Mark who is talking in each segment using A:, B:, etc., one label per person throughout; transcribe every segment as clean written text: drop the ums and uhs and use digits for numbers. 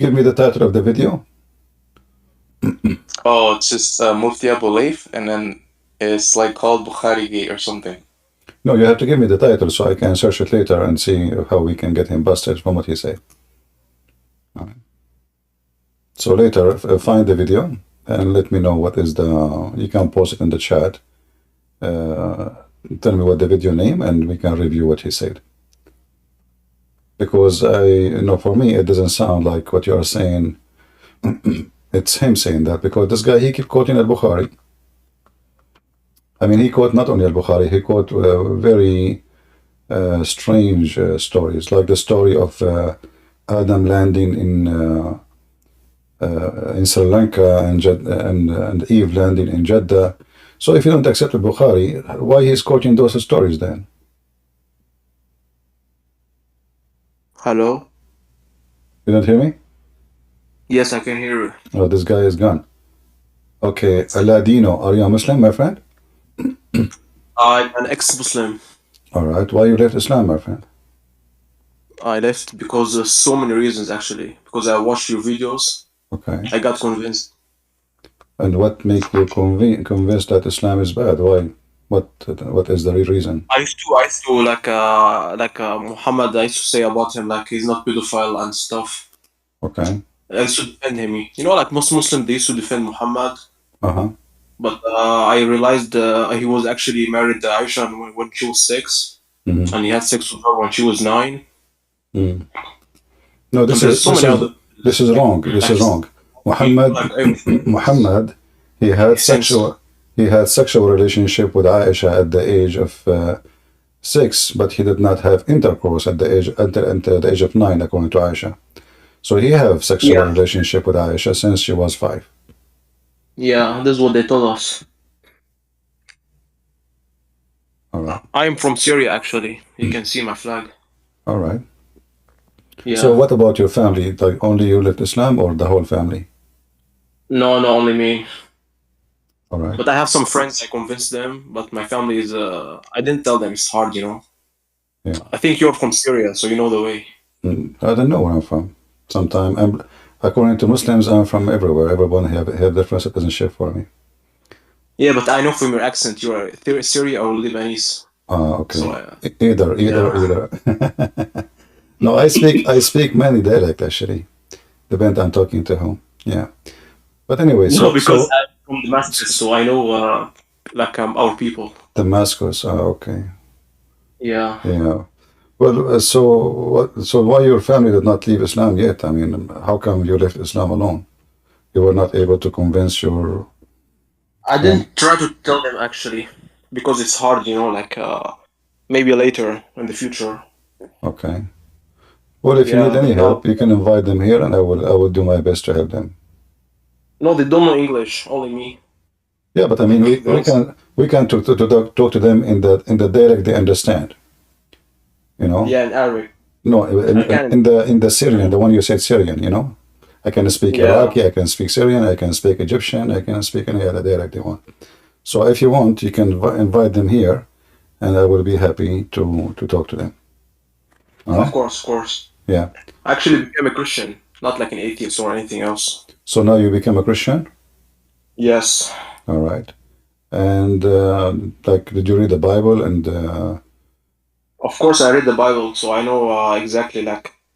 A: Give me the title of the video.
B: Oh, it's just Mufti Abu Layth, and then it's like called Bukhari Gate or something.
A: No, you have to give me the title so I can search it later and see how we can get him busted from what he said. So later, find the video and let me know what is the. You can post it in the chat. Tell me what the video name, and we can review what he said. Because for me, it doesn't sound like what you are saying. It's him saying that, because this guy, he keep quoting al-Bukhari. I mean, he quote not only al-Bukhari, he quote very strange stories, like the story of Adam landing in Sri Lanka and Eve landing in Jeddah. So if you don't accept al-Bukhari, why he's quoting those stories then?
B: Hello?
A: You don't hear me?
B: Yes, I can hear you.
A: Oh, this guy is gone. Okay, Ladino, are you a Muslim, my friend?
B: I'm an ex-Muslim.
A: All right, why you left Islam, my friend?
B: I left because of so many reasons, actually. Because I watched your videos.
A: Okay.
B: I got convinced.
A: And what make you convinced that Islam is bad? Why? What is the real reason?
B: I used to like Muhammad. I used to say about him like he's not pedophile and stuff.
A: Okay.
B: I used to defend him. Like most Muslims, they used to defend Muhammad.
A: Uh-huh.
B: But I realized he was actually married to Aisha when she was 6, and he had sex with her when she was 9.
A: No, this is wrong. This is wrong. Muhammad, he had sexual relationship with Aisha at the age of 6, but he did not have intercourse until the age of 9, according to Aisha. So he have sexual relationship with Aisha since she was 5.
B: Yeah, this is what they told us.
A: All right.
B: I'm from Syria, actually. You can see my flag.
A: All right.
B: Yeah.
A: So what about your family? Like only you left Islam or the whole family?
B: No, only me.
A: All right.
B: But I have some friends, I convinced them, but my family is, I didn't tell them, it's hard,
A: Yeah.
B: I think you're from Syria, so you know the way.
A: I don't know where I'm from. Sometimes, according to Muslims, I'm from everywhere. Everyone have different citizenship for me.
B: Yeah, but I know from your accent, you are Syria or Lebanese.
A: Okay. So, either. No, I speak many dialect actually. Depends on talking to whom. Yeah. But anyway,
B: because I'm from Damascus, so I know our people.
A: Damascus. Okay.
B: Yeah.
A: Yeah. Well, so why your family did not leave Islam yet? I mean, how come you left Islam alone? You were not able to convince your.
B: I didn't try to tell them actually, because it's hard, maybe later in the future.
A: Okay. Well, if you need any help, you can invite them here, and I will do my best to help them.
B: No, they don't know English. Only me.
A: Yeah, but I mean, we can talk to them in the dialect they understand.
B: Yeah, in Arabic.
A: No, in the Syrian, the one you said Syrian. I can speak Iraqi, I can speak Syrian, I can speak Egyptian, I can speak any other dialect they want. So if you want, you can invite them here, and I will be happy to talk to them.
B: Of course.
A: Yeah.
B: I actually became a Christian, not like an atheist or anything else.
A: So now you become a Christian?
B: Yes.
A: All right. And did you read the Bible? And
B: of course, I read the Bible, so I know exactly.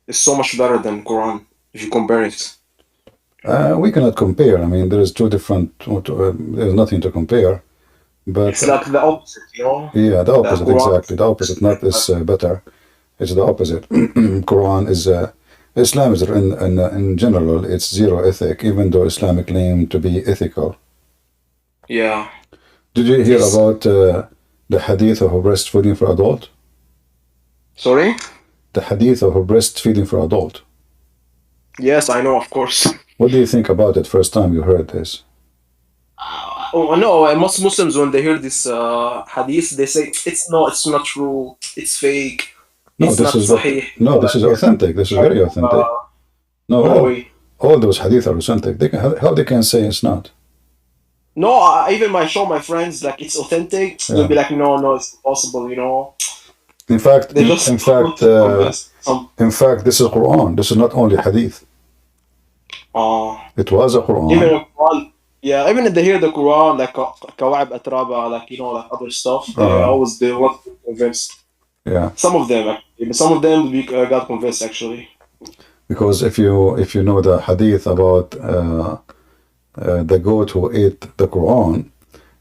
B: It's so much better than Quran if you compare it.
A: We cannot compare. I mean, there is two different. There's nothing to compare. But
B: it's like the opposite,
A: Yeah, the opposite, exactly. The opposite. Not this better. It's the opposite. Quran is Islam is in general. It's zero ethic, even though Islam claim to be ethical.
B: Yeah.
A: Did you hear about the hadith of breastfeeding for adult?
B: Sorry?
A: The hadith of breastfeeding for adult.
B: Yes, I know, of course.
A: What do you think about it first time you heard this?
B: No, most Muslims, when they hear this hadith, they say, it's not true, it's fake.
A: No, this is authentic. This is very authentic. All those hadith are authentic. How they can say it's not?
B: No, I even show my friends it's authentic. Yeah. They'll be like, no, it's impossible,
A: In fact, this is Quran. This is not only hadith.
B: Uh,
A: It was a
B: even
A: Quran.
B: the Quran, yeah, even if they hear the Quran, like Kawaib Atraba, like like other stuff, they want to be convinced.
A: Yeah.
B: Some of them, actually. Some of them got convinced actually.
A: Because if you know the hadith about the goat who ate the Quran,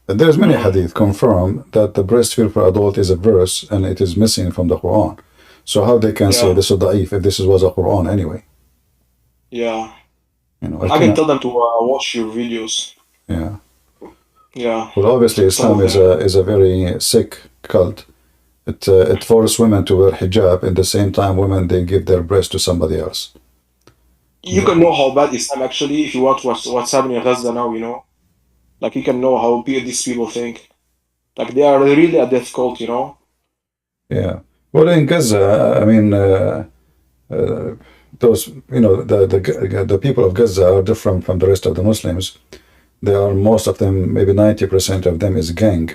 A: there's many hadith confirm that the breastfeed for adult is a verse and it is missing from the Quran. So how they can say
B: Yeah,
A: this is da'if if this was a Quran anyway?
B: yeah.
A: You know, it
B: I can
A: cannot.
B: tell them to watch your videos.
A: Yeah.
B: Yeah,
A: Well, obviously,
B: some
A: Islam
B: of them.
A: is a very sick cult. It forces women to wear hijab. At the same time, women they give their breast to somebody else.
B: You can know how bad Islam actually if you watch what's happening in Gaza now. Like you can know how these people think. Like they are really a death cult.
A: Yeah. Well, in Gaza, I mean, those the people of Gaza are different from the rest of the Muslims. They are most of them, maybe 90% of them is gang.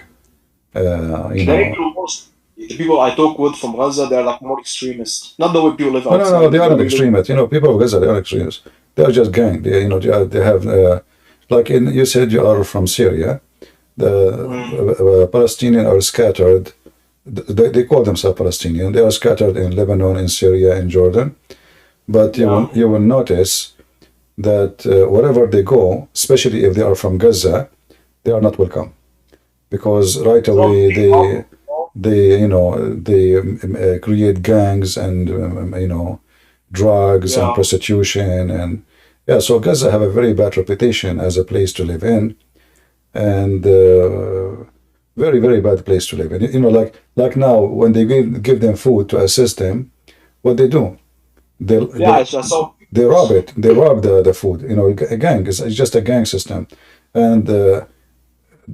A: You
B: They
A: know.
B: most the people I talk with from Gaza, they're like more extremists. Not the way people live
A: No, no, no.
B: outside.
A: They
B: The
A: aren't
B: way we live.
A: extremists. You know, people of Gaza they are extremists. They are just gang. They have like you said you are from Syria. The
B: Mm,
A: Palestinians are scattered. They call themselves Palestinian. They are scattered in Lebanon, in Syria, in Jordan. But
B: yeah.
A: you will notice that wherever they go, especially if they are from Gaza, they are not welcome because right
B: Some
A: away
B: big problem.
A: they create gangs and drugs and
B: Yeah.
A: prostitution and yeah. So Gaza have a very bad reputation as a place to live in and very very bad place to live in. You know, like now when they give them food to assist them, what they do? They
B: Yeah,
A: they
B: I saw
A: they rob
B: videos.
A: it. They rob the food. You know, a gang. It's just a gang system, and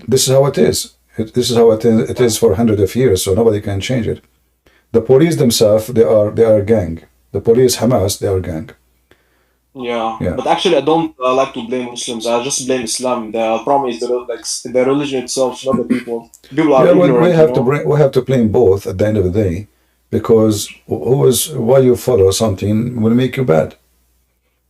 A: this is how it is. This is how it is for hundreds of years. So nobody can change it. The police themselves, they are gang. The police, Hamas, they are gang.
B: Yeah,
A: Yeah,
B: but actually, I don't like to blame Muslims. I just blame Islam. The problem is the religion itself, not the people. People are
A: yeah. Well,
B: ignorant.
A: we have to blame both at the end of the day, because who is why you follow something will make you bad.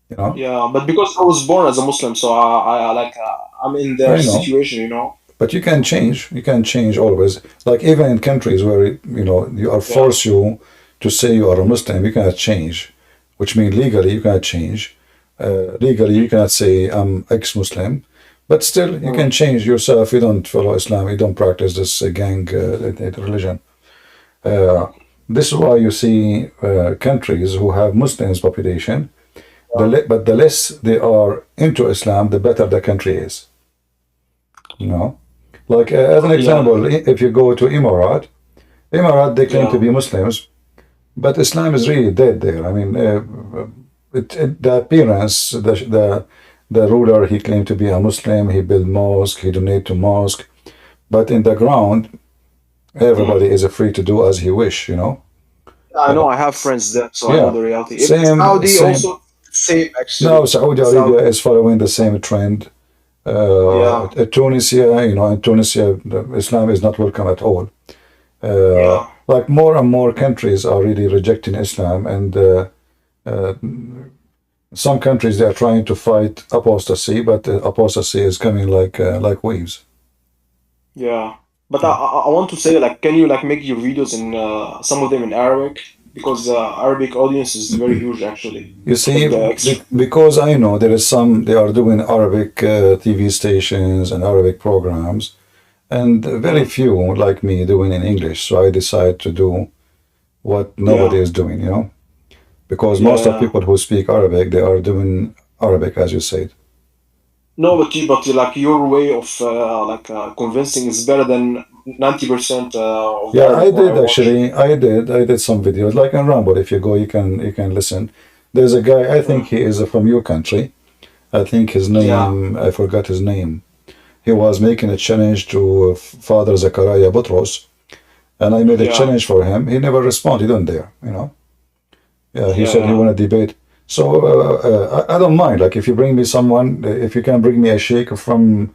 A: You know.
B: Yeah, but because I was born as a Muslim, so I'm in their
A: I know.
B: situation.
A: But you can change. You can change always. Like even in countries where you are
B: Yeah,
A: forced you to say you are a Muslim, you cannot change. Which means legally you cannot change. Legally you cannot say I'm ex-Muslim, but still you
B: mm,
A: can change yourself. You don't follow Islam. You don't practice this gang religion. Uh, this is why you see countries who have Muslims population.
B: yeah,
A: But the less they are into Islam, the better the country is. You know. Like as an
B: yeah,
A: example, if you go to Emirat, they claim to
B: yeah,
A: be Muslims, but Islam is really dead there. I mean, the appearance, the ruler, he claimed to be a Muslim. He built mosque, he donate to mosque, but in the ground,
B: mm.
A: everybody is free to do as he wish.
B: I know. I have friends there, so I know
A: Yeah,
B: the reality. Even
A: same,
B: Saudi
A: same.
B: also same
A: Now
B: actually.
A: Saudi
B: Saudi,
A: Arabia is following the same trend.
B: yeah,
A: Tunisia, in Tunisia, Islam is not welcome at all.
B: yeah.
A: Like more and more countries are really rejecting Islam, and uh, some countries they are trying to fight apostasy, but apostasy is coming like waves.
B: Yeah, but I want to say like, can you like make your videos in some of them in Arabic because Arabic audience is very huge actually.
A: You see,
B: Like the extra.
A: because I know there is some they are doing Arabic TV stations and Arabic programs, and very
B: Mm,
A: few like me doing in English. So I decide to do what nobody
B: yeah,
A: is doing, because
B: yeah,
A: most of
B: yeah.
A: people who speak Arabic they are doing Arabic, as you said.
B: No, but like your way of convincing is better than 90% of the
A: Yeah, I
B: Arabic one I
A: did
B: watch.
A: actually. I did some videos like in Rumble. If you go, you can listen. There's a guy. I think
B: Mm,
A: he is from your country. I think his
B: yeah,
A: name. I forgot his name. He was making a challenge to Father Zakaria Butros, and I made a
B: yeah,
A: challenge for him. He never responded. He don't dare. Yeah, he said he
B: yeah,
A: want to debate. So I don't mind. Like if you bring me someone, if you can bring me a sheikh from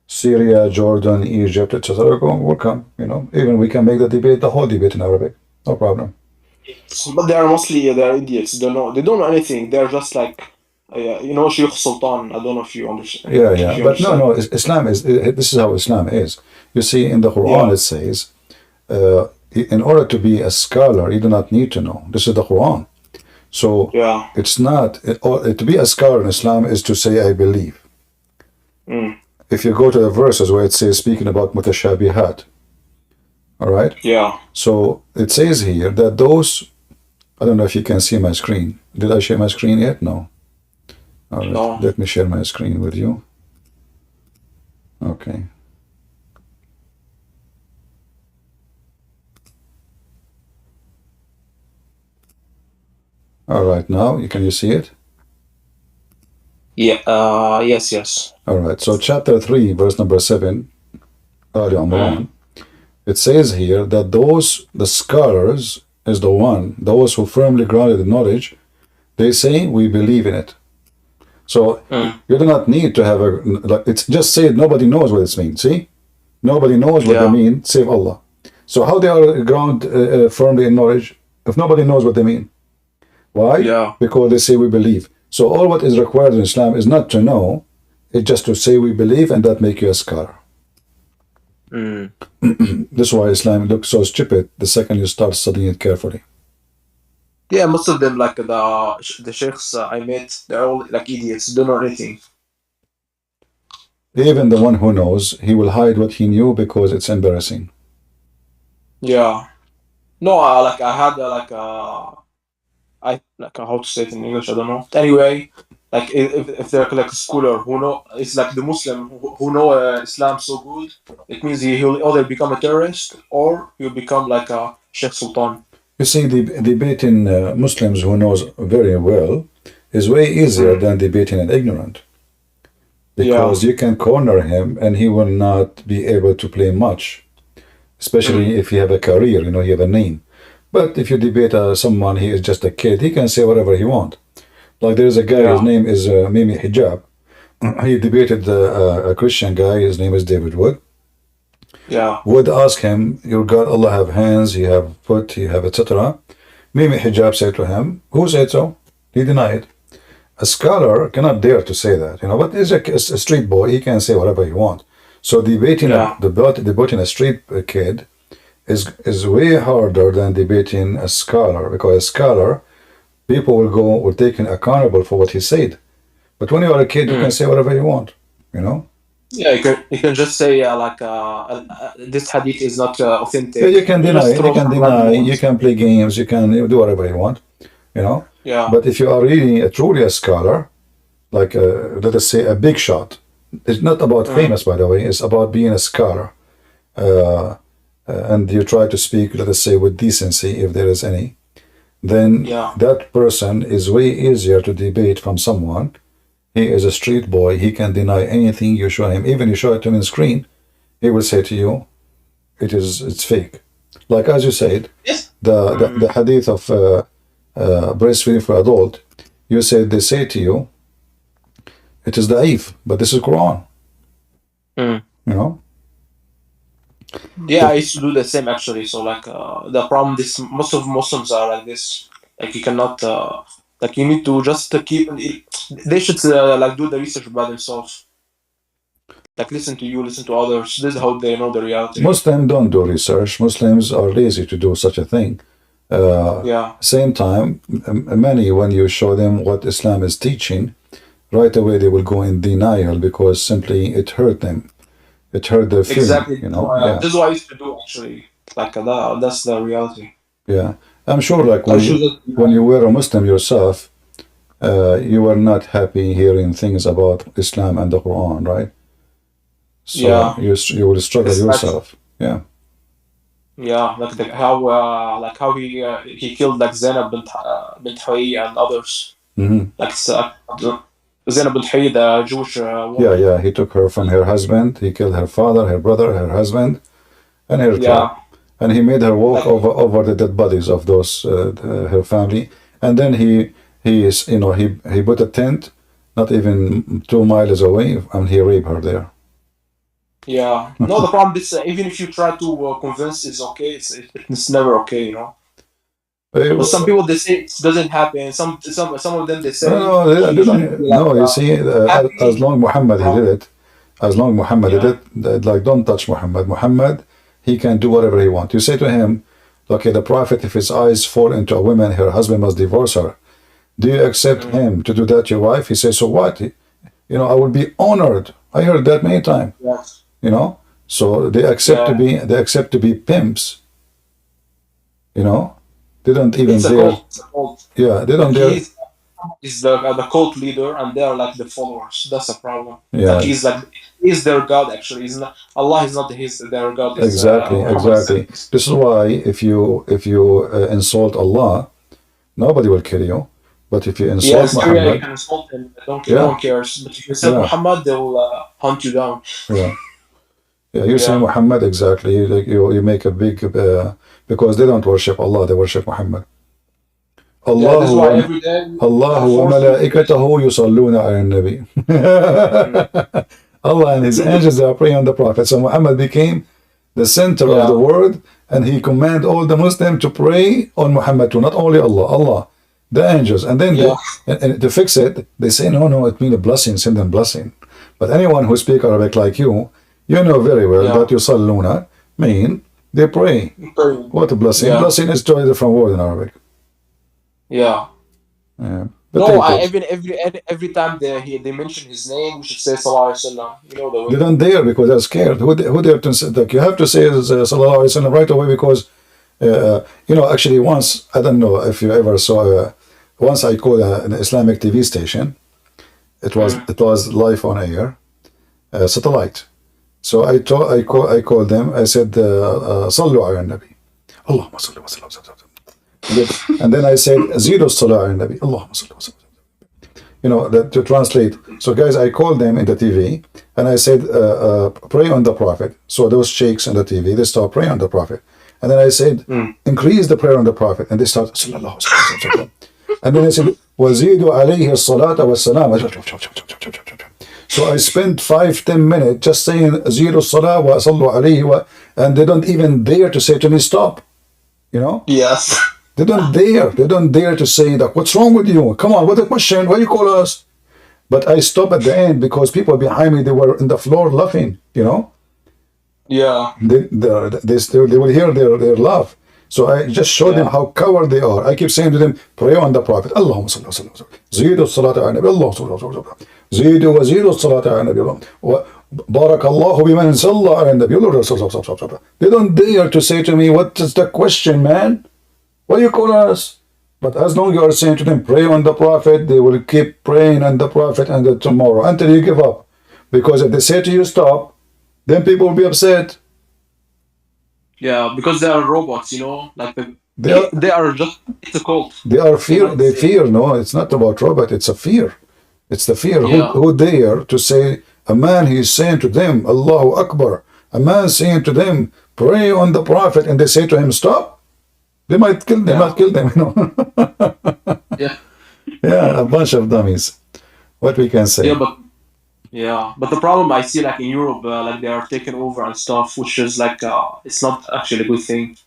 A: Syria, Jordan, Egypt, etc., go welcome. Even we can make the whole debate in Arabic. No problem.
B: but they are mostly they're idiots. They don't know anything. They're just like You know, Sheikh Sultan. I don't know if you understand.
A: Yeah,
B: If
A: yeah.
B: you
A: But no,
B: understand.
A: no. Islam is. This is how Islam is. You see, in the Quran,
B: Yeah,
A: it says, in order to be a scholar, you do not need to know. This is the Quran. So
B: yeah.
A: it's not to be a scholar in Islam is to say I believe.
B: Mm.
A: If you go to the verses where it says speaking about mutashabihat, all right.
B: Yeah.
A: So it says here that those. I don't know if you can see my screen. Did I share my screen yet? No. All right.
B: No.
A: Let me share my screen with you. Okay. All right. Now can you see it?
B: Yeah. Yes. Yes.
A: All right. So chapter 3, verse number 7, Ali
B: Mm.
A: Imran, it says here that the scholars is those who firmly grounded in knowledge, they say we believe in it. So
B: Mm.
A: you do not need to have it's just said nobody knows what it means. See? Nobody knows what they
B: Yeah.
A: mean, save Allah. So how they are ground firmly in knowledge if nobody knows what they mean? Why?
B: Yeah.
A: Because they say we believe. So all what is required in Islam is not to know, it's just to say we believe and that make you a scholar.
B: Mm.
A: This is why Islam looks so stupid the second you start studying it carefully.
B: Yeah. Most of them, like the sheikhs I met, they're all like idiots. Don't know anything.
A: Even the one who knows, he will hide what he knew because it's embarrassing.
B: Yeah. No. Like I had I like how to say it in English. I don't know. Anyway, like if they're like a scholar who know, it's like the Muslim who know Islam so good, it means he'll either become a terrorist or he'll become like a Sheikh Sultan.
A: You see, the debating Muslims who knows very well is way easier
B: Mm.
A: than debating an ignorant.
B: Yeah.
A: Because you can corner him and he will not be able to play much, especially if you have a career, you have a name. But if you debate someone, he is just a kid, he can say whatever he wants. Like there is a guy, his
B: Yeah.
A: name is Mimi Hijab. He debated a Christian guy, his name is David Wood.
B: Yeah.
A: Would ask him, your God, Allah have hands, you have foot, you have etc. Mimi Hijab said to him, who said so? He denied. A scholar cannot dare to say that, but he's a street boy, he can say whatever he wants. So debating
B: Yeah.
A: debating a street kid is way harder than debating a scholar, because a scholar, people will take him accountable for what he said. But when you are a kid, you can say whatever you want,
B: Yeah, you can just say this hadith is not authentic.
A: Yeah, you can deny,
B: just throw some random
A: you
B: words.
A: can play games, you can do whatever you want,
B: Yeah.
A: But if you are really truly a scholar, like let us say a big shot, it's not about famous, by the way, it's about being a scholar. And you try to speak, let us say, with decency, if there is any, then
B: Yeah.
A: that person is way easier to debate from someone. He is a street boy, he can deny anything you show him. Even you show it to him on screen, he will say to you, it's fake. Like as you said,
B: Yes.
A: the hadith of breastfeeding for adult, you said they say to you, it is da'if, but this is Quran.
B: Mm.
A: You know?
B: Yeah, I used to do the same actually. So like the problem, this most of Muslims are like this. Like you cannot like you need to just keep. They should like do the research by themselves. Like listen to you, listen to others. This is how they know the reality.
A: Muslims don't do research. Muslims are lazy to do such a thing.
B: Yeah.
A: Same time, many, when you show them what Islam is teaching, right away they will go in denial because simply it hurt them. It hurt their feeling,
B: Exactly.
A: Yeah.
B: This is what I used to do actually. Like that's the reality.
A: Yeah. I'm sure like
B: I should just,
A: when you were a Muslim yourself, you were not happy hearing things about Islam and the Quran, right? So
B: Yeah.
A: you will struggle
B: It's
A: yourself. Yeah.
B: Yeah, how he killed like Zainab bint Huyy and others.
A: Hmm.
B: Like Zainab bint Huyy, the Jewish woman.
A: Yeah. He took her from her husband. He killed her father, her brother, her husband, and her tribe. And he made her walk over the dead bodies of those her family. And then he put a tent, not even 2 miles away, and he raped her there.
B: Yeah. No, the problem is even if you try to convince, it's okay. It's never okay. But some people they say it doesn't happen. Some of them they say
A: they don't. No, you see, as long Muhammad he did it, as long Muhammad did it, like don't touch Muhammad. Muhammad, he can do whatever he wants. You say to him, okay, the Prophet, if his eyes fall into a woman, her husband must divorce her. Do you accept him to do that to your wife? He says, so what? I will be honored. I heard that many times.
B: Yes.
A: So they accept to be pimps. They don't even dare. Yeah, they don't dare.
B: He's the cult leader, and they are like the followers. That's a problem.
A: Yeah.
B: He's their God. Actually, he's not. Allah is not their God.
A: Exactly. This is why if you insult Allah, nobody will kill you. But if you insult Muhammad,
B: you can insult him. No one cares. But if you insult Muhammad, they will hunt you down.
A: Yeah, you say Muhammad, exactly. You make a big because they don't worship Allah, they worship Muhammad. Allah wa malaikatahu yusalluna ala nabi. Allah and his angels are praying on the Prophet. So Muhammad became the center of the world, and he commanded all the Muslims to pray on Muhammad too, not only Allah, the angels. And then and to fix it, they say, no, it means a blessing, send them blessing. But anyone who speaks Arabic like you know very well that yusalluna mean they pray. What a blessing. Blessing is totally different word in Arabic.
B: Yeah. No, every time they mention his name, we should say Sallallahu Alaihi Wasallam.
A: They don't dare because they're scared. Who dare to say that? You have to say Sallallahu Alaihi Wasallam right away because, actually once, I don't know if you ever saw, once I called an Islamic TV station. It was live on air, satellite. So I called them. I said, "Sallu ala nabi, Allahumma salli wa sallam." And then I said, "Zidu salah ala nabi, Allahumma salli wa sallam." That to translate. So guys, I called them in the TV and I said, "Pray on the Prophet." So those sheikhs on the TV, they start praying on the Prophet. And then I said, "Increase the prayer on the Prophet," and they start sallallahu alaihi wasallam. And then I said, "Wazidu alayhi as-salata was-salam." So I spent 5-10 minutes just saying zero salah wa sallu alayhi, and they don't even dare to say to me stop.
B: Yes.
A: They don't dare. They don't dare to say that. What's wrong with you? Come on, what a question? Why you call us? But I stopped at the end because people behind me, they were on the floor laughing.
B: Yeah.
A: They will hear their laugh. So I just showed them how coward they are. I keep saying to them, pray on the Prophet. Allahumma salli wa sallam. Zidu salata ala nabi. Allah sallallahu alaihi wasallam. Zidu wa zidu salata ala nabi. Barakallahu biman salla ala nabi. They don't dare to say to me, what is the question, man? Why you call us? But as long as you are saying to them, pray on the Prophet, they will keep praying on the Prophet and tomorrow until you give up. Because if they say to you stop, then people will be upset.
B: Yeah, because they are robots, like they are just, it's a cult.
A: They fear. No, it's not about robot, it's a fear. It's the fear. Who dare to say, a man, he is saying to them, Allahu Akbar, a man saying to them, pray on the Prophet, and they say to him, stop. They might kill them, Yeah, a bunch of dummies. What we can say.
B: But the problem I see, like in Europe, like they are taking over and stuff, which is like it's not actually a good thing.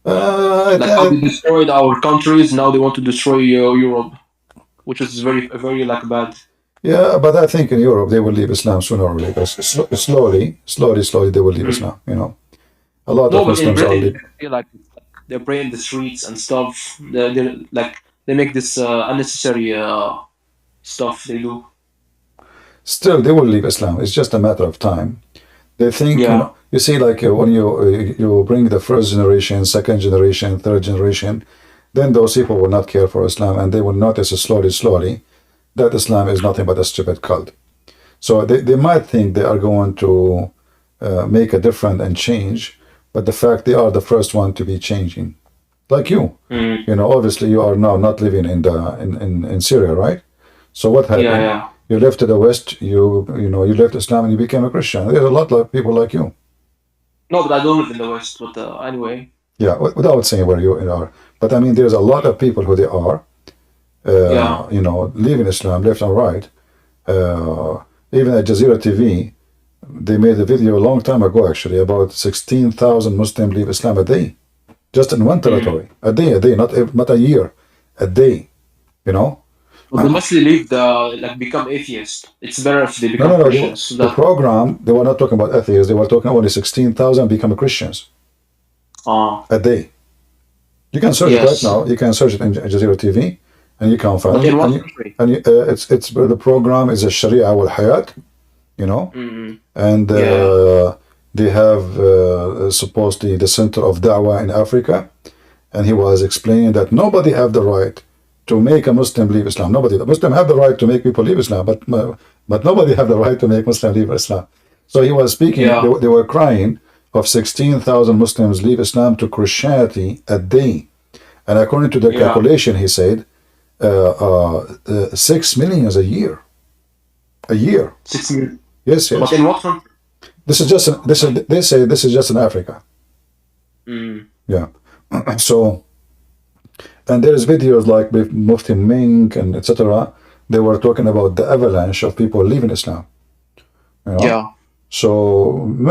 B: How they destroyed our countries, now they want to destroy Europe, which is very, very like bad.
A: Yeah, but I think in Europe they will leave Islam sooner or later. Slowly they will leave Islam. A lot of Muslims are leaving.
B: I feel like they're praying in the streets and stuff. They make this unnecessary stuff they do.
A: Still, they will leave Islam. It's just a matter of time. They think, you see, like when you bring the first generation, second generation, third generation, then those people will not care for Islam, and they will notice slowly that Islam is nothing but a stupid cult. So they might think they are going to make a difference and change, but the fact they are the first one to be changing, like you. Obviously you are now not living in Syria, right? So what happened? You left to the West, you left Islam and you became a Christian. There's a lot of people like you.
B: No, but I don't live in the West, but anyway.
A: Yeah, without saying where you are. But I mean, there's a lot of people who they are, leaving Islam left and right. Even at Jazeera TV, they made a video a long time ago, actually, about 16,000 Muslims leave Islam a day. just in one territory, a day, not a year, a day, you know.
B: But they mostly leave become atheists. It's better if they
A: No,
B: become
A: no, no.
B: Christians.
A: The program, they were not talking about atheists. They were talking only 16,000 become Christians a day. You can search it right
B: Yes.
A: now. You can search it in Al Jazeera TV, and you can find
B: But
A: it.
B: in what
A: And,
B: country?
A: it's the program is a Sharia wal Hayat, you know, and
B: Yeah.
A: they have supposedly the center of da'wah in Africa, and he was explaining that nobody have the right to make a Muslim leave Islam. Nobody. The Muslim have the right to make people leave Islam, but nobody have the right to make Muslim leave Islam. So he was speaking.
B: Yeah.
A: They were crying of 16,000 Muslims leave Islam to Christianity a day, and according to the
B: Yeah.
A: calculation, he said 6 million a year. A year.
B: 6 million.
A: Yes, yes.
B: But in what country?
A: This is just they say this is just in Africa. Yeah. So, and there's videos like with Mufti Ming and etc. They were talking about the avalanche of people leaving Islam. You know?
B: Yeah.
A: So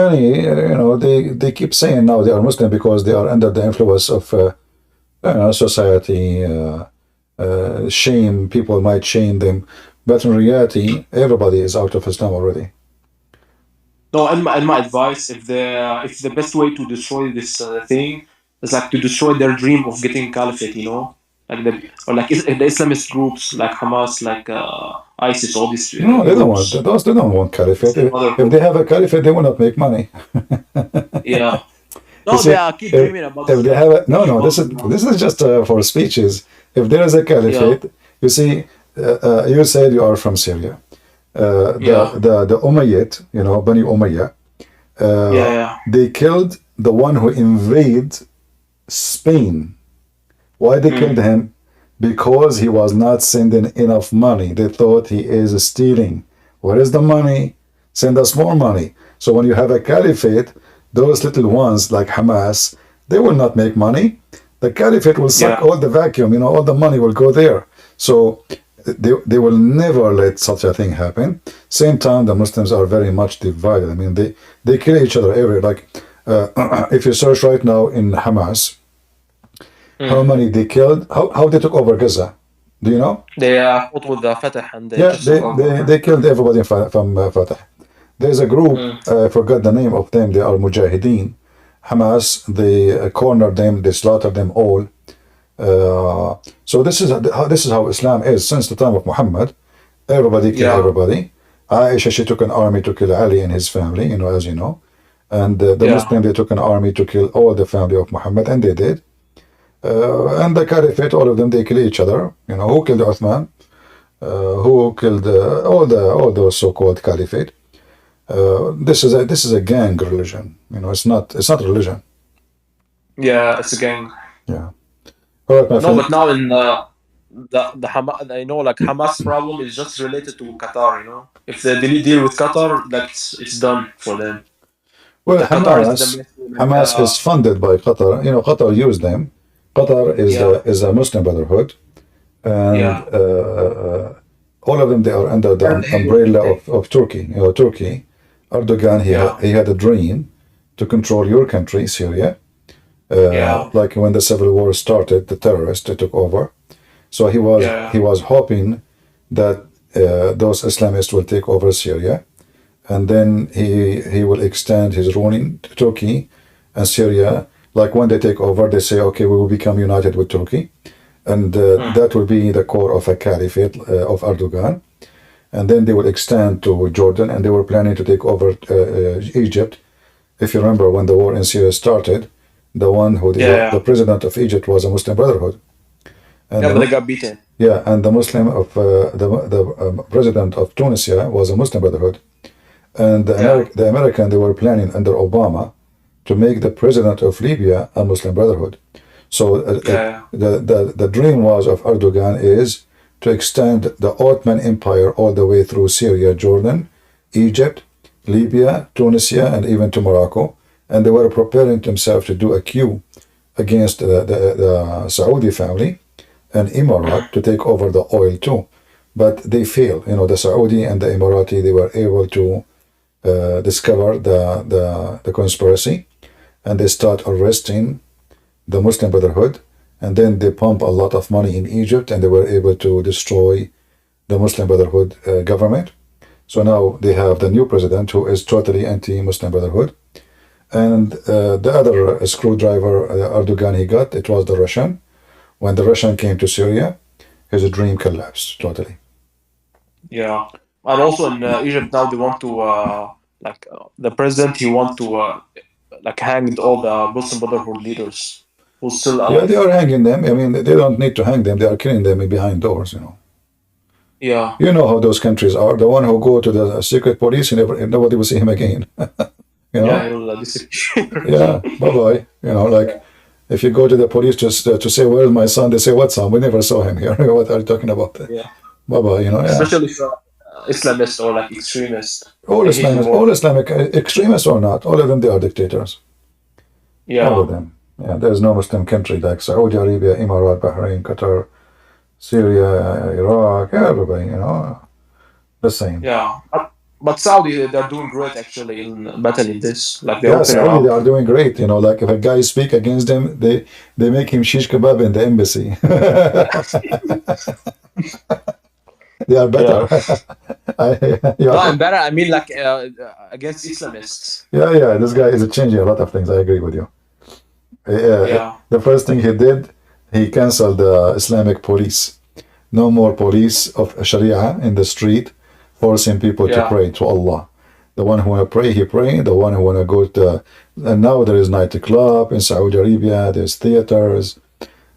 A: many, they keep saying now they are Muslim because they are under the influence of society, shame. People might shame them, but in reality, everybody is out of Islam already.
B: No, and my advice, if the best way to destroy this thing is like to destroy their dream of getting caliphate, like the Islamist groups like Hamas, like ISIS, all these
A: No, they don't want
B: groups.
A: those. They don't want caliphate.
B: Other
A: If they have a caliphate, they will not make money.
B: Yeah.
A: You
B: No,
A: see,
B: they are keep dreaming about.
A: if they have no, this is just for speeches. If there is a caliphate, you see, you said you are from Syria. The Umayyad, Bani Umayyah, they killed the one who invaded Spain. Why they killed him? Because he was not sending enough money. They thought he is stealing. Where is the money? Send us more money. So when you have a caliphate, those little ones like Hamas, they will not make money. The caliphate will suck all the vacuum, all the money will go there. So they will never let such a thing happen. Same time, the Muslims are very much divided. I mean, they kill each other everywhere. Like, if you search right now in Hamas, how many they killed, how they took over Gaza. Do you know?
B: They fought with the Fatah and
A: they killed everybody from Fatah. There's a group, I forgot the name of them, they are Mujahideen. Hamas, they cornered them, they slaughtered them all. So this is how Islam is since the time of Muhammad. Everybody killed everybody. Aisha, she took an army to kill Ali and his family, as you know. And the Muslim, they took an army to kill all the family of Muhammad, and they did. And the caliphate, all of them, they kill each other. Who killed Uthman? Who killed all those so-called caliphate? This is a gang religion. It's not religion.
B: Yeah, it's a gang.
A: Yeah. All right, my friend.
B: No, but now in the Hamas, I know like Hamas problem is just related to Qatar. If they deal with Qatar, it's done for them.
A: Well,
B: Qatar
A: Hamas is funded by Qatar. Qatar used them. Qatar is a Muslim Brotherhood, and all of them, they are under the umbrella of Turkey. Turkey, Erdogan, he had a dream to control your country, Syria. Like when the civil war started, the terrorists took over. So he was hoping that those Islamists will take over Syria, and then he will extend his ruling to Turkey and Syria. Like when they take over, they say, okay, we will become united with Turkey, and that will be the core of a caliphate of Erdogan. And then they will extend to Jordan, and they were planning to take over Egypt. If you remember, when the war in Syria started, the president of Egypt was a Muslim Brotherhood. And
B: but they got beaten.
A: Yeah, and the Muslim of the president of Tunisia was a Muslim Brotherhood. And the American, they were planning under Obama to make the president of Libya a Muslim Brotherhood. So the dream was of Erdogan is to extend the Ottoman Empire all the way through Syria, Jordan, Egypt, Libya, Tunisia, and even to Morocco. And they were preparing themselves to do a coup against the Saudi family and Emirat to take over the oil too. But they failed. The Saudi and the Emirati, they were able to discover the conspiracy, and they start arresting the Muslim Brotherhood, and then they pump a lot of money in Egypt, and they were able to destroy the Muslim Brotherhood government. So now they have the new president who is totally anti-Muslim Brotherhood. And the other screwdriver Erdogan he got, it was the Russian. When the Russian came to Syria, his dream collapsed totally.
B: Yeah, and also in Egypt now they want to the president he want to hang all the Muslim Brotherhood leaders who still
A: Yeah,
B: alive.
A: they are hanging them. I mean, they don't need to hang them. They are killing them behind doors, you know.
B: Yeah,
A: You know how those countries are. The one who go to the secret police, nobody will see him again. You know?
B: yeah, he'll disappear.
A: Yeah, bye-bye. You know, like, if you go to the police just to say, where's my son? They say, what son? We never saw him here. What are you talking about?
B: Yeah,
A: Bye-bye, you know, yeah.
B: especially if Islamist or like extremist.
A: All
B: They hate
A: Islamic,
B: more.
A: all Islamic extremists or not, all of them, they are dictators. All
B: Yeah,
A: of them. Yeah, there's no Muslim country like Saudi Arabia, Emirat, Bahrain, Qatar, Syria, Iraq, everybody, you know, the same.
B: yeah. But Saudi they're doing great actually in battling this. Like they
A: Yeah,
B: open it
A: Saudi, they
B: up.
A: are doing great. You know, like if a guy speak against them, they make him shish kebab in the embassy. They are better.
B: No, I'm better. I mean, like against Islamists.
A: Yeah, this guy is changing a lot of things. I agree with you.
B: Yeah,
A: The first thing he did, he canceled the Islamic police. No more police of Sharia in the street forcing people to
B: yeah,
A: pray to Allah. The one who want to pray, he pray. The one who want to go to, and now there is nightclub in Saudi Arabia. There's theaters,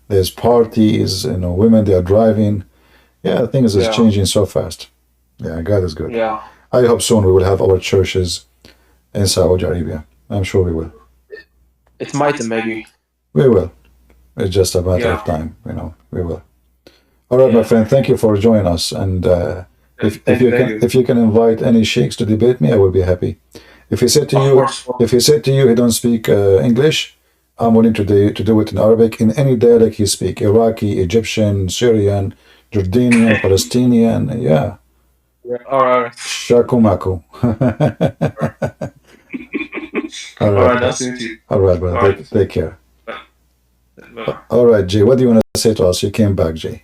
A: there's parties. You know, women they are driving. Yeah, things is
B: yeah,
A: changing so fast. Yeah, God is good.
B: yeah.
A: I hope soon we will have our churches in Saudi Arabia. I'm sure we will.
B: It might maybe.
A: We will. It's just a matter
B: Yeah,
A: of time. You know, we will. All right, my
B: yeah.
A: friend. Thank you for joining us. And if
B: Thank you.
A: you can invite any sheikhs to debate me, I will be happy. If he said to
B: Of
A: you,
B: course.
A: if he said to you he don't speak English, I'm willing to do it in Arabic in any dialect he speak: Iraqi, Egyptian, Syrian, Jordanian, Palestinian. Yeah,
B: Yeah. All right.
A: shakumaku. All
B: All
A: right,
B: right. Nice to meet you.
A: all right, brother.
B: All right.
A: Take care.
B: Bye.
A: All right, Jay. What do you want to say to us? You came back, Jay.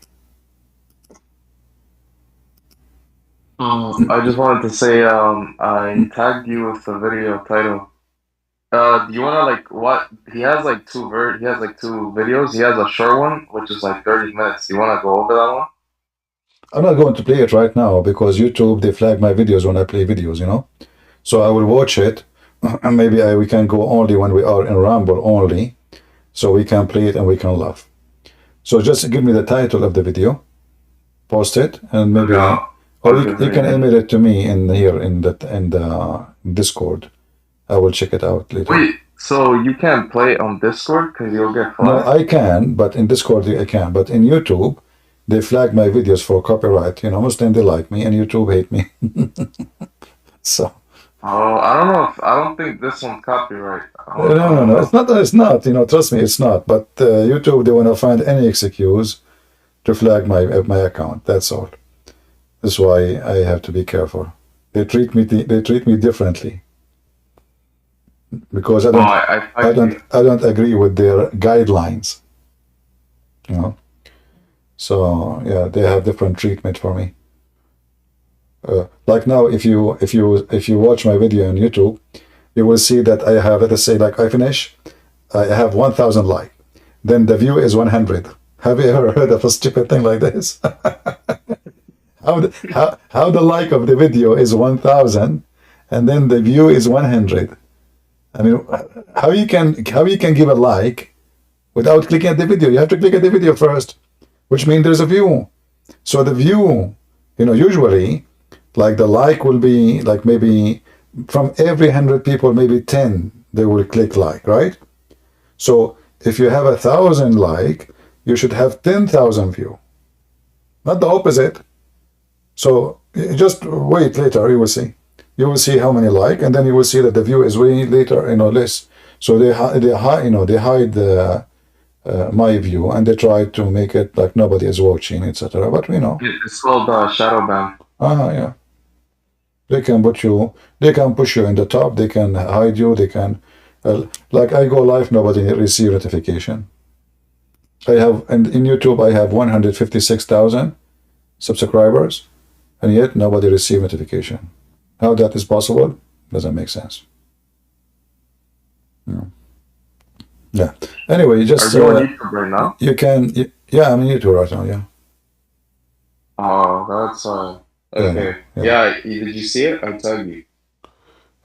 C: I just wanted to say, I tagged you with the video title. Do you wanna like what? He has like he has like two videos. He has a short one, which is like 30 minutes. You wanna go over that one?
A: I'm not going to play it right now because YouTube they flag my videos when I play videos. You know, so I will watch it, and maybe we can go only when we are in Rumble only, so we can play it and we can laugh. So just give me the title of the video, post it, and maybe.
C: No.
A: Or
C: Okay,
A: you can
C: yeah.
A: email it to me in here in the Discord. I will check it out later.
C: Wait, so you can't play it on Discord because you'll get
A: No,
C: flagged?
A: I can, but in Discord I can. But in YouTube, they flag my videos for copyright. You know, Muslim they like me, and YouTube hate me. So
C: Oh, I don't know if I don't think this one's copyright. I
A: no,
C: don't
A: no, no,
C: know.
A: it's not. It's not. You know, trust me, it's not. But YouTube they want to find any excuse to flag my account. That's all. That's why I have to be careful. They treat me differently because
C: Oh, I
A: I don't agree with their guidelines. You know, so yeah, they have different treatment for me. Like now, if you watch my video on YouTube, you will see that I have, let's say, like I finish, I have 1,000 like, then the view is 100. Have you ever heard of a stupid thing like this? How the like of the video is 1,000, and then the view is 100. I mean, how you can give a like without clicking at the video? You have to click at the video first, which means there's a view. So the view, you know, usually, like the like will be like maybe from every 100 people, maybe 10 they will click like, right? So if you have 1,000 like, you should have 10,000 view, not the opposite. So just wait later, you will see. You will see how many like, and then you will see that the view is way later, you know, less. So they hide my view, and they try to make it like nobody is watching, etc. But we know.
C: It's called shadow ban.
A: Yeah. They can push you in the top. They can hide you. They can Like I go live, nobody receive notification. I have, and in YouTube I have 156,000 subscribers, and yet nobody receive notification. How that is possible? Doesn't make sense. Yeah. Anyway, you just
C: Are you on YouTube right now?
A: you can. Yeah, I'm on YouTube right now. Yeah.
C: Oh, that's okay. Yeah, did you see it? I tell you.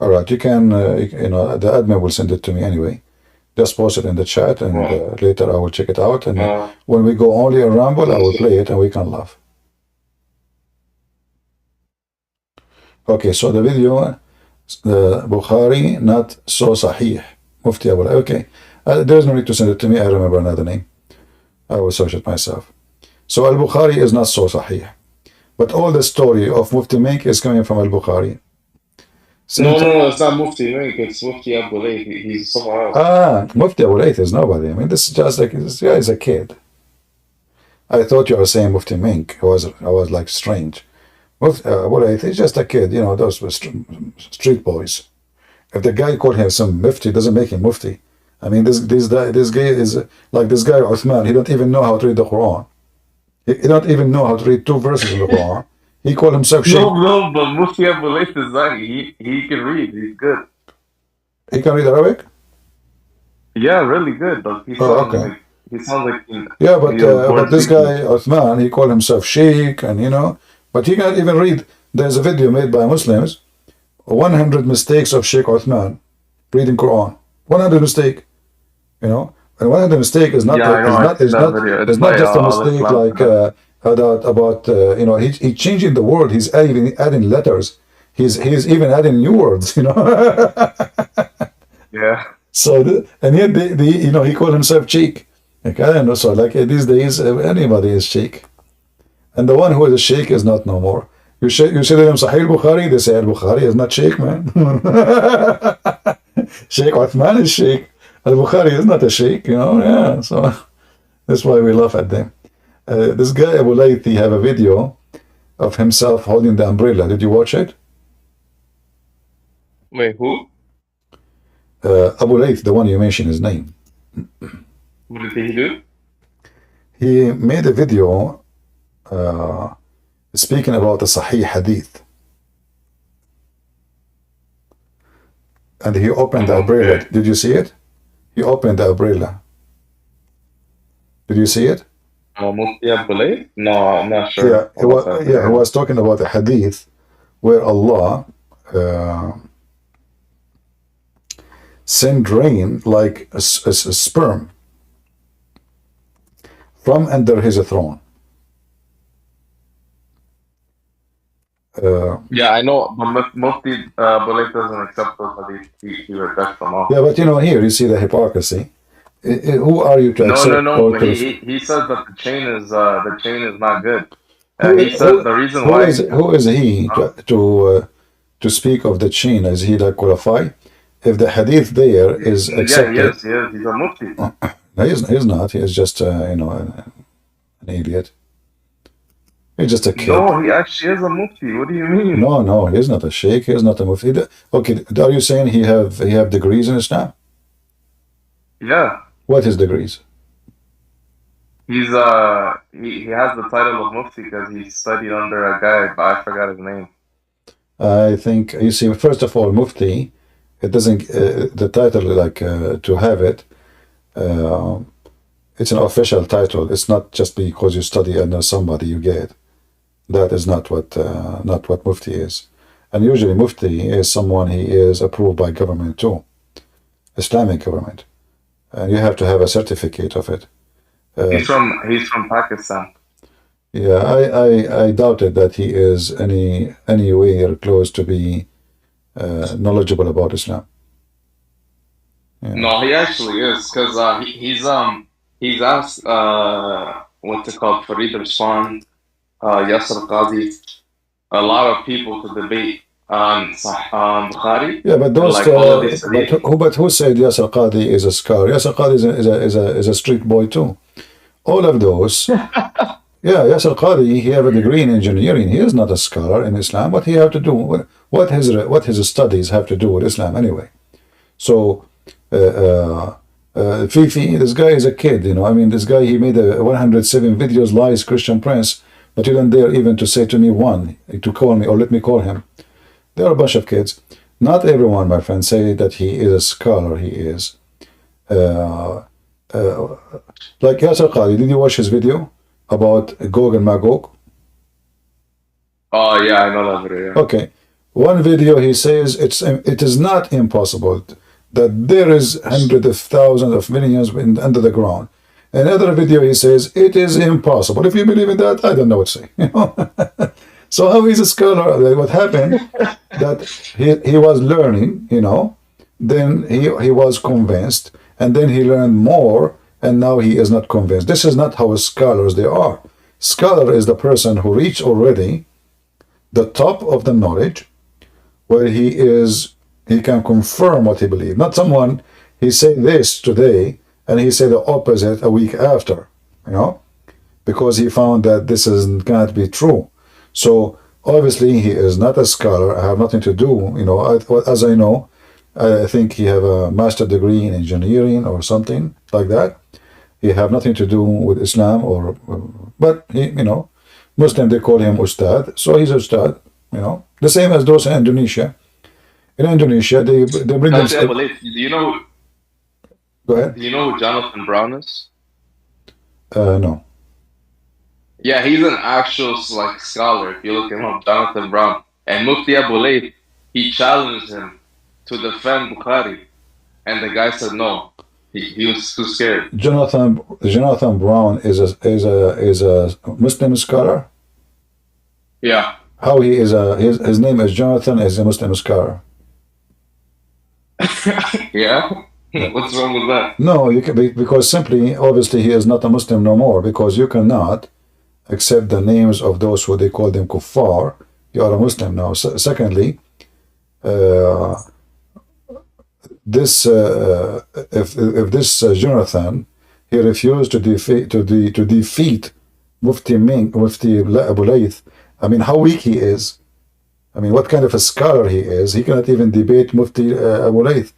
A: All right, you can. You know, the admin will send it to me anyway. Just post it in the chat, and later I will check it out. And when we go only a ramble, I will play it, and we can laugh. Okay, so the video, the Bukhari not so sahih. Mufti Abu. Okay, there is no need to send it to me. I remember another name. I will search it myself. So Al-Bukhari is not so sahih. But all the story of Mufti Mink is coming from Al-Bukhari.
C: No, it's not Mufti Mink. It's Mufti Abu Layth. He's someone else.
A: Mufti Abu Layth is nobody. I mean, this is just like, this guy is a kid. I thought you were saying Mufti Mink. I was like strange. Mufti Abu Layth is just a kid. You know, those were street boys. If the guy called him some Mufti, doesn't make him Mufti. I mean, this guy is like this guy Uthman. He don't even know how to read the Quran. He don't even know how to read 2 verses in the Quran. He called himself Sheikh.
C: No, but Mufti Abu Layth is like, he can read. He's good.
A: He can read Arabic?
C: Yeah, really good. Like, he sounds like
A: yeah, but this guy Uthman, he called himself Sheikh, and you know, but he can't even read. There's a video made by Muslims, 100 mistakes of Sheikh Uthman reading Quran. 100 mistake, you know, and 100 mistake is not just a mistake like about you know, he's changing the word. He's adding letters. He's even adding new words, you know.
C: Yeah.
A: So and yet you know, he called himself Sheikh. Like, I don't know. So like these days, anybody is Sheikh, and the one who is a Sheikh is not no more. You say to them Sahih Bukhari, they say Al-Bukhari is not Sheikh, man. Sheikh Uthman is Sheikh. Al-Bukhari is not a Sheikh, you know. Yeah, so that's why we laugh at them. This guy Abu Layth, he have a video of himself holding the umbrella. Did you watch it?
C: Wait, who?
A: Abu Layth, the one you mentioned his name.
C: What did he do?
A: He made a video speaking about the Sahih Hadith. And he opened the umbrella. Did you see it? He opened the umbrella. Did you see it?
C: Mufti Abu Layth? No, I'm not sure.
A: Yeah, he was talking about a hadith where Allah send rain like a sperm from under his throne.
C: Yeah, I know, but Mufti Abu Layth doesn't accept those hadith. He rejects them all.
A: Yeah, but you know, here you see the hypocrisy. Who are you to accept?
C: No. But he says that the chain is not good. He says the reason why.
A: Who is he to speak of the chain? Is he like qualified? If the hadith there is accepted,
C: yeah, he is. He's a mufti.
A: No, he's not. He is just you know, an idiot. He's just a kid.
C: No, he actually is a mufti. What do you mean?
A: No, he's not a sheikh. He's not a mufti. Okay, are you saying he have degrees in Islam?
C: Yeah.
A: What is degrees?
C: He's he has the title of mufti because he studied under a guy, but I forgot his name.
A: I think you see. First of all, mufti, it doesn't the title like to have it. It's an official title. It's not just because you study under somebody you get. That is not what mufti is. And usually mufti is someone he is approved by government too, Islamic government, and you have to have a certificate of it.
C: He's from Pakistan.
A: Yeah, I doubted that he is anywhere close to be knowledgeable about Islam. Yeah.
C: No, he actually is, because he's asked what's it called, Farid Raswan, Yasser Qadi, a lot of people to debate on Bukhari.
A: Yeah, but those but who said Yasser Qadi is a scholar? Yasser Qadi is a street boy too. All of those. Yeah, Yasser Qadi, he have a degree in engineering. He is not a scholar in Islam. What his studies have to do with Islam anyway? So Fifi, this guy is a kid, you know. I mean, this guy, he made 107 videos, lies, Christian Prince, but you don't dare even to say to me one, to call me or let me call him. There are a bunch of kids. Not everyone, my friend, say that he is a scholar. He is. Like Yasser Qadi, did you watch his video about Gog and Magog?
C: Oh yeah, I know that video. Yeah.
A: Okay. One video he says it is not impossible that there is hundreds of thousands of millions under the ground. Another video he says it is impossible. If you believe in that, I don't know what to say. You know? So how is a scholar? Like what happened that he was learning, you know, then he was convinced, and then he learned more, and now he is not convinced. This is not how scholars they are. Scholar is the person who reached already the top of the knowledge, where he can confirm what he believes. Not someone, he say this today and he say the opposite a week after, you know, because he found that this is cannot be true. So obviously he is not a scholar. I have nothing to do, you know, as I know, I think he have a master degree in engineering or something like that. He have nothing to do with Islam but he, you know, Muslim, they call him Ustad, so he's Ustad, you know. The same as those in Indonesia. In Indonesia, they bring them...
C: Do you know...
A: Go ahead.
C: Do you know who Jonathan Brown is?
A: No.
C: Yeah, he's an actual like scholar. If you look him up, Jonathan Brown. And Mufti Abu Layth, he challenged him to defend Bukhari. And the guy said no. He was too scared.
A: Jonathan Brown is a Muslim scholar.
C: Yeah.
A: How he is his name is Jonathan, is a Muslim scholar.
C: Yeah. What's wrong with that?
A: No, you can because simply, obviously, he is not a Muslim no more, because you cannot accept the names of those who they call them kuffar. You are a Muslim now. Secondly, this if this Jonathan, he refused to defeat Mufti Abu Layth. I mean, how weak he is. I mean, what kind of a scholar he is. He cannot even debate Mufti Abu Layth.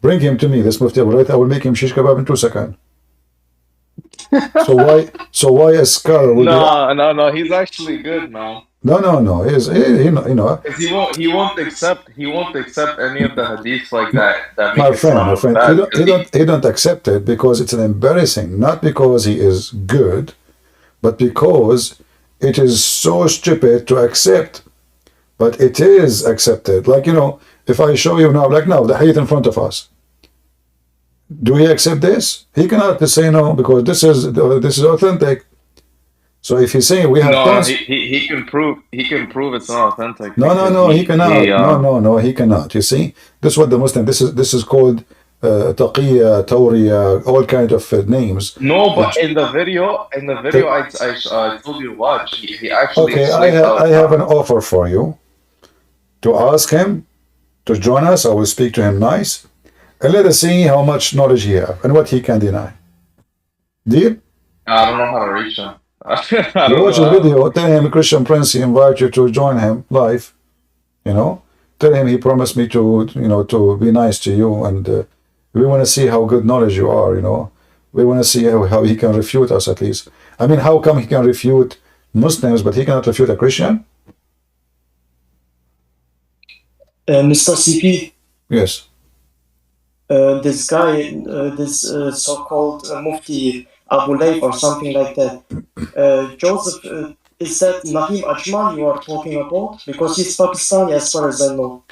A: Bring him to me, this Mufti Abu Layth. I will make him shish kebab in 2 seconds. So why a scholar would
C: No, he's actually good now.
A: No. He you know.
C: He won't accept any of the hadiths like that.
A: My friend, he don't accept it because it's an embarrassing, not because he is good, but because it is so stupid to accept. But it is accepted. Like, you know, if I show you now, like now, the hadith in front of us, do he accept this? He cannot say no, because this is authentic. So if he's saying we have tons,
C: he can prove it's not authentic.
A: No, he cannot. No, he cannot. You see, this is what the Muslim. This is called taqiyya, tawriya, all kind of names.
C: No, but in the video, I told you to watch. He actually.
A: Okay, I have an offer for you. To ask him to join us, I will speak to him nice, and let us see how much knowledge he has and what he can deny. Deal?
C: I don't know how to reach him.
A: You watch the video, tell him Christian Prince, he invite you to join him live, you know, tell him he promised me to, you know, to be nice to you, and we want to see how good knowledge you are, you know, we want to see how he can refute us at least. I mean, how come he can refute Muslims, but he cannot refute a Christian?
D: Mr. CP?
A: Yes.
D: This guy, this so-called Mufti Abu Layth or something like that. Joseph, is that Naheem Ajmal you are talking about? Because he's Pakistani as far as I know.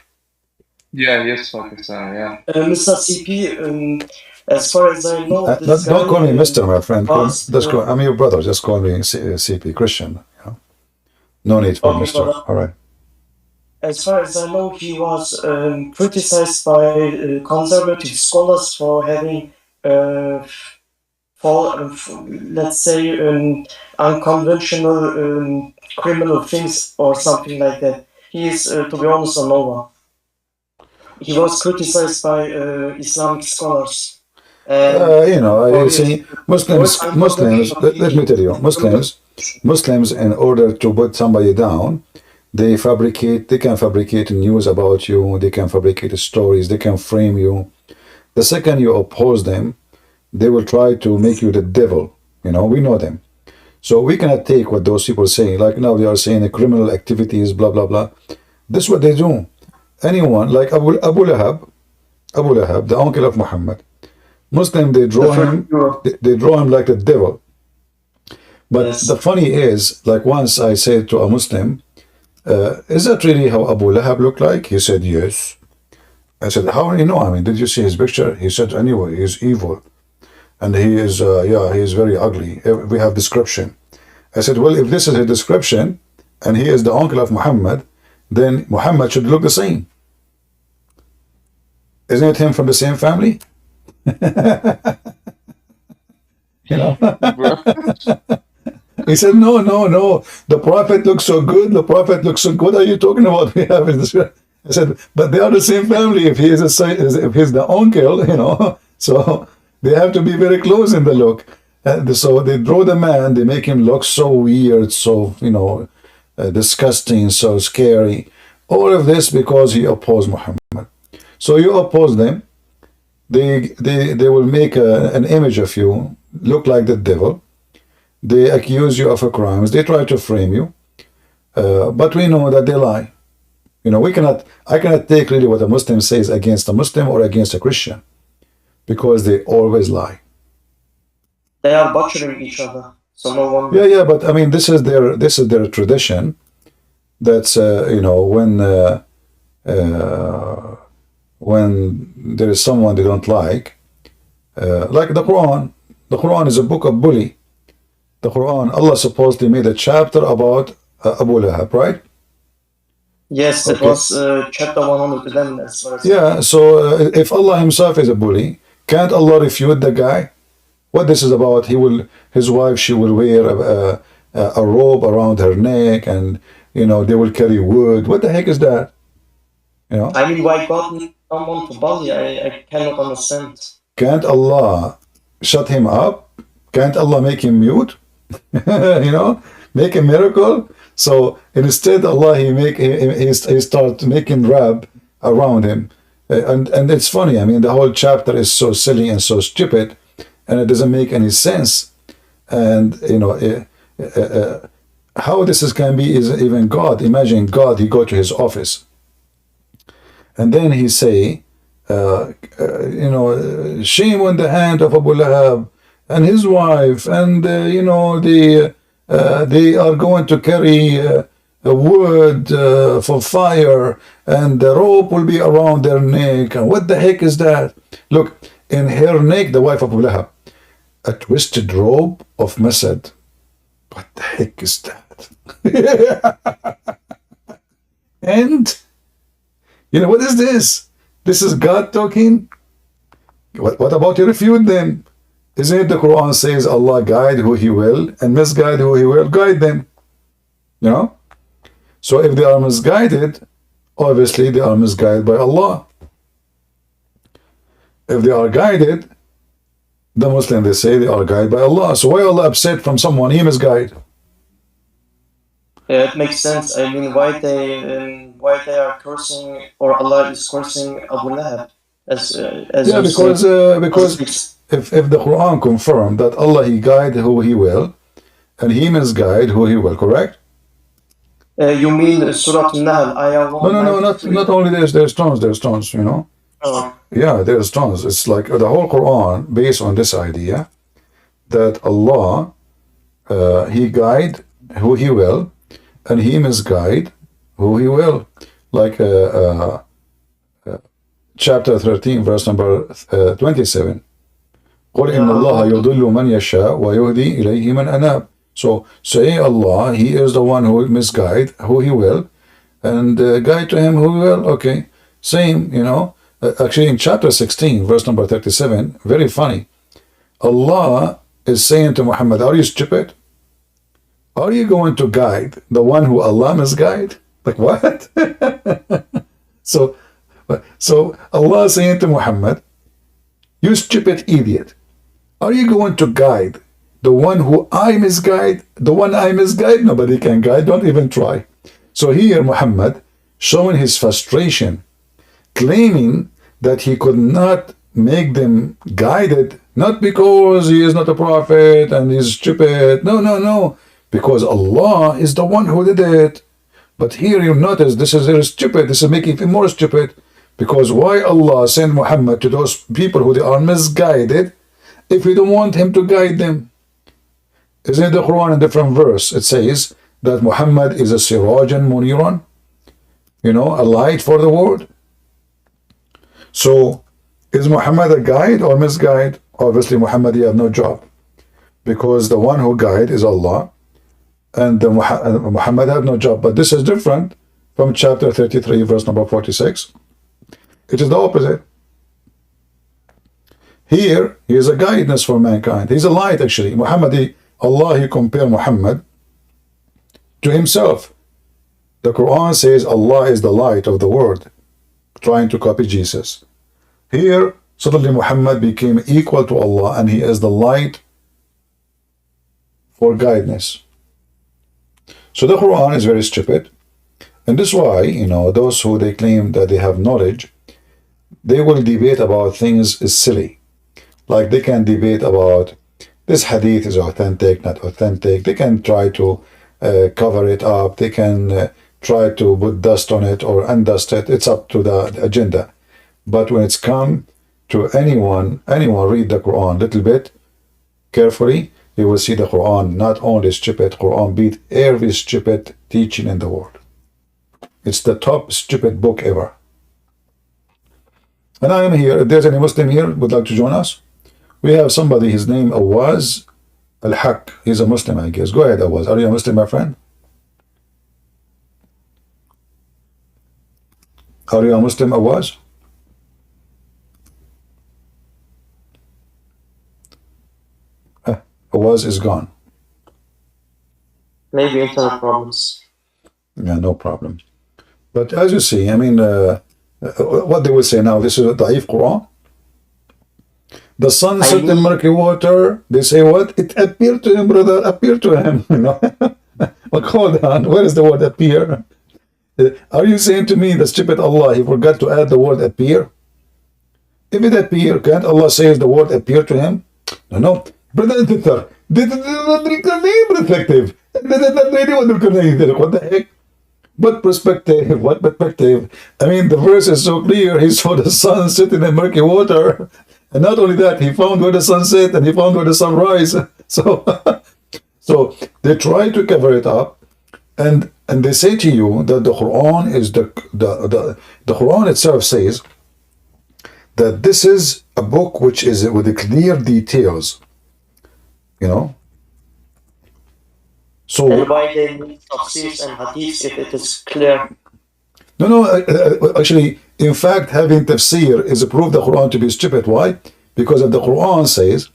C: Yeah, he is Pakistani, yeah.
D: Mr. CP, as far as I know, this
A: don't
D: guy,
A: call me Mr. my friend.
D: was,
A: I'm your brother. Just call me CP, Christian. You know? No need for
D: Okay,
A: Mr.
D: brother.
A: All right.
D: As far as I know, he was criticized by conservative scholars for having, let's say, unconventional criminal things or something like that. He is, to be honest, a Nova. He was criticized by Islamic scholars.
A: You know, you see, Muslims. Let me tell you, Muslims, in order to put somebody down, they can fabricate news about you, they can fabricate stories, they can frame you, The second you oppose them, they will try to make you the devil. You know, we know them. So we cannot take what those people say. Like now they are saying the criminal activities, blah, blah, blah. This is what they do. Anyone, like Abu Lahab, the uncle of Muhammad, Muslim, they draw him like the devil. But yes, the funny is, like once I said to a Muslim, is that really how Abu Lahab looked like? He said, yes. I said, how do you know? I mean, did you see his picture? He said, anyway, he's evil. And he is, he is very ugly. We have description. I said, well, if this is a description, and he is the uncle of Muhammad, then Muhammad should look the same. Isn't it him from the same family? You know? He said, no. The Prophet looks so good. The Prophet looks so good. What are you talking about? We have this. I said, but they are the same family. If he is if he's the uncle, you know, so they have to be very close in the look. So they draw the man. They make him look so weird, so, you know, disgusting, so scary. All of this because he opposed Muhammad. So you oppose them. They will make an image of you, look like the devil. They accuse you of crimes. They try to frame you. But we know that they lie. You know, I cannot take really what a Muslim says against a Muslim or against a Christian, because they always lie.
D: They are butchering each other. So no one.
A: Yeah, but I mean, this is their tradition. That's you know, when there is someone they don't like the Quran. The Quran is a book of bully. The Quran, Allah supposedly made a chapter about Abu Lahab, right?
D: Yes, okay. It was chapter 111 as far as.
A: Yeah, so if Allah himself is a bully, can't Allah refute the guy? What this is about? His wife, she will wear a robe around her neck, and you know they will carry wood. What the heck is that? You know.
D: I mean, why God needs someone to bully? I cannot understand.
A: Can't Allah shut him up? Can't Allah make him mute? You know, make a miracle. So instead, Allah he start making rap around him, and it's funny. I mean, the whole chapter is so silly and so stupid, and it doesn't make any sense. And you know, how this can be is even God. Imagine God. He go to his office, and then he say, you know, shame on the hand of Abu Lahab and his wife, and you know they are going to carry wood for fire, and the rope will be around their neck. And what the heck is that? Look, in her neck, the wife of Abu Lahab, a twisted rope of masad. What the heck is that? And you know, what is this? This is God talking? What about you refute them? Isn't it the Quran says Allah guide who He will and misguide who He will guide them? You know? So if they are misguided, obviously they are misguided by Allah. If they are guided, the Muslims, they say they are guided by Allah. So why Allah upset from someone He misguide?
D: Yeah, it makes sense. I mean, why they are cursing, or Allah is cursing Abu Lahab?
A: Yeah, because if the Quran confirmed that Allah He guide who He will, and He misguide who He will, correct?
D: You mean Surah Al-Nahl, Ayah 1?
A: No, not only there's tons, you know.
D: Oh.
A: Yeah, there's tons. It's like the whole Quran based on this idea that Allah He guide who He will, and He misguide who He will. Like chapter 13, verse number 27. قُلْ إِنَّ اللَّهَ يُضِلُّ مَنْ يَشَاءُ وَيُهْدِي إِلَيْهِ مَنْ أَنَابَ. So say Allah, He is the one who will misguide who He will, and guide to him who will. Okay, same, you know. Actually, in chapter 16, verse number 37, very funny. Allah is saying to Muhammad, are you stupid? Are you going to guide the one who Allah misguide? Like what? So Allah is saying to Muhammad, you stupid idiot, are you going to guide the one who I misguide? The one I misguide, nobody can guide, don't even try. So here Muhammad, showing his frustration, claiming that he could not make them guided, not because he is not a prophet and he's stupid. No, no, no. Because Allah is the one who did it. But here you notice this is very stupid. This is making him more stupid. Because why Allah send Muhammad to those people who they are misguided if we don't want him to guide them? Isn't it the Quran in a different verse? It says that Muhammad is a sirajan muniran, you know, a light for the world. So is Muhammad a guide or misguide? Obviously Muhammad, you have no job, because the one who guide is Allah, and Muhammad had no job. But this is different from chapter 33 verse number 46. It is the opposite. Here he is a guidance for mankind. He's a light actually. Muhammad, Allah, he compared Muhammad to himself. The Quran says Allah is the light of the world, trying to copy Jesus. Here suddenly Muhammad became equal to Allah, and he is the light for guidance. So the Quran is very stupid, and this is why, you know, those who they claim that they have knowledge, they will debate about things is silly. Like they can debate about this hadith is authentic, not authentic. They can try to cover it up. They can try to put dust on it or undust it. It's up to the agenda. But when it's come to anyone read the Quran a little bit carefully, you will see the Quran not only stupid. Quran beat every stupid teaching in the world. It's the top stupid book ever. And I am here. If there's any Muslim here who would like to join us, we have somebody, his name Awaz Al-Haq. He's a Muslim, I guess. Go ahead, Awaz. Are you a Muslim, my friend? Are you a Muslim, Awaz? Awaz is gone.
D: Maybe internet problems.
A: Yeah, no problem. But as you see, I mean, what they will say now, this is a Da'if Quran. The sun set in murky water. They say what? It appeared to him, brother. Appeared to him. You know. But hold on. Where is the word appear? Are you saying to me the stupid Allah, he forgot to add the word appear? If it appear, can't Allah say the word appear to him? No, no. Brother, this is not reflective. What the heck? What perspective? What perspective? I mean, the verse is so clear. He saw the sun sitting in murky water. And not only that, he found where the sun set and he found where the sun rise. So they try to cover it up, and they say to you that the Quran is the Quran itself says that this is a book which is with the clear details. You know. So
D: and why they need tafsirs and hadiths if it is clear?
A: No, actually, in fact, having tafsir is a proof the Quran to be stupid. Why? Because if the Quran says,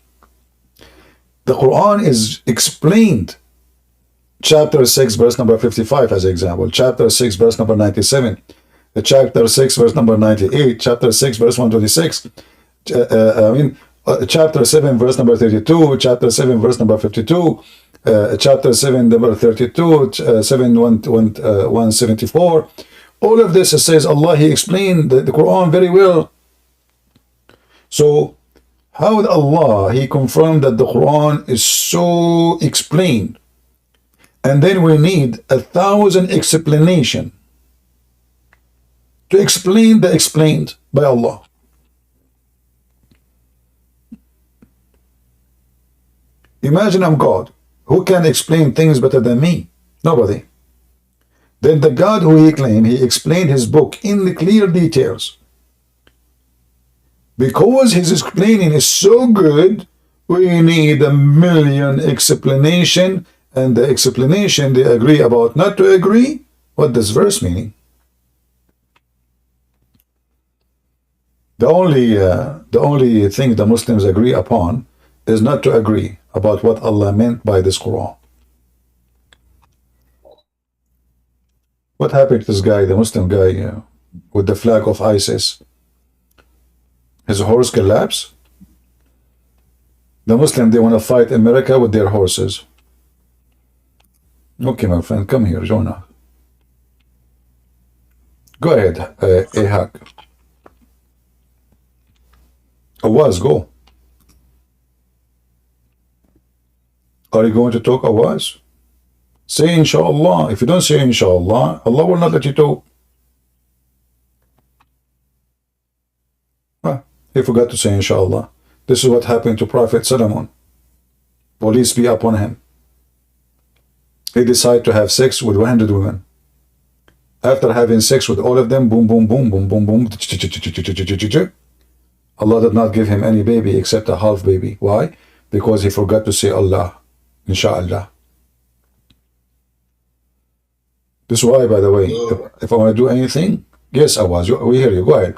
A: the Quran is explained, chapter 6, verse number 55, as an example, chapter 6, verse number 97, chapter 6, verse number 98, chapter 6, verse 126, chapter 7, verse number 32, chapter 7, verse number 52, chapter 7, number 32, 174. All of this says Allah, he explained the Quran very well. So how would Allah, he confirmed that the Quran is so explained, and then we need 1,000 explanation to explain the explained by Allah. Imagine I'm God. Who can explain things better than me? Nobody. Then the God who he claimed, he explained his book in the clear details. Because his explaining is so good, we need 1,000,000 explanation, and the explanation they agree about not to agree. What does verse meaning? The only thing the Muslims agree upon is not to agree about what Allah meant by this Quran. What happened to this guy, the Muslim guy, with the flag of ISIS? His horse collapsed. The Muslim, they want to fight America with their horses. Okay, my friend, come here, join us. Go ahead, Ahak. Awaz, go. Are you going to talk, Awaz? Say inshallah. If you don't say inshallah, Allah will not let you talk. He forgot to say inshallah. This is what happened to Prophet Solomon. Police be upon him. He decided to have sex with 100 women. After having sex with all of them, boom, boom, boom, boom, boom, boom, Allah did not give him any baby except a half baby. Why? Because he forgot to say Allah, inshallah. This is why, by the way, if I want to do anything, yes, Awaz, we hear you. Go ahead.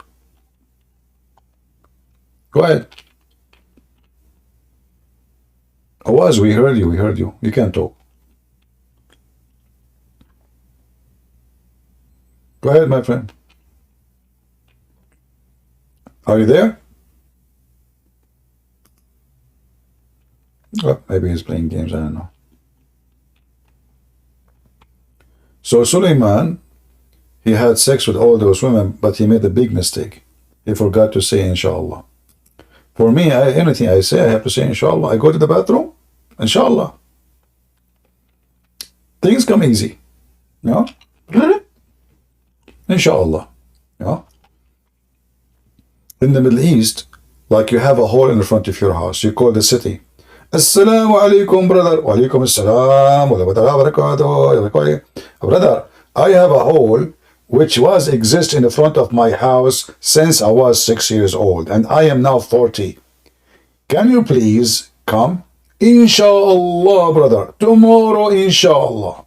A: Go ahead. Awaz, we heard you. We heard you. You can't talk. Go ahead, my friend. Are you there? Well, maybe he's playing games. I don't know. So Suleiman, he had sex with all those women, but he made a big mistake. He forgot to say inshallah. For me, anything I say, I have to say inshallah. I go to the bathroom, inshallah. Things come easy. No? Inshallah. Yeah. In the Middle East, like you have a hole in the front of your house, you call the city. Assalamu alaikum, brother. Wa alaikum assalam. Brother, I have a hole which exist in the front of my house since I was 6 years old, and I am now 40. Can you please come? Inshallah, brother. Tomorrow, inshallah.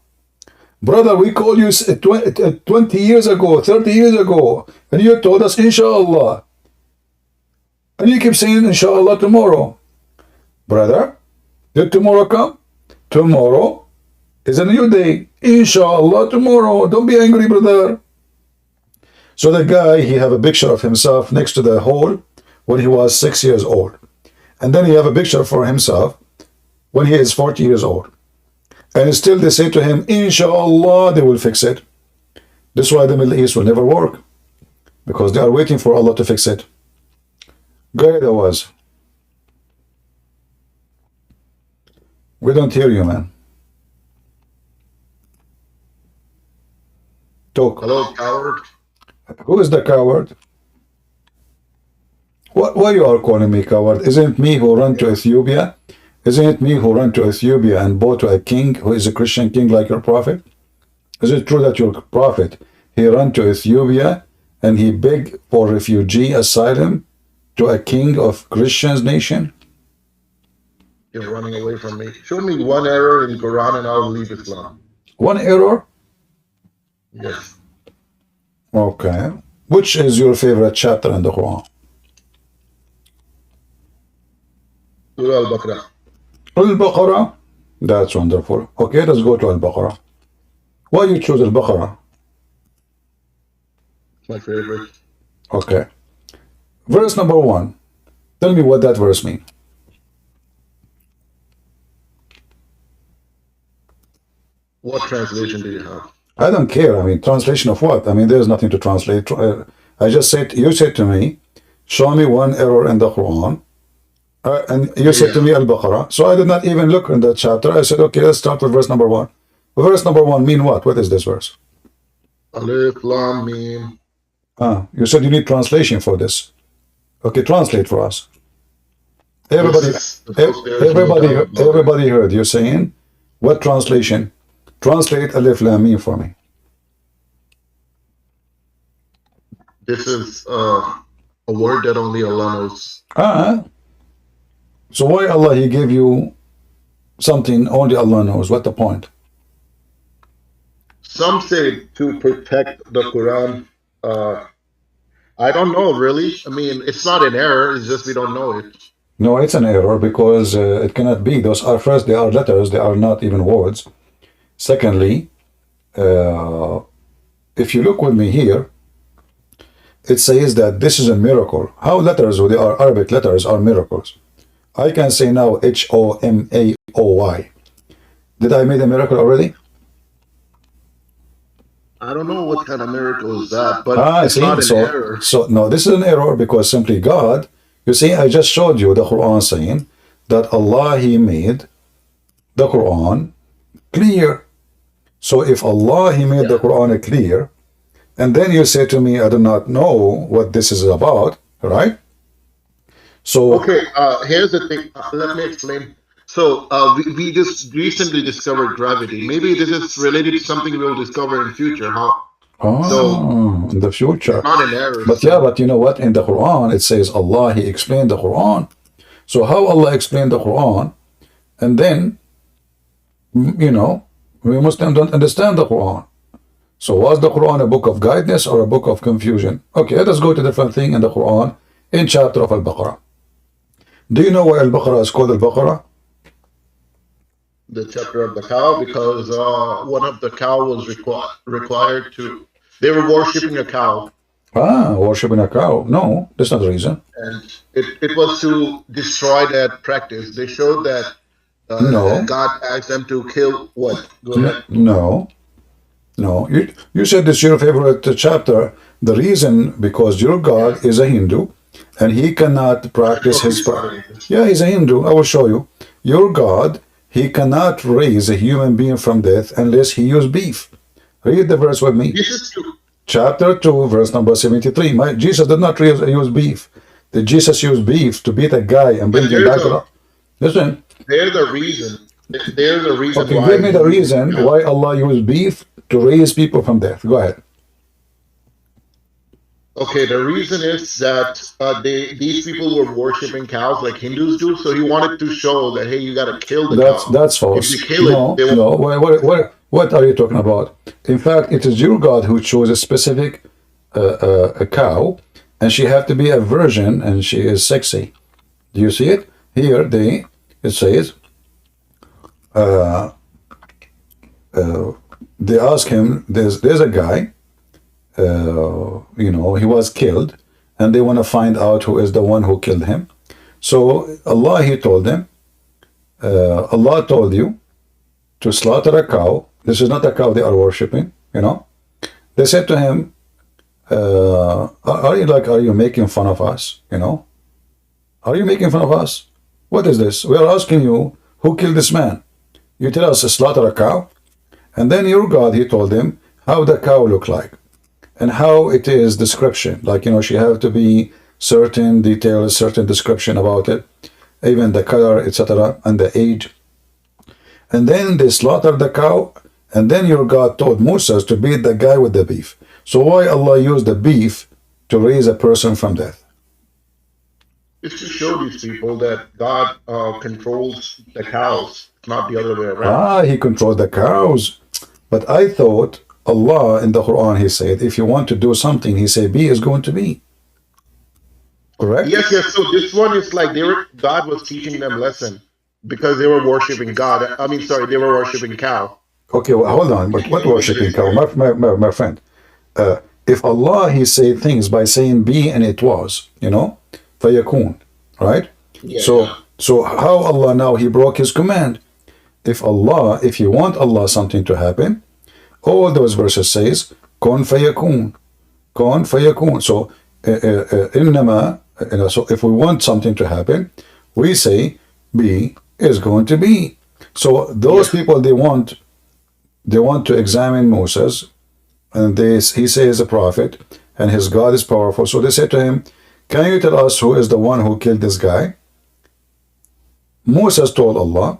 A: Brother, we called you 20 years ago, 30 years ago, and you told us inshallah. And you keep saying inshallah tomorrow. Brother, did tomorrow come? Tomorrow is a new day. Inshallah tomorrow. Don't be angry, brother. So the guy, he have a picture of himself next to the hole when he was 6 years old. And then he have a picture for himself when he is 40 years old. And still they say to him, inshallah, they will fix it. This is why the Middle East will never work. Because they are waiting for Allah to fix it. Go ahead, Awaz. We don't hear you, man. Talk.
E: Hello, coward.
A: Who is the coward? Why you are calling me coward? Isn't it me who ran to Ethiopia? Isn't it me who ran to Ethiopia and bought to a king who is a Christian king like your prophet? Is it true that your prophet, he ran to Ethiopia and he begged for refugee asylum to a king of Christians nation?
E: You're running away from me. Show me one error in the Quran and I'll leave Islam.
A: One error?
E: Yes.
A: Okay. Which is your favorite chapter in the Quran?
E: Surah Al-Baqarah.
A: Al-Baqarah? That's wonderful. Okay, let's go to Al-Baqarah. Why you choose Al-Baqarah?
E: It's my favorite.
A: Okay. Verse number 1. Tell me what that verse means.
E: What translation do you have?
A: I don't care. I mean, translation of what? I mean, there's nothing to translate. I just said, you said to me, show me one error in the Quran. And you said to me Al-Baqarah. So I did not even look in that chapter. I said, okay, let's start with verse number 1. Verse number 1 mean what? What is this verse?
E: Alif, Lam, Mim.
A: You said you need translation for this. Okay, translate for us. Everybody heard you saying, what translation? Translate Alif Lam Mim for me.
E: This is a word that only Allah knows.
A: So why Allah, he gave you something only Allah knows? What the point?
E: Some say to protect the Quran. I don't know, really. I mean, it's not an error. It's just we don't know it.
A: No, it's an error because it cannot be. Those are first, they are letters. They are not even words. Secondly, if you look with me here, it says that this is a miracle. How letters, they are Arabic letters, are miracles. I can say now H-O-M-A-O-Y. Did I make a miracle already?
E: I don't know what kind of miracle is that, but it's not an error.
A: So, no, this is an error because simply God, You see, I just showed you the Quran saying that Allah, He made the Quran clear. So if Allah, He made the Quran clear, and then you say to me, I do not know what this is about, right? So
E: okay, here's the thing. Let me explain. So we just recently discovered gravity. Maybe this is related to something we'll discover in future.
A: in the future.
E: It's not an error.
A: But yeah, but you know what? In the Quran, it says Allah, He explained the Quran. So how Allah explained the Quran, and then, you know, we Muslims don't understand the Quran. So was the Quran a book of guidance or a book of confusion? Okay, let us go to a different thing in the Quran, in chapter of Al-Baqarah. Do you know why Al-Baqarah is called Al-Baqarah?
E: The chapter of the cow, because one of the cow was required to. They were worshiping a cow.
A: Worshipping a cow. No, that's not the reason.
E: And it was to destroy that practice. They showed that, that God asked them to kill what? Go ahead.
A: No. You said this is your favorite chapter. The reason, because your God is a Hindu, and he cannot practice his... Yeah, he's a Hindu. I will show you. Your God, He cannot raise a human being from death unless he use beef. Read the verse with me.
E: This is true.
A: Chapter 2, verse number 73. Jesus did not use beef. Did Jesus use beef to beat a guy and bring him back up? Listen.
E: There's the reason. There's a reason
A: why. Give me the reason why Allah used beef to raise people from death. Go ahead.
E: Okay, the reason is that these people were worshiping cows like Hindus do, so he wanted to show that, hey, you got to kill the cow.
A: That's false.
E: If you kill
A: What are you talking about? In fact, it is your God who chose a specific a cow, and she have to be a virgin, and she is sexy. Do you see it? Here, it says, they ask him, there's a guy, he was killed, and they want to find out who is the one who killed him. So Allah, He told them, Allah told you to slaughter a cow. This is not a cow they are worshipping, They said to him, are you making fun of us? Are you making fun of us? What is this? We are asking you, who killed this man? You tell us to slaughter a cow? And then your God, He told them how the cow looked like, and how it is description. She have to be certain details, certain description about it, even the color, etc., and the age. And then they slaughtered the cow, and then your God told Moses to beat the guy with the beef. So why Allah used the beef to raise a person from death?
E: It's to show these people that God controls the cows, not the other way around.
A: He controls the cows. But I thought Allah in the Quran, He said, if you want to do something, He said, be is going to be. Correct?
E: Yes. So this one is like God was teaching them lesson because they were worshiping God. They were worshiping cow.
A: Okay, well, hold on. But what worshiping cow? My friend. If Allah, He said things by saying be and it was, fayakun, right?
E: Yeah.
A: So how Allah now, He broke His command? If you want Allah something to happen, all those verses says, kon fayakun. Kon fayakun. So, so if we want something to happen, we say, be is going to be. So those people, they want to examine Moses, and he says a prophet, and his God is powerful. So they said to him, can you tell us who is the one who killed this guy? Moses told Allah.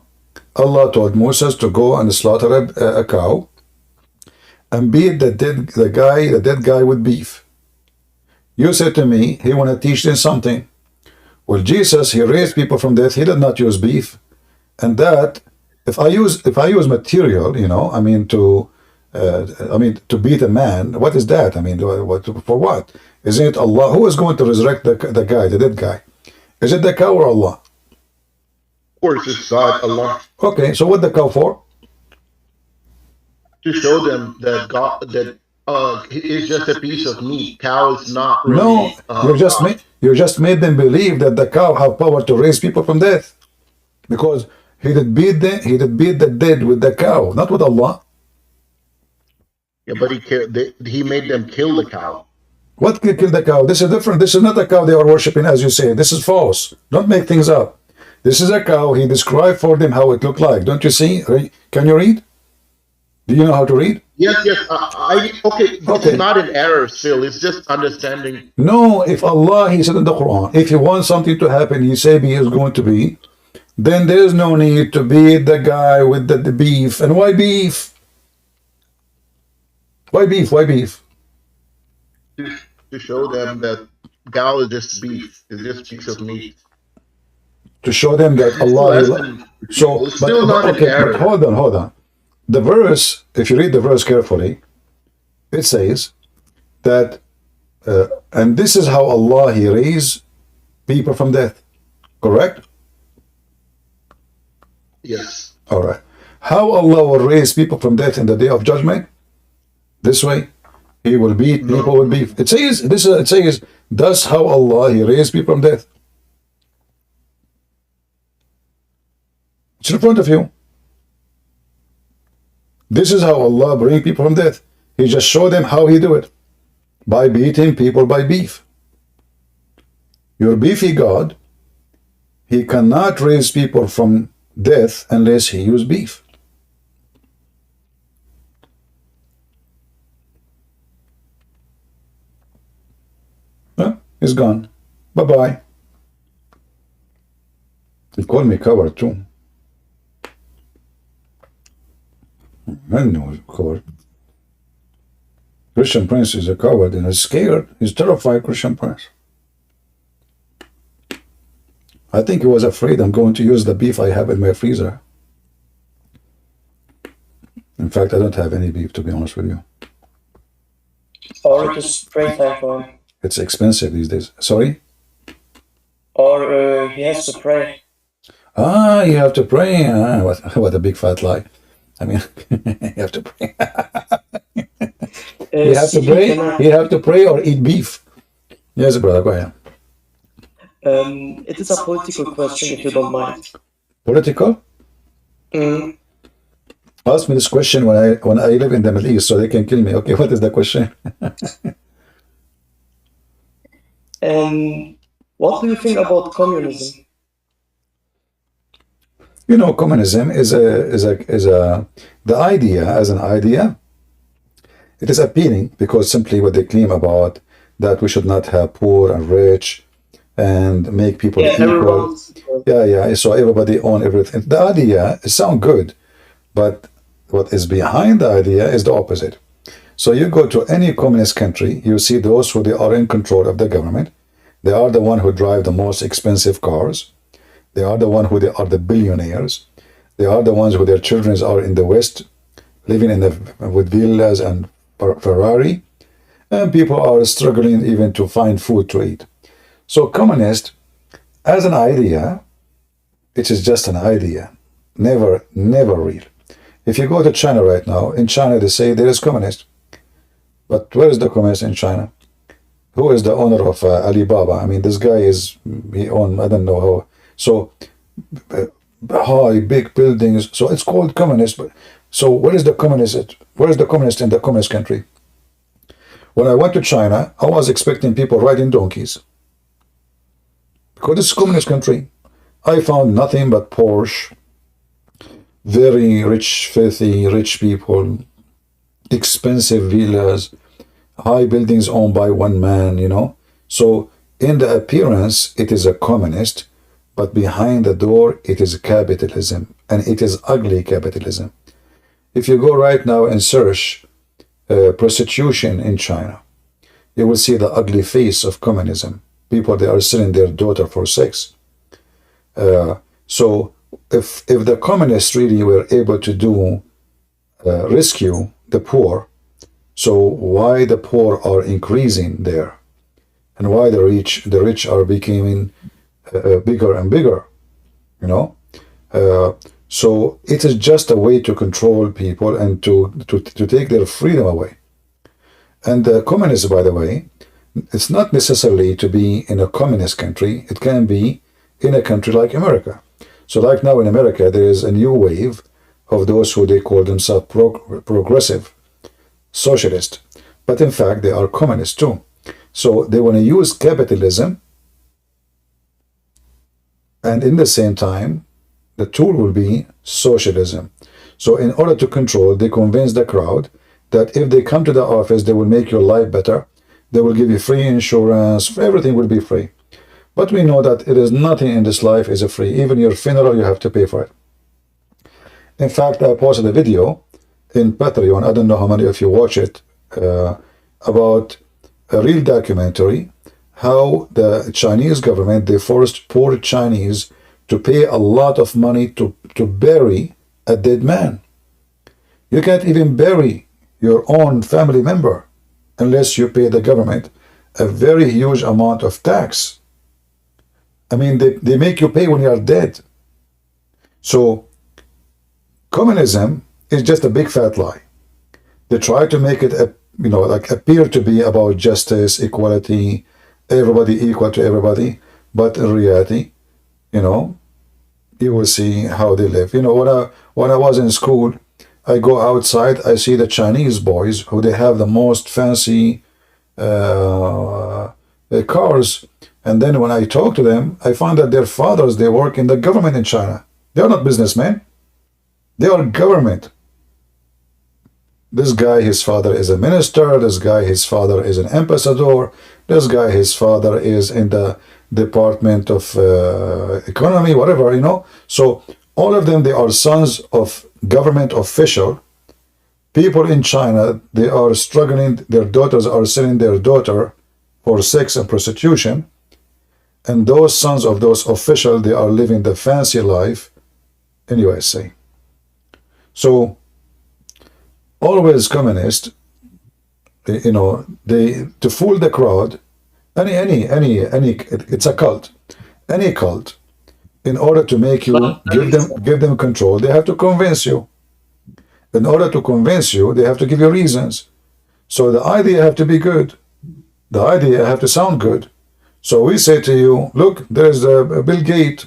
A: Allah told Moses to go and slaughter a cow and beat the dead guy with beef. You said to me, He want to teach them something. Well, Jesus, He raised people from death. He did not use beef. And that, if I use material, to beat a man, what is that? For what? Isn't it Allah? Who is going to resurrect the dead guy? Is it the cow or Allah?
E: Of course, it's God, Allah.
A: Okay, so what the cow for?
E: To show them that God, it's just a piece of meat. Cow is not really.
A: No, you just made them believe that the cow have power to raise people from death, because he did beat the dead with the cow, not with Allah.
E: Yeah, but he made them kill the cow.
A: What can kill the cow? This is different. This is not a cow they are worshipping, as you say. This is false. Don't make things up. This is a cow. He described for them how it looked like. Don't you see? Can you read? Do you know how to read?
E: Yes. Okay. This is not an error, still. It's just understanding.
A: No, if Allah, He said in the Quran, if He wants something to happen, He said He is going to be, then there is no need to beat the guy with the beef. And why beef? Why beef? Why beef?
E: To show them that cow is just beef. It's just piece of meat.
A: To show them that Allah. So,
E: it's still not an error.
A: But hold on. The verse, if you read the verse carefully, it says that, and this is how Allah, He raised people from death. Correct?
E: Yes.
A: All right. How Allah will raise people from death in the day of judgment? This way. He will beat people with beef. It says, that's how Allah, He raised people from death. It's in front of you. This is how Allah bring people from death. He just showed them how He do it. By beating people by beef. Your beefy God, He cannot raise people from death unless He use beef. Huh? He's gone. Bye-bye. He called me coward too. I know he's a coward. Christian Prince is a coward and is scared. He's terrified, Christian Prince. I think he was afraid I'm going to use the beef I have in my freezer. In fact, I don't have any beef, to be honest with you.
D: Or just pray time for him.
A: It's expensive these days. Sorry?
D: Or he has to pray.
A: Ah, you have to pray. Ah, what a big fat lie. I mean, you have to pray. You have to pray. You have to pray or eat beef. Yes, brother, go ahead.
D: It is a political question, if you don't mind.
A: Political? Ask me this question when I live in the Middle East, so they can kill me. Okay, what is the question?
D: What do you think about communism?
A: You know, communism is the idea as an idea. It is appealing because simply what they claim about that we should not have poor and rich and make people equal. Yeah. So everybody own everything. The idea sounds good, but what is behind the idea is the opposite. So you go to any communist country, you see those who they are in control of the government. They are the one who drive the most expensive cars. They are the one who they are the billionaires. They are the ones who their children are in the West, living with villas and Ferrari, and people are struggling even to find food to eat. So communist, as an idea, it is just an idea, never real. If you go to China right now, in China they say there is communist, but where is the communist in China? Who is the owner of Alibaba? I mean, this guy he owned, I don't know how. So high, big buildings. So it's called communist. But so where is the communist? Where is the communist in the communist country? When I went to China, I was expecting people riding donkeys. Because it's a communist country. I found nothing but Porsche, very rich, filthy, rich people, expensive villas, high buildings owned by one man, you know. So in the appearance, it is a communist, but behind the door, it is capitalism, and it is ugly capitalism. If you go right now and search prostitution in China, you will see the ugly face of communism. People, they are selling their daughter for sex. So if the communists really were able to do rescue the poor, so why the poor are increasing there, and why the rich are becoming bigger and bigger, you know? So it is just a way to control people and to take their freedom away. And the communists, by the way, it's not necessarily to be in a communist country. It can be in a country like America. So like now in America, there is a new wave of those who they call themselves progressive, socialist. But in fact, they are communists too. So they want to use capitalism, and in the same time, the tool will be socialism. So in order to control, they convince the crowd that if they come to the office, they will make your life better. They will give you free insurance. Everything will be free. But we know that it is nothing in this life is free. Even your funeral, you have to pay for it. In fact, I posted a video in Patreon. I don't know how many of you watch it, about a real documentary, how the Chinese government, they forced poor Chinese to pay a lot of money to bury a dead man. You can't even bury your own family member unless you pay the government a very huge amount of tax. I mean, they make you pay when you are dead. So communism is just a big fat lie. They try to make it like appear to be about justice, equality, everybody equal to everybody, but in reality, you will see how they live. When I was in school, I go outside, I see the Chinese boys who they have the most fancy cars, and then when I talk to them, I find that their fathers, they work in the government in China. They are not businessmen. They are government. This guy, his father is a minister. This guy, his father is an ambassador. This guy, his father is in the Department of Economy, whatever, So all of them, they are sons of government official. People in China, they are struggling. Their daughters are selling their daughter for sex and prostitution. And those sons of those officials, they are living the fancy life in USA. So always communist, they to fool the crowd, any it's a cult, any cult, in order to make you give them control, they have to convince you. In order to convince you, they have to give you reasons. So the idea have to be good. The idea have to sound good. So we say to you, look, there is Bill Gates.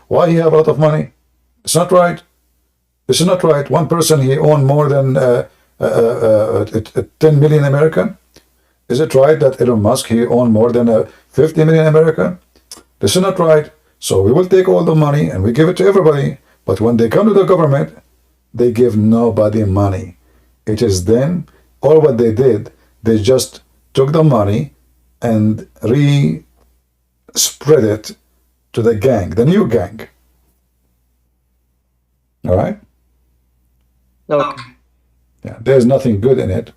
A: Why he have a lot of money? It's not right. This is not right. One person, he owned more than 10 million American. Is it right that Elon Musk, he owned more than 50 million American? This is not right. So we will take all the money and we give it to everybody. But when they come to the government, they give nobody money. It is then, all what they did, they just took the money and spread it to the gang, the new gang. All right?
D: Okay.
A: Yeah, there's nothing good in it.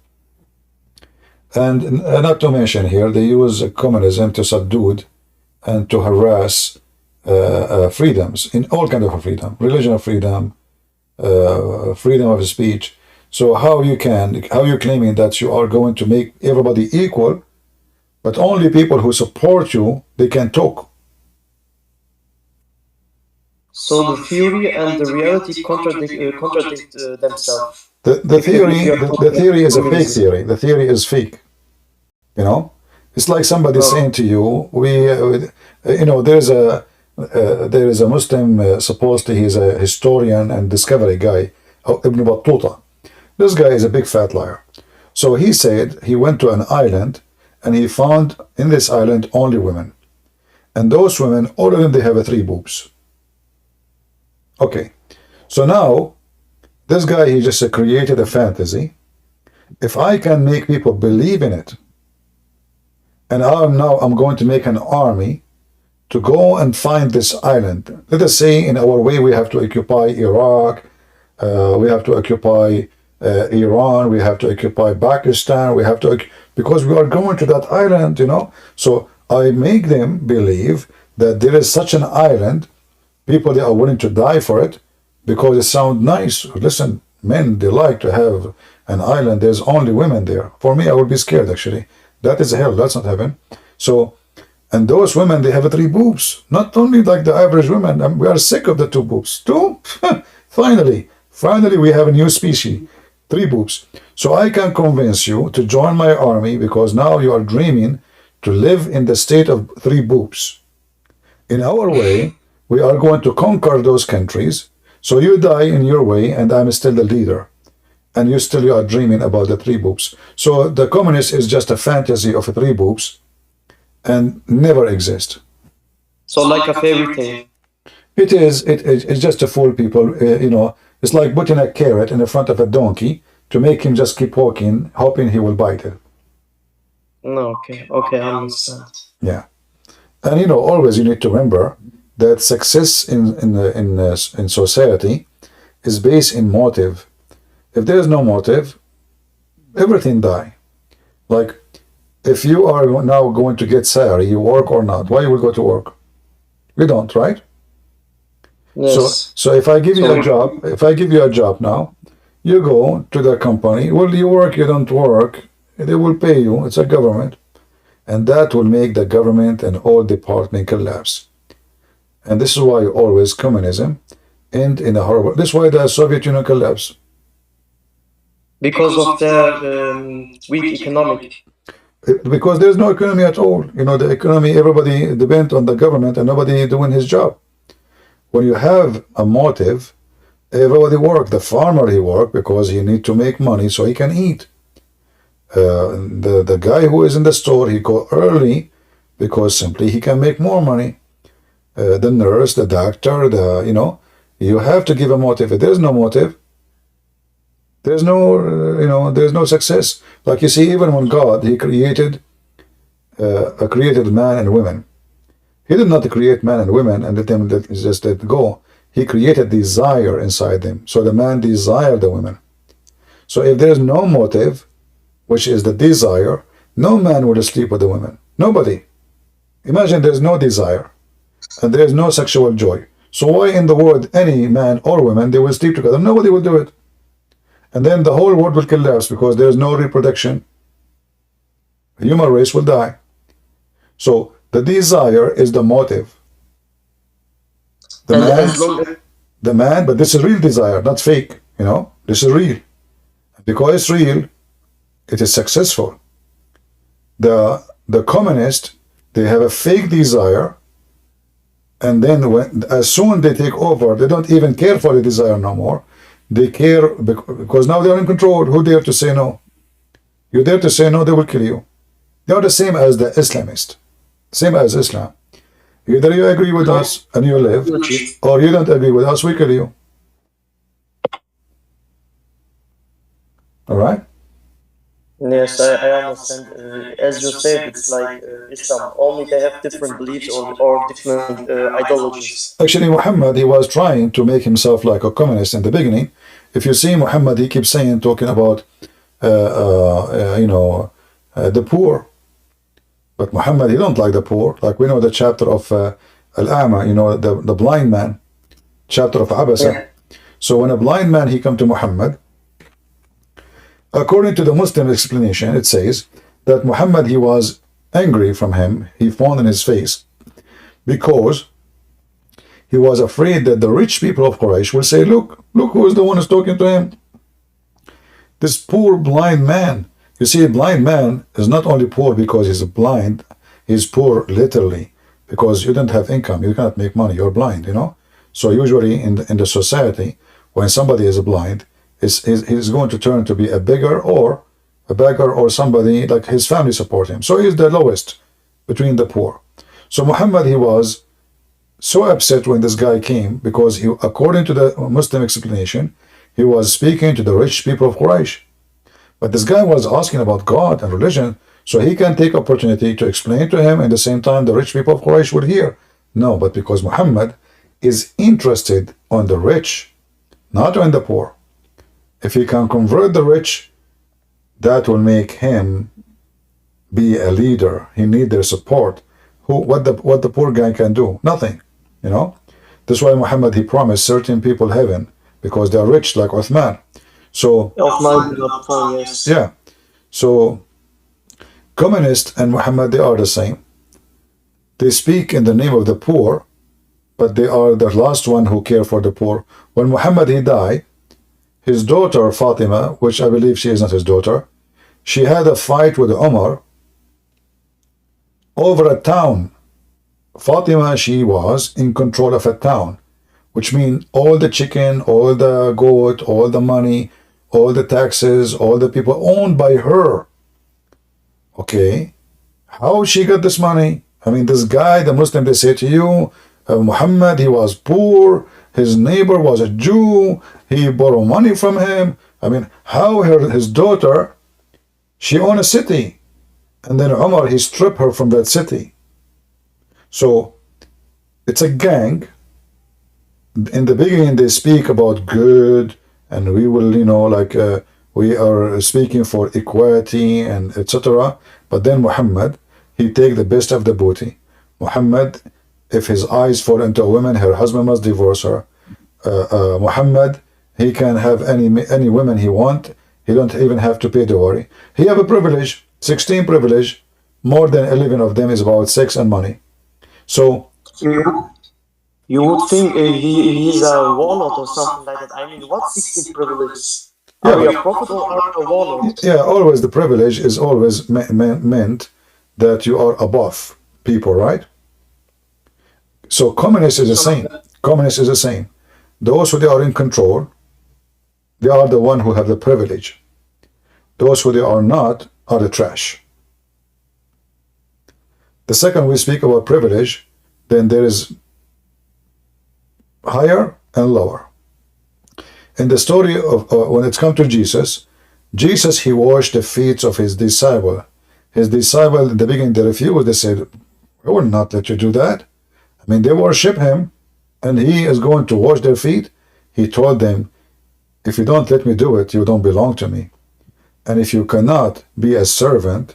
A: And not to mention here, they use communism to subdue and to harass freedoms, in all kinds of freedom, religion freedom, freedom of speech. So how you claiming that you are going to make everybody equal, but only people who support you, they can talk.
D: So the theory and the reality contradict themselves.
A: The theory is a fake theory. The theory is fake. It's like somebody saying to you, there is a Muslim, supposedly he's a historian and discovery guy, Ibn Battuta. This guy is a big fat liar. So he said he went to an island and he found in this island only women. And those women, all of them, they have 3 boobs. Okay, so now this guy, he just created a fantasy. If I can make people believe in it, and I'm going to make an army to go and find this island. Let us say in our way we have to occupy Iraq, we have to occupy Iran, we have to occupy Pakistan, because we are going to that island, So I make them believe that there is such an island. People, they are willing to die for it because it sounds nice. Listen, men, they like to have an island. There's only women there. For me, I would be scared, actually. That is hell. That's not heaven. So, and those women, they have 3 boobs. Not only like the average women. We are sick of the 2 boobs. 2? Finally, we have a new species. 3 boobs. So I can convince you to join my army because now you are dreaming to live in the state of 3 boobs. In our way, we are going to conquer those countries. So you die in your way and I'm still the leader. and you are dreaming about the 3 books. So the communist is just a fantasy of 3 books and never exist.
D: So like a fairy tale.
A: It's just to fool people. It's like putting a carrot in the front of a donkey to make him just keep walking, hoping he will bite it.
D: No, okay, I understand.
A: Yeah, and always you need to remember that success in society is based in motive. If there is no motive, everything die. Like if you are now going to get salary, you work or not. Why you will go to work? You don't, right?
D: Yes.
A: So if I give you a job now, you go to the company. Well, you work, you don't work, they will pay you. It's a government, and that will make the government and all department collapse. And this is why always communism end in a horrible. This is why the Soviet Union collapsed.
D: Because of the weak economic.
A: Because there's no economy at all. The economy, everybody depends on the government and nobody doing his job. When you have a motive, everybody work. The farmer, he work because he need to make money so he can eat. The guy who is in the store, he go early because simply he can make more money. The nurse, the doctor, you have to give a motive. If there's no motive, there's no success. Like you see, even when God, he created man and women. He did not create man and women and let them just let go. He created desire inside them. So the man desired the women. So if there's no motive, which is the desire, no man will sleep with the women. Nobody. Imagine there's no desire and there's no sexual joy. So why in the world any man or woman, they will sleep together? Nobody will do it. And then the whole world will collapse because there's no reproduction. The human race will die. So the desire is the motive. The man, but this is real desire, not fake. This is real. Because it's real, it is successful. The communist, they have a fake desire, and then as soon they take over, they don't even care for the desire no more. They care because now they are in control. Who dare to say no? You dare to say no, they will kill you. They are the same as the Islamist, same as Islam. Either you agree with us and you live, or you don't agree with us, we kill you. All right?
D: Yes, I understand. As you said, it's like Islam. Only they have different beliefs or different ideologies.
A: Actually, Muhammad, he was trying to make himself like a communist in the beginning. If you see Muhammad, he keeps talking about, the poor. But Muhammad, he don't like the poor. Like we know the chapter of Al-A'ma, the blind man, chapter of Abasa. Yeah. So when a blind man, he come to Muhammad, according to the Muslim explanation, it says that Muhammad, he was angry from him. He found in his face because he was afraid that the rich people of Quraysh will say, look who is the one who's talking to him. This poor blind man. You see, a blind man is not only poor because he's blind, he's poor literally because you don't have income, you cannot make money, you're blind, So usually in the society, when somebody is blind, he's going to turn to be a beggar or somebody like his family support him. So he's the lowest between the poor. So Muhammad, he was so upset when this guy came because he, according to the Muslim explanation, he was speaking to the rich people of Quraysh. But this guy was asking about God and religion, so he can take opportunity to explain to him, and at the same time the rich people of Quraysh would hear. No, but because Muhammad is interested on the rich, not on the poor. If he can convert the rich, that will make him be a leader. He need their support. What the poor guy can do? Nothing. That's why Muhammad, he promised certain people heaven because they are rich, like Uthman. So
D: yes.
A: Yeah. So communist and Muhammad, they are the same. They speak in the name of the poor, but they are the last one who care for the poor. When Muhammad, he died, his daughter Fatima, which I believe she is not his daughter, she had a fight with Umar over a town. Fatima, she was in control of a town, which means all the chicken, all the goat, all the money, all the taxes, all the people owned by her. Okay, how she got this money? I mean, this guy, the Muslim, they say to you, Muhammad, he was poor, his neighbor was a Jew, he borrowed money from him. I mean, how his daughter, she owned a city, and then Umar, he stripped her from that city. So it's a gang. In the beginning, they speak about good, and we will, we are speaking for equality and etc. But then Muhammad, he take the best of the booty. Muhammad, if his eyes fall into a woman, her husband must divorce her. Muhammad, he can have any women he want. He don't even have to pay dowry. He have a privilege, 16 privilege. More than 11 of them is about sex and money. So
D: you would think he's a warlord or something like that. I mean, what 16 privileges? Are we a prophet or are we a warlord?
A: Yeah, always the privilege is always meant that you are above people, right? So communist is the same. Communist is the same. Those who they are in control, they are the one who have the privilege. Those who they are not are the trash. The second we speak about privilege, then there is higher and lower. In the story of when it's come to Jesus, he washed the feet of his disciple. His disciple in the beginning they refused. They said, "I will not let you do that." I mean, they worship him, and he is going to wash their feet. He told them, "If you don't let me do it, you don't belong to me. And if you cannot be a servant,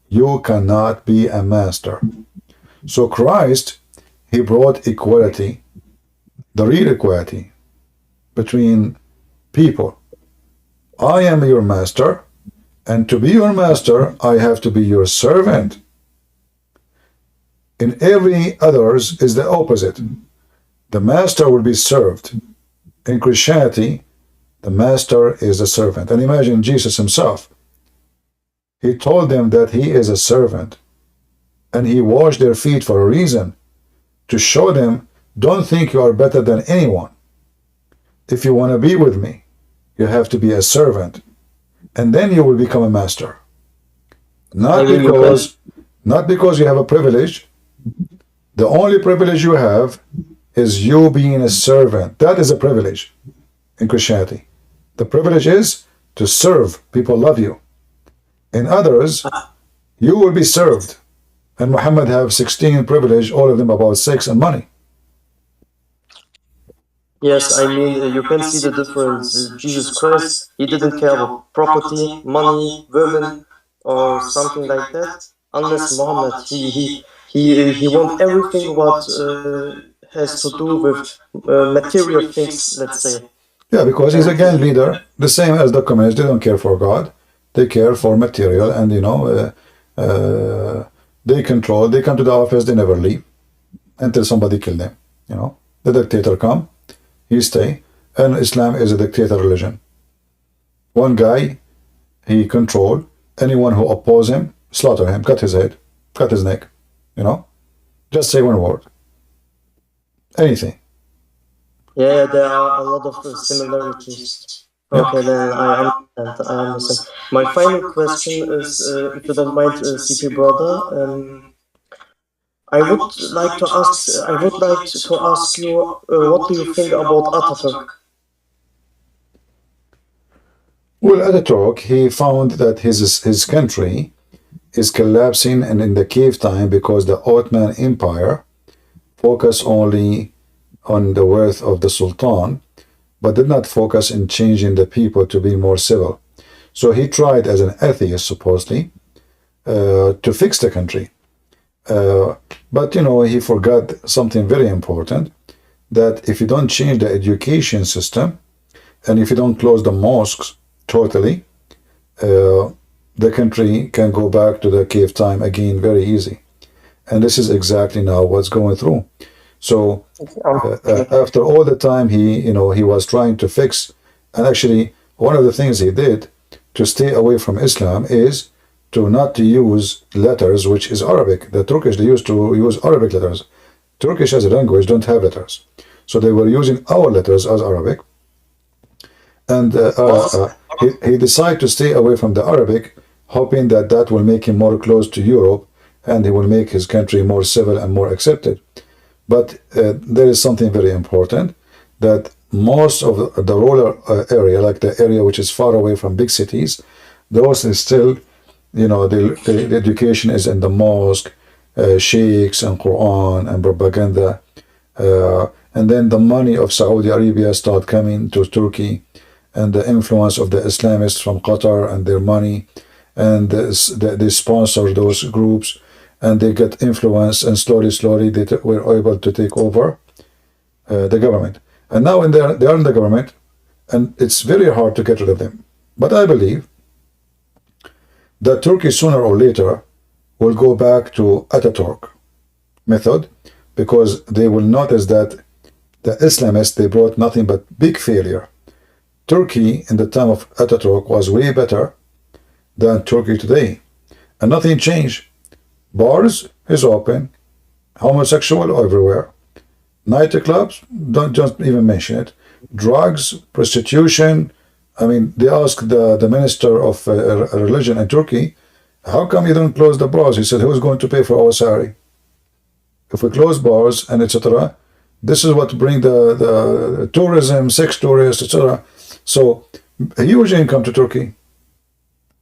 A: you cannot be a master." So Christ, he brought equality, the real equality between people. I am your master, and to be your master, I have to be your servant. In every others is the opposite. The master will be served. In Christianity, the master is a servant. And imagine Jesus himself. He told them that he is a servant, and he washed their feet for a reason, to show them, don't think you are better than anyone. If you want to be with me, you have to be a servant, and then you will become a master. Not because you have a privilege. The only privilege you have is you being a servant. That is a privilege in Christianity. The privilege is to serve. People love you. In others, you will be served. And Muhammad have 16 privilege, all of them about sex and money.
D: Yes, I mean, you can see the difference. Jesus Christ, he didn't care about property, money, women, or something like that. Unless Muhammad, he wants everything what has to do with material things, let's say.
A: Yeah, because he's a gang leader, the same as the communists. They don't care for God. They care for material, and they control. They come to the office, they never leave until somebody kill them. The dictator come, he stay, and Islam is a dictator religion. One guy, he control anyone who oppose him, slaughter him, cut his head, cut his neck. Just say one word. Anything.
D: Yeah, there are a lot of similarities. Okay, then I understand. My final question is, if you don't mind, CP brother, I would like to ask you, what do you think about Ataturk?
A: Well, Ataturk, he found that his country is collapsing and in the cave time because the Ottoman Empire focused only on the worth of the Sultan, but did not focus in changing the people to be more civil. So he tried as an atheist, supposedly, to fix the country. But, he forgot something very important, that if you don't change the education system, and if you don't close the mosques totally, the country can go back to the cave time again very easy. And this is exactly now what's going through. So after all the time he was trying to fix, and actually one of the things he did to stay away from Islam is to not to use letters, which is Arabic. The Turkish, they used to use Arabic letters. Turkish as a language don't have letters. So they were using our letters as Arabic. And he decided to stay away from the Arabic, hoping that that will make him more close to Europe and he will make his country more civil and more accepted. But there is something very important, that most of the rural area, like the area which is far away from big cities, those is still, the education is in the mosque, sheikhs and Quran and propaganda. And then the money of Saudi Arabia start coming to Turkey, and the influence of the Islamists from Qatar and their money, and they sponsor those groups, and they get influence, and slowly they were able to take over the government. And now they are in the government, and it's very hard to get rid of them. But I believe that Turkey sooner or later will go back to Ataturk method, because they will notice that the Islamists, they brought nothing but big failure. Turkey in the time of Ataturk was way better than Turkey today, and nothing changed. Bars is open, homosexual everywhere, nightclubs, don't just even mention it, drugs, prostitution. I mean, they asked the minister of religion in Turkey, how come you don't close the bars? He said, who's going to pay for our salary? If we close bars and etc., this is what bring the tourism, sex tourists, etc. So a huge income to Turkey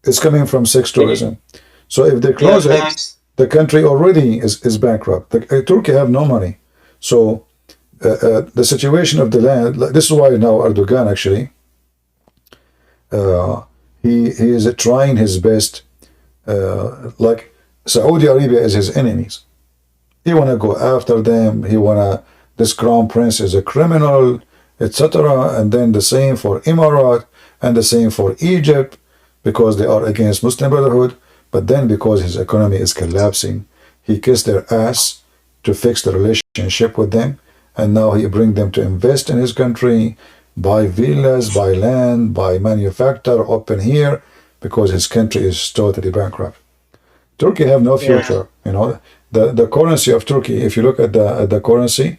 A: is coming from sex tourism. So if they close it, the country already is bankrupt. Turkey have no money. So the situation of the land, this is why now Erdogan actually, he is trying his best, like Saudi Arabia is his enemies. He want to go after them. He want to, this crown prince is a criminal, etc. And then the same for Emirat, and the same for Egypt, because they are against Muslim Brotherhood. But then because his economy is collapsing, he kissed their ass to fix the relationship with them. And now he bring them to invest in his country, buy villas, buy land, buy manufacture, open here, because his country is totally bankrupt. Turkey have no future, The currency of Turkey, if you look at the currency,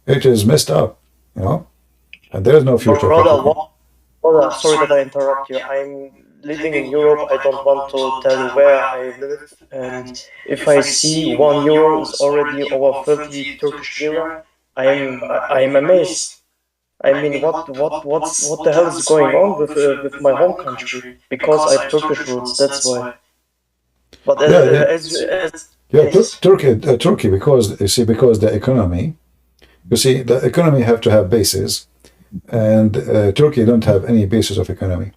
A: it is messed up, and there is no future.
D: Brother, sorry that I interrupt you. I'm living in Europe. I don't want to tell you where I live. And if I see €1 is already over 30 Turkish lira, I'm amazed. I mean, what the hell is going on with my home country? Because I have Turkish roots, that's why. But
A: Turkey, because the economy, the economy have to have bases, and Turkey don't have any basis of economy,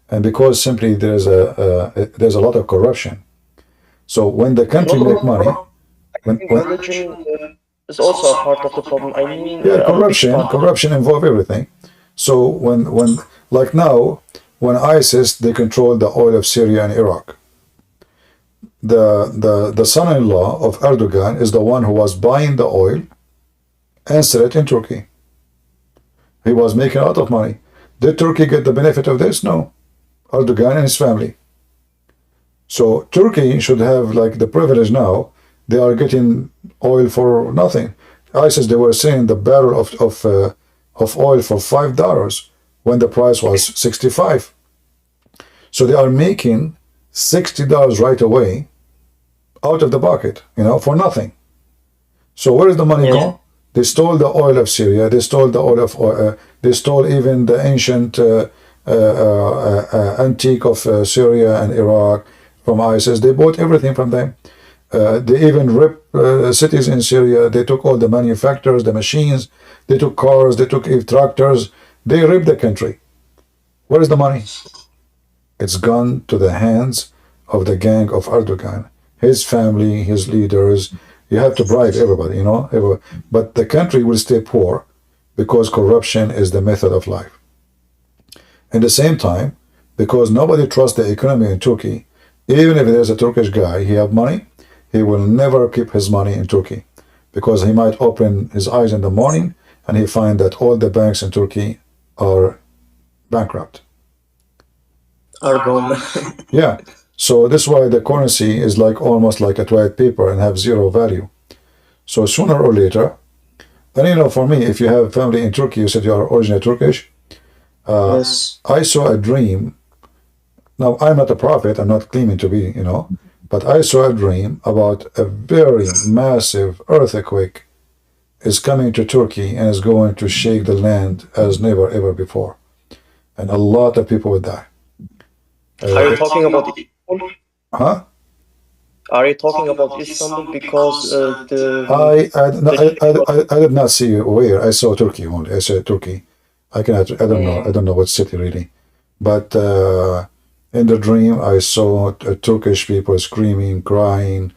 A: and because simply there's a lot of corruption. So when the country make money,
D: religion is also a part of the problem. I mean,
A: corruption involve everything. So when like now, when ISIS, they control the oil of Syria and Iraq, the son-in-law of Erdogan is the one who was buying the oil and sell it in Turkey. He was making a lot of money. Did Turkey get the benefit of this? No. Erdogan and his family. So Turkey should have like the privilege now. They are getting oil for nothing. ISIS, they were selling the barrel of oil for $5 when the price was 65. So they are making $60 right away out of the pocket, for nothing. So where is the money go? They stole the oil of Syria. They stole the oil of. They stole even the ancient antique of Syria and Iraq from ISIS. They bought everything from them. They even ripped cities in Syria. They took all the manufacturers, the machines. They took cars. They took tractors. They ripped the country. Where is the money? It's gone to the hands of the gang of Erdogan, his family, his leaders. You have to bribe everybody, But the country will stay poor because corruption is the method of life. At the same time, because nobody trusts the economy in Turkey, even if there's a Turkish guy, he have money, he will never keep his money in Turkey, because he might open his eyes in the morning and he find that all the banks in Turkey are bankrupt.
D: Are gone.
A: Yeah. So this is why the currency is like almost like a toilet paper and have zero value. So sooner or later, and for me, if you have family in Turkey, you said you are originally Turkish,
D: Yes.
A: I saw a dream. Now, I'm not a prophet, I'm not claiming to be, but I saw a dream about a very massive earthquake is coming to Turkey and is going to shake the land as never ever before. And a lot of people will die.
D: Are you talking about Istanbul?
A: Huh?
D: Are you talking about Istanbul? Because
A: I did not see where. I saw Turkey only. I said Turkey. I don't know. I don't know what city really. But in the dream, I saw Turkish people screaming, crying,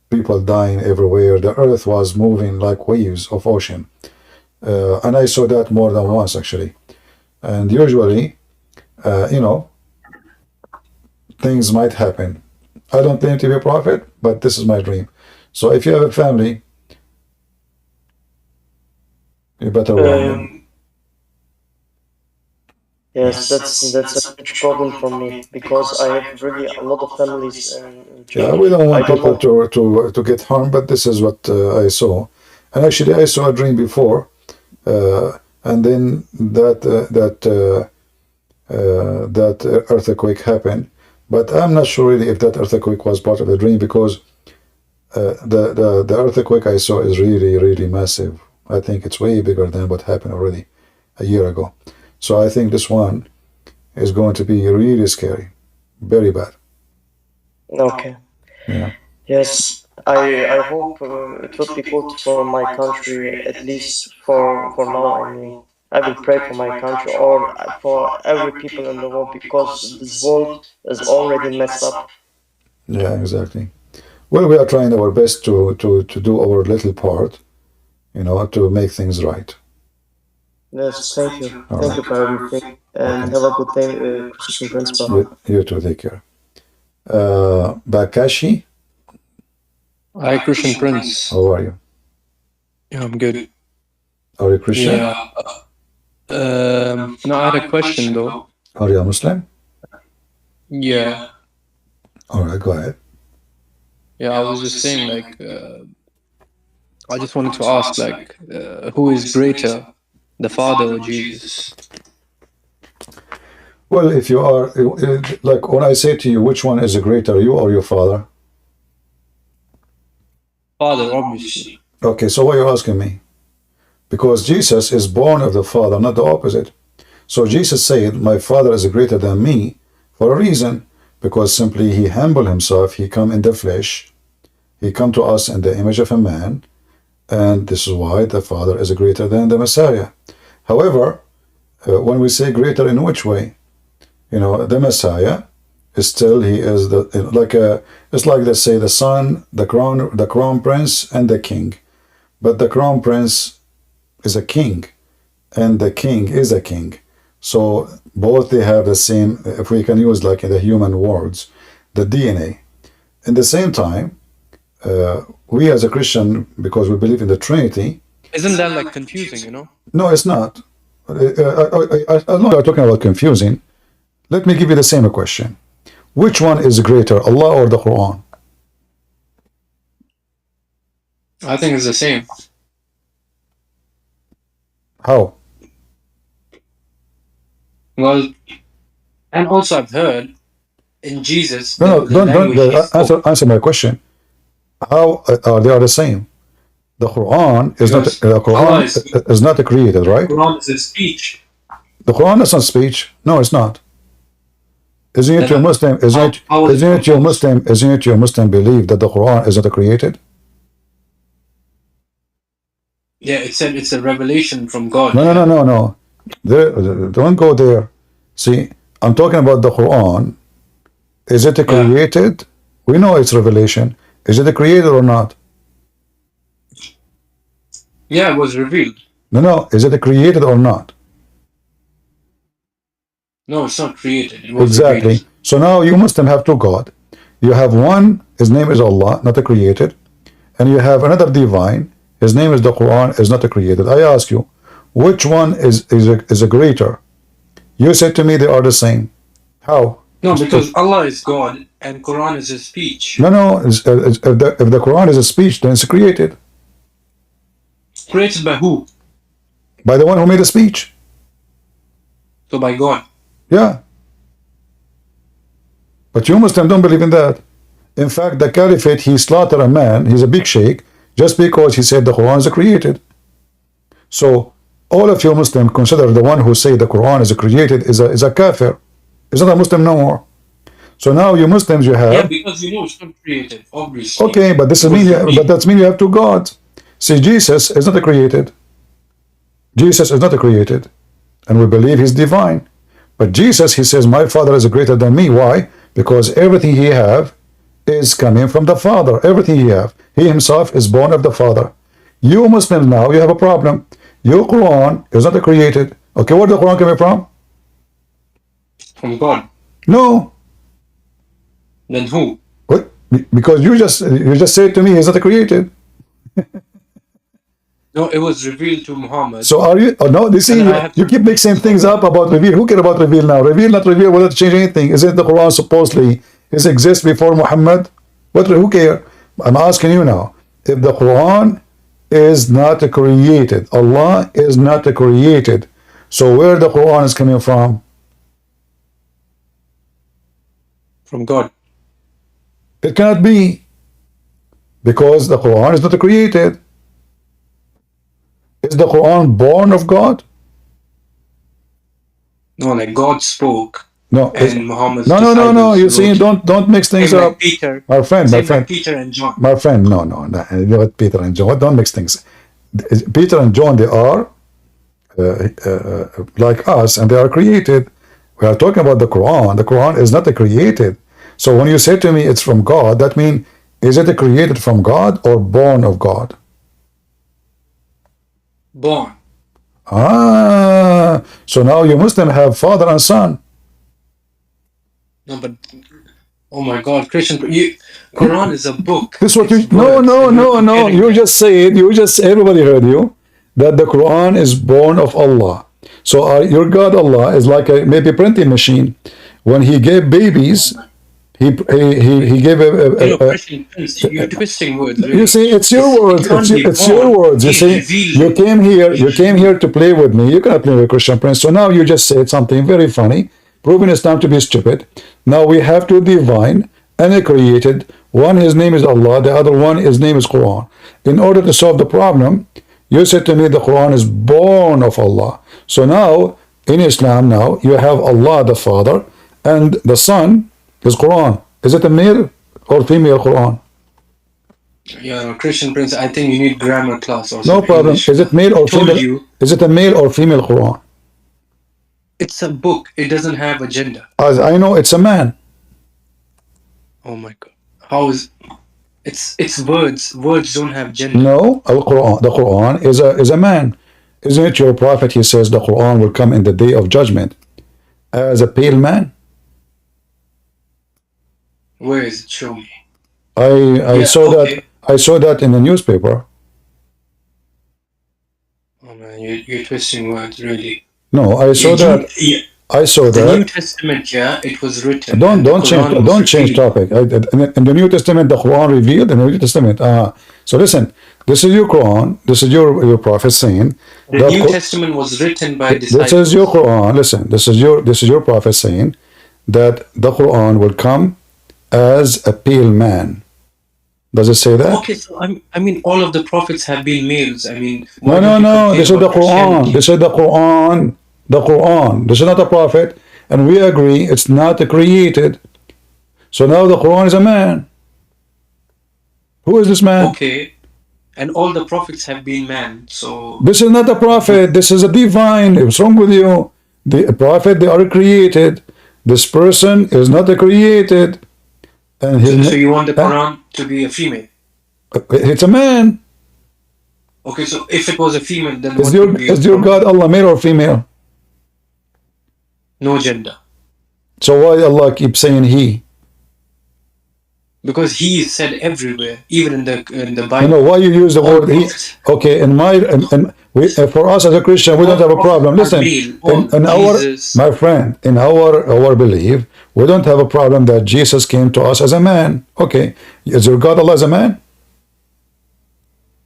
A: people dying everywhere. The earth was moving like waves of ocean. And I saw that more than once, actually. And usually, things might happen. I don't claim to be a prophet, but this is my dream. So if you have a family, you better warn them.
D: Yes, that's a huge problem for me because I have really a lot of families in
A: Yeah,
D: Turkey.
A: we don't want
D: I don't
A: people
D: know.
A: to get harmed, but this is what I saw. And actually, I saw a dream before, and then that earthquake happened. But I'm not sure really if that earthquake was part of the dream, because the earthquake I saw is really, really massive. I think it's way bigger than what happened already a year ago. So I think this one is going to be really scary, very bad.
D: Okay.
A: Yeah.
D: Yes, I hope it will be good for my country, at least for now. I mean, I will pray for my country or for every people in the world because this world is already messed up.
A: Yeah, exactly. Well, we are trying our best to do our little part, to make things right.
D: Yes, thank you.
A: All
D: Thank
A: right.
D: you for everything. And
A: Okay.
D: have a good day, Christian Principal.
A: You too. Take care. Bakashi,
F: Hi, Christian Prince.
A: how are you?
F: Yeah, I'm good.
A: Are you Christian?
F: Yeah. No, I had a question though.
A: Are you a Muslim?
F: Yeah.
A: All right, go ahead.
F: Yeah, I was just saying, I just wanted to ask, who is greater, the Father or Jesus?
A: Well, if you are, like when I say to you, which one is greater, you or your father?
F: Father, obviously.
A: Okay, so why are you asking me? Because Jesus is born of the Father, not the opposite. So Jesus said, my Father is greater than me for a reason, because simply he humbled himself, he come in the flesh, he come to us in the image of a man, and this is why the Father is greater than the Messiah. However, when we say greater in which way? The Messiah is still, he is it's like they say the son, the crown prince, and the king. But the crown prince is a king, and the king is a king. So both they have the same, if we can use like in the human words, the DNA. In the same time, we as a Christian, because we believe in the Trinity.
F: Isn't that confusing,
A: No, it's not. I know you're talking about confusing. Let me give you the same question. Which one is greater, Allah or the Quran?
F: I think it's the same.
A: How?
F: Well, and also I've heard in Jesus,
A: No,
F: the language he spoke.
A: answer my question. How they are the same? The Quran is
F: Yes.
A: not is not created, right?
F: The Quran is a speech.
A: The Quran is not speech. No, it's not. Isn't it your Muslim? Isn't it your Muslim belief that the Quran is not created?
F: Yeah, it said it's a revelation from God.
A: No. Don't go there. See, I'm talking about the Quran. Is it created? We know it's revelation. Is it created or not?
F: Yeah, it was revealed.
A: No. Is it created or not?
F: No, it's not created. It was
A: Exactly.
F: revealed.
A: So now you Muslim have two God. You have one, his name is Allah, not created, and you have another divine, his name is the Quran, is not created. I ask you, which one is a greater? You said to me they are the same. How?
F: No, because Allah is God and Quran is a speech.
A: No. If the Quran is a speech, then it's created.
F: Created by who?
A: By the one who made the speech.
F: So by God.
A: Yeah. But you Muslims don't believe in that. In fact, the Caliphate, he slaughtered a man, he's a big sheikh, just because he said the Quran is created. So all of you Muslims consider the one who say the Quran is created is a kafir. Is not a Muslim no more. So now you Muslims, you have...
F: Yeah, because you know it's not created, obviously.
A: Okay, but this mean that means you have two gods. See, Jesus is not created. Jesus is not created. And we believe he's divine. But Jesus, he says, my Father is greater than me. Why? Because everything he have is coming from the Father. Everything he have. He himself is born of the Father. You Muslims now, you have a problem. Your Quran is not created. Okay, where the Quran coming from?
F: From God.
A: No.
F: Then who?
A: What? Because you just said to me he's not created.
F: No, it was revealed to Muhammad.
A: So are you? Oh no, this is you keep mixing things up about reveal. Who care about reveal now? Reveal, not reveal, will not change anything. Isn't the Quran supposedly exists before Muhammad? What? Who care? I'm asking you now. If the Quran is not created, Allah is not created. So where the Quran is coming from?
F: From God.
A: It cannot be, because the Quran is not created. Is the Quran born of God?
F: No, like God spoke.
A: No.
F: And Muhammad's
A: No. You see,
F: wrote.
A: don't mix things
F: Same
A: up.
F: like Peter.
A: My friend.
F: Like Peter and John.
A: My friend, no. What Peter and John? Don't mix things. Peter and John, they are like us, and they are created. We are talking about the Quran. The Quran is not created. So when you say to me it's from God, that means, is it created from God or born of God?
F: Born.
A: So now you Muslim have father and son.
F: No, but oh my God, Christian, Quran is a book.
A: This is what you... No. You just said, everybody heard you, that the Quran is born of Allah. So your God Allah is like a maybe printing machine. When he gave babies, he gave
F: you're twisting words. Really.
A: You see, it's your words. It's your words. You see, you came here to play with me. You cannot play with Christian Prince. So now you just said something very funny, proving Islam to be stupid. Now we have two divine and created. One, his name is Allah. The other one, his name is Quran. In order to solve the problem, you said to me the Quran is born of Allah. So now in Islam, now you have Allah the Father and the Son is Quran. Is it a male or female Quran?
F: Yeah, Christian Prince, I think you need grammar class or something.
A: No problem.
F: English.
A: Is it male or female? Is it a male or female Quran?
F: It's a book. It doesn't have a gender.
A: As I know, it's a man.
F: Oh my God. How is it's words. Words don't have gender.
A: No, the Quran is a man. Isn't it your prophet? He says the Quran will come in the day of judgment as a pale man.
F: Where is it? Show me.
A: I saw that in the newspaper.
F: Oh man, you're twisting words, really.
A: No, I saw that. I saw that.
F: The New Testament, yeah, it was written.
A: Don't change topic. In the New Testament, the Quran revealed in the New Testament. So listen, this is your Quran. This is your prophet saying.
F: The New Testament was written by disciples.
A: This is your Quran. Listen, this is your prophet saying that the Quran will come as a pale man. Does it say that?
F: Okay, so I mean, all of the prophets have been males. I mean,
A: no. This is the Quran. This is the Quran. The Quran. This is not a prophet, and we agree it's not created. So now the Quran is a man. Who is this man?
F: Okay, and all the prophets have been men. So
A: this is not a prophet. This is a divine. What's wrong with you? The prophet, they are created. This person is not created. And
F: so you want the Quran to be a female?
A: It's a man.
F: Okay, so if it was a female, then
A: is your God Allah male or female?
F: No gender.
A: So why Allah keeps saying he?
F: Because he is said everywhere, even in the Bible.
A: No, why you use the word he? Okay, for us as a Christian, we don't have a problem. Listen, my friend, in our belief, we don't have a problem that Jesus came to us as a man. Okay, is your God Allah as a man?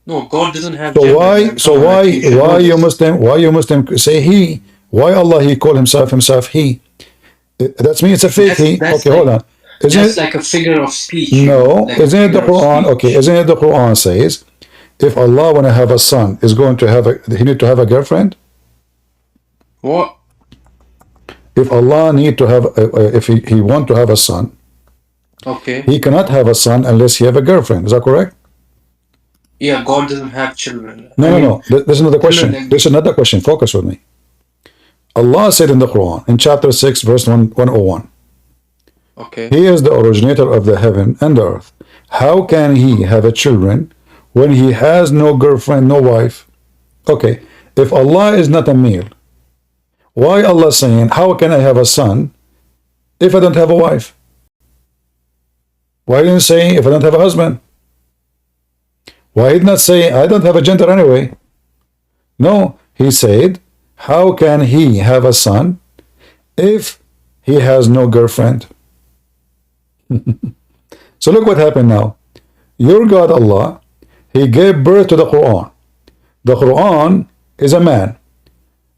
F: No, God doesn't have.
A: So why you Muslim say he? Why Allah he call himself he? That's mean it's a fake he.
F: That's
A: Okay,
F: like,
A: hold on. Isn't
F: that's
A: it?
F: like a figure of speech.
A: No,
F: like a
A: isn't it the
F: figure of
A: Quran?
F: speech.
A: Okay, isn't it the Quran says if Allah want to have a son, is going to have he need to have a girlfriend?
F: What?
A: If Allah need to have if he want to have a son,
F: Okay.
A: he cannot have a son unless he have a girlfriend. Is that correct?
F: Yeah, God doesn't have children.
A: No. This is not the question.
F: like-
A: This is not the question. Focus with me. Allah said in the Quran, in chapter 6, verse 101,
F: Okay.
A: He is the originator of the heaven and the earth. How can he have a children when he has no girlfriend, no wife? Okay, if Allah is not a male, why Allah saying, how can I have a son if I don't have a wife? Why didn't he say, if I don't have a husband? Why did not say, I don't have a gender anyway? No, he said, how can he have a son if he has no girlfriend? So look what happened now. Your God Allah, he gave birth to the Quran. The Quran is a man.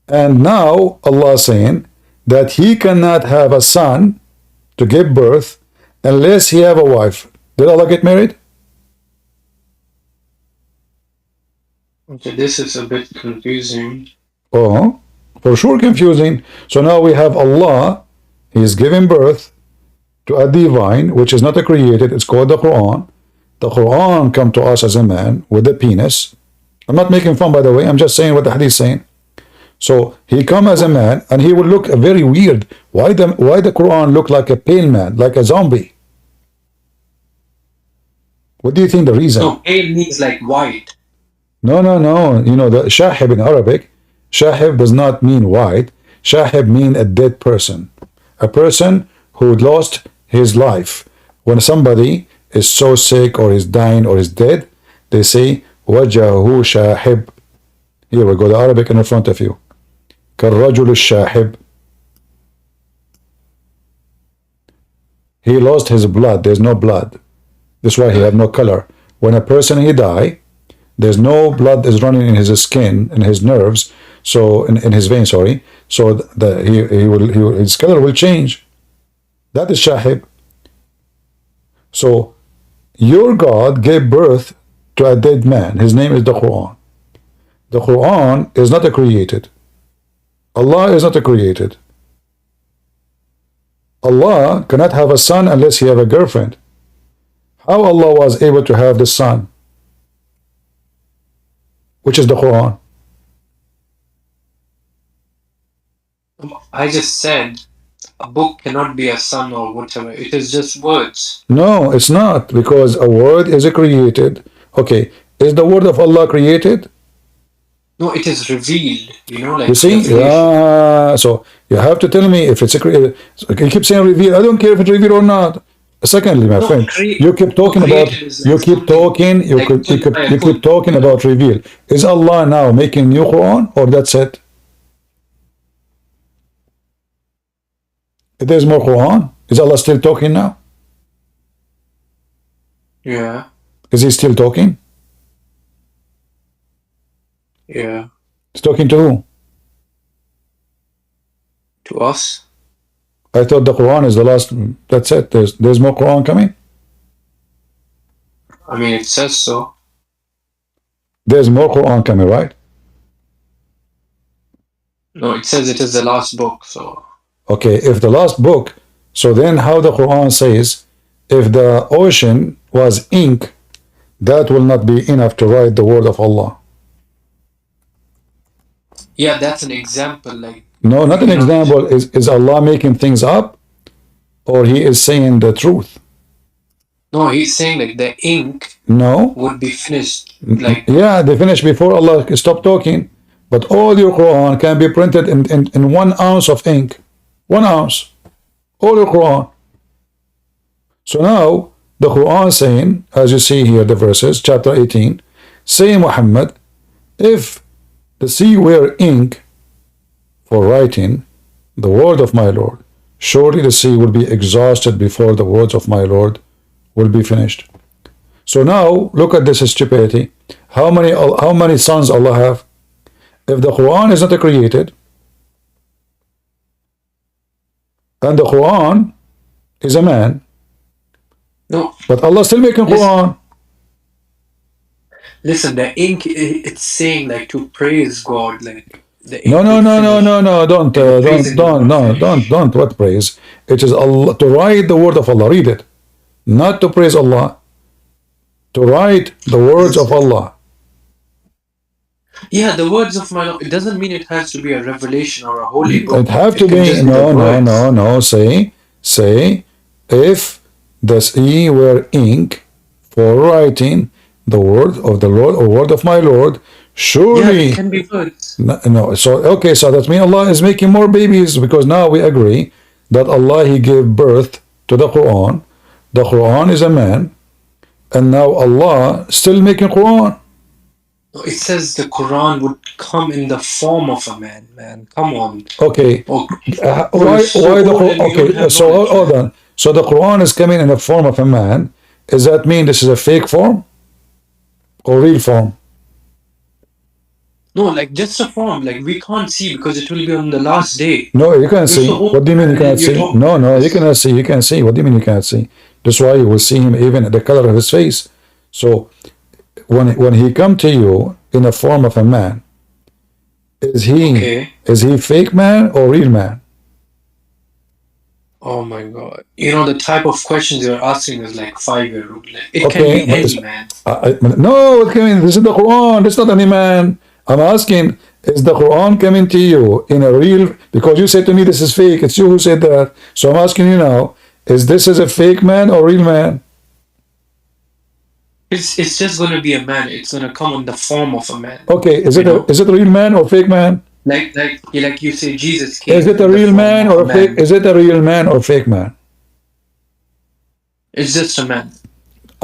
A: And now Allah saying that he cannot have a son to give birth unless he have a wife. Did Allah get married?
F: Okay, this is a bit confusing.
A: Oh, for sure confusing. So now we have Allah, he is giving birth to a divine, which is not a created, it's called the Quran. The Quran come to us as a man with a penis. I'm not making fun, by the way, I'm just saying what the hadith is saying. So he come as a man and he will look very weird. Why the Quran look like a pale man, like a zombie? What do you think the reason?
F: No, pale means like white.
A: No. You know, the shahib in Arabic, shahib does not mean white. Shahib mean a dead person. A person who lost his life. When somebody is so sick or is dying or is dead, they say, wajahu shahib. Here we go, the Arabic in front of you. كالرجل الشاحب. He lost his blood, there's no blood. That's why he have no color. When a person he die, there's no blood is running in his skin, in his nerves, so in his veins, sorry. So his color will change. That is shahib. So your God gave birth to a dead man. His name is the Quran. The Quran is not a created. Allah is not a created. Allah cannot have a son unless he have a girlfriend. How Allah was able to have the son, which is the Quran?
F: I just said a book cannot be a son or whatever. It is just words.
A: No, it's not, because a word is a created. Okay, is the word of Allah created?
F: No, it is revealed. You know, like
A: You see?
F: revelation.
A: Yeah. So you have to tell me if it's a created. So you keep saying reveal. I don't care if it's revealed or not. Secondly, my
F: No,
A: friend,
F: cre-
A: you keep talking about.
F: created is
A: You keep
F: something
A: talking. You
F: like
A: keep you keep,
F: put by a
A: you keep
F: book.
A: talking about reveal. Is Allah now making new Quran or that's it? If there's more Quran, is Allah still talking now?
F: Yeah,
A: Is he still talking?
F: yeah.
A: He's talking to who?
F: To us.
A: I thought the Quran is the last. That's it. There's more Quran coming.
F: I mean, it says so.
A: There's more Quran coming, right?
F: No, it says it is the last book. So
A: Okay, if the last book, so then how the Quran says, if the ocean was ink, that will not be enough to write the word of Allah.
F: yeah, that's an example. Like
A: No, not an example. Is Allah making things up, or he is saying the truth?
F: no, he's saying like the ink
A: No.
F: would be finished. Like
A: Yeah, they finished before Allah stopped talking. But all your Quran can be printed in 1 ounce of ink. 1 ounce. All your Quran. So now, the Quran saying, as you see here, the verses, chapter 18, say Muhammad, if the sea were ink for writing the word of my Lord, surely the sea will be exhausted before the words of my Lord will be finished. So now, look at this stupidity. How many sons Allah have? If the Quran is not created, and the Quran is a man.
F: No,
A: But Allah still making Quran.
F: listen. The ink, it's saying like to praise God, like the ink.
A: No, no,
F: would
A: no, no,
F: finish.
A: no, no, don't,
F: And the praising would not finish.
A: don't, what praise? It is Allah, to write the word of Allah, read it. Not to praise Allah, to write the words of Allah.
F: Yeah, the words of my Lord. It doesn't mean it has to be a revelation or a holy book.
A: It have to
F: can
A: be,
F: just
A: no,
F: the
A: no,
F: words.
A: no, no, say, if the sea were ink for writing the word of the Lord, or word of my Lord,
F: Yeah,
A: surely,
F: it can be words.
A: no, so, okay, so that means Allah is making more babies, because now we agree that Allah, He gave birth to the Quran. The Quran is a man, and now Allah still making Quran.
F: It says the Quran would come in the form of a man. Man, come on.
A: Okay,
F: Oh,
A: why
F: so
A: the
F: old and you don't
A: okay?
F: have
A: So
F: knowledge,
A: hold
F: man.
A: on. So the Quran is coming in the form of a man. Does that mean this is a fake form or real form?
F: No, like just a form. Like we can't see because it will be on the last day.
A: No, you can't
F: You're
A: see.
F: so old,
A: What do you mean you
F: man,
A: cannot
F: and you're
A: see?
F: talking
A: No, no, you
F: this.
A: cannot see. You can't see. What do you mean you can't see? That's why you will see him even the color of his face. So when he come to you in the form of a man, is he fake man or real man?
F: Oh my God. You know, the type of questions you're asking is like 5-year-old. Like, it can
A: Okay,
F: be
A: but
F: any man.
A: no, it came in. This is the Quran. This is not any man. I'm asking, is the Quran coming to you in a real? Because you said to me this is fake. It's you who said that. So I'm asking you now: is this a fake man or real man?
F: It's just gonna be a man. It's gonna come in the form of a man.
A: Okay, is
F: You
A: it
F: know?
A: is it a real man or fake man?
F: Like you say, Jesus came
A: Is it a
F: in the
A: real
F: form
A: man
F: of
A: or
F: a
A: a fake?
F: man.
A: Is it a real man or fake man?
F: It's just a man.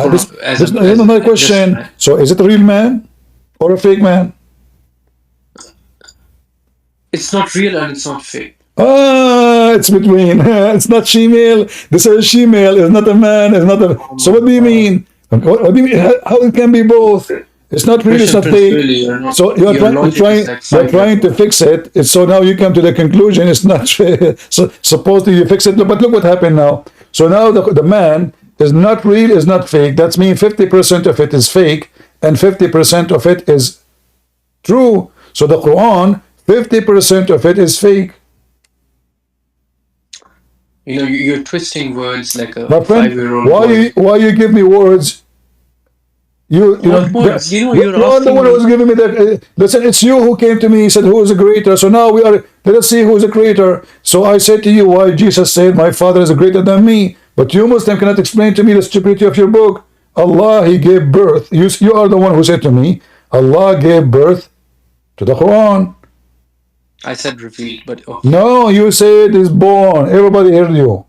A: This
F: As
A: is
F: a
A: not my
F: just a
A: question.
F: man.
A: So is it a real man or a fake man?
F: It's not real and it's not fake.
A: Ah, it's between. It's not she-male. This is she-male. It's not a man. It's not a. So what do you mean? What do you mean? How it can be both? It's not real. It's
F: Christian
A: not
F: Prince,
A: fake.
F: really, you're not.
A: So
F: Your logic is like
A: you're trying to
F: 5-year-old.
A: fix it. So now you come to the conclusion it's not fair. So supposedly you fix it, but look what happened now. So now the man is not real, is not fake. That means 50% of it is fake and 50% of it is true. So the Quran, 50% of it is fake.
F: You know, you're twisting words like a
A: My friend,
F: 5-year-old boy.
A: why you give me words? You know,
F: What words? You know,
A: you
F: you're
A: are the
F: asking
A: one who's
F: me.
A: giving me the. Listen, it's you who came to me and said, "Who is the creator?" So now we are. Let us see who is the creator. So I said to you, why Jesus said, "My Father is greater than me." But you Muslim cannot explain to me the stupidity of your book. Allah, He gave birth. You are the one who said to me, Allah gave birth to the Quran.
F: I said revealed, but okay.
A: No, you said it's born. Everybody heard you.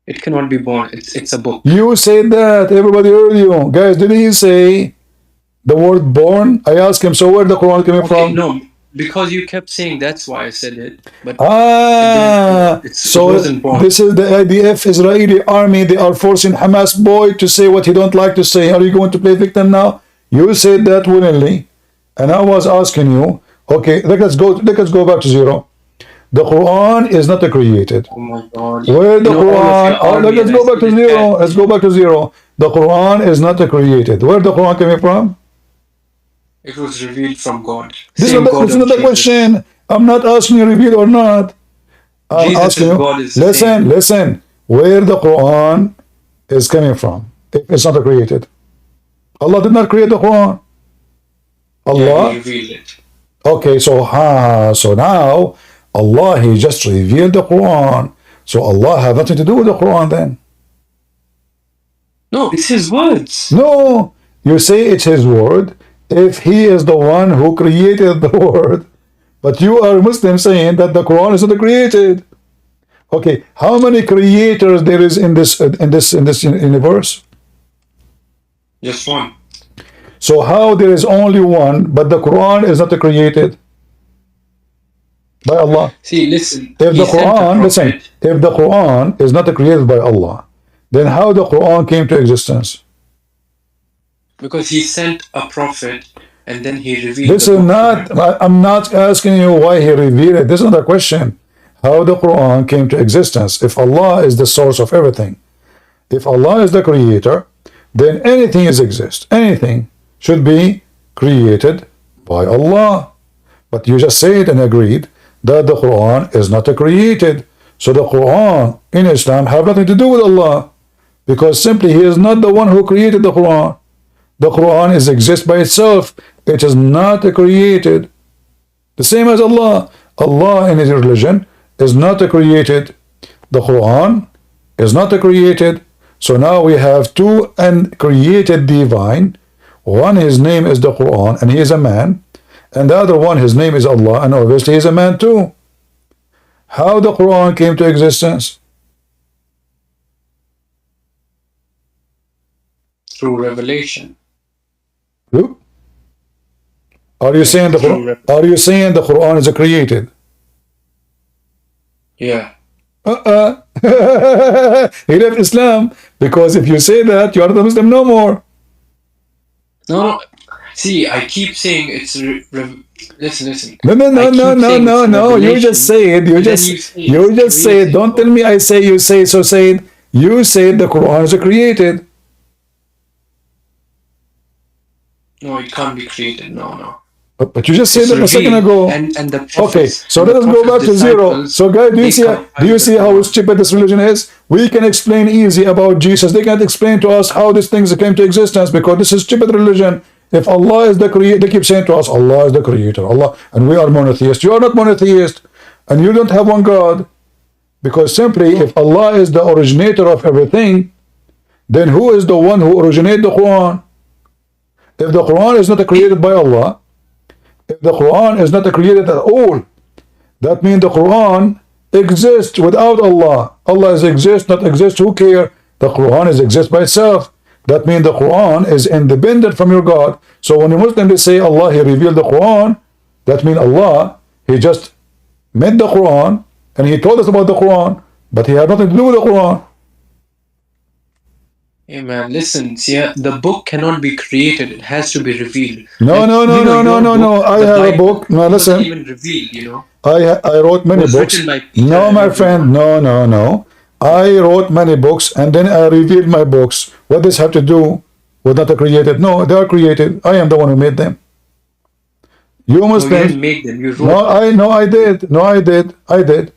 F: It cannot be born. It's a book.
A: You said that. Everybody heard you. Guys, did he say the word born? I asked him, so where the Quran coming
F: Okay,
A: from?
F: no, because you kept saying that's why I said it, but it
A: So
F: wasn't born.
A: this is the IDF Israeli army. They are forcing Hamas boy to say what he don't like to say. Are you going to play victim now? You said that willingly, and I was asking you. Okay, let's go back to zero. The Quran is not created.
F: Oh my God!
A: Where the
F: You know, all of
A: Quran?
F: your
A: Oh,
F: army
A: let's
F: and I
A: go back to
F: see it
A: zero.
F: bad.
A: Let's go back to zero. The Quran is not created. Where the Quran coming from?
F: It was revealed from God.
A: This
F: Same God
A: is
F: of
A: not the
F: Jesus.
A: question. I'm not asking you reveal or not. I'm
F: Jesus
A: asking
F: is
A: you.
F: God is the same.
A: Listen. Where the Quran is coming from? If it's not created. Allah did not create the Quran.
F: Yeah,
A: Allah.
F: He revealed it.
A: Okay, so now Allah, He just revealed the Quran. So Allah have nothing to do with the Quran then.
F: No, it's His words.
A: No, you say it's His word if He is the one who created the word. But you are Muslim saying that the Quran is not created. Okay, how many creators there is in this universe?
F: Just one.
A: So how there is only one, but the Quran is not created by Allah?
F: See, listen.
A: If
F: He
A: the
F: sent a
A: Quran, listen,
F: prophet.
A: if the Quran is not created by Allah, then how the Quran came to existence?
F: Because He sent a prophet and then He revealed
A: This
F: the
A: is
F: book to
A: not,
F: him.
A: I'm not asking you why He revealed it. This is not a question. how the Quran came to existence. If Allah is the source of everything, if Allah is the creator, then anything is exist. Anything should be created by Allah. But you just said and agreed that the Quran is not created. So the Quran in Islam have nothing to do with Allah, because simply He is not the one who created the Quran. The Quran is exist by itself. It is not created. The same as Allah. Allah in His religion is not created. The Quran is not created. So now we have two uncreated divine. One, his name is the Quran, and he is a man. And the other one, his name is Allah, and obviously he is a man too. How the Quran came to existence?
F: Through revelation.
A: Look. Are you saying the Quran is created?
F: Yeah.
A: He left Islam, because if you say that, you are not a Muslim no more.
F: No. See, I keep saying it's listen.
A: No. You just say it. You just say it. Don't tell me I say you say it. So say it. You said the Quran is created.
F: No, it can't be created. No.
A: But you just said that a second ago.
F: And the prophets,
A: okay, so let us go back to zero. So guys, do you see how stupid this religion is? We can explain easy about Jesus. They can't explain to us how these things came to existence, because this is stupid religion. If Allah is the creator, they keep saying to us, Allah is the creator, Allah, and we are monotheists. You are not monotheist, and you don't have one God. Because simply, if Allah is the originator of everything, then who is the one who originated the Quran? If the Quran is not created by Allah, if the Quran is not created at all, that means the Quran exists without Allah. Allah is exist, not exist, who care? The Quran is exist by itself. That means the Quran is independent from your God. So when the Muslims say Allah, He revealed the Quran, that means Allah, He just made the Quran, and He told us about the Quran, but He had nothing to do with the Quran.
F: Hey man, listen, see, the book cannot be created, it has to be revealed.
A: No. I have a book. No, listen.
F: Even revealed, you know.
A: I wrote many books. No, my friend, no. I wrote many books, and then I revealed my books. What does have to do with not created? No, they are created. I am the one who made them. You Muslims.
F: No, you didn't make them. You wrote
A: them. I did.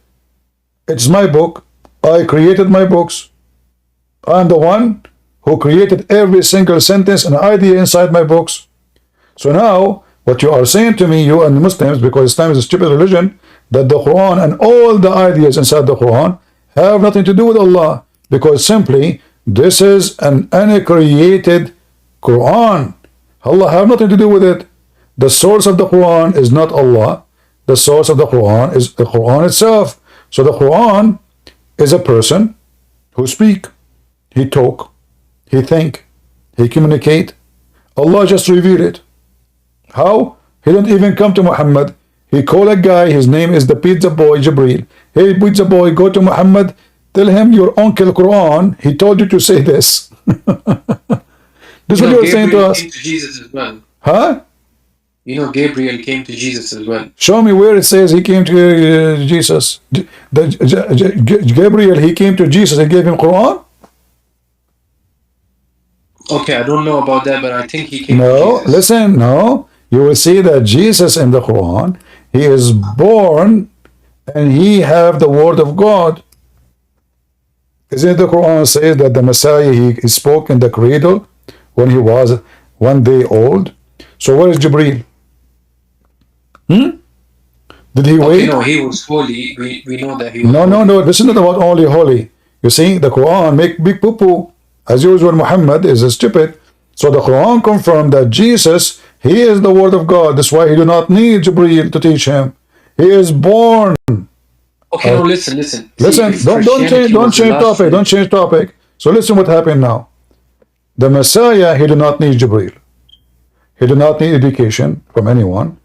A: It's my book. I created my books. I am the one who created every single sentence and idea inside my books. So now, what you are saying to me, you and the Muslims, because Islam is a stupid religion, that the Quran and all the ideas inside the Quran have nothing to do with Allah, because simply this is an uncreated Quran. Allah have nothing to do with it. The source of the Quran is not Allah. The source of the Quran is the Quran itself. So the Quran is a person who speak, he talk, he think, he communicate. Allah just revealed it. How? He didn't even come to Muhammad. He called a guy, his name is the pizza boy, Jibreel. Hey, pizza boy, go to Muhammad, tell him your uncle Quran, he told you to say this. This is what you are saying to us.
F: Came to Jesus as well.
A: Huh?
F: You know, Gabriel came to Jesus as well.
A: Show me where it says he came to Jesus. Gabriel, he came to Jesus and gave him Quran?
F: Okay, I don't know about that, but I think he came to Jesus.
A: Listen, no. You will see that Jesus in the Quran, he is born and he have the word of God. Isn't the Quran says that the Messiah, he spoke in the cradle when he was 1 day old? So where is Jibreel? Did he wait?
F: No, he was holy. We know that he was
A: No, this is not about only holy. You see, the Quran make big poo-poo. As usual, Muhammad is stupid. So the Quran confirmed that Jesus, he is the word of God. That's why he do not need Jibreel to teach him. He is born.
F: Okay, no, listen.
A: Listen, don't change topic. So listen what happened now. The Messiah, he do not need Jibreel. He do not need education from anyone.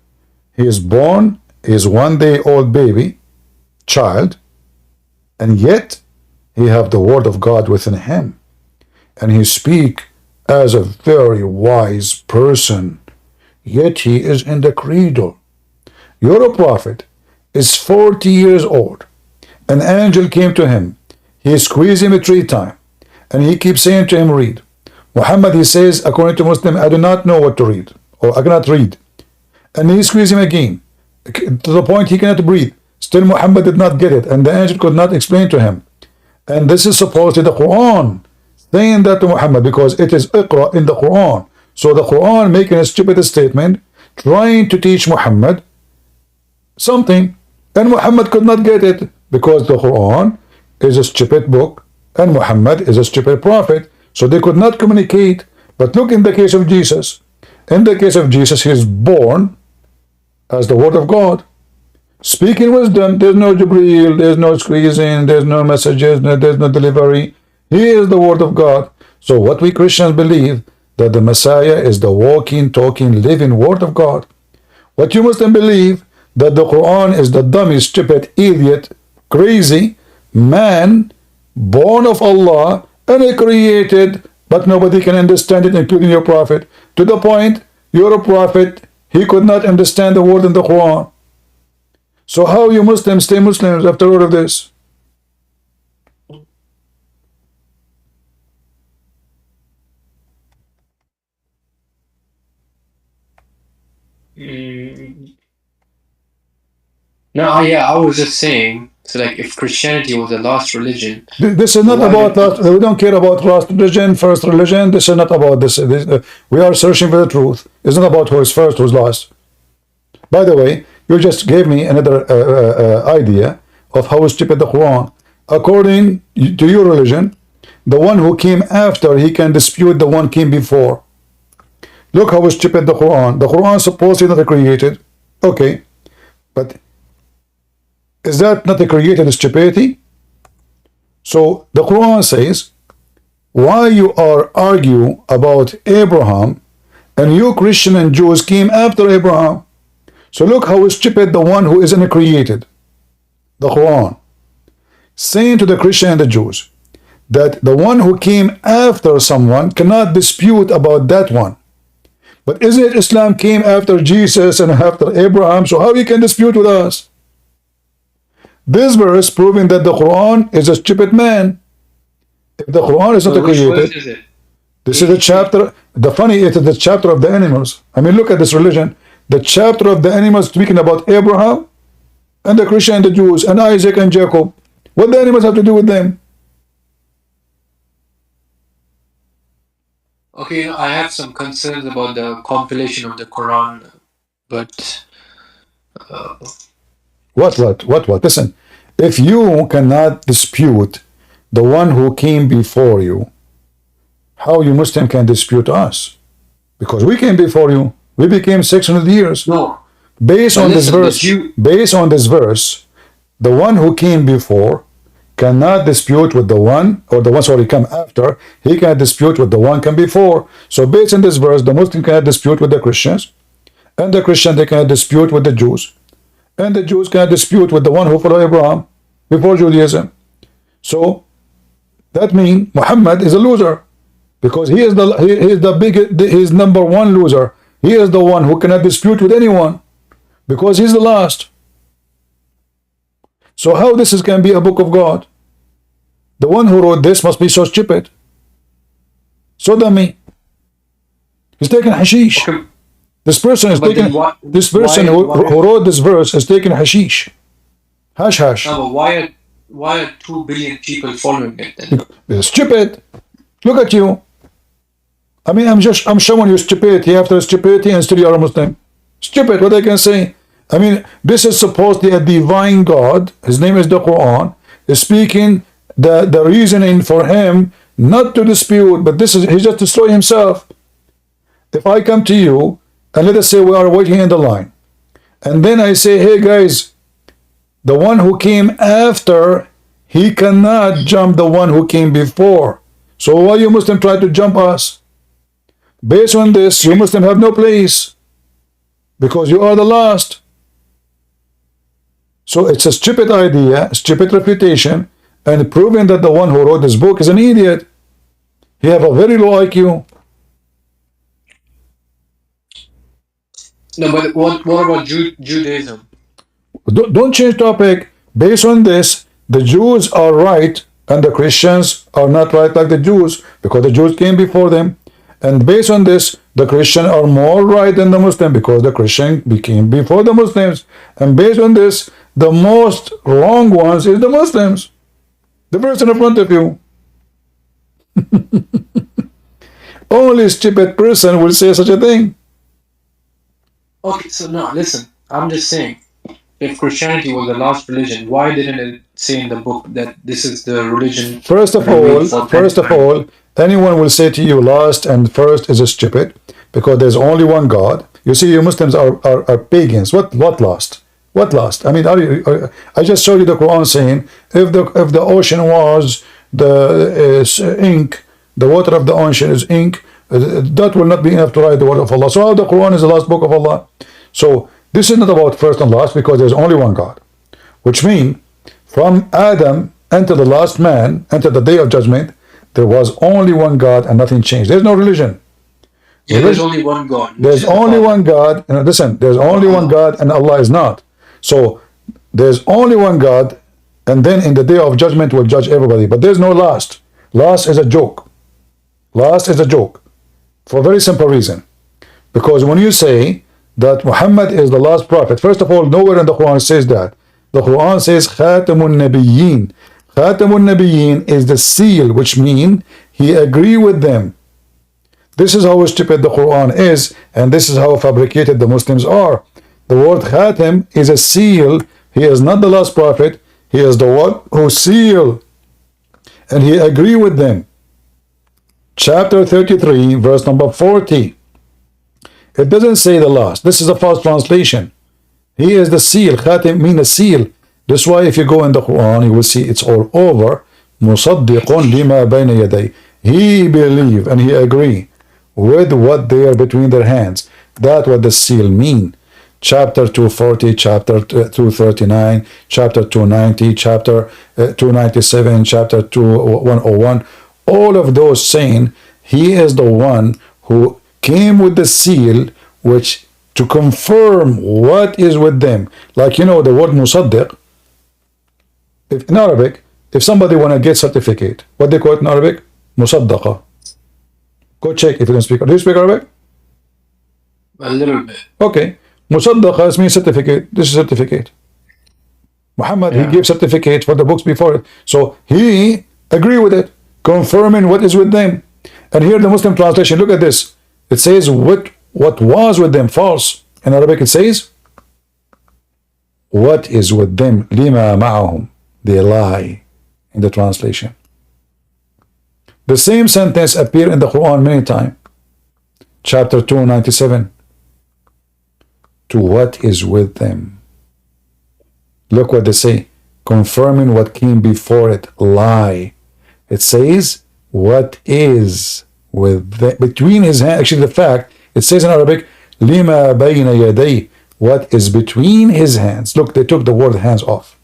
A: He is born, he is 1 day old baby, child, and yet he have the word of God within him. And he speak as a very wise person, yet he is in the cradle. Your prophet is 40 years old. An angel came to him. He squeezed him 3 times. And he keeps saying to him, read. Muhammad, he says, according to Muslim, I do not know what to read. Or I cannot read. And he squeezed him again. To the point he cannot breathe. Still Muhammad did not get it. And the angel could not explain to him. And this is supposedly the Quran saying that to Muhammad, because it is Iqra in the Quran. So the Quran making a stupid statement, trying to teach Muhammad something, and Muhammad could not get it, because the Quran is a stupid book and Muhammad is a stupid prophet, so they could not communicate. But look, in the case of Jesus, in the case of Jesus, he is born as the word of God, speaking wisdom. There's no Jibreel, there's no squeezing, there's no messages, there's no delivery. He is the word of God. So what we Christians believe, that the Messiah is the walking, talking, living word of God. What you Muslims believe, that the Quran is the dummy, stupid, idiot, crazy man born of Allah and created, but nobody can understand it, including your prophet. To the point, your prophet, he could not understand the word in the Quran. So how you Muslims stay Muslims after all of this?
F: No, yeah, I was just saying. So, like, if Christianity was the last religion,
A: This is not about that. We don't care about last religion, first religion. This is not about this. We are searching for the truth. It's not about who is first, who is last. By the way, you just gave me another idea of how stupid the Quran. According to your religion, the one who came after, he can dispute the one came before. Look how stupid the Quran. The Quran is supposedly not created. Okay, but is that not a created stupidity? So the Quran says, why you are argue about Abraham, and you Christian and Jews came after Abraham. So look how stupid the one who isn't created. The Quran saying to the Christian and the Jews that the one who came after someone cannot dispute about that one. But isn't it Islam came after Jesus and after Abraham? So how you can dispute with us? This verse proving that the Quran is a stupid man. If the Quran is not created, this is a chapter. The funny it is the chapter of the animals. I mean, look at this religion. The chapter of the animals speaking about Abraham and the Christian and the Jews and Isaac and Jacob. What the animals have to do with them?
F: okay, I have some concerns about the compilation of the Quran, but
A: What? Listen, if you cannot dispute the one who came before you, how you Muslim can dispute us? Because we came before you. We became 600 years.
F: no.
A: Based on this
F: listen,
A: verse, the one who came before cannot dispute with the one, or the one, sorry, come after, he cannot dispute with the one come before. So based on this verse, the Muslim cannot dispute with the Christians, and the Christian, they cannot dispute with the Jews. And the Jews cannot dispute with the one who followed Abraham before Judaism. So that means Muhammad is a loser, because he is number one loser. He is the one who cannot dispute with anyone, because he's the last. So how this can be a book of God? The one who wrote this must be so stupid, so dummy. He's taking hashish.
F: Okay.
A: This person is taking. This person who wrote this verse is taking hashish. Hash.
F: No, but why are 2 billion people following it then?
A: It's stupid. Look at you. I mean, I'm showing you stupidity after stupidity, and still you are a Muslim. Stupid. What I can say. I mean, this is supposedly a divine God. His name is the Quran. Is speaking the reasoning for him not to dispute, but this is he just destroy himself. If I come to you and let us say we are waiting in the line, and then I say, hey guys, the one who came after, he cannot jump the one who came before. So why you Muslim try to jump us? Based on this, you Muslim have no place, because you are the last. So it's a stupid idea, stupid reputation, and proving that the one who wrote this book is an idiot. He have a very low IQ.
F: No, but what about Judaism?
A: Don't change topic. Based on this, the Jews are right and the Christians are not right like the Jews, because the Jews came before them. And based on this, the Christians are more right than the Muslim, because the Christian became before the Muslims. And based on this, the most wrong ones is the Muslims. The person in front of you. Only stupid person will say such a thing.
F: Okay, so no, listen. I'm just saying, if Christianity was the last religion, why didn't it say in the book that this is the religion?
A: First of all, anyone will say to you last and first is a stupid, because there's only one God. You see, you Muslims are pagans. What last? What last? I mean, I just showed you the Quran saying, if the ocean was the ink, the water of the ocean is ink, that will not be enough to write the word of Allah. So how the Quran is the last book of Allah? So this is not about first and last, because there's only one God. Which means, from Adam until the last man, until the day of judgment, there was only one God and nothing changed. There's no religion.
F: Yeah, there's only one God.
A: There's only one God. Listen, there's only one God and Allah is not. So there's only one God, and then in the day of judgment will judge everybody. But there's no last. Last is a joke. Last is a joke. For a very simple reason. Because when you say that Muhammad is the last prophet, first of all, nowhere in the Quran says that. The Quran says Khatamun Nabiyyin. Khatamun Nabiyyin is the seal, which means he agree with them. This is how stupid the Quran is, and this is how fabricated the Muslims are. The word Khatam is a seal. He is not the last prophet. He is the one who seal. And he agree with them. Chapter 33, verse number 40. It doesn't say the last. This is a false translation. He is the seal. Khatam means a seal. That's why if you go in the Quran, you will see it's all over. Musaddiqun lima bayna yaday. He believe and he agree with what they are between their hands. That's what the seal mean. Chapter 240, chapter 239, chapter 290, chapter 297, chapter 101. All of those saying he is the one who came with the seal, which to confirm what is with them. Like, you know, the word musaddiq, if in Arabic, if somebody want to get certificate, what they call it in Arabic? Musaddaqa. Go check if you can speak. Do you speak Arabic?
F: A little bit.
A: Okay. Musaddaqa means certificate. This is certificate. Muhammad, he gave certificate for the books before it. So he agree with it, confirming what is with them. And here the Muslim translation, look at this. It says what was with them, false. In Arabic it says, what is with them, lima ma'ahum. They lie in the translation. The same sentence appear in the Quran many times. Chapter 297. To what is with them. Look what they say. Confirming what came before it. Lie. It says, what is with them. Between his hands. Actually, the fact, it says in Arabic, lima bayna yaday. What is between his hands. Look, they took the word hands off.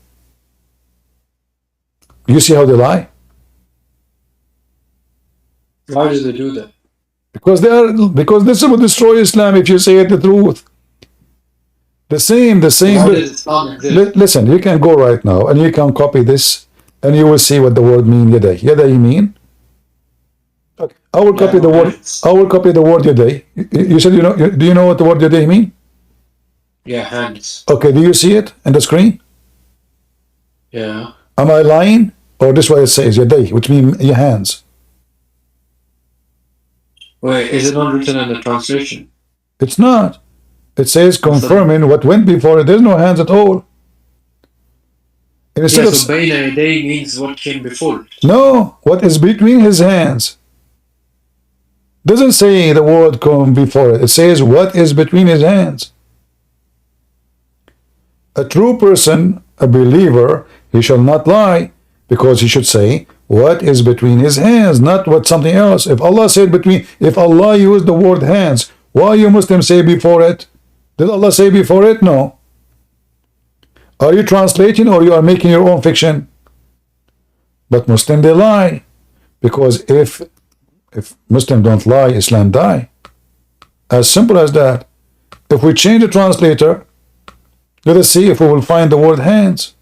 A: You see how they lie?
F: Why do they do that?
A: Because this will destroy Islam if you say the truth. The same. Listen, you can go right now and you can copy this and you will see what the word mean yaday. Yaday mean. Okay. I will copy the word. I will copy the word yaday. You said you know. Do you know what the word yaday mean?
F: Yeah, hands.
A: Okay. Do you see it in the screen?
F: Yeah.
A: Am I lying? Or this way it says yaday, which means your hands.
F: Wait, is it not written in the translation?
A: It's not. It says confirming what went before it. There's no hands at all. And
F: So bayna yaday means what came before.
A: No, what is between his hands. Doesn't say the word come before it. It says what is between his hands. A true person, a believer, he shall not lie, because he should say what is between his hands, not what something else. If Allah said between, if Allah used the word hands, why you Muslims say before it? Did Allah say before it? No. Are you translating or you are making your own fiction? But Muslims, they lie. Because if Muslims don't lie, Islam die. As simple as that. If we change the translator, let us see if we will find the word hands.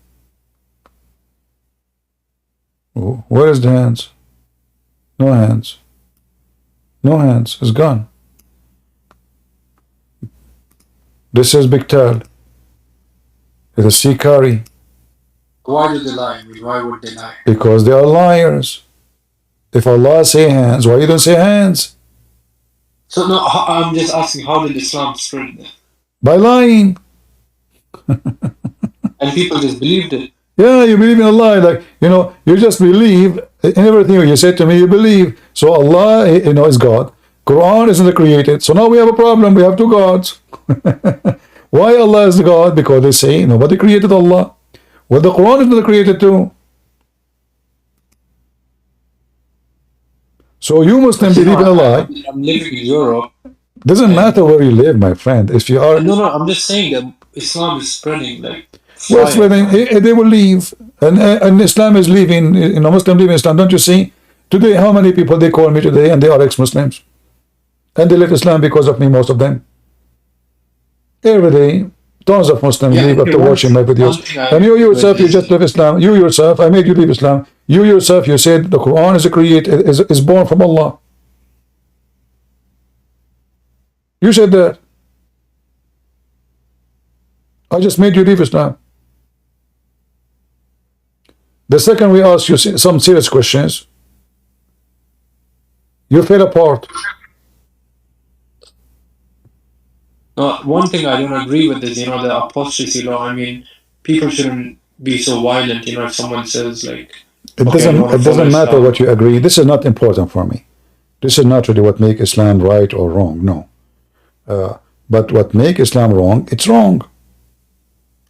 A: Where is the hands? No hands. No hands. It's gone. This is Biktal. It's a Sikari.
F: Why do they lie? I mean, why would they lie?
A: Because they are liars. If Allah say hands, why you don't say hands?
F: So no, I'm just asking, how did Islam spread that?
A: By lying.
F: And people just believed it.
A: Yeah, you believe in Allah, like, you know, you just believe in everything you say to me, you believe. So Allah, you know, is God. Quran isn't created. So now we have a problem. We have two gods. Why Allah is the God? Because they say nobody created Allah. Well, the Quran is not created too. So you Muslims believe in Allah.
F: I'm living in Europe.
A: Doesn't matter where you live, my friend. If you are
F: No, I'm just saying that Islam is spreading like.
A: well, they will leave, and Islam is leaving. You know, Muslim leaving Islam. Don't you see? Today, how many people they call me today, and they are ex-Muslims, and they left Islam because of me. Most of them. Every day, tons of Muslims leave after watching my videos. And you yourself, you just left Islam. You yourself, I made you leave Islam. You yourself, you said the Quran is born from Allah. You said that. I just made you leave Islam. The second we ask you some serious questions, you fell apart.
F: No, one thing I don't agree with is, you know, the apostasy law. I mean, people shouldn't be so violent, you know, if someone says like,
A: It
F: okay,
A: doesn't matter what you agree. This is not important for me. This is not really what makes Islam right or wrong. No. But what makes Islam wrong, it's wrong.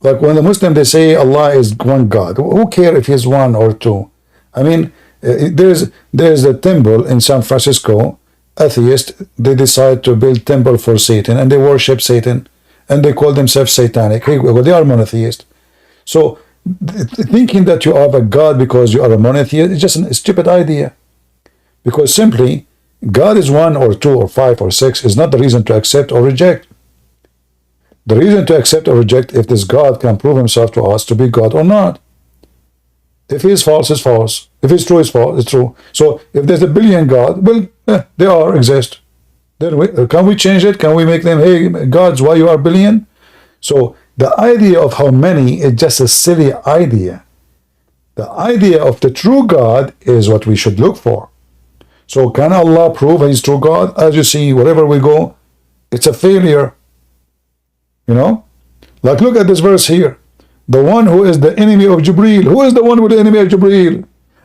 A: Like when the Muslim, they say Allah is one God. Who cares if he's one or two? I mean, there's a temple in San Francisco. Atheists, they decide to build temple for Satan, and they worship Satan, and they call themselves satanic. Well, they are monotheist. So thinking that you are a God because you are a monotheist is just a stupid idea. Because simply, God is one or two or five or six is not the reason to accept or reject. The reason to accept or reject if this God can prove himself to us to be God or not. If he is false, it's false. If it's true, it's false. It's true. So if there's a billion God, well, they exist. Then can we change it? Can we make them, hey, gods, why you are billion? So the idea of how many is just a silly idea. The idea of the true God is what we should look for. So can Allah prove he's true God? As you see, wherever we go, it's a failure. You know? Like look at this verse here. The one who is the enemy of Jibreel. Who is the one with the enemy of Jibreel?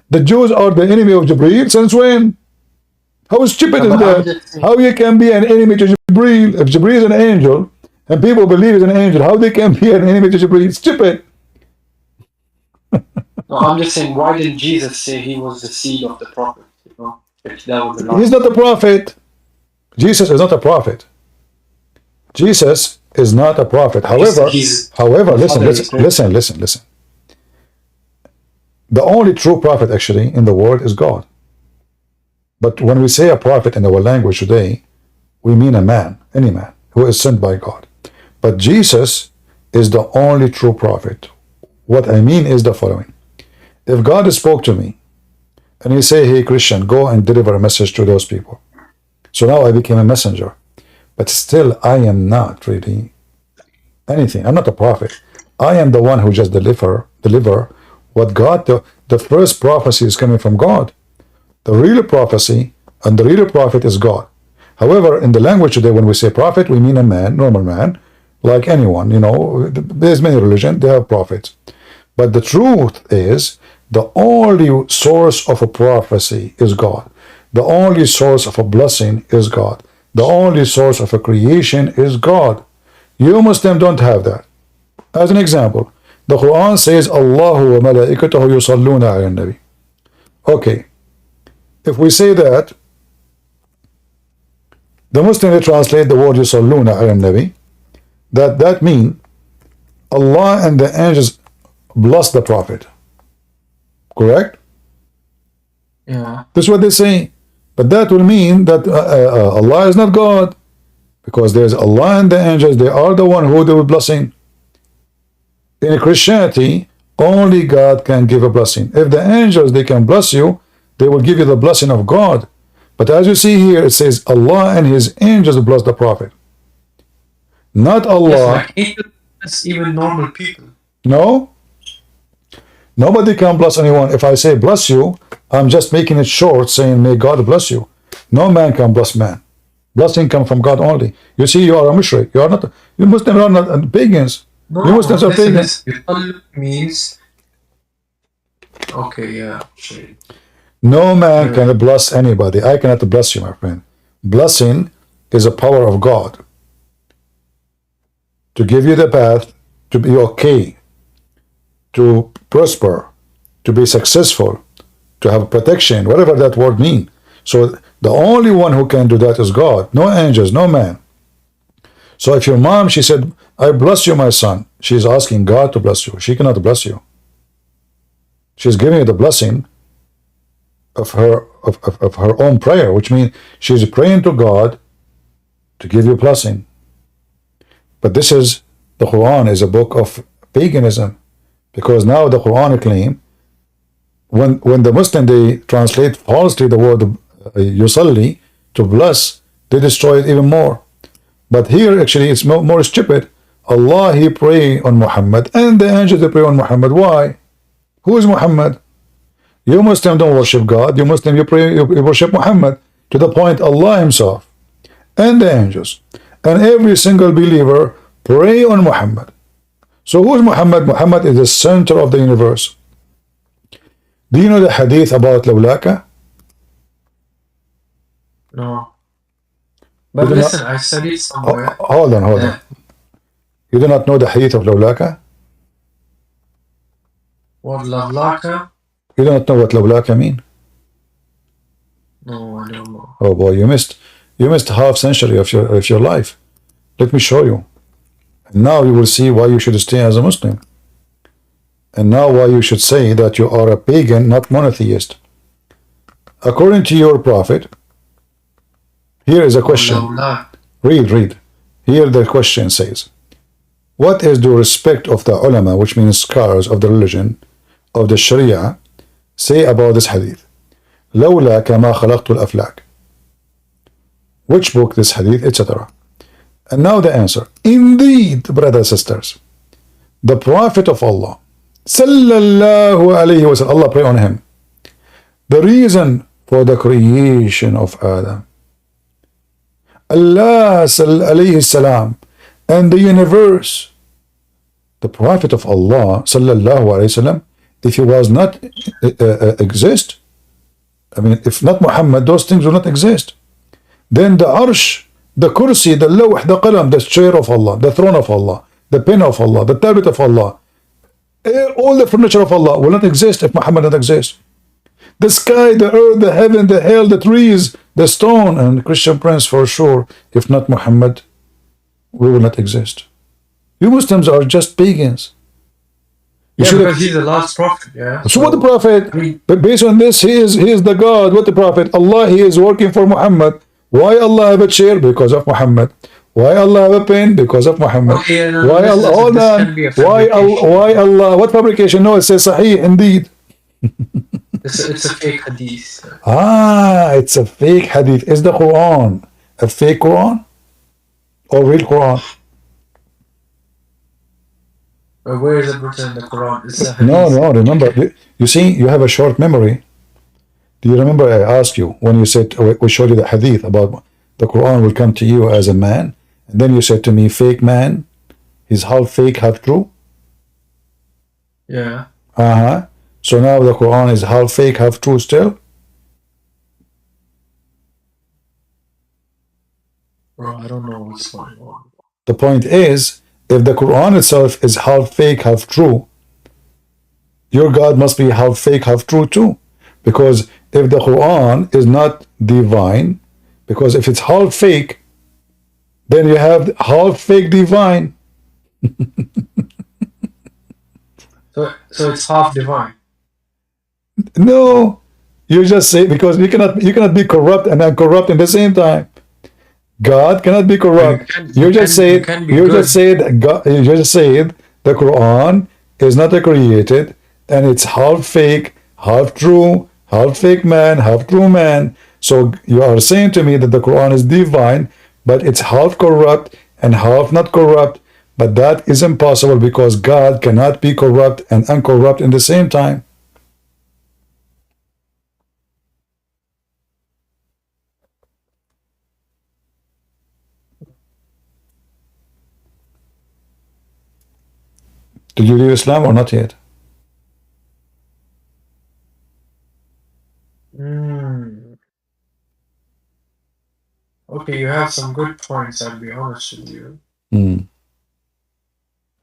A: The Jews are the enemy of Jibreel since when? How stupid is that? How you can be an enemy to Jibreel? If Jibreel is an angel, and people believe he's an angel, how they can be an enemy to Jibreel? Stupid.
F: No, I'm just saying, why didn't Jesus say he was the seed of the prophet? You know, if that was the
A: He's not a prophet. Jesus is not a prophet. Jesus is not a prophet. However, listen. The only true prophet actually in the world is God. But when we say a prophet in our language today, we mean a man, any man, who is sent by God. But Jesus is the only true prophet. What I mean is the following. If God spoke to me, and he say, hey Christian, go and deliver a message to those people. So now I became a messenger. But still, I am not really anything. I'm not a prophet. I am the one who just deliver what God, the first prophecy is coming from God. The real prophecy and the real prophet is God. However, in the language today, when we say prophet, we mean a man, normal man, like anyone. You know, there's many religions, they have prophets. But the truth is, the only source of a prophecy is God. The only source of a blessing is God. The only source of a creation is God. You Muslims don't have that. As an example, the Quran says, Allahu wa malaikatahu yusalluna ala nabi. Okay. If we say that, the Muslims they translate the word yusalluna ala nabi, that means Allah and the angels bless the Prophet. Correct?
F: Yeah.
A: That's what they say. But that will mean that Allah is not God. Because there's Allah and the angels, they are the one who they will blessing. In Christianity, Only God can give a blessing. If the angels, they can bless you, they will give you the blessing of God. But as you see here, it says Allah and His angels bless the Prophet. Not Allah.
F: Yes, like angels, even normal people.
A: No. Nobody can bless anyone. If I say bless you, I'm just making it short, saying may God bless you. No man can bless man. Blessing comes from God only. You see, you are a mushrik. You are not. You Muslims are not pagans.
F: No,
A: You Muslims are pagans.
F: Yusalli means. Okay, yeah.
A: No man can bless anybody. I cannot bless you, my friend. Blessing is a power of God to give you the path to be okay, to prosper, to be successful, to have protection, whatever that word means. So the only one who can do that is God. No angels, no man. So if your mom, she said, I bless you, my son, she's asking God to bless you. She cannot bless you. She's giving you the blessing of her own prayer, which means she's praying to God to give you blessing. But this is, the Quran is a book of paganism, because now the Quran claim, when the Muslim, they translate falsely the word yusalli to bless, they destroy it even more. But here actually it's more stupid. Allah, He pray on Muhammad, and the angels, they pray on Muhammad. Why? Who is Muhammad? You Muslim don't worship God. You Muslim, you pray, you worship Muhammad, to the point Allah Himself and the angels and every single believer pray on Muhammad. So who is Muhammad? Muhammad is the center of the universe. Do you know the hadith about Lawlaka?
F: No. But
A: You do
F: listen, I studied somewhere.
A: Hold on. You do not know the hadith of Lawlaka?
F: What, Lavlaka?
A: You do not know what Lawlaka mean?
F: No, I don't know.
A: Oh boy, you missed half century of your life. Let me show you. And now you will see why you should stay as a Muslim. And now why you should say that you are a pagan, not monotheist. According to your prophet, here is a question. Read. Here the question says, what is the respect of the ulama, which means scholars of the religion, of the Sharia, say about this hadith? لولا كما خلقت الأفلاك. Which book this hadith, etc. And now the answer. Indeed, brothers and sisters, the Prophet of Allah, sallallahu alayhi wa sallam, Allah pray on him, the reason for the creation of Adam, Allah alayhi salam, and the universe, the Prophet of Allah, sallallahu alayhi wa sallam, if he was not exist, I mean, if not Muhammad, those things will not exist. Then the arsh, the kursi, the lawh, the qalam, the chair of Allah, the throne of Allah, the pen of Allah, the tablet of Allah, all the furniture of Allah will not exist if Muhammad not exist. The sky, the earth, the heaven, the hell, the trees, the stone, and the Christian prince for sure, if not Muhammad, we will not exist. You Muslims are just pagans.
F: Yeah, because he's the last prophet, yeah.
A: So what the prophet? But based on this, he is the God. What the prophet? Allah, he is working for Muhammad. Why Allah have a chair? Because of Muhammad. Why Allah have a pen? Because of Muhammad.
F: Okay, no,
A: why Allah? Hold on. Why Allah? What fabrication? No, it says Sahih indeed.
F: It's a fake hadith.
A: It's a fake hadith. Is the Quran a fake Quran or real Quran?
F: But where is it written in the Quran? It's a hadith.
A: No. Remember, you see, you have a short memory. Do you remember I asked you when you said we showed you the hadith about the Quran will come to you as a man, and then you said to me, fake man, he's half fake, half true.
F: Yeah.
A: So now the Quran is half fake, half true still.
F: Bro, I don't know what's going on.
A: The point is, if the Quran itself is half fake, half true, your God must be half fake, half true too. Because if the Quran is not divine, because if it's half fake, then you have half fake divine.
F: So it's half divine.
A: No, you just say, because you cannot be corrupt and uncorrupt in the same time. God cannot be corrupt. You just said the Quran is not a created, and it's half fake, half true, half fake man, half true man. So you are saying to me that the Quran is divine, but it's half corrupt and half not corrupt. But that is impossible because God cannot be corrupt and uncorrupt in the same time. Did you leave Islam or not yet?
F: Okay, you have some good points, I'll be honest with you.
A: Mm.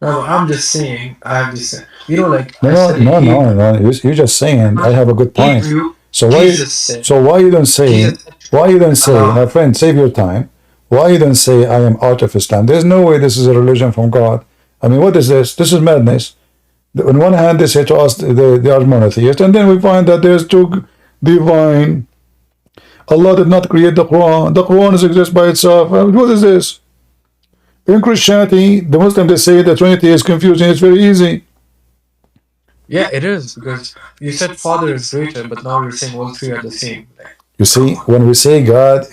F: No, I'm just saying, I have this, you know, like I
A: No,
F: said in
A: no, no,
F: Hebrew,
A: no. You're just saying I have a good point.
F: Hebrew,
A: So why?
F: Jesus said,
A: So why you don't say?
F: Jesus,
A: Why you don't say,
F: Allah.
A: my friend? Save your time. Why you don't say I am out of Islam? There's no way this is a religion from God. I mean, what is this? This is madness. On one hand, they say to us they are monotheists, and then we find that there's two divine. Allah did not create the Quran. The Quran exists by itself. What is this? In Christianity, the Muslim, they say the Trinity is confusing. It's very easy.
F: Yeah, it is, because you said Father is greater, but now you're saying all three are the same. Like,
A: You see, when we say God,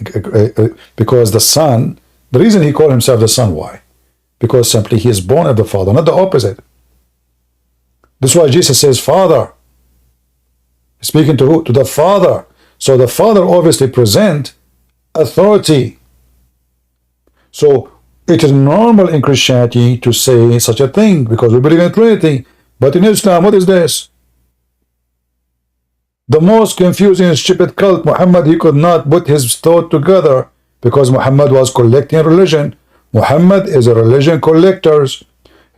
A: because the Son, the reason he called himself the Son, why? Because simply he is born of the Father, not the opposite. That's why Jesus says, Father. Speaking to who? To the Father. So the Father obviously present authority. So it is normal in Christianity to say such a thing because we believe in Trinity. But in Islam, what is this? The most confusing and stupid cult, Muhammad, he could not put his thought together because Muhammad was collecting religion. Muhammad is a religion collector.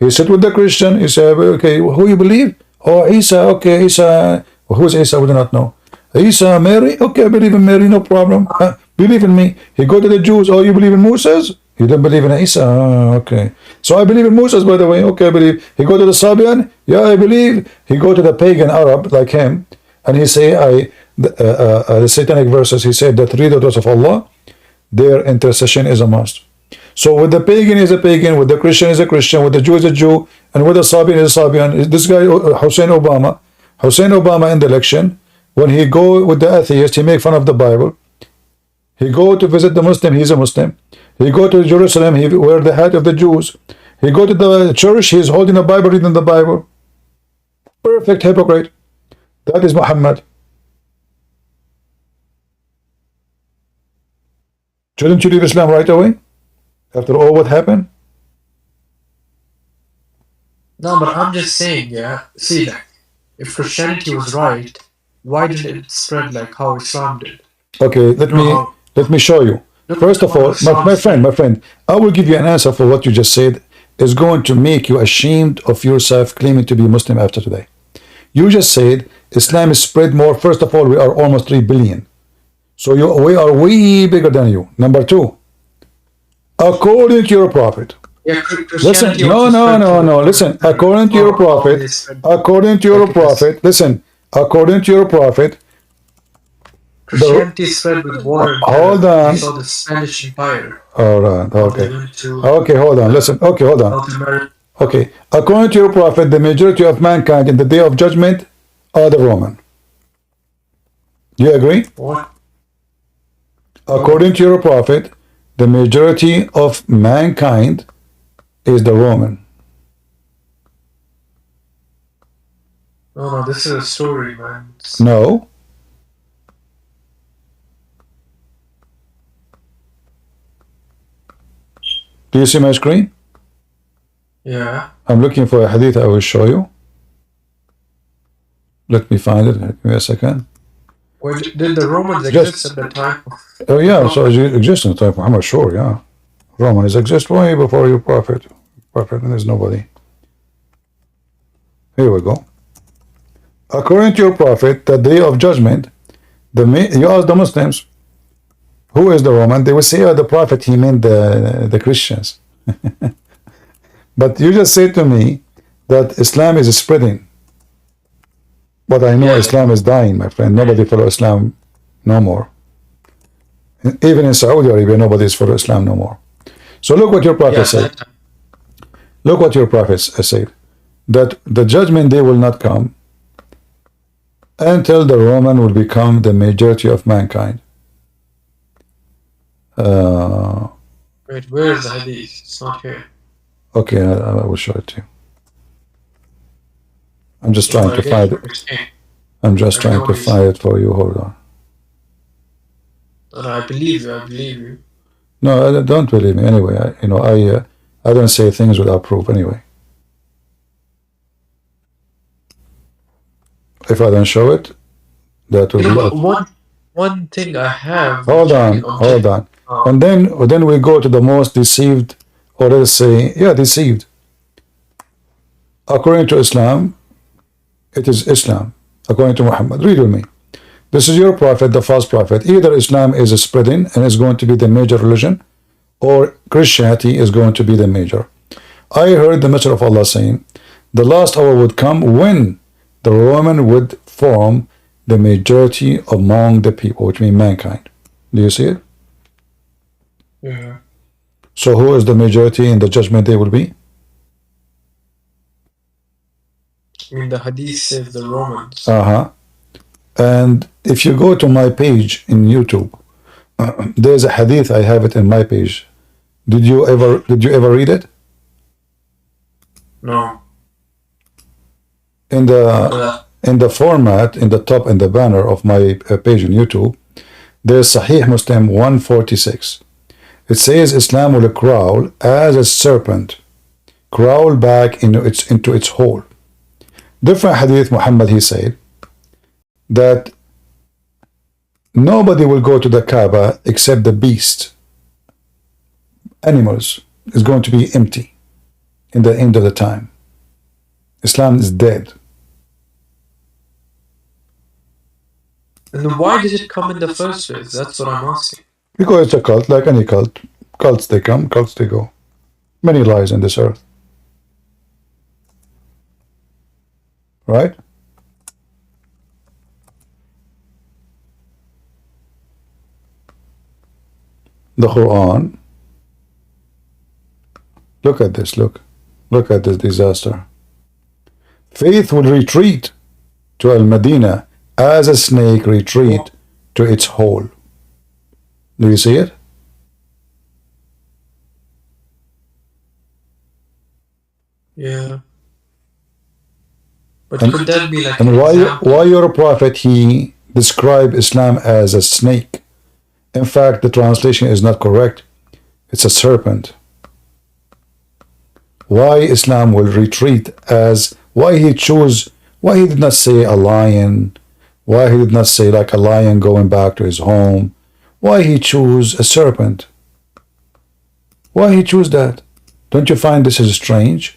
A: He sat with the Christian. He said, okay, who you believe? Oh, Isa. Okay, Isa. Who is Isa? We do not know. Isa, Mary. Okay, I believe in Mary. No problem. Believe in me. He go to the Jews. Oh, you believe in Moses? You don't believe in Isa? Okay. So I believe in Moses, by the way. Okay, I believe. He go to the Sabian? Yeah, I believe. He go to the pagan Arab like him, and he say, the satanic verses, he said, the three daughters of Allah, their intercession is a must. So with the pagan is a pagan, with the Christian is a Christian, with the Jew is a Jew, and with the Sabian is a Sabian. This guy, Hussein Obama in the election, when he go with the atheist, he make fun of the Bible. He go to visit the Muslim, he's a Muslim. He go to Jerusalem, he wear the hat of the Jews. He go to the church, he's holding the Bible, reading the Bible. Perfect hypocrite. That is Muhammad. Shouldn't you leave Islam right away? After all what happened?
F: no, but I'm just saying, yeah. See, like, if Christianity was right, why didn't it spread like how Islam did?
A: Okay, let me show you. First of all, my friend, I will give you an answer for what you just said. Is going to make you ashamed of yourself claiming to be Muslim after today. You just said Islam is spread more. First of all, we are almost 3 billion. So we are way bigger than you. Number two, according to your prophet.
F: Yeah,
A: Listen, no. Listen, according to your prophet, listen, according to your prophet,
F: Christianity spread with water.
A: Hold on.
F: You saw the Spanish Empire.
A: All right, okay.
F: They went to
A: Okay, hold on, listen. Okay, hold on.
F: South America.
A: Okay, according to your prophet, the majority of mankind in the day of judgment are the Roman. You agree?
F: What?
A: According to your prophet, the majority of mankind is the Roman.
F: No, this is a story, man.
A: No. Do you see my screen?
F: Yeah.
A: I'm looking for a hadith I will show you. Let me find it. Give me a second.
F: Wait, did the Romans exist at the time?
A: Oh yeah, so it exists in the time of Muhammad, sure, yeah. Romans exist way before your prophet. Prophet, and there's nobody. Here we go. According to your prophet, the day of judgment, you ask the Muslims, who is the Roman? They will say, oh, the prophet, he meant the Christians. But you just said to me that Islam is spreading. But I know Islam is dying, my friend. Nobody follows Islam no more. Even in Saudi Arabia, nobody is follow Islam no more. So look what your prophet said. Look what your prophet said. that the judgment day will not come until the Roman will become the majority of mankind.
F: Wait, where is the hadith? It's not here.
A: Okay, I will show it to you. I'm just trying to find it. I'm just trying to find it for you. Hold on.
F: I believe you. I believe you.
A: No, don't believe me. Anyway, I don't say things without proof. Anyway, if I don't show it, that will be
F: one thing I have.
A: Hold on. And then we go to the most deceived, or let's say, deceived. According to Islam, it is Islam. According to Muhammad, read with me. This is your prophet, the false prophet. Either Islam is spreading and is going to be the major religion, or Christianity is going to be the major. I heard the Messenger of Allah saying, the last hour would come when the Roman would form the majority among the people, which means mankind. Do you see it?
F: Yeah.
A: So who is the majority in the judgment day will be?
F: I mean, the hadith says the Romans.
A: And if you go to my page in YouTube, there's a hadith. I have it in my page. Did you ever read it?
F: No.
A: In the format, in the top, in the banner of my page on YouTube, there's Sahih Muslim 146. It says Islam will crawl as a serpent, crawl back into its hole. Different hadith, Muhammad, he said that nobody will go to the Kaaba except the beast. Animals is going to be empty in the end of the time. Islam is dead.
F: And why did it come in the first place? That's what I'm asking.
A: Because it's a cult, like any cult. Cults they come, cults they go. Many lies in this earth. Right? The Quran. Look at this, look at this disaster. Faith will retreat to Al-Madinah as a snake retreat to its hole. Do you see it?
F: Yeah. But could that be like
A: and why your prophet, he described Islam as a snake? In fact, the translation is not correct. It's a serpent. Why Islam will retreat as, why he did not say a lion, why he did not say like a lion going back to his home, why he chose a serpent? Why he chose that? Don't you find this is strange?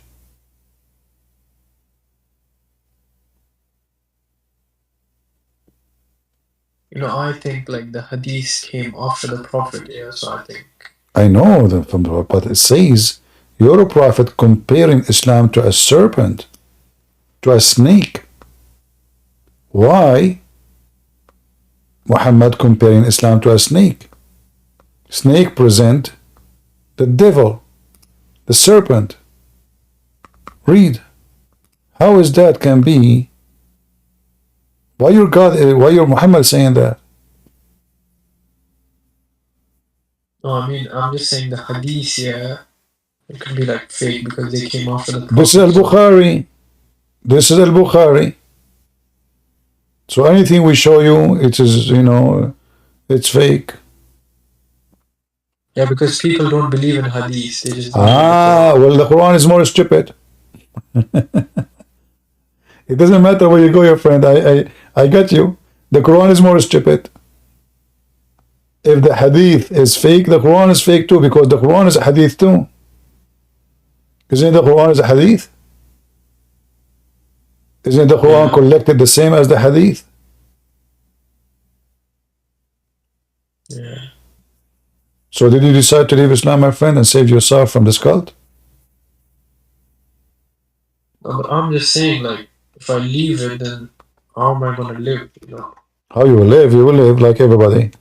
F: I think like the hadith came after the prophet, so I think.
A: I know that, but it says your prophet comparing Islam to a serpent, to a snake. Why Muhammad comparing Islam to a snake? Snake present the devil, the serpent. Read. How is that can be? Why your Muhammad saying that?
F: No, I mean, I'm just saying the hadith, it could be like fake because they came after the prophet.
A: This is Al-Bukhari. This is Al-Bukhari. So anything we show you, it is, it's fake.
F: Yeah, because people don't believe in hadith. They just
A: well, the Quran is more stupid. It doesn't matter where you go, your friend. I get you. The Quran is more stupid. If the hadith is fake, the Quran is fake too, because the Quran is a hadith too. Isn't the Quran is a hadith? Isn't the Quran collected the same as the hadith?
F: Yeah.
A: So did you decide to leave Islam, my friend, and save yourself from this cult?
F: No, but I'm just saying, like, if I leave it, then how am I going to live?
A: How you will live? You will live like everybody.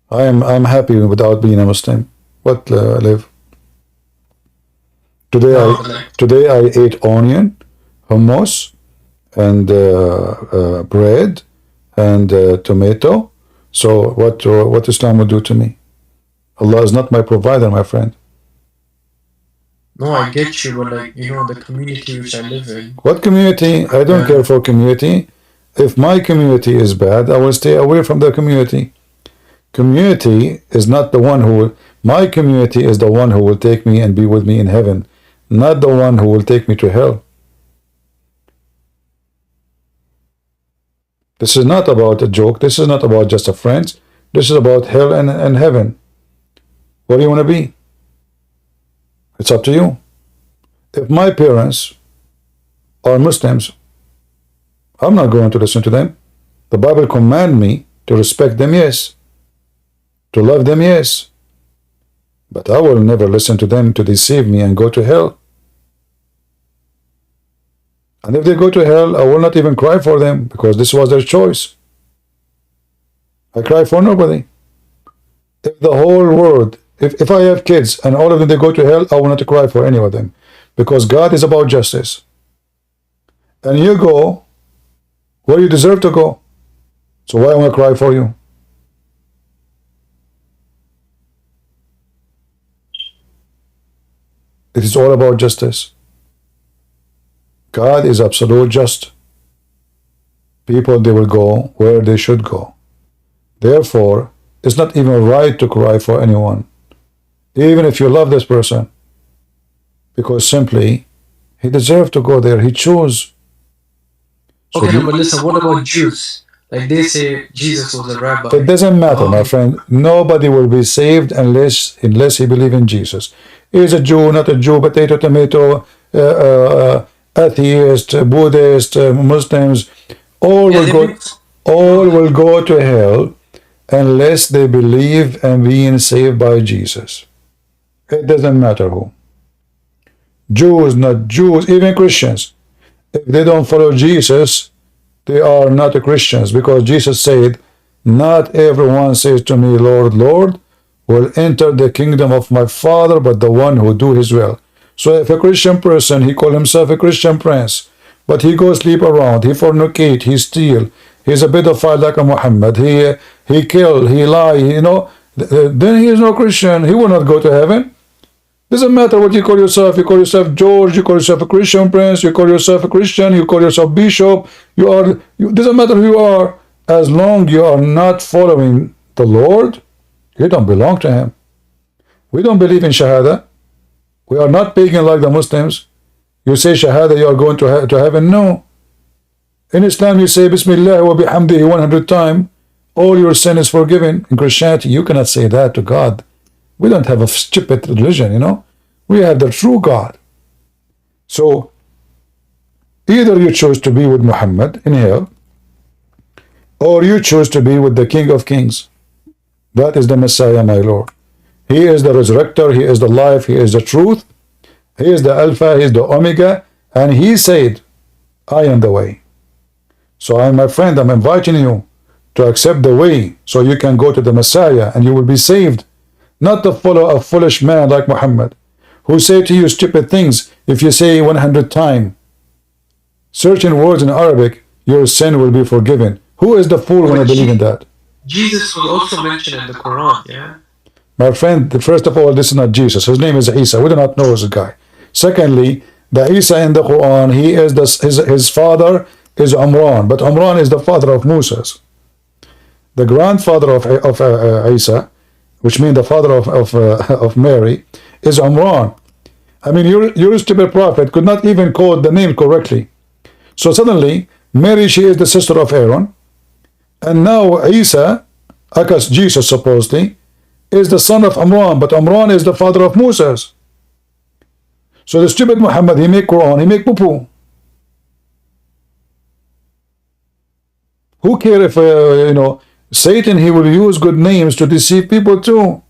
A: I'm happy without being a Muslim. What live? Today I ate onion. hummus and bread and tomato. So what Islam would do to me? Allah is not my provider, my friend.
F: No, I get you, but like, you know, the community which I live in.
A: What community? I don't care for community. If my community is bad, I will stay away from the community. Community is not the one who will, my community is the one who will take me and be with me in heaven, not the one who will take me to hell. This is not about a joke. This is not about just a friend. This is about hell and heaven. What do you want to be? It's up to you. If my parents are Muslims, I'm not going to listen to them. The Bible commands me to respect them, yes. To love them, yes. But I will never listen to them to deceive me and go to hell. And if they go to hell, I will not even cry for them because this was their choice. I cry for nobody. If the whole world, if I have kids and all of them they go to hell, I will not cry for any of them because God is about justice. And you go where you deserve to go. So why am I cry for you? It is all about justice. God is absolute just. People, they will go where they should go. Therefore, it's not even right to cry for anyone, even if you love this person, because simply he deserved to go there. He chose. So
F: Okay, but listen, what about Jews? Like they say Jesus was a rabbi.
A: It doesn't matter, my friend. Nobody will be saved unless he believes in Jesus. He's a Jew, not a Jew, potato, tomato, atheist, Buddhist, Muslims, all will go to hell unless they believe and being saved by Jesus. It doesn't matter who. Jews, not Jews, even Christians. If they don't follow Jesus, they are not Christians, because Jesus said, not everyone says to me, Lord, Lord, will enter the kingdom of my Father, but the one who do his will. So if a Christian person, he call himself a Christian prince, but he goes sleep around, he fornicate, he steal, he's a pedophile like a Muhammad, he kill, he lie, you know, then he is no Christian. He will not go to heaven. Doesn't matter what you call yourself. You call yourself George, you call yourself a Christian prince, you call yourself a Christian, you call yourself bishop, doesn't matter who you are, as long you are not following the Lord, you don't belong to him. We don't believe in Shahada. We are not pagan like the Muslims. You say Shahada, you are going to heaven. No. In Islam, you say Bismillah wa bihamdihi 100 times. All your sin is forgiven. In Christianity, you cannot say that to God. We don't have a stupid religion, you know. We have the true God. So, either you choose to be with Muhammad in hell, or you choose to be with the King of Kings. That is the Messiah, my Lord. He is the resurrector, he is the life, he is the truth, he is the Alpha, he is the Omega, and he said, I am the way. So my friend, I'm inviting you to accept the way so you can go to the Messiah and you will be saved. Not to follow a foolish man like Muhammad, who say to you stupid things. If you say 100 times certain words in Arabic, your sin will be forgiven. Who is the fool when I believe in that?
F: Jesus was also mentioned in the Quran, yeah?
A: My friend, first of all, this is not Jesus. His name is Isa. We do not know this guy. Secondly, the Isa in the Quran, he is his father is Umran, but Umran is the father of Moses. The grandfather of Isa, which means the father of Mary, is Umran. I mean, your stupid prophet could not even quote the name correctly. So suddenly, Mary, she is the sister of Aaron, and now Isa, Akas Jesus supposedly, is the son of Umran, but Umran is the father of Moses. So the stupid Muhammad, he make Quran, he make poo-poo. Who care if, you know, Satan, he will use good names to deceive people too.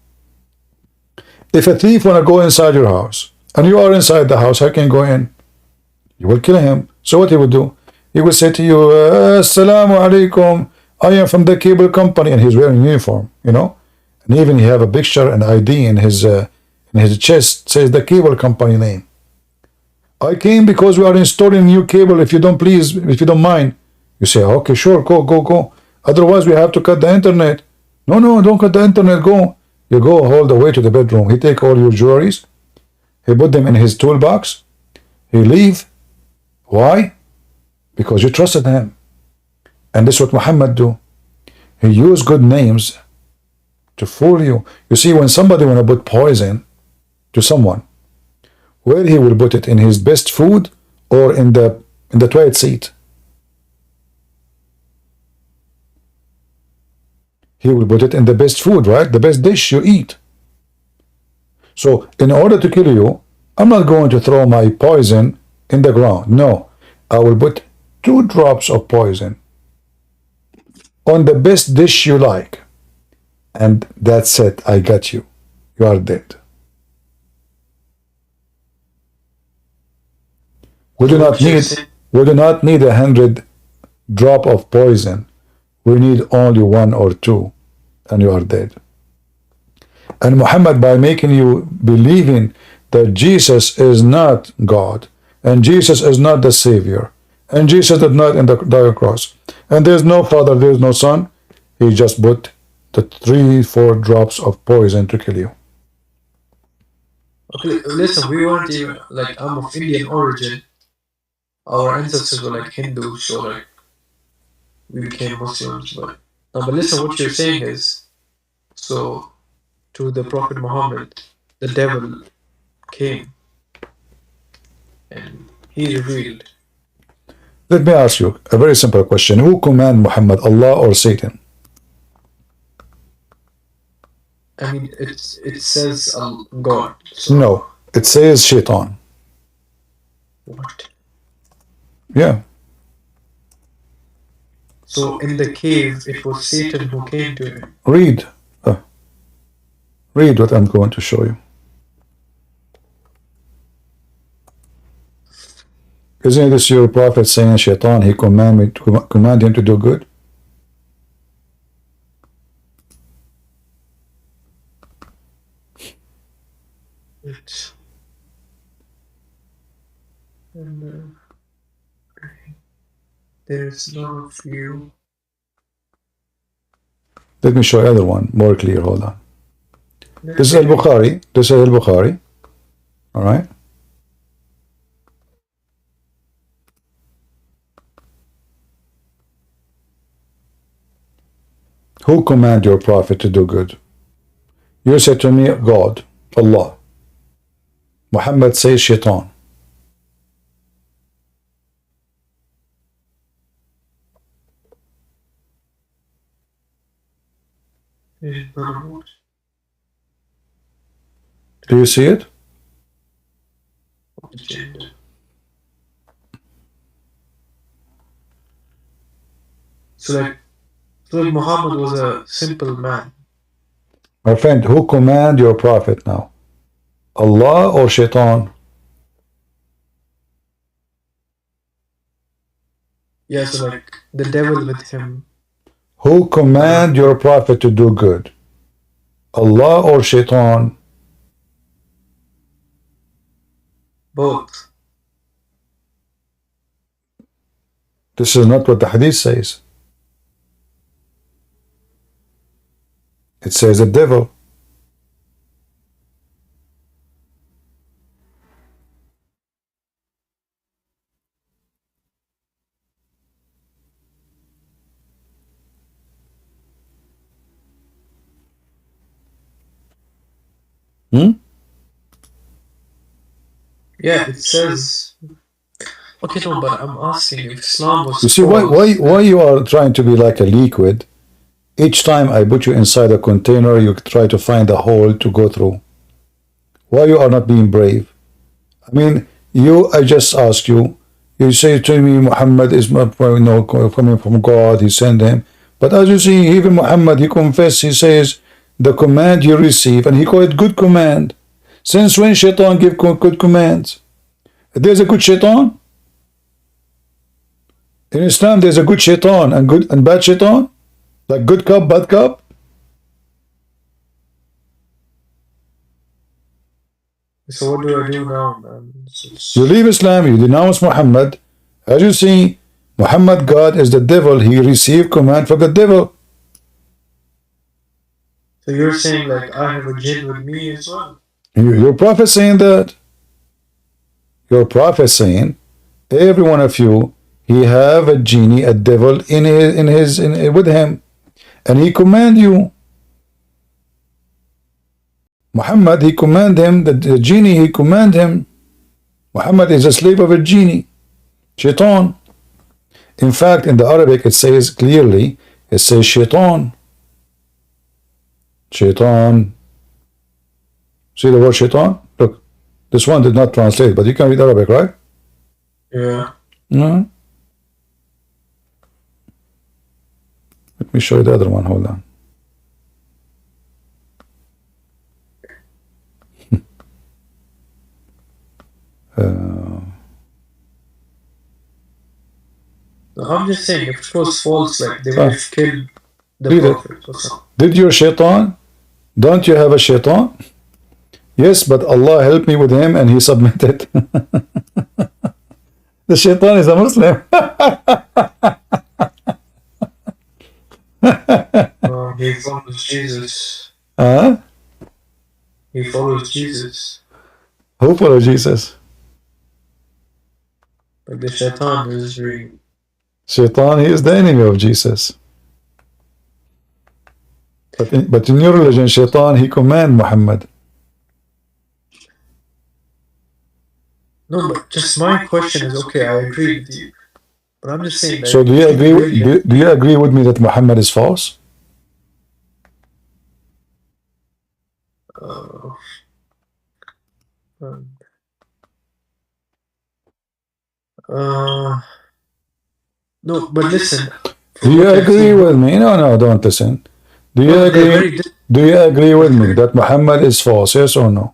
A: If a thief want to go inside your house, and you are inside the house, how can you go in? You will kill him. So what he will do? He will say to you, Assalamu alaikum, I am from the cable company, and he's wearing uniform, you know, and even he have a picture and ID in his chest, says the cable company name. I came because we are installing new cable. If you don't mind. You say, okay, sure, go. Otherwise, we have to cut the internet. No, don't cut the internet. Go. You go all the way to the bedroom. He take all your jewelries. He put them in his toolbox. He leave. Why? Because you trusted him. And this is what Muhammad do. He used good names to fool you. You see, when somebody want to put poison to someone, where he will put it? In his best food or in the toilet seat? He will put it in the best food, right? The best dish you eat. So in order to kill you, I'm not going to throw my poison in the ground. No, I will put 2 drops of poison on the best dish you like. And that's it. I got you. You are dead. We do not need 100 drop of poison. We need only 1 or 2, and you are dead. And Muhammad, by making you believing that Jesus is not God, and Jesus is not the Savior, and Jesus did not in the cross, and there's no Father, there's no Son, he just put the 3-4 drops of poison to kill you.
F: Okay, listen, we weren't even, like, I'm of Indian origin. Our ancestors were like Hindus, so like we became Muslims. But listen, what you're saying is, so to the Prophet Muhammad, the devil came and he revealed.
A: Let me ask you a very simple question. Who command Muhammad, Allah or Satan?
F: I mean, it says God. So.
A: No, it says Shaitan.
F: What?
A: Yeah.
F: So in the cave, it was Satan who came to him.
A: Read what I'm going to show you. Isn't this your prophet saying Shaitan, he command him to do good?
F: And there is no few.
A: Let me show you other one more clear. Hold on. This is Al-Bukhari. All right. Who command your prophet to do good? You said to me, God, Allah. Muhammad says Shaitan. Do you see it?
F: So Muhammad was a simple man.
A: My friend, who command your prophet now? Allah or Shaitan?
F: Yeah, so like the devil with him.
A: Who command your prophet to do good? Allah or Shaitan?
F: Both.
A: This is not what the hadith says. It says the devil.
F: Yeah, it says. Okay, no, but I'm asking if Islam was.
A: You see why you are trying to be like a liquid? Each time I put you inside a container, you try to find a hole to go through. Why you are not being brave? I mean, I just asked you. You say to me, Muhammad is coming from God. He sent him. But as you see, even Muhammad, he confessed. He says the command you receive, and he called it good command. Since when Shaitan give good commands? There's a good Shaitan. In Islam, there's a good Shaitan and good and bad Shaitan. Like good cup, bad cup?
F: So what do I do now, man?
A: You leave Islam, you denounce Muhammad. As you see, Muhammad God is the devil. He received command from the devil.
F: So you're saying like I have a jinn with me as well?
A: Your prophet saying that. Your prophet saying, every one of you, he have a genie, a devil with him, and he command you. Muhammad, he command him, the genie, he command him. Muhammad is a slave of a genie, shaitan. In fact, in the Arabic, it says clearly, it says shaitan. Shaitan. See the word shaitan? Look, this one did not translate, but you can read Arabic, right?
F: Yeah.
A: No. Let me show you the other one. Hold on.
F: I'm just saying, if it was false, like they would have killed the prophet or something.
A: Did your shaitan? Don't you have a shaitan? Yes, but Allah helped me with him and he submitted. The shaitan is a Muslim.
F: He follows Jesus.
A: Huh?
F: He follows Jesus.
A: Who follows Jesus?
F: Like the shaitan is very...
A: Shaitan, he is the enemy of Jesus. But in your religion, shaitan, he command Muhammad.
F: No, but just my question is, okay, I agree with you. But I'm just saying that...
A: So do you agree with me that Muhammad is false?
F: No, but listen.
A: Do you agree with me? No, don't listen. Do you agree? Do you agree with me that Muhammad is false? Yes or no?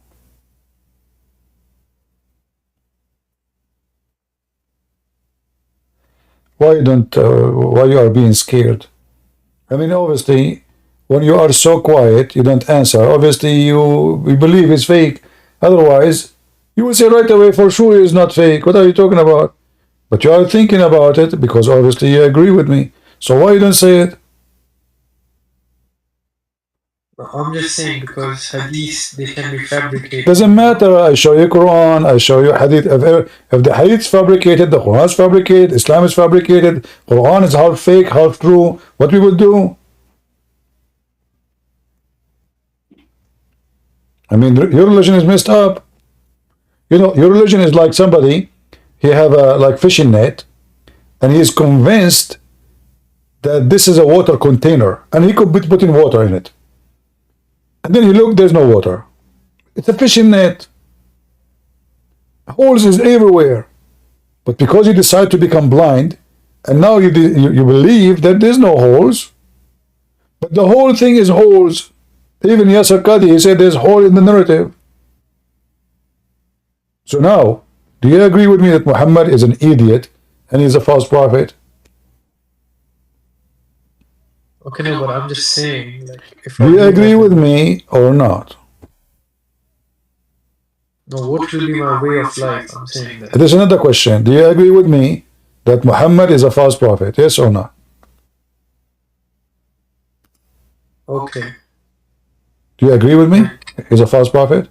A: Why don't? Why you are being scared? I mean, obviously, when you are so quiet, you don't answer. Obviously, you believe it's fake. Otherwise, you will say right away, for sure, it's not fake. What are you talking about? But you are thinking about it because obviously you agree with me. So why you don't say it?
F: I'm just saying because hadith, they can be fabricated.
A: Doesn't matter. I show you Quran, I show you hadith. If the hadith is fabricated, the Quran is fabricated, Islam is fabricated, Quran is half fake, half true, what we would do? I mean, your religion is messed up. You know, your religion is like somebody, he have a like fishing net, and he is convinced that this is a water container, and he could be putting water in it. And then he looked, there's no water. It's a fishing net. Holes is everywhere. But because you decide to become blind, and now you believe that there's no holes, but the whole thing is holes. Even Yasser Qadi, he said there's hole in the narrative. So now, do you agree with me that Muhammad is an idiot and he's a false prophet?
F: Okay, no, but I'm just saying, like, if
A: do you agree with me or not?
F: No, what will be my way of life? I'm saying that.
A: There's another question. Do you agree with me that Muhammad is a false prophet? Yes or no?
F: Okay.
A: Do you agree with me? He's a false prophet?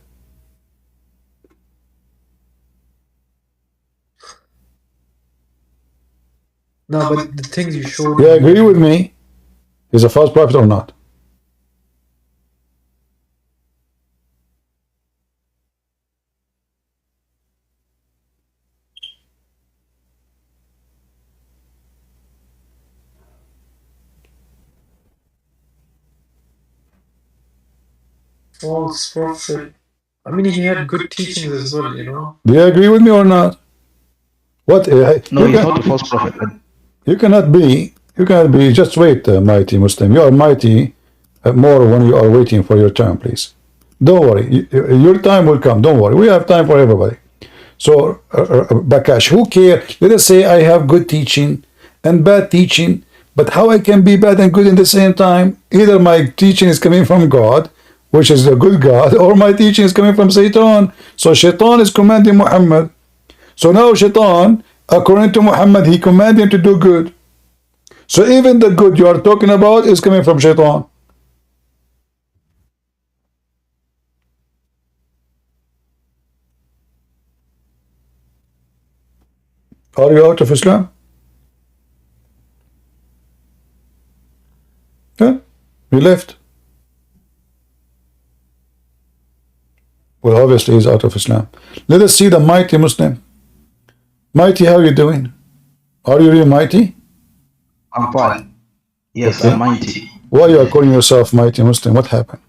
F: No, but the things you showed
A: me. Do you agree with me? He's a false prophet or not?
F: False prophet. I mean, he had good teachings as well, you know.
A: Do you agree with me or not? What?
G: No, he's not a false prophet.
A: You cannot be. Just wait, mighty Muslim. You are mighty more when you are waiting for your turn, please. Don't worry. Your time will come. Don't worry. We have time for everybody. So, Bakash, who cares? Let us say I have good teaching and bad teaching, but how I can be bad and good in the same time? Either my teaching is coming from God, which is the good God, or my teaching is coming from Satan. So Shaitan is commanding Muhammad. So now Shaitan, according to Muhammad, he commanded him to do good. So even the good you are talking about is coming from Shaitan. Are you out of Islam? Yeah, you left. Well, obviously he's out of Islam. Let us see the mighty Muslim. Mighty, how are you doing? Are you really mighty?
G: I'm fine. Yes,
A: Okay.
G: I'm mighty.
A: Why you are calling yourself mighty Muslim? What happened?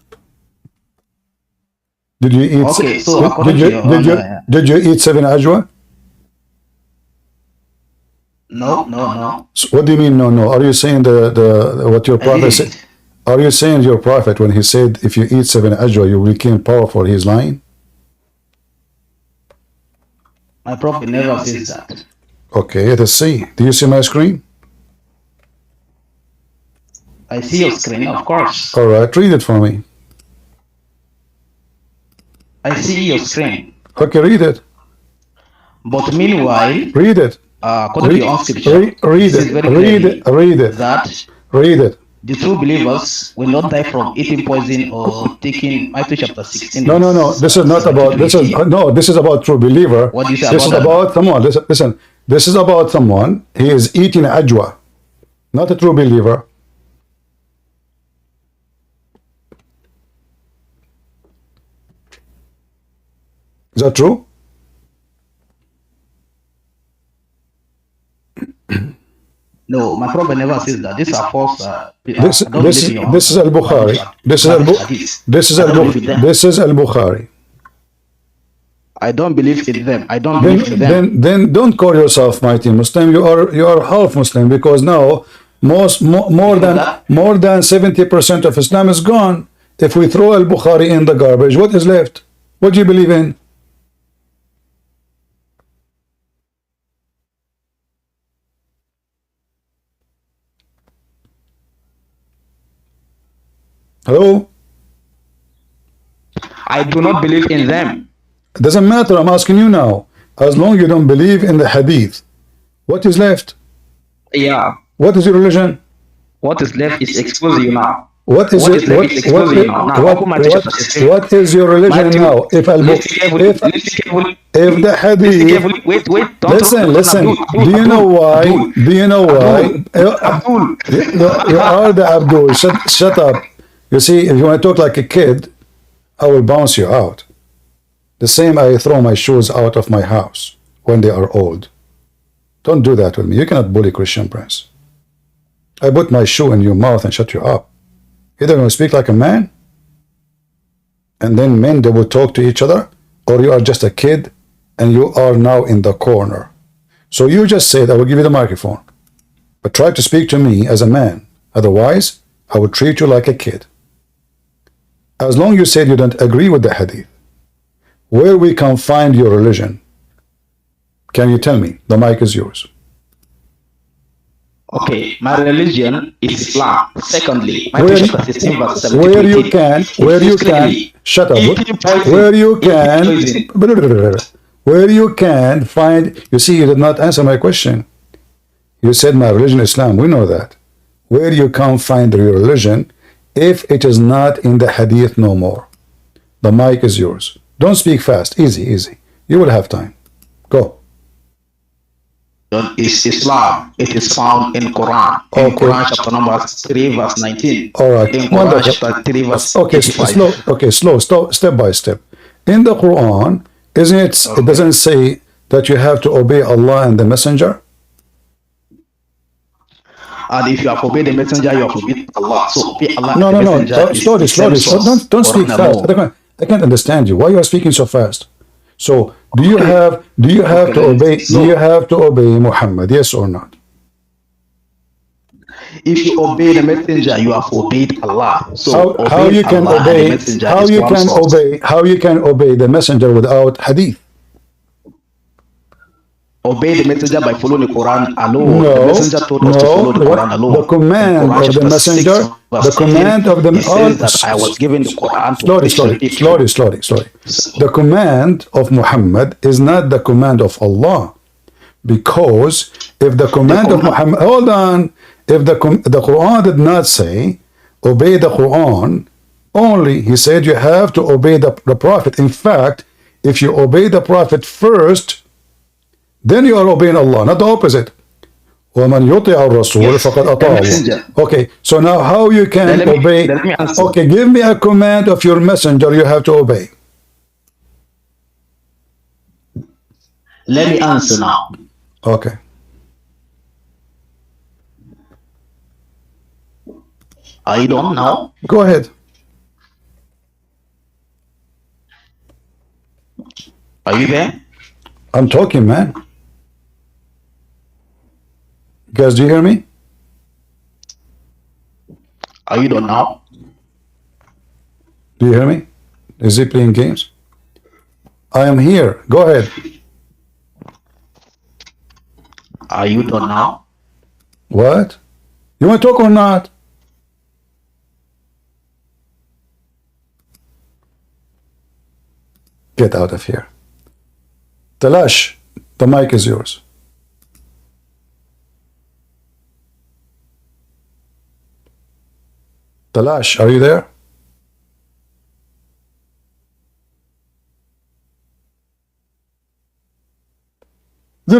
A: Did you eat?
G: Okay, so
A: did
G: according
A: you
G: to your
A: did you
G: own,
A: did you eat 7 ajwa?
G: no.
A: So what do you mean? No, no. Are you saying the what your
G: I
A: prophet said?
G: didn't.
A: Are you saying your prophet when he said if you eat 7 ajwa you will become powerful? He's lying.
G: My prophet never says that.
A: Okay, let us see. Do you see my screen?
G: I see your screen, of course.
A: All right, read it for me.
G: I see your screen.
A: Okay, read it.
G: But meanwhile,
A: Read it.
G: according to
A: Read,
G: your own scripture,
A: read
G: this is
A: it.
G: very
A: Read
G: clearly
A: it. Read it.
G: that
A: Read it.
G: the true believers will not die from eating poison or taking Matthew chapter 16.
A: No, no, no. This is not about. This is no. This is about true believer.
G: What do you say
A: This is
G: about that?
A: about someone. Listen. This is about someone. He is eating ajwa, not a true believer. Is that true?
G: No, my prophet never says that. These are false.
A: This
G: I don't
A: this
G: believe in your
A: this is Al Bukhari. This is Al
G: hadith.
A: this is
G: I
A: Al
G: don't believe in them.
A: this is Al Bukhari.
G: I don't believe in them. I don't believe in them.
A: Then don't call yourself mighty Muslim. You are half Muslim because now more than 70% of Islam is gone. If we throw Al Bukhari in the garbage, what is left? What do you believe in? Hello?
G: I do not believe in them.
A: It doesn't matter. I'm asking you now. As long as you don't believe in the hadith, what is left?
G: Yeah.
A: What is your religion?
G: What is left is exposing you now.
A: What is
G: What
A: it?
G: is left is exposing you now. Now, open Matthew chapter 16.
A: What is your religion
G: Matthew,
A: now? If
G: listen carefully. Listen carefully.
A: if the
G: Listen
A: hadith,
G: carefully. Wait. Don't
A: listen.
G: Abdul,
A: Do you know why?
G: Abdul,
A: Do you know why?
G: Abdul.
A: You are the Abdul. Shut up. You see, if you want to talk like a kid, I will bounce you out. The same I throw my shoes out of my house when they are old. Don't do that with me. You cannot bully Christian Prince. I put my shoe in your mouth and shut you up. Either you speak like a man, and then men, they will talk to each other, or you are just a kid, and you are now in the corner. So you just said, I will give you the microphone, but try to speak to me as a man. Otherwise, I will treat you like a kid. As long as you said you don't agree with the hadith, where we can find your religion, can you tell me? The mic is yours.
G: Okay, my religion is Islam. Secondly,
A: Where,
G: Matthew chapter 16 verse 17
A: where
G: to
A: you
G: 18.
A: can, where you can, shut up.
G: Eating poison.
A: Where you can,
G: Eating poison.
A: where you can find, you see, you did not answer my question. You said my religion is Islam. We know that. Where you can find your religion if it is not in the hadith no more. The mic is yours. Don't speak fast. Easy. You will have time. Go.
G: Is Islam. It is found in Quran. In
A: Okay.
G: Quran chapter number 3 verse 19.
A: All right.
G: In Quran chapter 3 verse
A: Okay,
G: 85.
A: slow, step by step. In the Quran, isn't it? It doesn't say that you have to obey Allah and the Messenger.
G: And if you have obeyed the messenger, you have obeyed Allah. So obey Allah
A: No.
G: and the messenger is
A: Slowly.
G: the same source.
A: Don't speak
G: Quran
A: fast.
G: alone.
A: I can't understand you. Why you are speaking so fast? So do you have to obey? Do you have to obey Muhammad? Yes or not?
G: If you obey the messenger, you have obeyed Allah. So
A: How you can
G: Allah and the
A: obey?
G: messenger
A: How
G: is
A: you
G: one
A: can
G: source.
A: obey? How you can obey the Messenger without hadith?
G: obey the messenger by following the Quran alone.
A: No,
G: The messenger told us to follow the Quran alone.
A: the command
G: Quran
A: of the
G: chapter 6,
A: messenger,
G: verse
A: the
G: 13,
A: command of the
G: it says that I was given the Quran to preach the people.
A: slowly. The command of Muhammad is not the command of Allah, because if the command of Muhammad, hold on, if the Quran did not say obey the Quran only, he said you have to obey the Prophet. In fact, if you obey the Prophet first, then you are obeying Allah, not the opposite. وَمَنْ يُطِعَ الرَّسُولِ فَقَدْ أَطَاعَ اللَّهَ. Okay, so now how you can obey? Okay, give me a command of your messenger you have to obey.
G: Let me answer now.
A: Okay.
G: Are you done now?
A: Go ahead.
G: Are you there?
A: I'm talking, man. Guys, do you hear me?
G: Are you done now?
A: Do you hear me? Is he playing games? I am here. Go ahead.
G: Are you done now?
A: What? You want to talk or not? Get out of here. Talash, the mic is yours. Talash, are you there? You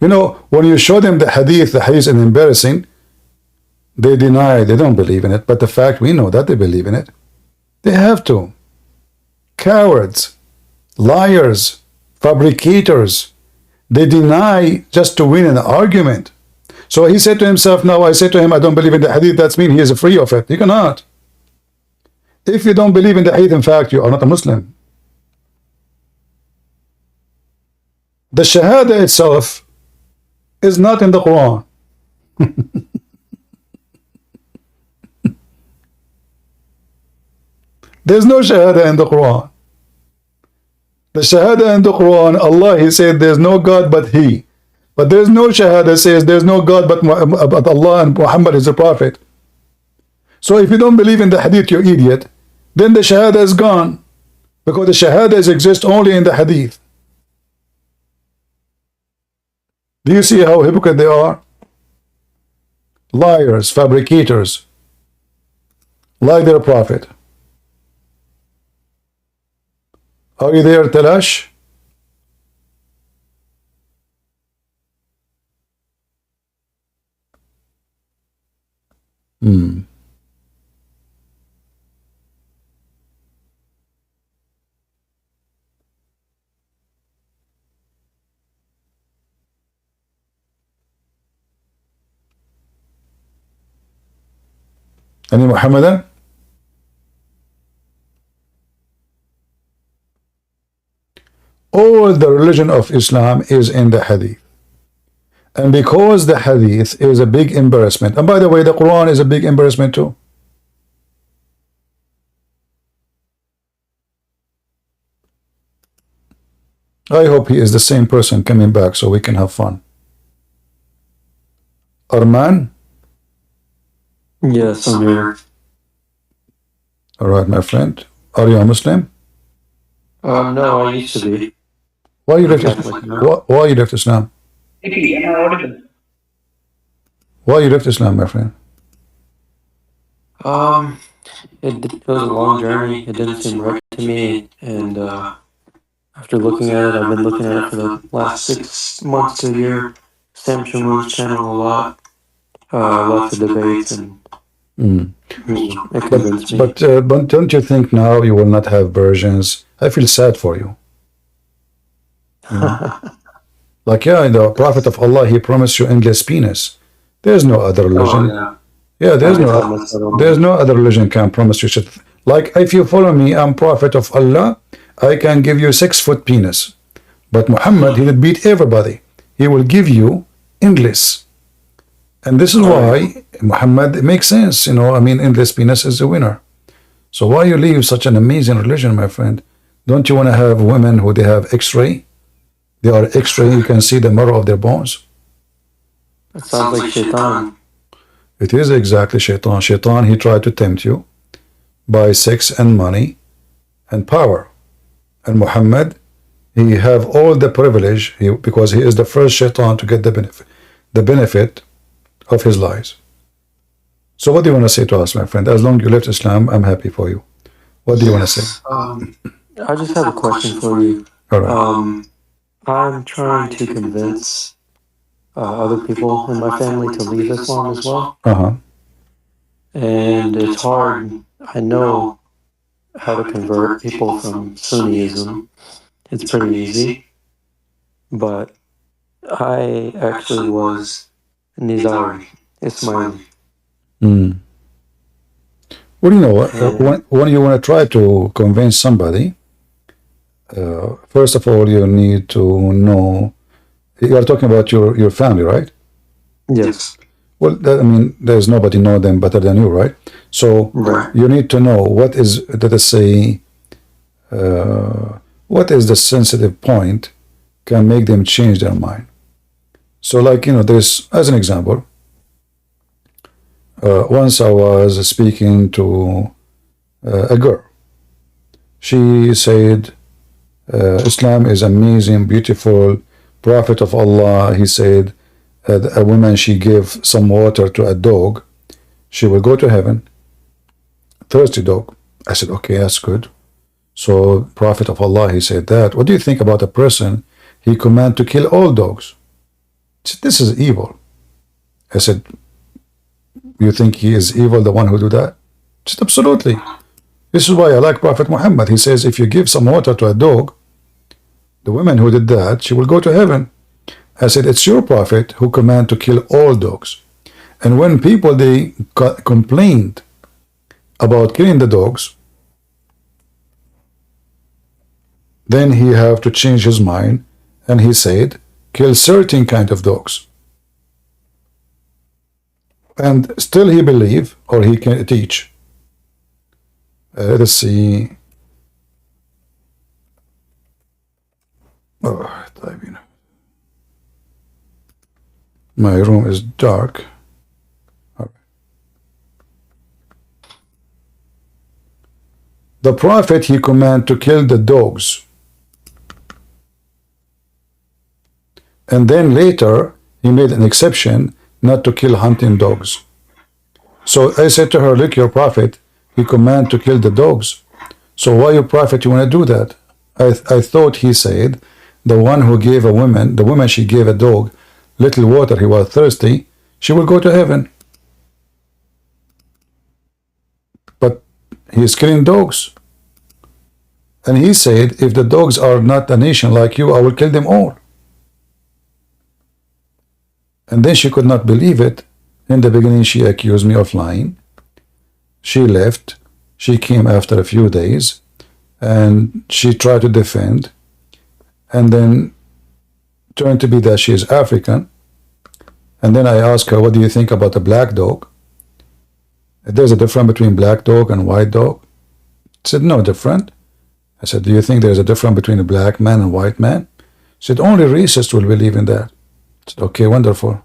A: know, when you show them the hadith is embarrassing, they deny, they don't believe in it. But the fact, we know that they believe in it. They have to. Cowards, liars, fabricators, they deny just to win an argument. So he said to himself, now I say to him, I don't believe in the hadith, that's mean he is free of it. You cannot. If you don't believe in the hadith, in fact, you are not a Muslim. The Shahada itself is not in the Quran. There's no Shahada in the Quran. The Shahada in the Quran, Allah, He said there's no God but He. But there's no Shahada says there's no God but Allah and Muhammad is a prophet. So if you don't believe in the hadith, you idiot, then the Shahada is gone. Because the Shahadas exist only in the hadith. Do you see how hypocrite they are? Liars, fabricators, like their prophet. Are you there, Talash? Any Muhammadan? All the religion of Islam is in the hadith. And because the hadith is a big embarrassment, and by the way, the Quran is a big embarrassment too. I hope he is the same person coming back so we can have fun. Arman?
H: Yes, I'm here.
A: All right, my friend. Are you a Muslim?
H: No, I used to be.
A: Why you left
H: Catholic
A: Islam?
H: now.
A: Why you left Islam? Why you left Islam, my friend?
H: It was a long journey. It didn't seem right to me, and after looking at it, I've been looking at it for the last 6 months to a year. Sam Shamoon's channel a lot, lots of debates, and it convinced me.
A: But don't you think now you will not have versions? I feel sad for you. Like, yeah, the Prophet of Allah, he promised you endless penis. There's no other religion.
H: Oh,
A: Yeah, there's no other religion can promise you shit. Like, if you follow me, I'm Prophet of Allah, I can give you 6 foot penis. But Muhammad, he will beat everybody. He will give you endless. And this is why Muhammad, it makes sense, you know, I mean, endless penis is the winner. So why you leave such an amazing religion, my friend? Don't you want to have women who they have x-ray? They are X-ray. You can see the marrow of their bones.
H: That sounds like shaitan.
A: It is exactly shaitan. Shaitan, he tried to tempt you by sex and money and power. And Muhammad, he have all the privilege because he is the first shaitan to get the benefit of his lies. So what do you want to say to us, my friend? As long as you left Islam, I'm happy for you. What do you want to say?
H: I just have a question for you.
A: All right.
H: I'm trying to convince other people in my family to leave Islam as well. And it's hard. I know how to convert people from Sunniism. It's pretty easy. But I actually was Nizari, Ismaili.
A: Well, you know, when you want to try to convince somebody, first of all, you need to know. You are talking about your family, right?
H: Yes.
A: Well, I mean, there's nobody know them better than you, right? So you need to know what is, let us say, what is the sensitive point can make them change their mind. So, like, you know, there's, as an example, once I was speaking to a girl. She said, Islam is amazing, beautiful, Prophet of Allah. He said, a woman, she gave some water to a dog, she will go to heaven. Thirsty dog. I said, okay, that's good. So, Prophet of Allah, he said that. What do you think about a person he command to kill all dogs? He said, this is evil. I said, you think he is evil, the one who do that? He said, absolutely. This is why I like Prophet Muhammad. He says, if you give some water to a dog, the woman who did that, she will go to heaven. I said, it's your prophet who command to kill all dogs. And when people, they complained about killing the dogs, then he have to change his mind, and he said, kill certain kind of dogs. And still he believe, or he can teach. Let us see. Oh, my room is dark. Okay. The prophet, he command to kill the dogs. And then later, he made an exception not to kill hunting dogs. So I said to her, look, your prophet, he command to kill the dogs. So why, your prophet, you want to do that? I thought he said, the one who gave a woman, the woman, she gave a dog little water, he was thirsty, she will go to heaven. But he is killing dogs. And he said, if the dogs are not a nation like you, I will kill them all. And then she could not believe it. In the beginning, she accused me of lying. She left. She came after a few days, and she tried to defend, and then turned to be that she is African. And then I asked her, what do you think about a black dog? There's a difference between black dog and white dog. She said, no different. I said, do you think there's a difference between a black man and white man? She said, only racists will believe in that. I said, okay, wonderful.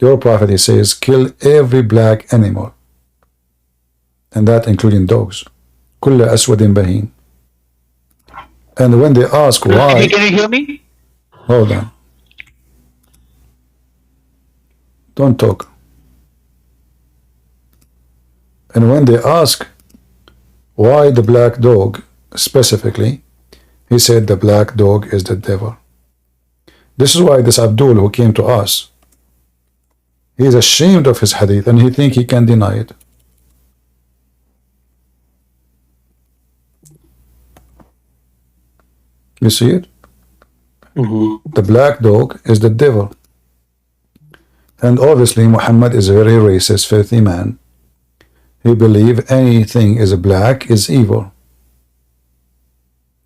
A: Your prophet, he says, kill every black animal. And that including dogs. كل أسود بهيم. And when they ask why...
G: Can you hear me?
A: Hold on. Don't talk. And when they ask why the black dog specifically, he said the black dog is the devil. This is why this Abdul who came to us, he is ashamed of his hadith and he thinks he can deny it. You see it? The black dog is the devil. And obviously Muhammad is a very racist, filthy man. He believes anything is black is evil.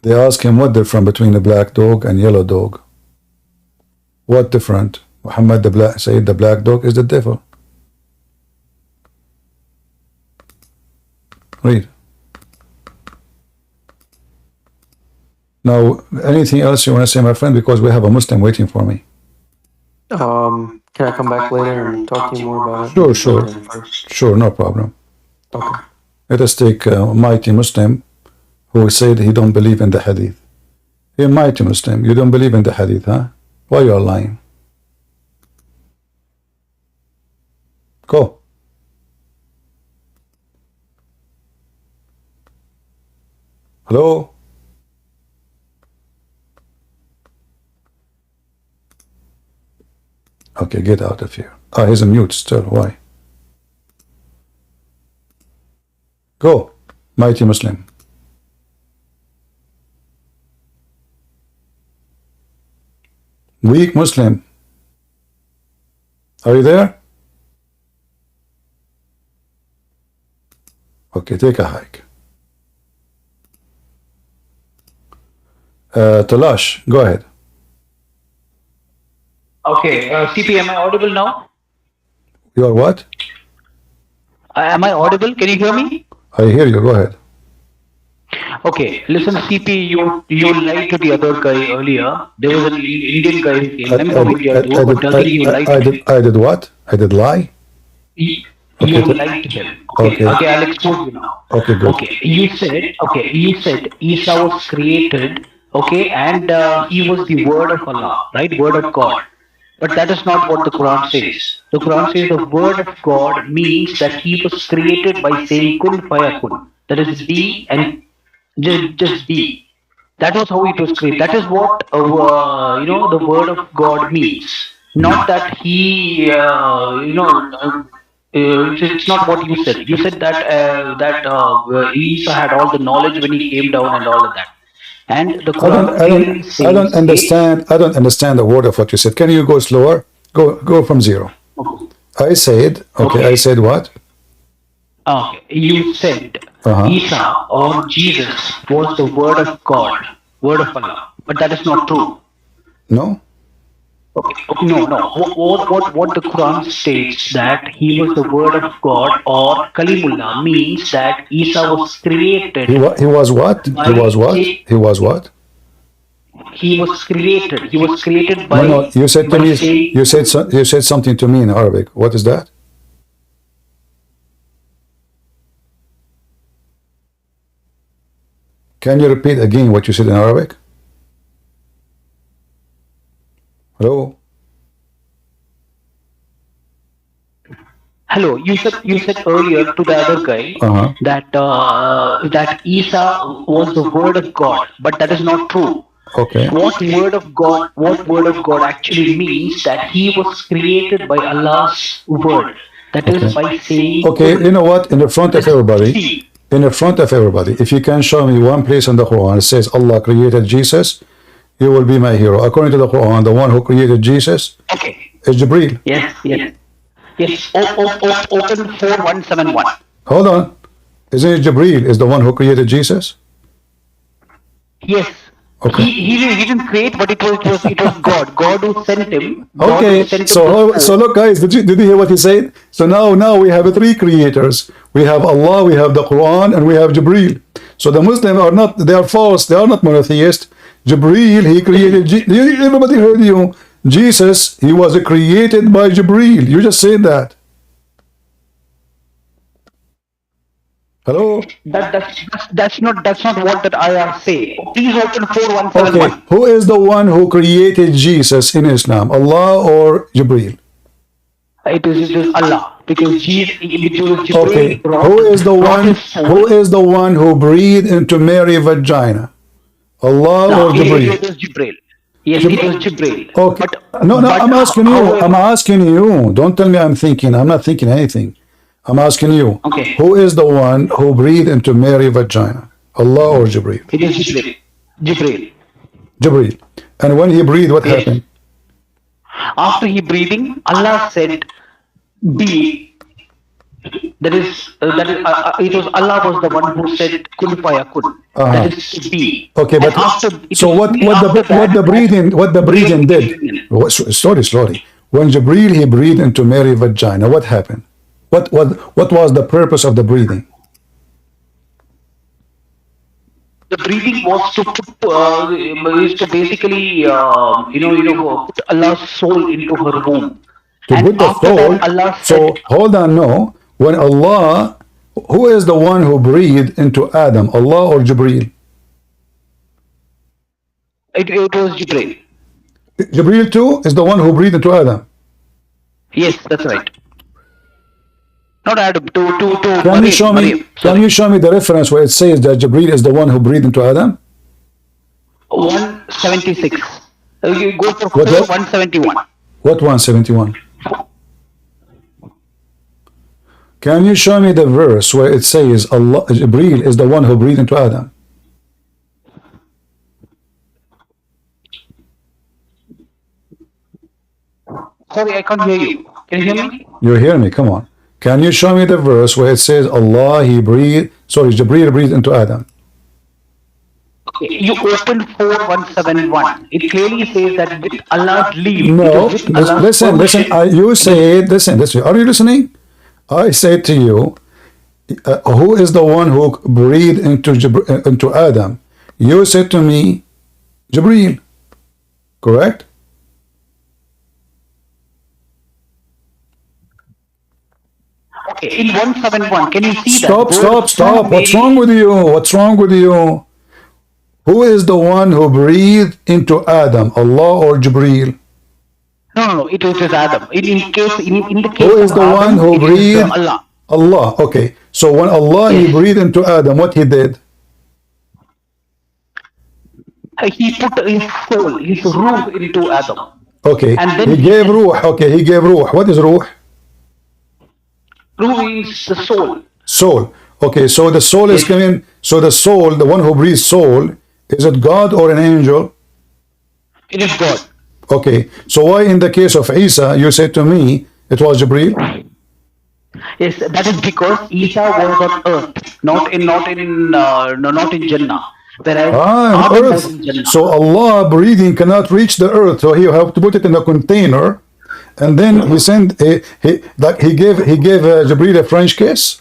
A: They ask him what difference between a black dog and yellow dog. What different? Muhammad said the black dog is the devil. Read. Now, anything else you want to say, my friend? Because we have a Muslim waiting for me.
H: Can I come back later and talk to you more about it?
A: Sure, sure.
H: First?
A: Sure, no problem.
H: Okay.
A: Let us take a mighty Muslim who said he don't believe in the hadith. You're a mighty Muslim. You don't believe in the hadith, huh? Why you are lying? Go. Hello? Okay, get out of here. Ah, he's on mute still. Why? Go, mighty Muslim. Weak Muslim. Are you there? Okay, take a hike. Talash, go ahead.
G: Okay, CP, am I audible now?
A: You are what?
G: Am I audible? Can you hear me?
A: I hear you. Go ahead.
G: Okay, listen, CP, you lied to the other guy earlier. There was an Indian guy who came. Let me from India too, but tell me you lied to him.
A: I did what? I did lie?
G: You
A: Okay,
G: lied to him. Okay, I'll expose you now.
A: Okay, good.
G: Okay, you said Isa was created, okay, and he was the word of Allah, right? Word of God. But that is not what the Quran says. The Quran says the word of God means that he was created by saying kun fayakun. That is be and just be. That was how it was created. That is what the word of God means. Not that he it's not what you said. You said that Isa had all the knowledge when he came down and all of that. And the Quran clearly says,
A: I don't understand. I don't understand the word of what you said. Can you go slower? Go from zero. I said. Okay. I said what?
G: Okay. You said Isa or Jesus was the word of God, word of Allah, but that is not true.
A: No.
G: Okay. No. What the Quran states that he was the word of God or Kalimullah means that Isa was created.
A: He was what? He was what? He was what?
G: He was created. He was created by.
A: No. You said to me. You said something to me in Arabic. What is that? Can you repeat again what you said in Arabic? Hello?
G: Hello, you said earlier to the other guy that Isa was the word of God, but that is not true.
A: Okay.
G: What word of God actually means that he was created by Allah's word. That is by saying.
A: Okay, you know what? In the front of everybody. In the front of everybody, if you can show me one place in the Quran that says Allah created Jesus, you will be my hero. According to the Quran, the one who created Jesus is Jibreel.
G: Yes. Open 4171.
A: Hold on. Isn't it Jibreel is the one who created Jesus?
G: Yes. Okay. He didn't create, but it was God. God who sent him.
A: Okay. So look, guys, did you hear what he said? So now we have three creators. We have Allah, we have the Quran, and we have Jibreel. So the Muslims are not. They are false. They are not monotheist. Jibreel, he created. Everybody heard you. Jesus, he was created by Jibreel. You just said that. Hello?
G: That's not what that ayah say. Please open 4171.
A: Okay. Who is the one who created Jesus in Islam? Allah or Jibreel?
G: It is Allah. Because Jibreel.
A: Okay. Who is the one who breathed into Mary's vagina? Allah or Jibreel?
G: It was Jibreel. Yes, it was Jibreel.
A: Okay. No, I'm asking you. I'm asking you. Don't tell me I'm thinking. I'm not thinking anything. I'm asking you.
G: Okay.
A: Who is the one who breathed into Mary's vagina? Allah or Jibreel?
G: It is Jibreel.
A: Jibreel. And when he breathed, what happened?
G: After he breathing, Allah said, "Be." That is, it was Allah was the one who said kun fayakun. That is to be.
A: Okay, but what the breathing did? Slowly. When Jibreel he breathed into Mary's vagina, what happened? What was the purpose of the breathing?
G: the breathing was to put, is to basically, put Allah's soul into her womb.
A: To
G: And
A: put the
G: after
A: soul.
G: that, Allah
A: So
G: said,
A: hold on, no. When Allah, who is the one who breathed into Adam? Allah or Jibreel?
G: it was Jibreel.
A: Jibreel too is the one who breathed into Adam.
G: Yes, that's right. Not Adam, to
A: Can you show me?
G: Maryam,
A: Can
G: sorry.
A: you show me the reference where it says that Jibreel is the one who breathed into Adam?
G: 176. You go for
A: What?
G: 171.
A: What 171? Can you show me the verse where it says Allah, Jibreel is the one who breathed into Adam?
G: Sorry, I can't hear you. Can you hear me?
A: You hear me? Come on. Can you show me the verse where it says Allah, Jibreel breathed into Adam?
G: Okay, you opened 4171. It clearly says that with Allah's leave.
A: No,
G: it was with Allah's
A: listen.
G: permission.
A: You said, listen. Are you listening? I said to you, who is the one who breathed into Adam? You said to me, Jibreel. Correct?
G: Okay, in 171, can you see
A: Stop,
G: that?
A: stop, stop. What's wrong with you? What's wrong with you? Who is the one who breathed into Adam? Allah or Jibreel?
G: No, it was just Adam. In the case
A: Who is
G: of
A: the
G: Adam,
A: one who
G: it is,
A: breathed?
G: Allah.
A: Allah. Okay. So when Allah he breathed into Adam, what he did?
G: He put his soul, his ruh into Adam.
A: Okay.
G: And then
A: He gave ruh. Okay. He gave ruh. What is ruh?
G: Ruh is the soul.
A: Soul. Okay. So the soul is coming. So the soul, the one who breathes soul, is it God or an angel?
G: It is God.
A: Okay. So why in the case of Isa, you said to me, it was Jibreel?
G: Yes, that is because Isa was on earth, not in Jannah. Whereas
A: on
G: Adam was
A: earth.
G: in Jannah.
A: So Allah breathing cannot reach the earth. So he have to put it in a container, and then he sent he gave Jibreel a French kiss.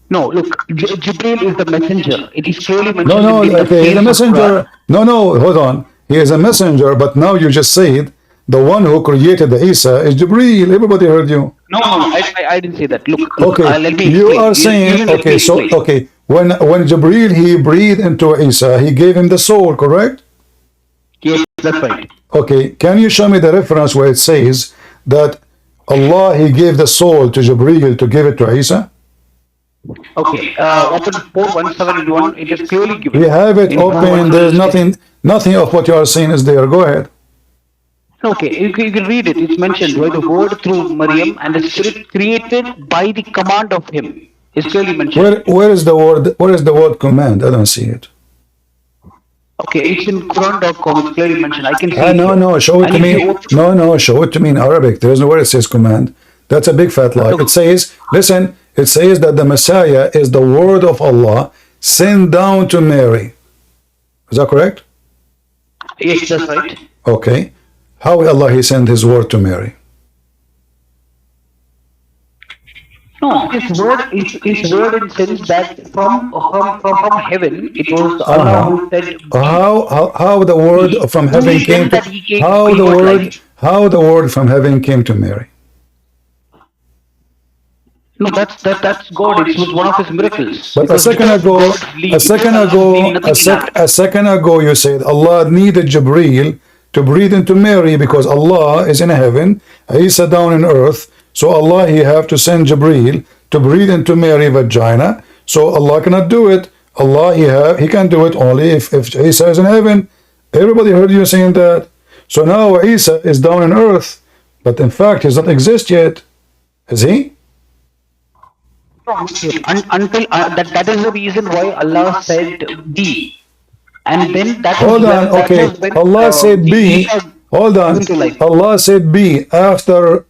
G: No, look, Jibreel is the messenger. It is clearly mentioned.
A: No,
G: in the
A: okay, he's a
G: case of
A: messenger. No, hold on. He is a messenger, but now you just said the one who created the Isa is Jibreel. Everybody heard you.
G: No, I didn't say that. Look,
A: Okay,
G: let me
A: you
G: explain.
A: are saying
G: Let me explain.
A: okay. When Jibreel he breathed into Isa, he gave him the soul, correct?
G: Yes, that's right.
A: Okay, can you show me the reference where it says that Allah he gave the soul to Jibreel to give it to Isa?
G: Okay, open 4171. It is clearly given.
A: We have it
G: in
A: open. There's nothing of what you are saying is there. Go ahead.
G: Okay, you can read it. It's mentioned by the word through Maryam and the spirit created by the command of him. It's clearly mentioned.
A: Where is the word? Where is the word command? I don't see it.
G: Okay, it's in Quran.com. It's clearly mentioned. I can see it.
A: No, show it to me. No, show it to me in Arabic. There is no where it says command. That's a big fat lie. It says, listen, it says that the Messiah is the word of Allah sent down to Mary. Is that correct?
G: Yes, that's right.
A: Okay. How will Allah he send his word to Mary?
G: No, his word in the sense that from heaven it was Allah who said.
A: How the word from heaven came to how the word from heaven came to Mary?
G: No, that's God. It was one of his miracles.
A: But a second ago, you said Allah needed Jibreel to breathe into Mary because Allah is in heaven, Isa down in earth. So Allah he have to send Jibreel to breathe into Mary vagina. So Allah cannot do it. Allah he can do it only if Isa is in heaven. Everybody heard you saying that. So now Isa is down in earth, but in fact he does not exist yet. Is he?
G: Until that is the reason why Allah said be, and then that
A: hold on. Okay, Allah said be. Hold on. Allah said be after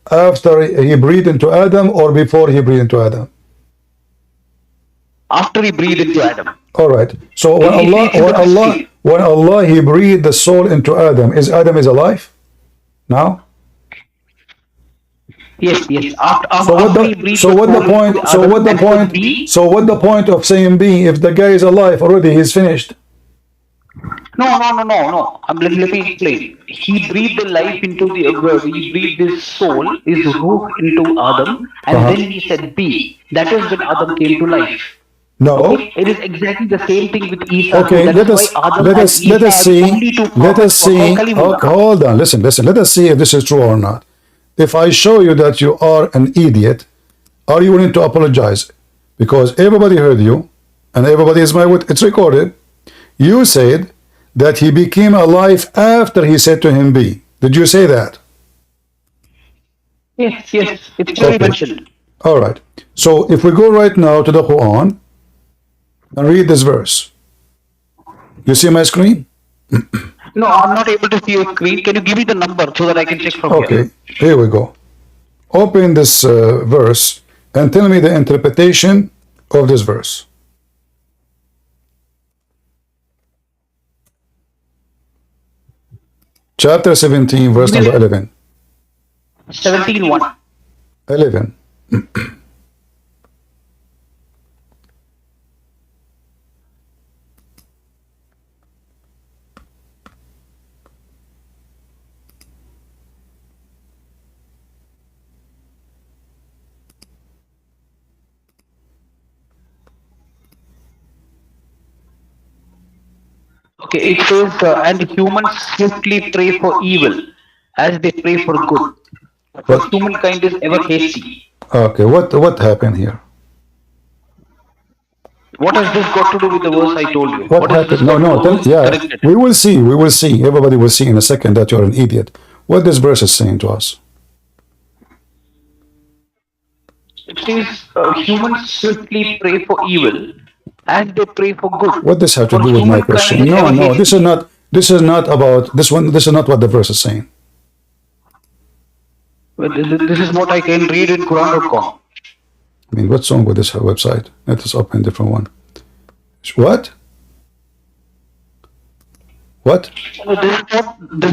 A: he breathed into Adam or before he breathed into Adam?
G: After he breathed into Adam.
A: All right. So when Allah he breathed the soul into Adam, is Adam alive now?
G: Yes, yes.
A: So
G: After he breathed
A: what the
G: soul
A: point?
G: into
A: So
G: Adam
A: what the
G: and said
A: point?
G: be.
A: So what the point of saying B if the guy is alive already? He's finished.
G: No. Let me explain. He breathed the life into the he breathed his soul, his ruh into Adam, and then he said be. That is when Adam came to life.
A: No.
G: Okay, it is exactly the same thing with Isa too.
A: Okay.
G: That is why Adam and Isa
A: Let us
G: are
A: see.
G: the only two
A: Let us
G: prophets for
A: see.
G: Kalimullah.
A: Hold on. Listen. Let us see if this is true or not. If I show you that you are an idiot, are you willing to apologize? Because everybody heard you, and everybody is my witness. It's recorded. You said that he became alive after he said to him, "Be." Did you say that?
G: Yes, it's clearly mentioned.
A: All right. So if we go right now to the Quran and read this verse, you see my screen?
G: No, I'm not able to see your screen. Can you give me the number so that I can check from here?
A: Okay. Here we go. Open this verse and tell me the interpretation of this verse. Chapter 17, verse number 11.
G: 17:1.
A: 11.
G: Okay, it says, and humans swiftly pray for evil as they pray for good. For humankind is ever hasty.
A: Okay, what happened here?
G: What has this got to do with the verse I told you?
A: What
G: has this
A: happened?
G: got to do with corrected?
A: We will see. Everybody will see in a second that you're an idiot. What this verse is saying to us.
G: It says, humans swiftly pray for evil as they pray for good.
A: What does have to do with my question? No, this is not about this one. This is not what the verse is saying.
G: This is what I can read in Quran.com.
A: I mean, what's wrong with this website? Let us open a different one. What?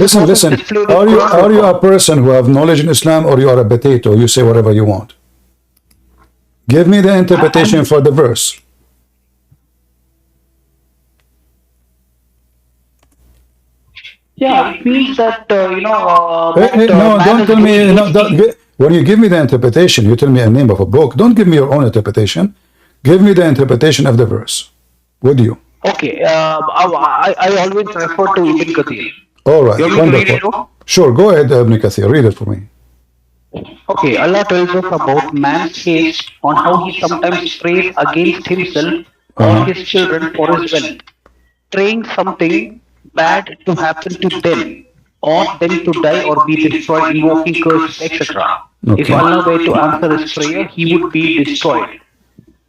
A: Listen. Are you a person who have knowledge in Islam, or you are a potato? You say whatever you want. Give me the interpretation for the verse.
G: Yeah, it means that,
A: no, don't tell me. When you give me the interpretation, you tell me a name of a book. Don't give me your own interpretation. Give me the interpretation of the verse. Would you?
G: Okay, I always refer to Ibn Kathir.
A: All right,
G: You want me to read it too?
A: Sure, go ahead, Ibn Kathir. Read it for me.
G: Okay, Allah tells us about man's case on how he sometimes prays against himself or his children for his wealth, praying something bad to happen to them, or them to die or be destroyed, invoking curses, etc. If Allah were to answer his prayer, he would be destroyed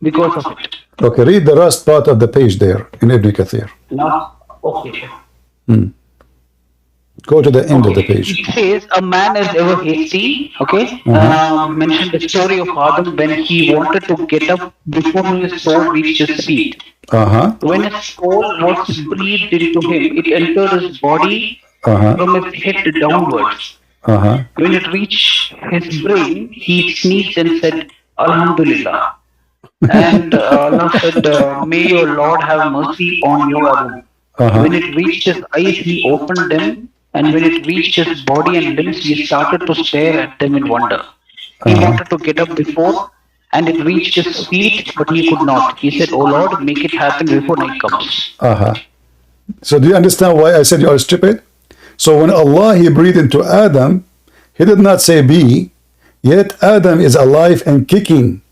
G: because of it.
A: Okay, read the last part of the page there in Ibn Kathir.
G: Okay.
A: Go to the end of the page.
G: It says a man is ever hasty. Okay. Mentioned the story of Adam when he wanted to get up before his soul reached his feet. When his soul was breathed into him, it entered his body from his head downwards. When it reached his brain, he sneezed and said, Alhamdulillah. And Allah said, may your Lord have mercy on your Abu. When it reached his eyes, he opened them. And when it reached his body and limbs, he started to stare at them in wonder. He wanted to get up before, and it reached his feet, but he could not. He said, Oh Lord, make it happen before night comes.
A: So do you understand why I said you are stupid? So when Allah, He breathed into Adam, He did not say be, yet Adam is alive and kicking.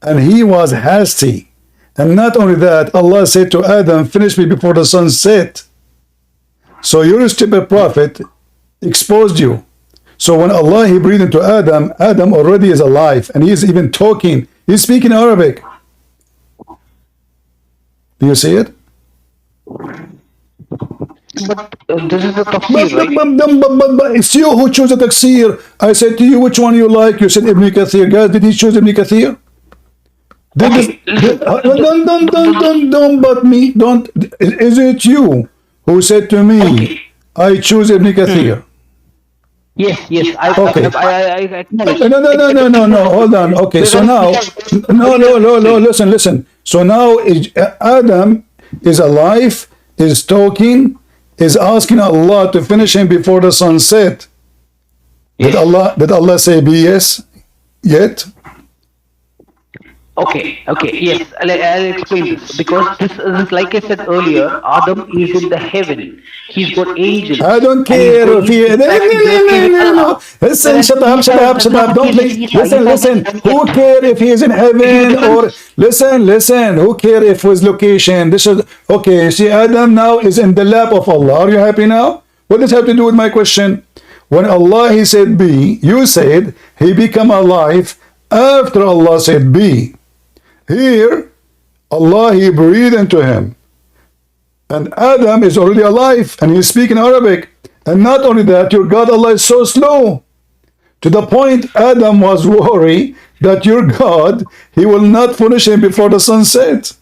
A: And he was hasty. And not only that, Allah said to Adam, finish me before the sun set. So your stupid prophet exposed you. So when Allah, He breathed into Adam, Adam already is alive, and he is even talking. He's speaking Arabic. Do you see it?
G: But this is the tafsir, right?
A: But it's you who chose the tafsir. I said to you, which one you like? You said Ibn Kathir. Guys, did he choose Ibn Kathir? Don't but me. Don't. Is it you who said to me, I choose Ibn Kathir?
G: Yes, yes.
A: Okay.
G: I acknowledge.
A: No. Hold on. Okay. So now, no. Listen. So now Adam is alive, is talking, is asking Allah to finish him before the sun set. Did Allah say be yes yet?
G: Okay, yes, I'll explain this because this is like I said earlier. Adam is in the heaven. He's got angels.
A: I don't care if he. No. Listen, shut up. Don't listen. Who care if he is in heaven or listen? Who care if his location? This is okay. See, Adam now is in the lap of Allah. Are you happy now? What does it have to do with my question? When Allah he said be, you said he become alive after Allah said be. Here, Allah he breathed into him. And Adam is already alive and he's speaking Arabic. And not only that, your God Allah is so slow. To the point Adam was worried that your God, he will not finish him before the sun sets.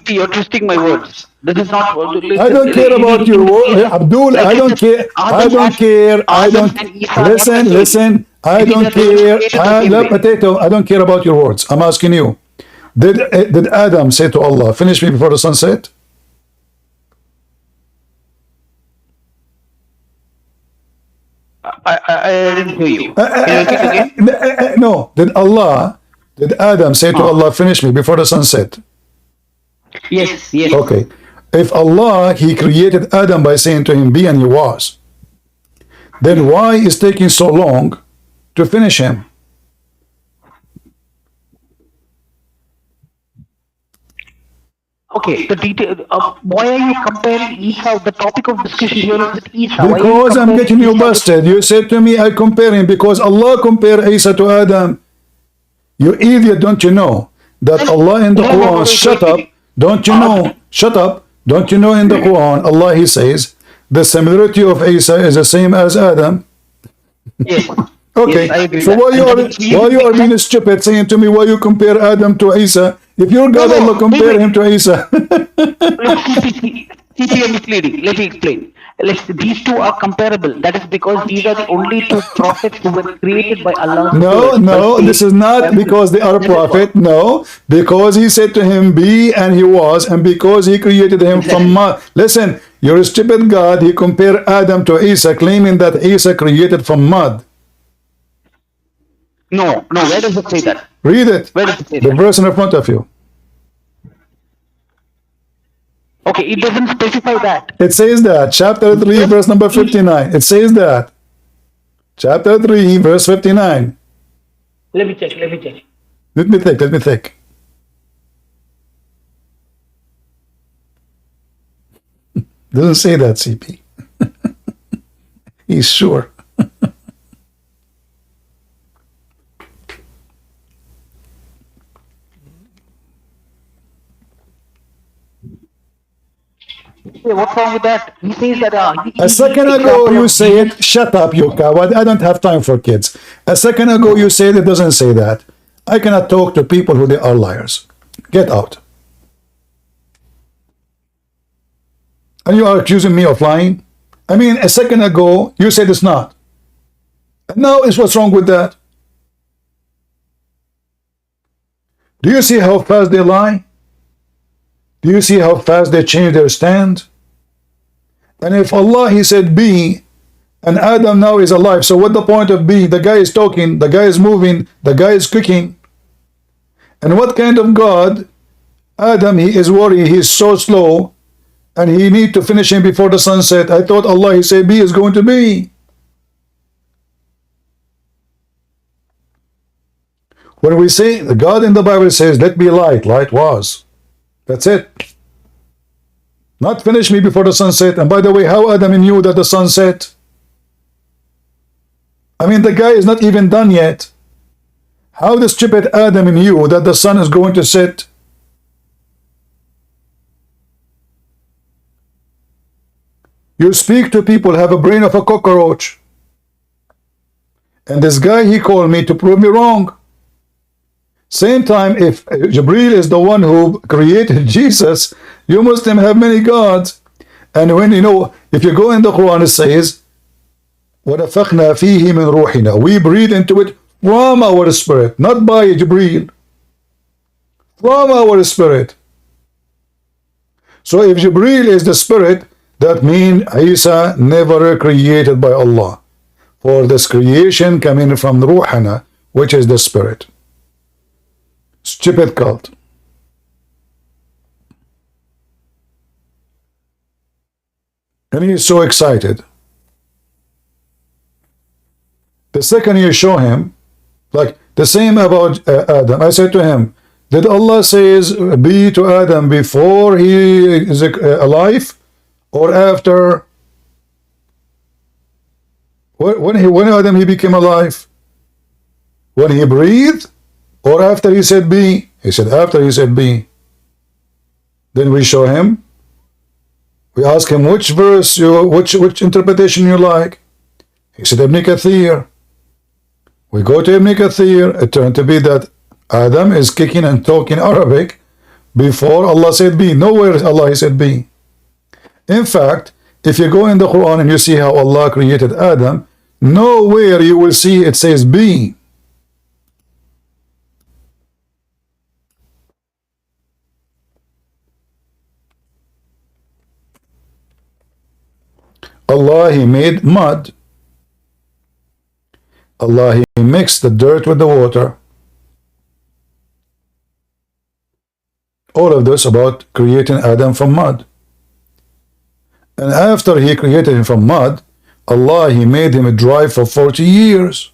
G: You're twisting my words. This is not.
A: I don't care about your words, Abdul. I don't care. I don't care. I don't. Listen. I don't care. Potato. I don't care about your words. I'm asking you. Did Adam say to Allah, finish me before the sunset?
G: I didn't hear you. Can you repeat again?
A: No. Did Adam say to Allah, finish me before the sunset?
G: Yes.
A: Okay. If Allah, he created Adam by saying to him, be, and he was, then why is taking so long to finish him?
G: Okay, the detail. Why are you comparing Esau? The topic of discussion here is Esau.
A: Because I'm getting you busted. You said to me, I compare him because Allah compared Isa to Adam. You idiot, don't you know that Allah in the Quran, shut up, don't you know, shut up, don't you know in the Quran, Allah he says, the similarity of Isa is the same as Adam?
G: Yes.
A: Okay,
G: yes,
A: so why you are being stupid saying to me why you compare Adam to Isa? If your God Allah compare him to Isa.
G: CP misleading. Let me explain. These two are comparable. That is because these are the only two prophets who were created by Allah.
A: No, this is not because they are a prophet. No, because he said to him, be, and he was, and because he created him from mud. Listen, you're a stupid God. He compared Adam to Isa, claiming that Isa created from mud.
G: No, where does it say that?
A: Read it.
G: Where does it say
A: the
G: that?
A: verse in front of you.
G: Okay, it doesn't specify that.
A: It says that. Chapter 3, verse number 59. It says that. Chapter 3, verse 59.
G: Let me check.
A: Let me think. Doesn't say that, CP. He's sure.
G: What's wrong with that? He says that.
A: A second ago you said, shut up, you coward. I don't have time for kids. A second ago you said it doesn't say that. I cannot talk to people who they are liars. Get out. And you are accusing me of lying? I mean, a second ago you said it's not. And now is what's wrong with that? Do you see how fast they lie? Do you see how fast they change their stand? And if Allah, he said be, and Adam now is alive, so what the point of be? The guy is talking, the guy is moving, the guy is cooking. And what kind of God? Adam, he is worried, he is so slow, and he need to finish him before the sunset. I thought Allah, he said be is going to be. When we say, the God in the Bible says, let be light, light was. That's it. Not finish me before the sunset. And by the way, how Adam knew that the sun set? I mean, the guy is not even done yet. How the stupid Adam knew that the sun is going to set? You speak to people have a brain of a cockroach. And this guy, he called me to prove me wrong. Same time, if Jibreel is the one who created Jesus, you Muslims have many gods. And when, you know, if you go in the Quran, it says, وَنَفَخْنَا فِيهِ مِنْ رُوحِنَا. We breathe into it from our spirit, not by Jibreel. From our spirit. So if Jibreel is the spirit, that means Isa never created by Allah. For this creation coming from Ruhana, which is the spirit. Stupid cult. And he is so excited. The second you show him, like the same about Adam, I said to him, did Allah says be to Adam before he is alive or after? When Adam he became alive? When he breathed or after he said be? He said after he said be. Then we show him. We ask him which verse, which interpretation you like. He said Ibn Kathir. We go to Ibn Kathir. It turned to be that Adam is kicking and talking Arabic before Allah said be. Nowhere Allah said be. In fact, if you go in the Quran and you see how Allah created Adam, nowhere you will see it says be. Allah, he made mud. Allah, he mixed the dirt with the water. All of this about creating Adam from mud. And after he created him from mud, Allah, he made him dry for 40 years.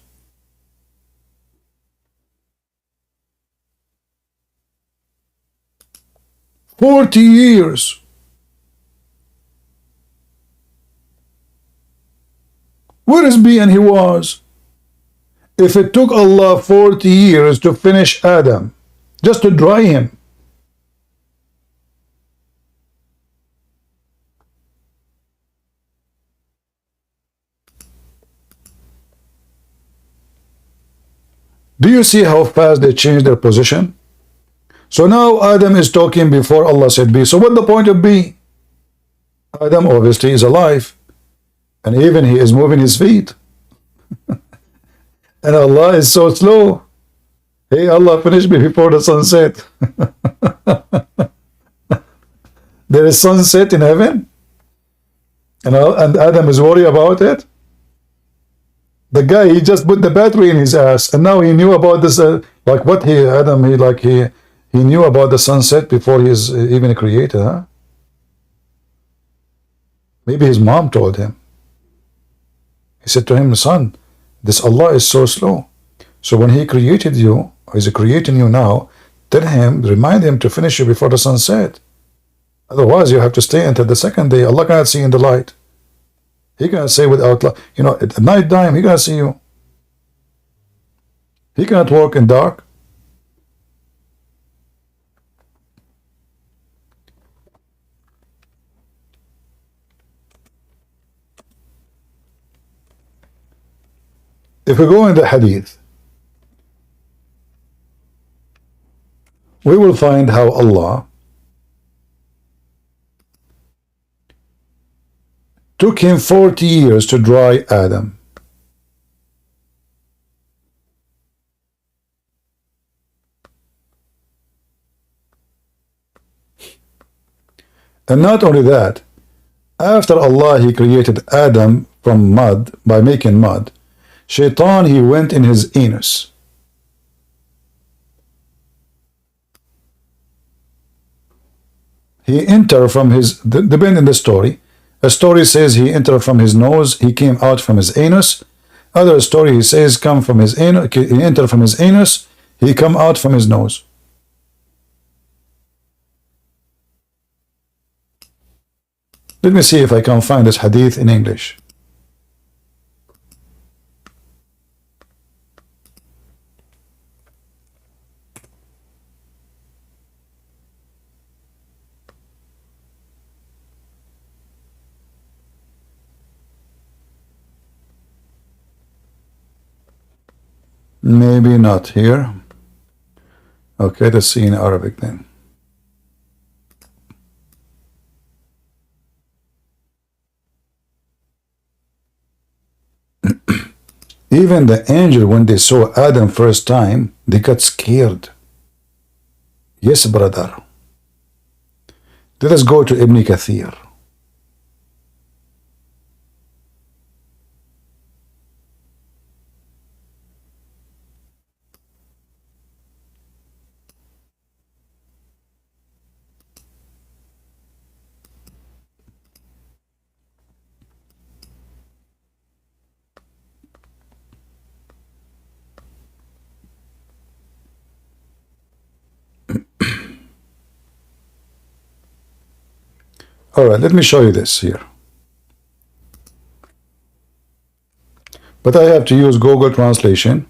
A: $40. Where is being he was? If it took Allah 40 years to finish Adam, just to dry him, do you see how fast they changed their position? So now Adam is talking before Allah said be. So what the point of be? Adam obviously is alive. And even he is moving his feet. And Allah is so slow. Hey, Allah, finish me before the sunset. There is sunset in heaven. And Adam is worried about it. The guy, he just put the battery in his ass. And now he knew about this. Like what Adam, he knew about the sunset before he is even created. Huh? Maybe his mom told him. He said to him, son, this Allah is so slow. So when he created you, or is creating you now, tell him, remind him to finish you before the sunset. Otherwise, you have to stay until the second day. Allah cannot see in the light. He cannot say without, you know, at night time, he cannot see you. He cannot walk in dark. If we go in the hadith, we will find how Allah took him 40 years to dry Adam. And not only that, after Allah, he created Adam from mud, by making mud, Shaitan, he went in his anus. He entered from his, depending on the story. A story says he entered from his nose, he came out from his anus. Other story he says come from his anus, he entered from his anus, he come out from his nose. Let me see if I can find this hadith in English. Maybe not here. Okay, let's see in Arabic then. Even the angel, when they saw Adam first time, they got scared. Yes, brother. Let us go to Ibn Kathir. All right, let me show you this here. But I have to use Google Translation.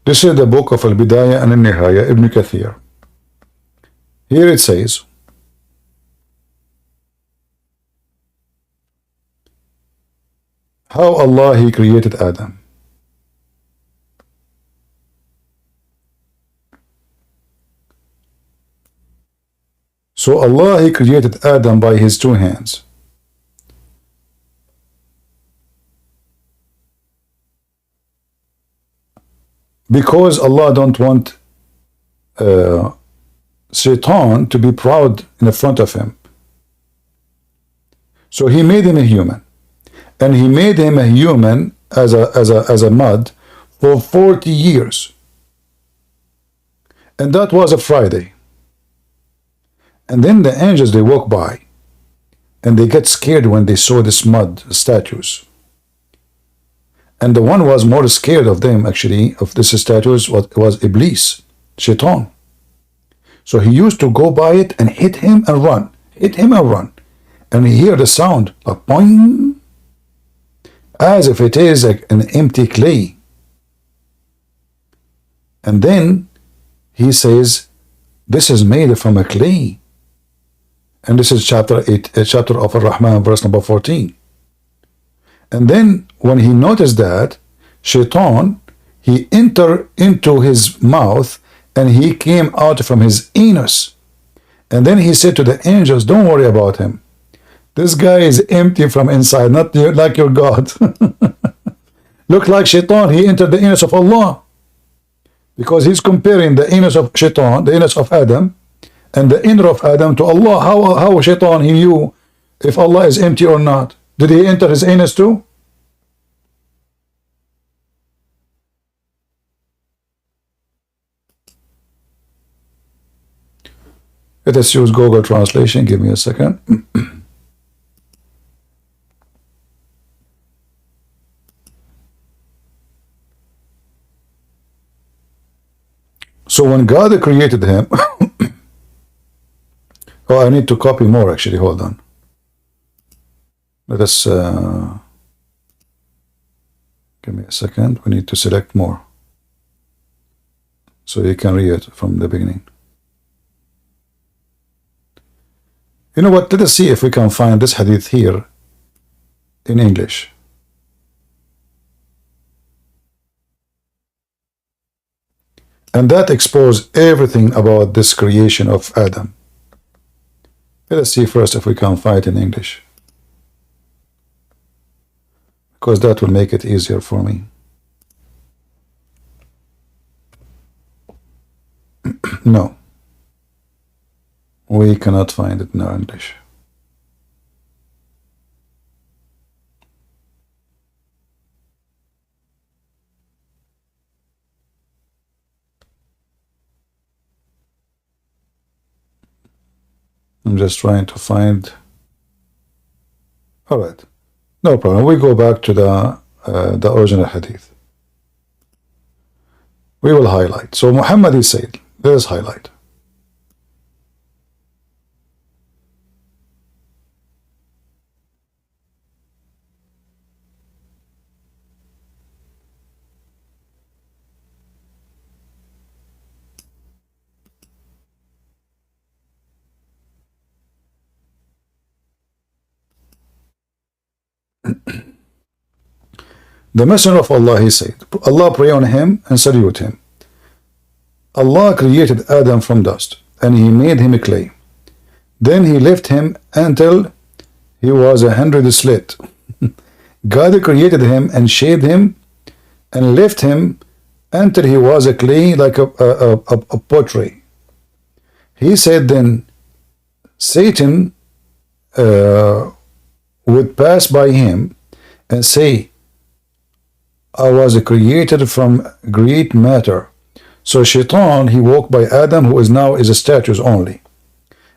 A: This is the book of Al-Bidayah and Al-Nihaya, Ibn Kathir. Here it says, how Allah He created Adam. So Allah He created Adam by His two hands. Because Allah don't want Shaitan to be proud in the front of Him. So He made him a human. And He made him a human as a mud for 40 years. And that was a Friday. And then the angels, they walk by. And they get scared when they saw this mud statues. And the one was more scared of them, actually, of this statues, was Iblis, Shaitan. So he used to go by it and hit him and run. Hit him and run. And he hear the sound, like boing, as if it is like an empty clay. And then he says, this is made from a clay. And this is chapter 8, chapter of Ar-Rahman, verse number 14. And then when he noticed that, Shaitan, he entered into his mouth and he came out from his anus. And then he said to the angels, don't worry about him. This guy is empty from inside, not like your God. Look like Shaitan, he entered the anus of Allah. Because he's comparing the anus of Shaitan, the anus of Adam, and the inner of Adam to Allah. How Shaitan he knew if Allah is empty or not? Did he enter his anus too? Let us use Google Translation. Give me a second. So when God created him, oh, I need to copy more actually. Hold on. Let us give me a second. We need to select more so you can read it from the beginning. You know what? Let us see if we can find this hadith here in English. And that exposed everything about this creation of Adam. Let us see first if we can find it in English, because that will make it easier for me. No, we cannot find it in our English. I'm just trying to find. All right, no problem. We go back to the original hadith. We will highlight. So Muhammad is said. Let us highlight. The Messenger of Allah, he said, Allah pray on him and salute him. Allah created Adam from dust, and he made him a clay. Then he left him until he was 100 slit. God created him and shaped him and left him until he was a clay like a pottery. He said then Satan would pass by him and say, I was created from great matter. So Shaitan, he walked by Adam, who is now is a statue only.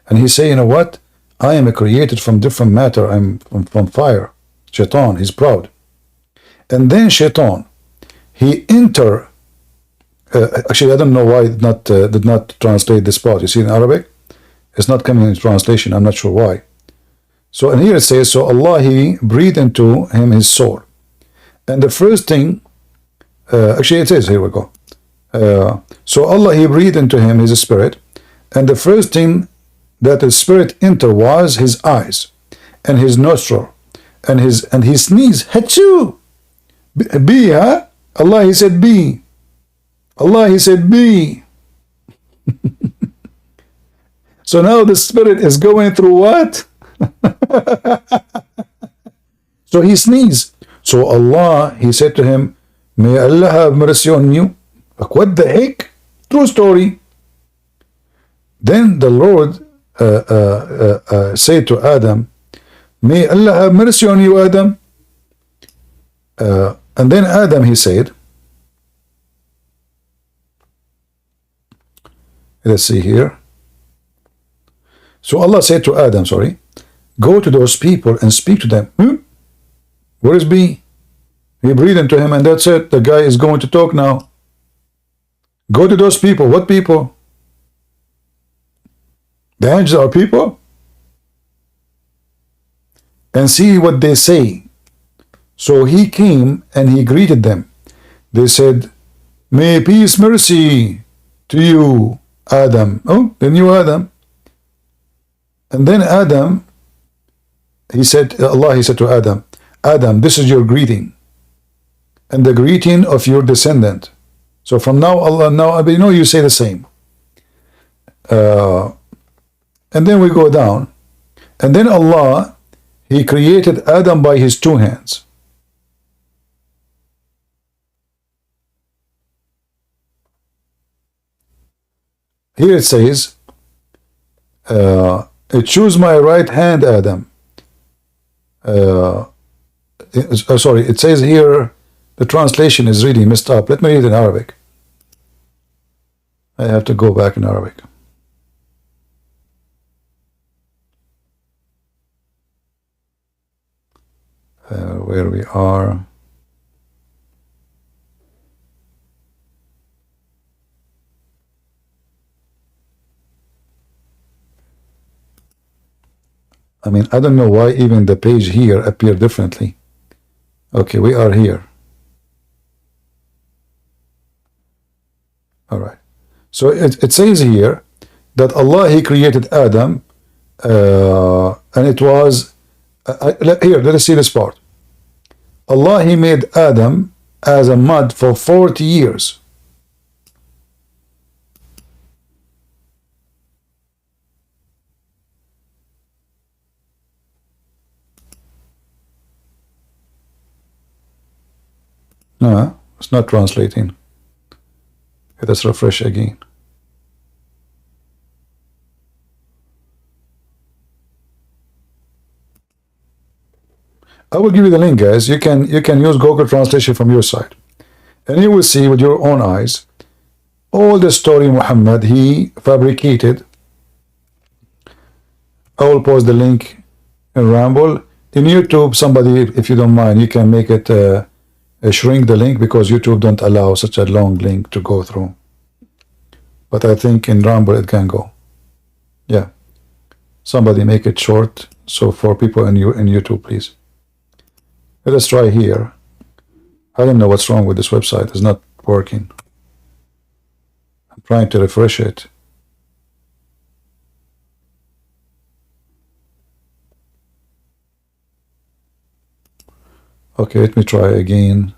A: And he say, you know what? I am created from different matter. I'm from fire. Shaitan, he's proud. And then Shaitan, he enter. Actually, I don't know why it did not translate this part. You see in Arabic, it's not coming in translation. I'm not sure why. So and here it says, so Allah, he breathed into him his soul. And the first thing, actually it says, here we go. So Allah, he breathed into him his spirit. And the first thing that the spirit entered was his eyes and his nostril and he sneezed. Hachu! B, huh? Allah, he said B. Allah, he said B. So now the spirit is going through what? So he sneezed. So Allah, he said to him, may Allah have mercy on you. Like, what the heck? True story. Then the Lord said to Adam, may Allah have mercy on you, Adam. And then Adam, he said, let's see here. So Allah said to Adam, sorry, go to those people and speak to them. Where is B? He breathed into him and that's it. The guy is going to talk now. Go to those people. What people? The angels are people? And see what they say. So he came and he greeted them. They said, may peace, mercy to you, Adam. Oh, the new Adam. And then Adam, he said, Allah, he said to Adam, Adam, this is your greeting and the greeting of your descendant. So from now, Allah, now, you know, you say the same. And then we go down. And then Allah, he created Adam by his two hands. Here it says, choose my right hand, Adam. Sorry, it says here, the translation is really messed up. Let me read it in Arabic. I have to go back in Arabic. Where we are. I mean, I don't know why even the page here appear differently. Okay, we are here. All right. So it says here that Allah, he created Adam, and it was, here, let us see this part. Allah, he made Adam as a mud for 40 years. No, it's not translating. Let us refresh again. I will give you the link, guys. You can use Google Translation from your side, and you will see with your own eyes all the story Muhammad he fabricated. I will post the link in Ramble in YouTube. Somebody, if you don't mind, you can make it shrink the link because YouTube don't allow such a long link to go through. But I think in Ramble it can go. Yeah. Somebody make it short so for people in YouTube, please. Let us try here. I don't know what's wrong with this website. It's not working. I'm trying to refresh it. Okay, let me try again.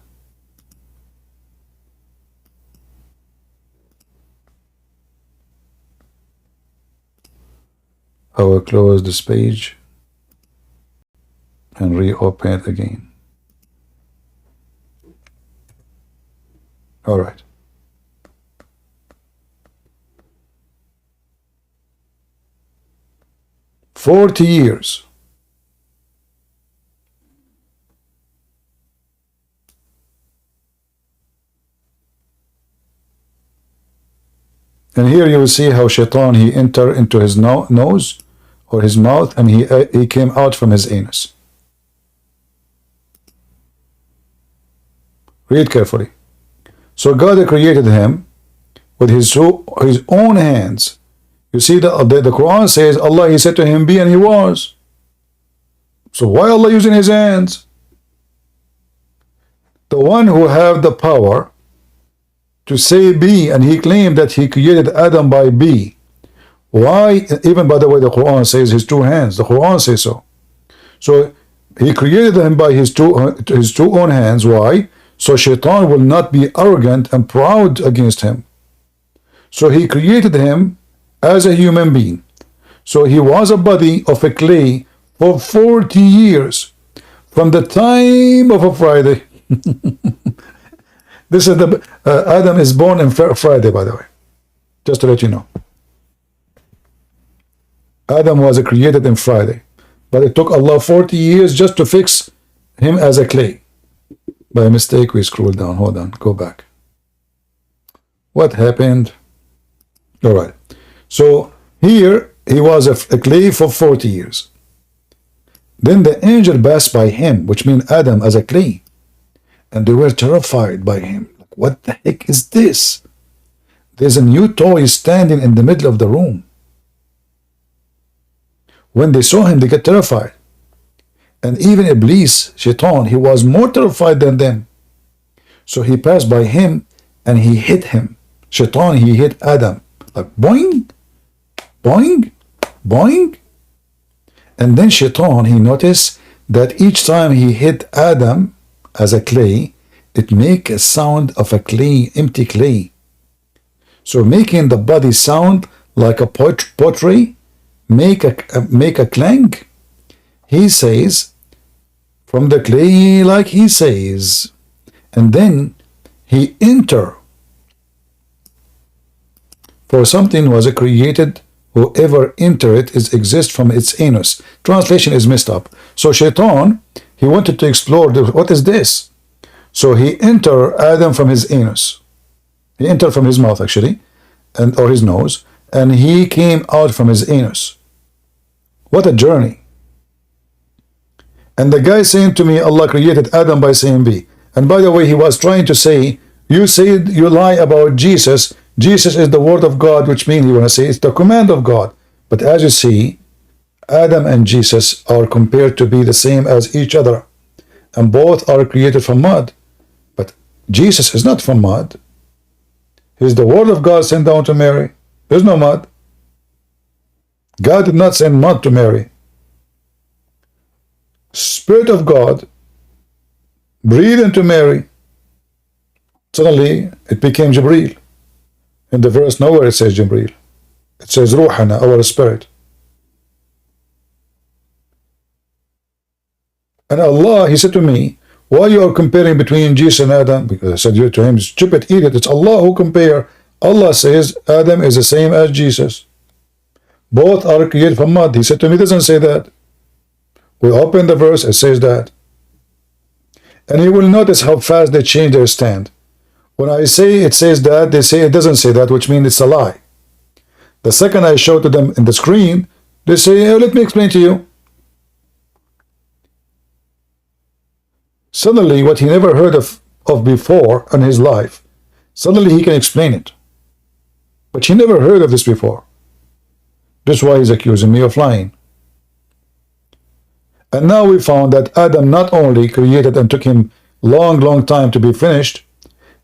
A: I will close this page and reopen it again. All right. "40 years. And here you will see how Shaitan, he entered into his nose or his mouth, and he came out from his anus. Read carefully. So God created him with his own hands. You see, the Quran says Allah, he said to him, be, and he was. So why Allah using his hands? The one who have the power to say be, and he claimed that he created Adam by be. Why? Even by the way, the Quran says his two hands. The Quran says so. So he created him by his two own hands. Why? So Shaitan will not be arrogant and proud against him. So he created him as a human being. So he was a body of a clay for 40 years from the time of a Friday. This is the Adam is born on Friday, by the way, just to let you know. Adam was created on Friday, but it took Allah 40 years just to fix him as a clay. By mistake, we scrolled down. Hold on, go back. What happened? All right. So here he was a clay for 40 years. Then the angel passed by him, which means Adam as a clay, and they were terrified by him. What the heck is this? There's a new toy standing in the middle of the room. When they saw him, they get terrified. And even Iblis, Shaitan, he was more terrified than them. So he passed by him and he hit him. Shaitan, he hit Adam. Like boing, boing, boing. And then Shaitan, he noticed that each time he hit Adam as a clay, it make a sound of a clay, empty clay. So making the body sound like a pottery, make a clang. He says, from the clay, like he says, and then he enter. For something was created, whoever enter it is exist from its anus. Translation is messed up. So Shaitan, he wanted to explore what is this. So he entered Adam from his anus. He entered from his mouth actually, or his nose, and he came out from his anus. What a journey. And the guy saying to me, Allah created Adam by saying be. And by the way, he was trying to say, you said you lie about Jesus. Jesus is the word of God, which means you want to say it's the command of God. But as you see, Adam and Jesus are compared to be the same as each other. And both are created from mud. But Jesus is not from mud. He's the word of God sent down to Mary. There's no mud. God did not send mud to Mary. Spirit of God breathed into Mary. Suddenly it became Jibreel. In the verse nowhere it says Jibreel. It says Ruhana, our spirit. And Allah, he said to me, why you are comparing between Jesus and Adam? Because I said to him, stupid idiot, it's Allah who compare. Allah says Adam is the same as Jesus. Both are created from mud. He said to me, it doesn't say that. We open the verse, it says that. And you will notice how fast they change their stand. When I say it says that, they say it doesn't say that, which means it's a lie. The second I show to them in the screen, they say, oh, let me explain to you. Suddenly, what he never heard of before in his life, suddenly he can explain it. But he never heard of this before. That's why he's accusing me of lying. And now we found that Adam not only created and took him long time to be finished,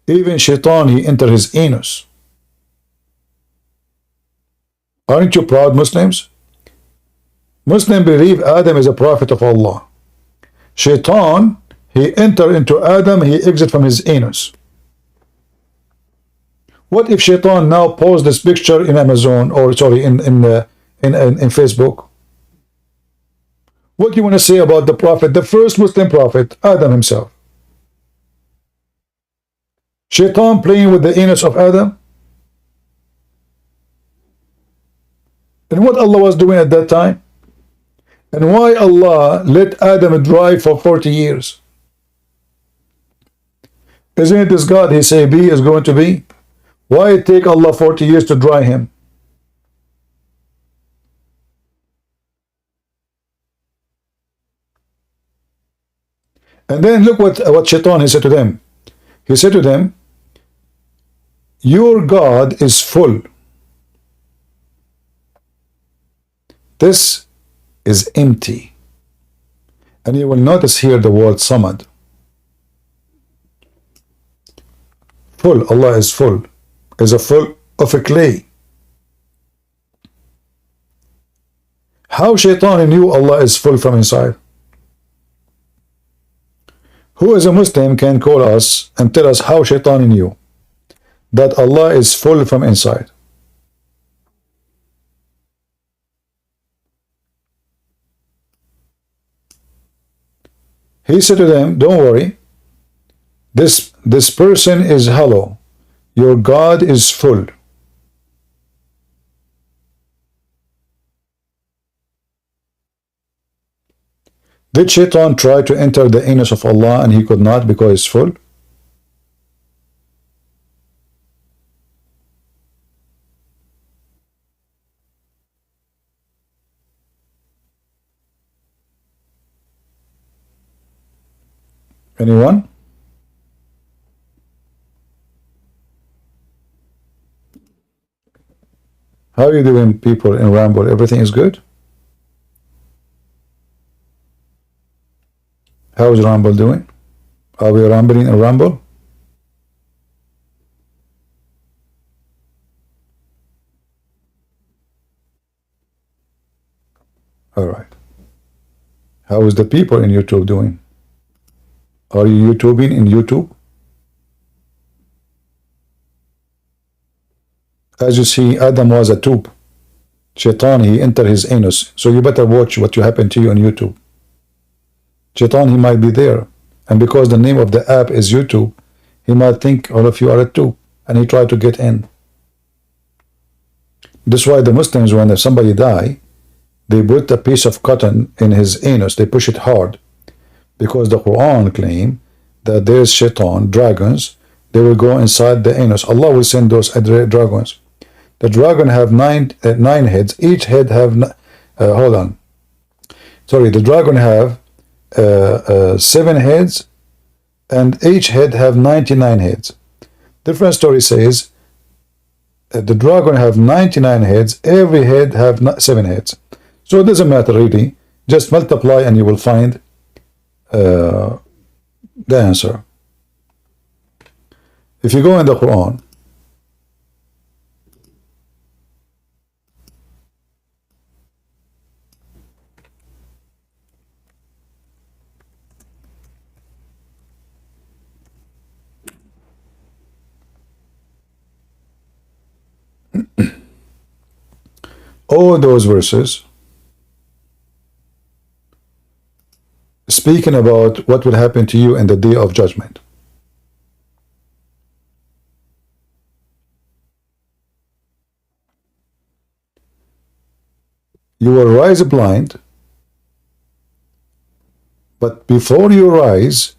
A: even Shaitan, he entered his anus. Aren't you proud, Muslims? Muslims believe Adam is a prophet of Allah. Shaitan, he entered into Adam, he exit from his anus. What if Shaitan now posts this picture in Amazon, or sorry, in in Facebook? What do you want to say about the prophet, the first Muslim prophet, Adam himself? Shaitan playing with the anus of Adam? And what Allah was doing at that time? And why Allah let Adam dry for 40 years? Isn't it this God he say be is going to be? Why it take Allah 40 years to dry him? And then look what Shaitan he said to them. He said to them, your God is full. This is empty. And you will notice here the word samad. Full, Allah is full. Is a full of a clay. How Shaitan knew Allah is full from inside? Who is a Muslim can call us and tell us how Shaitan knew that Allah is full from inside? He said to them, don't worry, this person is hollow. Your God is full. Did Shaitan try to enter the anus of Allah and he could not because it's full? Anyone? How are you doing, people in Ramble? Everything is good? How is Ramble doing? Are we rambling in Ramble? All right. How is the people in YouTube doing? Are you YouTubing in YouTube? As you see, Adam was a tube. Shaitan, he entered his anus. So you better watch what you happen to you on YouTube. Shaitan, he might be there. And because the name of the app is YouTube, he might think all of you are a tube. And he tried to get in. That's why the Muslims, when somebody die, they put a piece of cotton in his anus. They push it hard. Because the Quran claim that there's Shaitan, dragons, they will go inside the anus. Allah will send those dragons. The dragon have nine heads. Each head have hold on. Sorry, the dragon have 7 heads, and each head have 99 heads. Different story says the dragon have 99 heads. Every head have 7 heads. So it doesn't matter really. Just multiply and you will find the answer. If you go in the Quran, all those verses speaking about what will happen to you in the day of judgment. You will rise blind, but before you rise,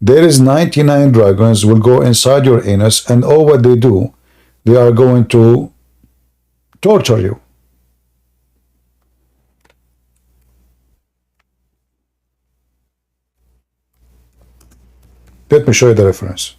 A: there is 99 dragons will go inside your anus, and all what they do, they are going to torture you. Let me show you the reference.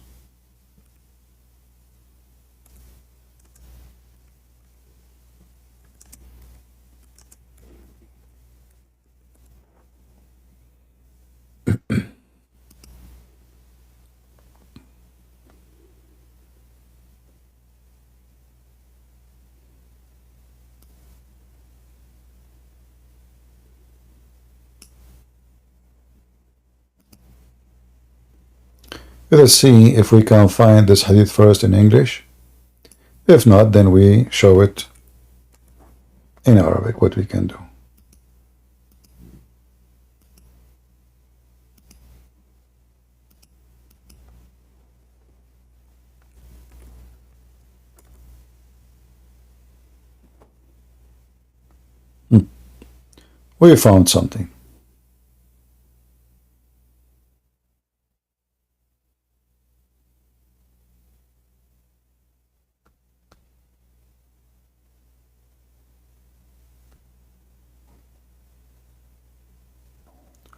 A: Let us see if we can find this hadith first in English. If not, then we show it in Arabic, what we can do. We found something.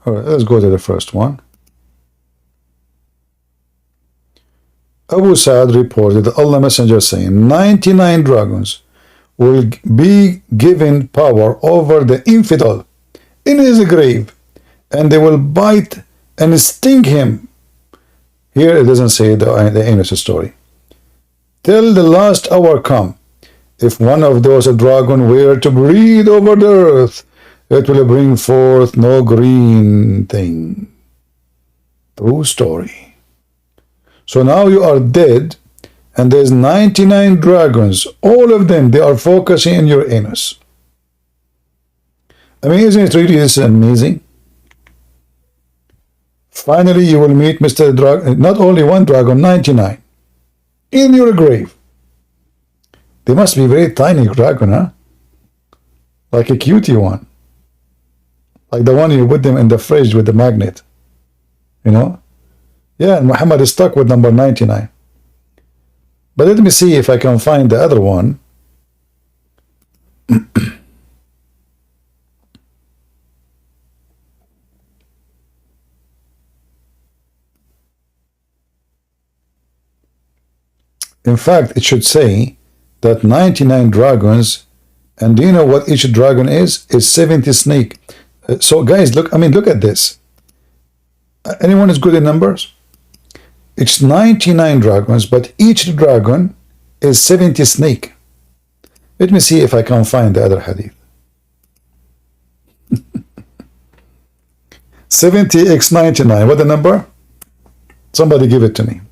A: All right, let's go to the first one. Abu Sa'd reported that Allah Messenger saying 99 dragons will be given power over the infidel in his grave, and they will bite and sting him. Here it doesn't say the anus story. Till the last hour come. If one of those dragon were to breathe over the earth, it will bring forth no green thing. True story. So now you are dead, and there's 99 dragons. All of them, they are focusing in your anus. I mean, isn't it really this amazing? Finally, you will meet Mr. Dragon, not only one dragon, 99, in your grave. They must be very tiny dragon, huh? Like a cutie one. Like the one you put them in the fridge with the magnet. You know? Yeah, and Muhammad is stuck with number 99. But let me see if I can find the other one. In fact, it should say that 99 dragons, and do you know what each dragon is? It's 70 snake. So guys, look, I mean, look at this. Anyone is good in numbers? It's 99 dragons, but each dragon is 70 snake. Let me see if I can find the other hadith. 70x 99, what the number? Somebody give it to me.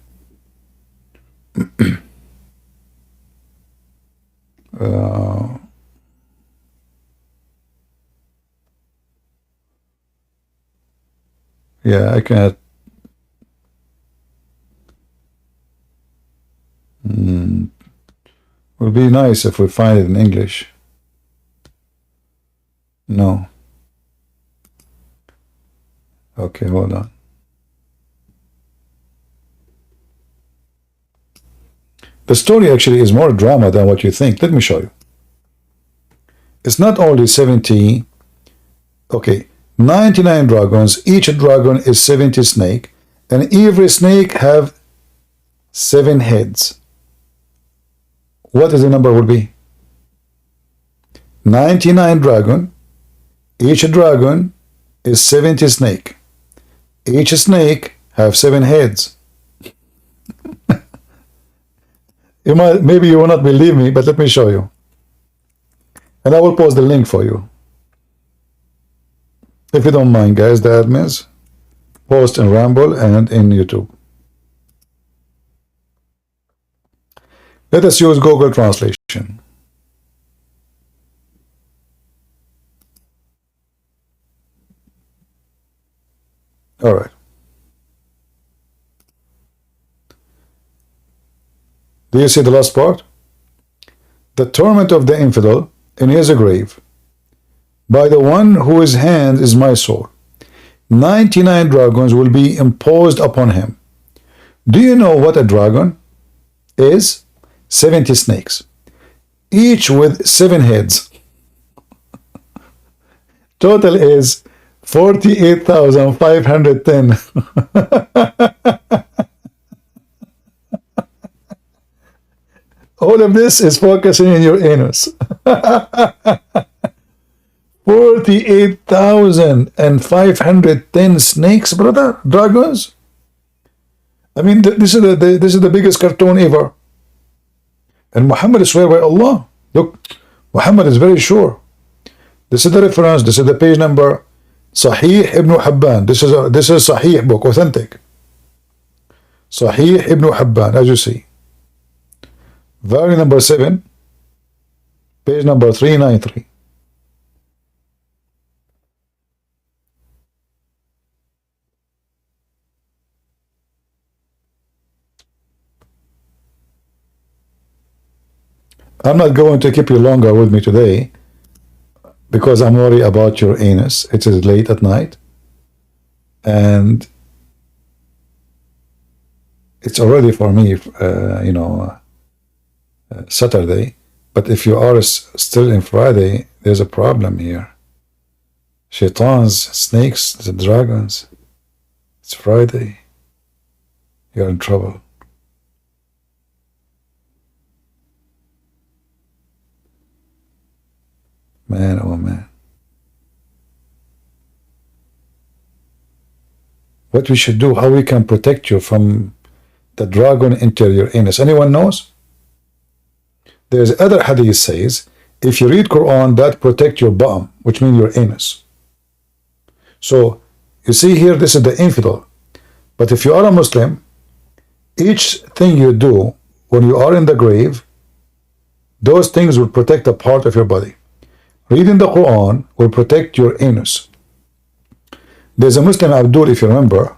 A: Yeah, I can't. Would be nice if we find it in English. No. Okay, hold on. The story actually is more drama than what you think. Let me show you. It's not only 70, okay, 99 dragons. Each dragon is 70 snake, and every snake have 7 heads. What is the number will be? 99 dragon. Each dragon is 70 snake. Each snake have 7 heads. Maybe you will not believe me, but let me show you. And I will post the link for you. If you don't mind, guys, the admins, post in Ramble and in YouTube. Let us use Google Translation. All right. Do you see the last part? The torment of the infidel in his grave, by the one whose hand is my soul. 99 dragons will be imposed upon him. Do you know what a dragon is? 70 snakes, each with 7 heads. Total is 48,510. All of this is focusing in your anus. 48,510 snakes, brother, dragons. I mean, this is the biggest cartoon ever. And Muhammad swear by Allah. Look, Muhammad is very sure. This is the reference. This is the page number. Sahih Ibn Hibban. This is Sahih book, authentic. Sahih Ibn Hibban, as you see. Volume number 7, page number 393. I'm not going to keep you longer with me today because I'm worried about your anus. It is late at night and it's already for me, Saturday. But if you are still in Friday, there's a problem here. Shaitans, snakes, the dragons. It's Friday. You're in trouble. Man, oh man. What we should do, how we can protect you from the dragon into your anus. Anyone knows? There's other hadith says, if you read Quran, that protect your bum, which means your anus. So, you see here, this is the infidel. But if you are a Muslim, each thing you do when you are in the grave, those things will protect a part of your body. Reading the Quran will protect your anus. There's a Muslim, Abdul, if you remember,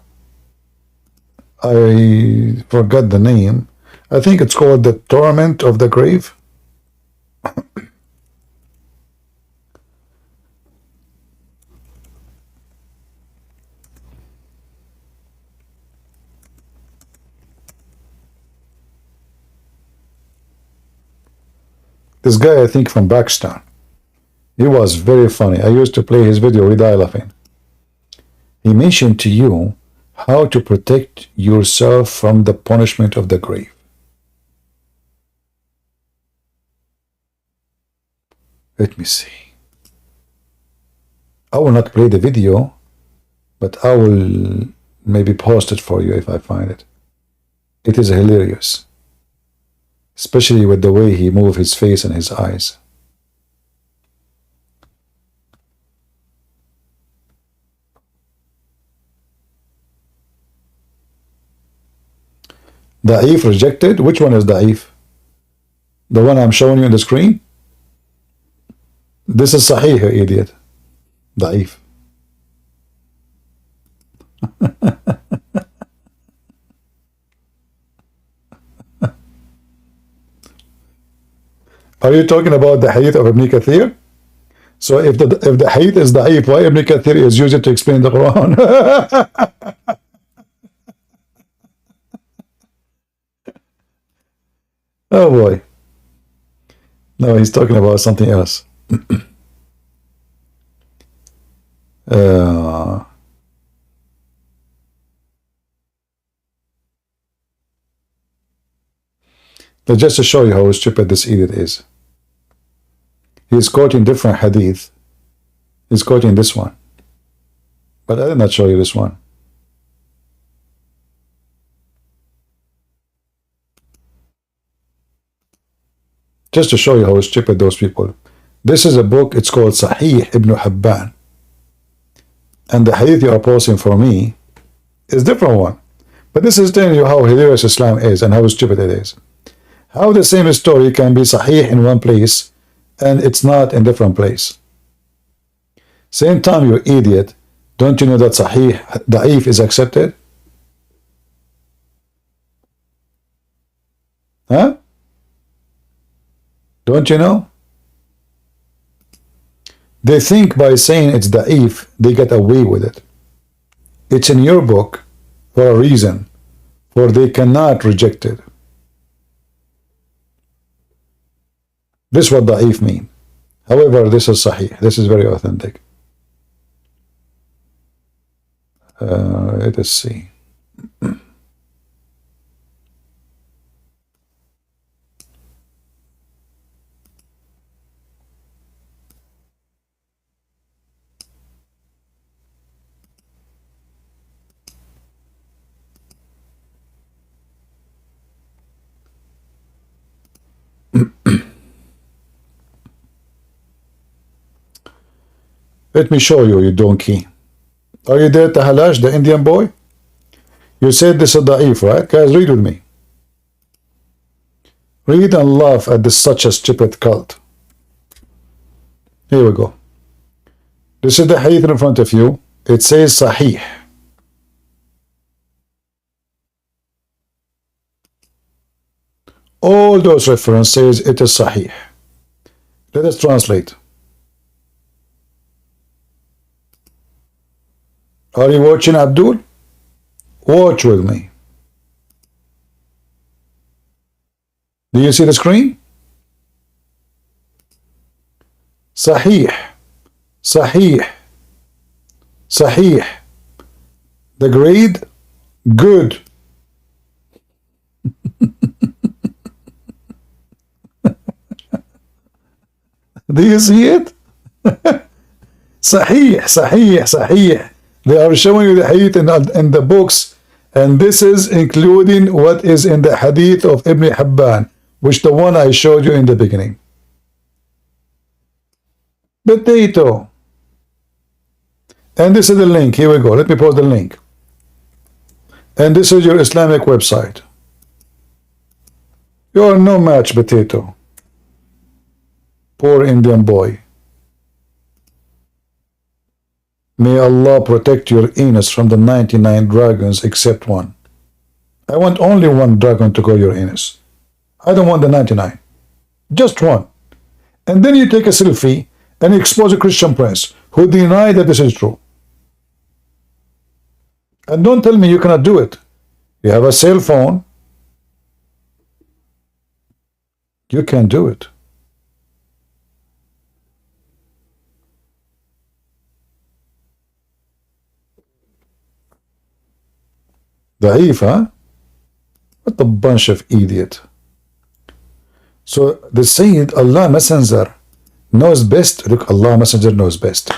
A: I forgot the name. I think it's called the torment of the grave. This guy, I think from Pakistan. He was very funny. I used to play his video, we die laughing. He mentioned to you how to protect yourself from the punishment of the grave. Let me see. I will not play the video, but I will maybe post it for you if I find it. It is hilarious, especially with the way he moved his face and his eyes. Da'if rejected. Which one is Da'if? The one I'm showing you on the screen? This is Sahih, you idiot. Da'if. Are you talking about the hadith of Ibn Kathir? So if the hadith is Da'if, why Ibn Kathir is used it to explain the Quran? Oh boy. No, he's talking about something else. Just to show you how stupid this idiot is. He's quoting different hadith. He's quoting this one. But I did not show you this one. Just to show you how stupid those people. This is a book, it's called Sahih Ibn Hibban. And the hadith you are posting for me is different one. But this is telling you how hilarious Islam is and how stupid it is. How the same story can be Sahih in one place and it's not in different place. Same time, you idiot, don't you know that Sahih, Da'if is accepted? Huh? Don't you know? They think by saying it's Da'if, they get away with it. It's in your book for a reason, for they cannot reject it. This is what Da'if mean. However, this is Sahih. This is very authentic. Let us see. Let me show you, you donkey. Are you there, Tahalash, the Indian boy? You said this is Da'if, right? Guys, read with me. Read and laugh at this such a stupid cult. Here we go. This is the hadith in front of you. It says Sahih. all those references, it is sahih. Let us translate. Are you watching, Abdul? Watch with me. Do you see the screen? Sahih, sahih, sahih. The grade, good. Do you see it? Sahih, sahih, sahih. They are showing you the hadith in the books, and this is including what is in the hadith of Ibn Hibban, which the one I showed you in the beginning. Potato. And this is the link. Here we go. Let me post the link. And this is your Islamic website. You are no match, potato. Poor Indian boy. May Allah protect your anus from the 99 dragons except one. I want only one dragon to go your anus. I don't want the 99. Just one. And then you take a selfie and expose a Christian prince who deny that this is true. And don't tell me you cannot do it. You have a cell phone. You can do it. Da'if, huh? What a bunch of idiot. So the Sayyid, Allah Messenger, knows best. Look, Allah Messenger knows best.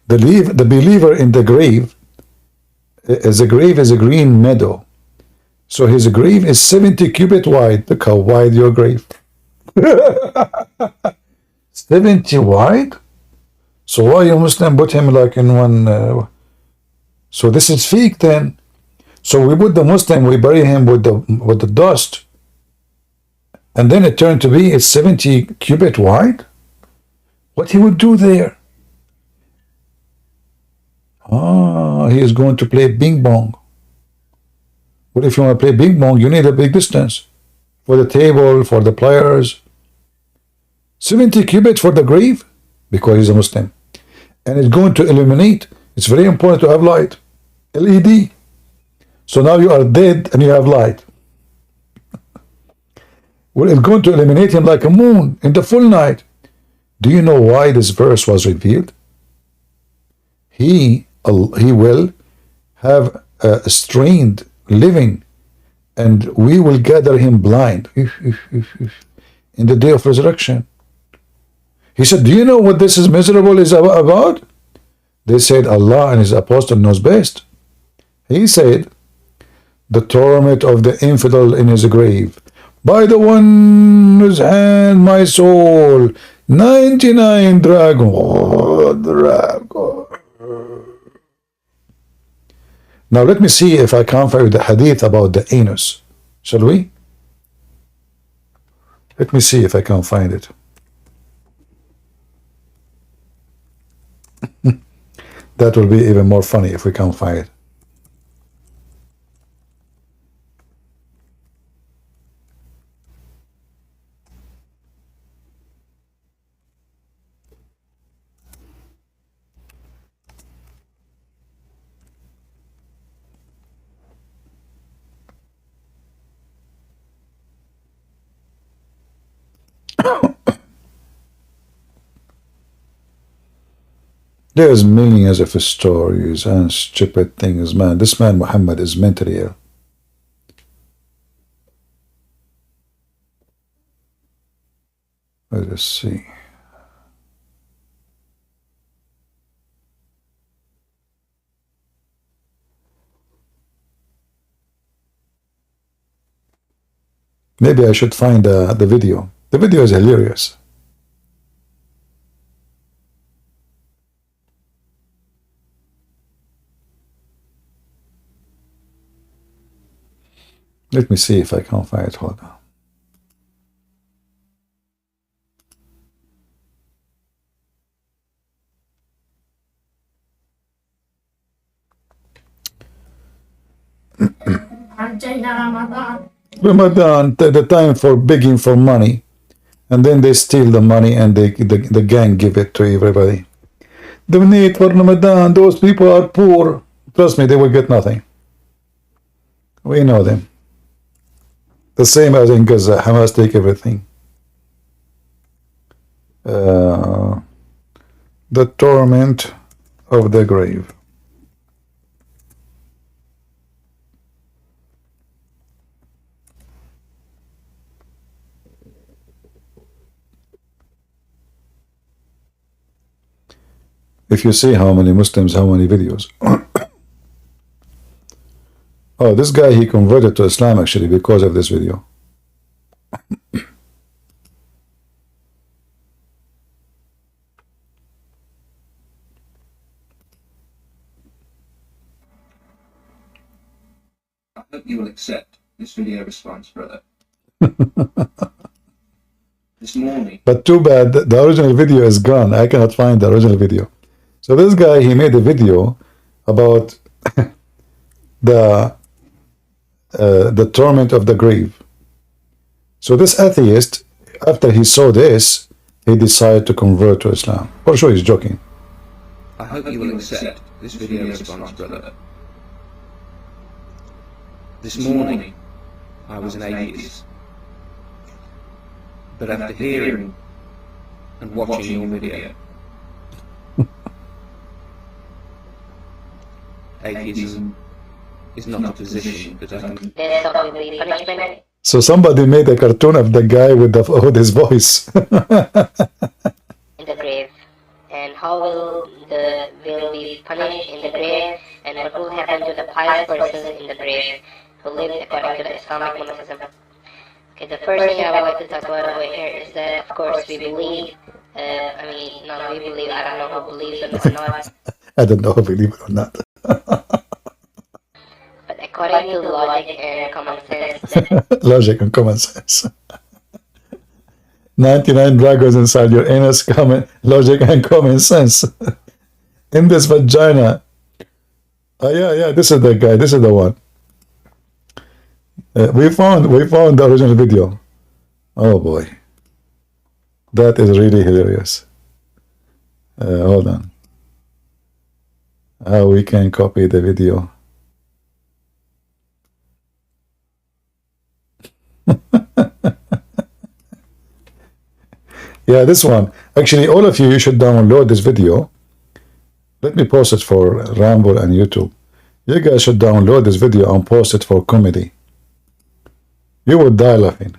A: The believer in the grave, as a grave is a green meadow. So his grave is 70 cubit wide. Look how wide your grave. 70 wide? So why you Muslim put him like in one... So this is fake then. So we put the Muslim, we bury him with the dust. And then it turned to be it's 70 cubit wide? What he would do there? Ah, he is going to play ping pong. Well, if you want to play ping pong, you need a big distance. For the table, for the players. 70 cubits for the grave? Because he's a Muslim. And it's going to illuminate. It's very important to have light. LED. So now you are dead and you have light. Well, it's going to illuminate him like a moon in the full night. Do you know why this verse was revealed? He will have a strained living, and we will gather him blind in the day of resurrection. He said, do you know what this is miserable is about? They said, Allah and his apostle knows best. He said, the torment of the infidel in his grave, by the one whose hand my soul, 99 dragon, dragon. Now let me see if I can find the hadith about the anus. Shall we? Let me see if I can find it. That will be even more funny if we can find it. There's millions of stories and stupid things, man. This man Muhammad is mentally ill. Let us see. Maybe I should find the video. The video is hilarious. Let me see if I can find it. Hold on. Ramadan, the time for begging for money, and then they steal the money and the gang give it to everybody. Donate for Ramadan. Those people are poor. Trust me, they will get nothing. We know them. The same as in Gaza. Hamas take everything. The torment of the grave. If you see how many Muslims, how many videos. Oh, this guy, he converted to Islam actually because of this video.
I: I hope you will accept this video response, brother. This morning.
A: But too bad, the original video is gone. I cannot find the original video. So this guy, he made a video about the torment of the grave. So this atheist, after he saw this, he decided to convert to Islam. For sure, he's joking.
I: I hope you will accept this video response, brother. This morning, I was an atheist. But after hearing and watching your video, atheism is not a position that I can...
A: So somebody made a cartoon of the guy with his voice.
J: In the grave, and how will be punished in the grave, and what will happen to the pious persons in the grave who lived according to the Islamic monotheism. Okay, the first thing I would like to talk about over here is that, of course, we believe, I don't know who believes it or not.
A: I don't know if I believe it or not.
J: But according to logic and common sense...
A: Logic and common sense. 99 dragons inside your anus, logic and common sense. In this vagina. Oh, yeah, this is the guy, this is the one. We found the original video. Oh boy, that is really hilarious. Hold on. How we can copy the video? Yeah, this one. Actually, all of you should download this video. Let me post it for Rambo and YouTube. You guys should download this video and post it for comedy. You would die laughing.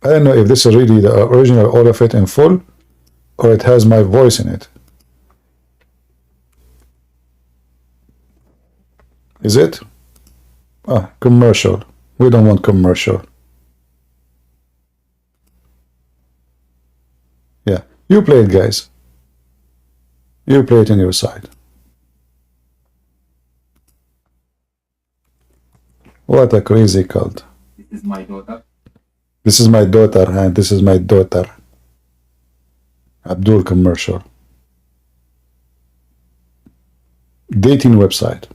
A: I don't know if this is really the original, all of it in full, or it has my voice in it. Is it? Ah, commercial. We don't want commercial. Yeah, you play it, guys. You play it on your side. What a crazy cult.
I: This is my daughter.
A: This is my daughter, and this is my daughter. Abdul commercial. Dating website.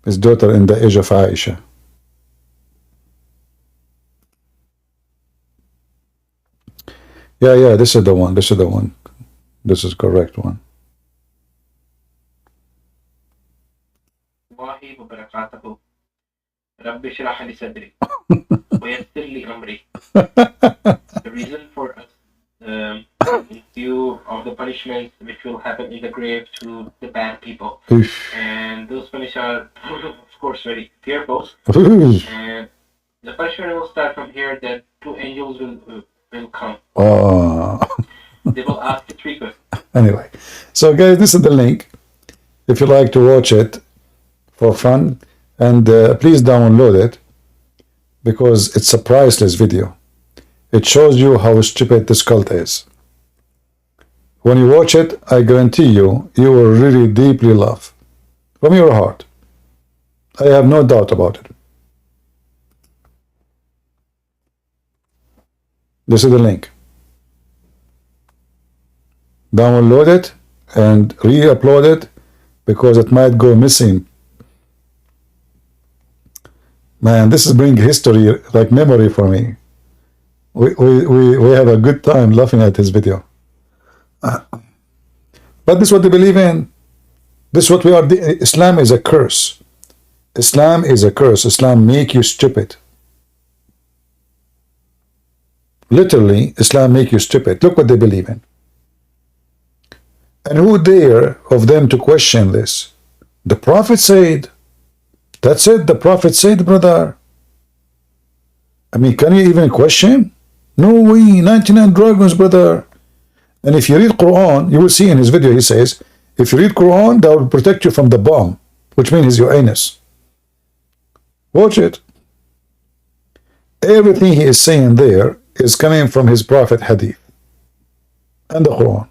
A: His daughter in the age of Aisha. Yeah, this is the one. This is the one. This is correct one.
K: الله وبركاته رب اشرح لي صدري ويسر لي أمري. The reason for us in view of the punishments which will happen in the grave to the bad people, and those punishments are of course very fearful, and the punishment will start from here that two angels will come. They will ask the three questions.
A: Anyway, so guys, this is the link if you like to watch it for fun, and please download it because it's a priceless video. It shows you how stupid this cult is. When you watch it, I guarantee you will really deeply laugh from your heart. I have no doubt about it. This is the link. Download it and re-upload it because it might go missing. Man, this is bringing history, like memory for me. We have a good time laughing at his video. But this is what they believe in. This is what we are. Islam is a curse. Islam is a curse. Islam make you stupid. Literally, Islam make you stupid. Look what they believe in. And who dare of them to question this? The Prophet said. That's it. The Prophet said, brother. I mean, can you even question? No way. 99 dragons, brother. And if you read Quran, you will see in his video, he says, if you read Quran, that will protect you from the bomb, which means your anus. Watch it. Everything he is saying there is coming from his Prophet Hadith and the Quran.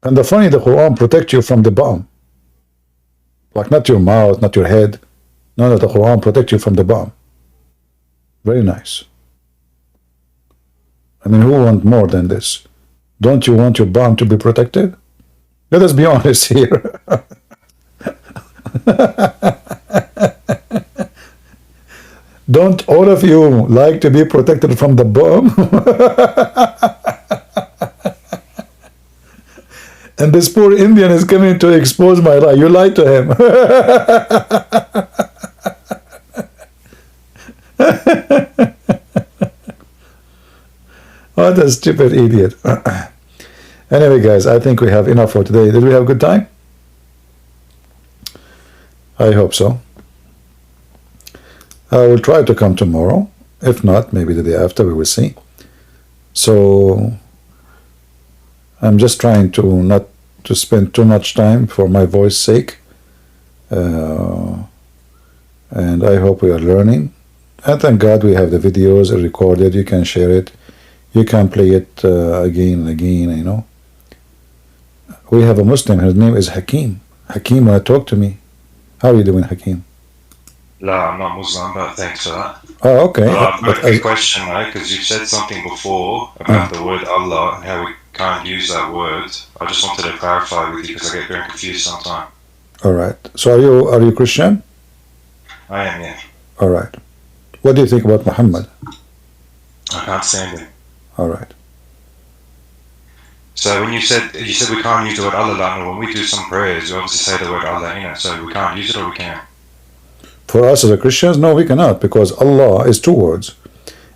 A: And the funny, the Quran protects you from the bomb. Like not your mouth, not your head. No, the Quran protects you from the bomb. Very nice. I mean, who wants more than this? Don't you want your bomb to be protected? Let us be honest here. Don't all of you like to be protected from the bomb? And this poor Indian is coming to expose my lie. You lied to him. What a stupid idiot. Anyway, guys, I think we have enough for today. Did we have a good time? I hope so. I will try to come tomorrow. If not, maybe the day after, we will see. So I'm just trying to not to spend too much time for my voice sake. And I hope we are learning. And thank God we have the videos recorded. You can share it. You can play it again and again, you know. We have a Muslim. His name is Hakim. Hakim, want to talk to me? How are you doing, Hakim?
L: No, I'm not Muslim, but thanks for that.
A: Oh, okay.
L: I've got a question, though, because you said something before about the word Allah and how we can't use that word. I just wanted to clarify with you because I get very confused sometimes.
A: All right. So are you Christian?
L: I am, yeah.
A: All right. What do you think about Muhammad?
L: I can't stand him.
A: All right.
L: So when you said we can't use the word Allah, like when we do some prayers, we obviously say the word Allah in it, so we can't use it or we can?
A: For us as a Christians, no, we cannot, because Allah is two words.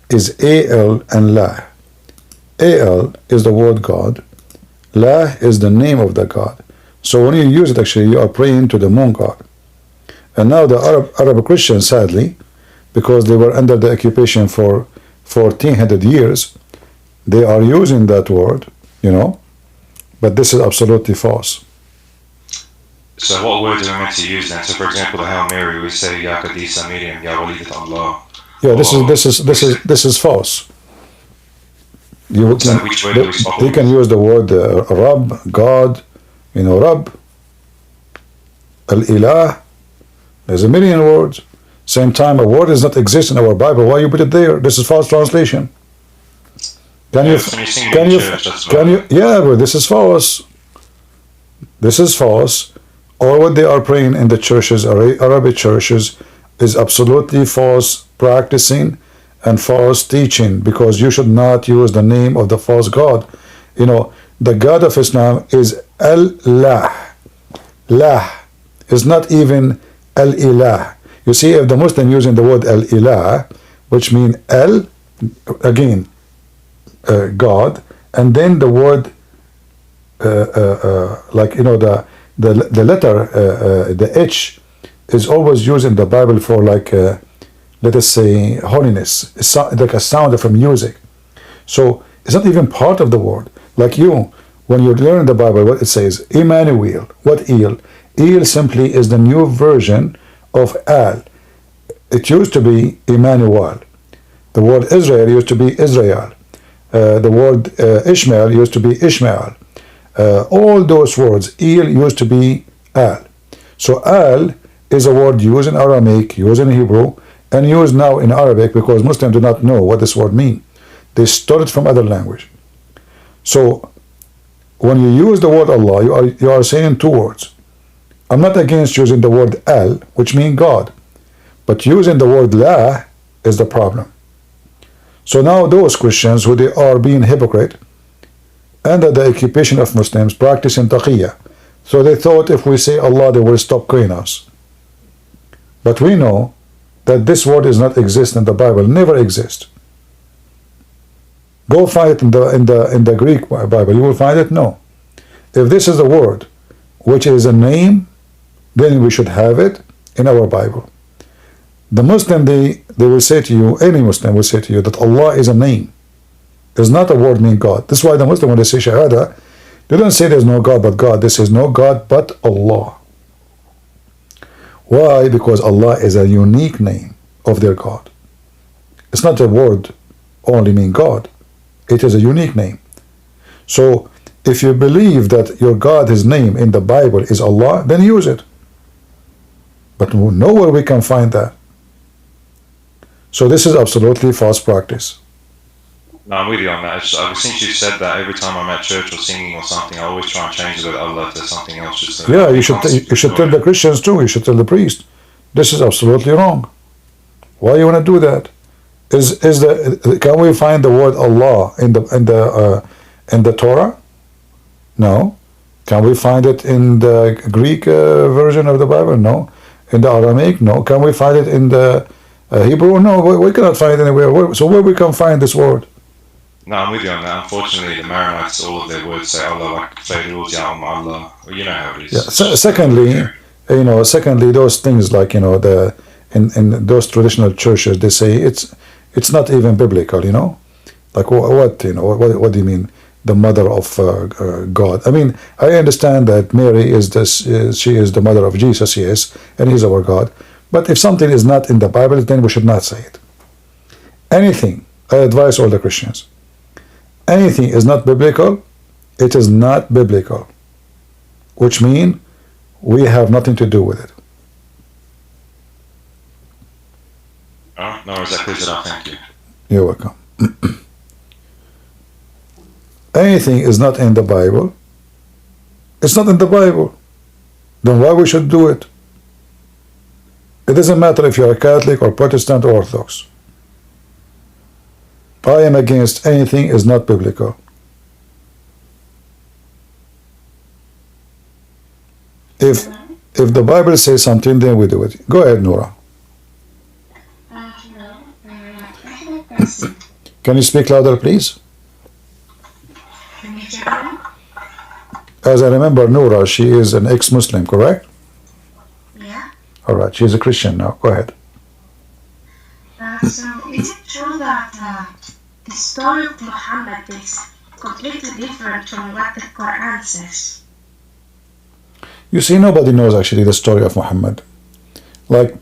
A: Is A-L and La. A-L is the word God. La is the name of the God. So when you use it, actually, you are praying to the moon God. And now the Arab Christians, sadly, because they were under the occupation for 1400 years, they are using that word, you know, but this is absolutely false.
L: So what words are we meant to use then? So for example, the Hail Mary, we say Ya Qadisa Miriam, Ya Walidat Allah.
A: Yeah, this is false. You can use the word Rab, God, you know, Rab, Al-Ilah. There's a million words. Same time, a word does not exist in our Bible. Why you put it there? This is false translation. Can you? Yeah, but this is false. This is false. All what they are praying in the churches, Arabic churches, is absolutely false practicing and false teaching, because you should not use the name of the false God. You know, the God of Islam is Allah. La is not even Al-Ilah. You see, if the Muslim using the word Al-Ilah, which means Al, again, God, and then the word, like, you know, the letter, the H, is always used in the Bible for, like, let us say, holiness. It's like a sound of music. So it's not even part of the word. Like you, when you learn the Bible, what it says, Emmanuel. What El? El simply is the new version of Al. It used to be Emmanuel. The word Israel used to be Israel. The word Ishmael used to be Ishmael. All those words, El used to be Al. So Al is a word used in Aramaic, used in Hebrew, and used now in Arabic, because Muslims do not know what this word means. They stole it from other language. So when you use the word Allah, you are saying two words. I'm not against using the word al, which means God, but using the word la is the problem. So now those Christians who they are being hypocrite under the occupation of Muslims practicing taqiyya. So they thought if we say Allah, they will stop killing us. But we know that this word does not exist in the Bible, never exist. Go find it in the Greek Bible. You will find it. No. If this is a word which is a name, then we should have it in our Bible. The Muslim, they will say to you, any Muslim will say to you that Allah is a name. There's not a word mean God. This is why the Muslim, when they say Shahada, they don't say there's no God but God. This is no God but Allah. Why? Because Allah is a unique name of their God. It's not a word only mean God. It is a unique name. So if you believe that your God, his name in the Bible is Allah, then use it. But nowhere we can find that. So this is absolutely false practice.
L: No, I'm with you on that. Since you've said that, every time I'm at church or singing or something, I always try and change the word Allah to something else. Just
A: yeah, you should tell the Christians too. You should tell the priest. This is absolutely wrong. Why you want to do that? Can we find the word Allah in the Torah? No. Can we find it in the Greek version of the Bible? No. In the Aramaic? No. Can we find it in the Hebrew? No. We cannot find it anywhere. So where we can find this word?
L: No, I'm with you on that. Unfortunately, the Maronites, all of their words say Allah, like Fayruz, Ya'um, Allah. Well, you know how it is.
A: Yeah. Secondly, those things like in those traditional churches, they say it's not even biblical. Like what do you mean? The mother of God. I mean, I understand that Mary she is the mother of Jesus, yes, and he's our God. But if something is not in the Bible, then we should not say it. Anything, I advise all the Christians, anything is not biblical, it is not biblical, which means we have nothing to do with it.
L: Oh, no, is that clear enough? Thank you.
A: You're welcome. Anything is not in the Bible, it's not in the Bible. Then why we should do it? It doesn't matter if you're a Catholic or Protestant or Orthodox. I am against anything is not biblical. If the Bible says something, then we do it. Go ahead, Nora. Can you speak louder, please? As I remember, Nora, she is an ex-Muslim, correct?
M: Yeah.
A: All right, she's a Christian now. Go ahead.
M: So, is it true that the story of Muhammad is completely different from what the Quran says?
A: You see, nobody knows actually the story of Muhammad. Like,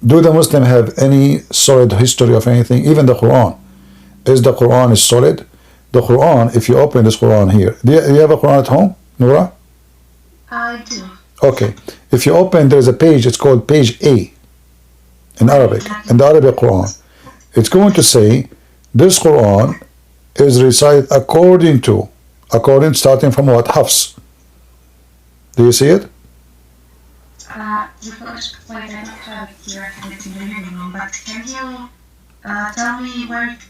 A: do the Muslim have any solid history of anything? Even the Quran. Is the Quran solid? The Quran, if you open this Quran here, do you have a Quran at home, Nura?
M: I do.
A: Okay. If you open, there's a page, it's called page A in Arabic, in the Arabic Quran. It's going to say, this Quran is recited according starting from what? Hafs. Do you see it?
M: The first point I don't have it here, I have it in the living room, but can you tell me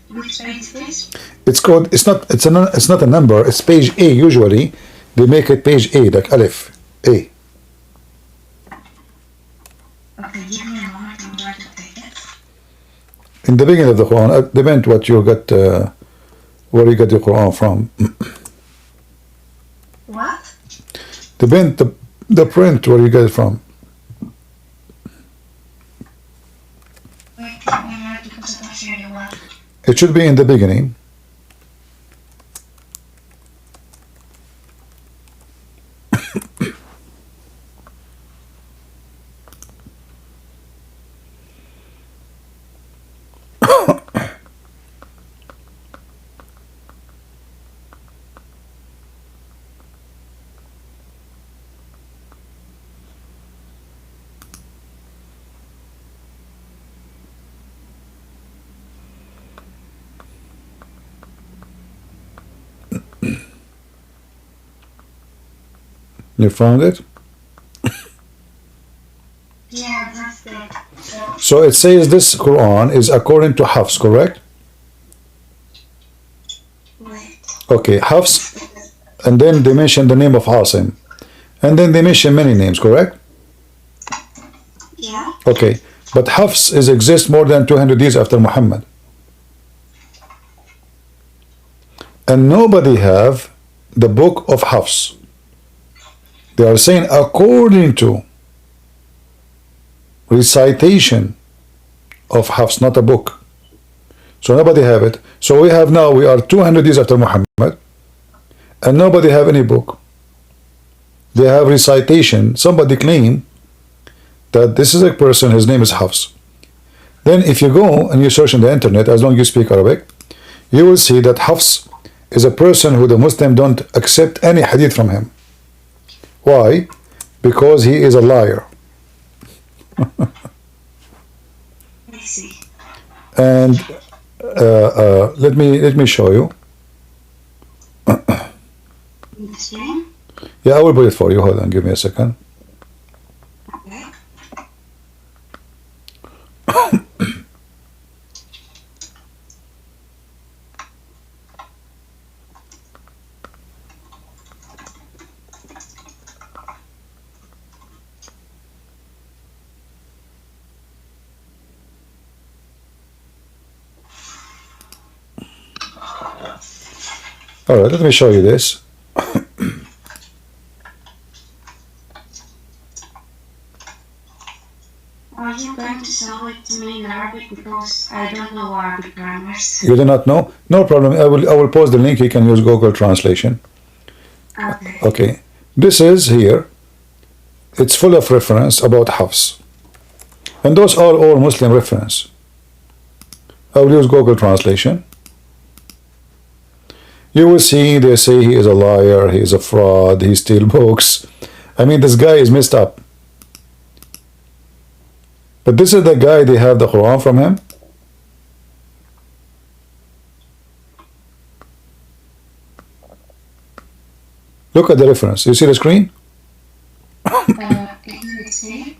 M: which page it is?
A: It's not a number, it's page A usually. They make it page A, like Alif, A.
M: Okay, give me a moment, I'm going to take it.
A: In the beginning of the Quran, depends what you got, where you get the Quran from.
M: What?
A: Depends the print where you get it from.
M: Wait, because I don't hear you well.
A: It should be in the beginning. You found it?
M: Yeah, that's it.
A: So it says this Quran is according to Hafs, correct?
M: Wait.
A: Okay, Hafs, and then they mention the name of Asim. And then they mention many names, correct?
M: Yeah.
A: Okay, but Hafs exists more than 200 years after Muhammad. And nobody have the book of Hafs. They are saying according to recitation of Hafs, not a book. So nobody have it. So we are 200 years after Muhammad, and nobody have any book. They have recitation. Somebody claim that this is a person, his name is Hafs. Then if you go and you search on the internet, as long as you speak Arabic, you will see that Hafs is a person who the Muslim don't accept any hadith from him. Why? Because he is a liar.
M: I see.
A: And let me show you.
M: In the screen?
A: Yeah, I will put it for you. Hold on, give me a second.
M: Okay.
A: All right, let me show you this.
M: Are you going to show it to me in Arabic because I don't know Arabic grammars?
A: You do not know? No problem. I will post the link. You can use Google Translation.
M: Okay.
A: Okay. This is here. It's full of reference about Hafs. And those are all Muslim reference. I will use Google Translation. You will see they say he is a liar, he is a fraud, he steals books. I mean, this guy is messed up. But this is the guy they have the Quran from him. Look at the reference. You see the screen?
M: Can you see?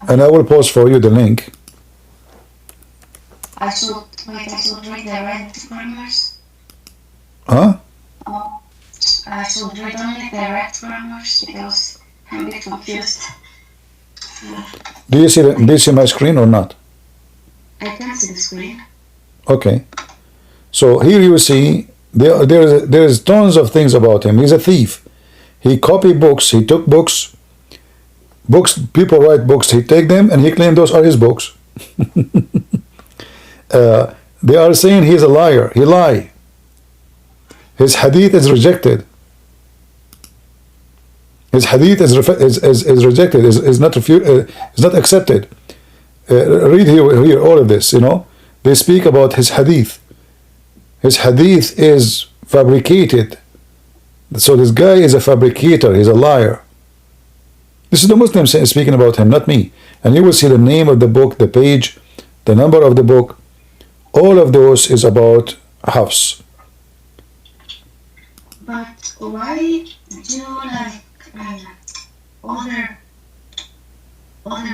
A: And I will post for you the link.
M: I should read the red grammars.
A: Huh?
M: I should read only the red grammars because I'm a bit confused.
A: Do you see my screen or not?
M: I can see the screen.
A: Okay. So here you see there is tons of things about him. He's a thief. He copied books. He took books. People write books. He take them and he claimed those are his books. They are saying he's a liar. He lie. His hadith is rejected. His hadith is rejected. Is not accepted. Read here all of this. You know, they speak about his hadith. His hadith is fabricated. So this guy is a fabricator. He's a liar. This is the Muslim speaking about him, not me. And you will see the name of the book, the page, the number of the book. All of those is about Hafs.
M: But why do other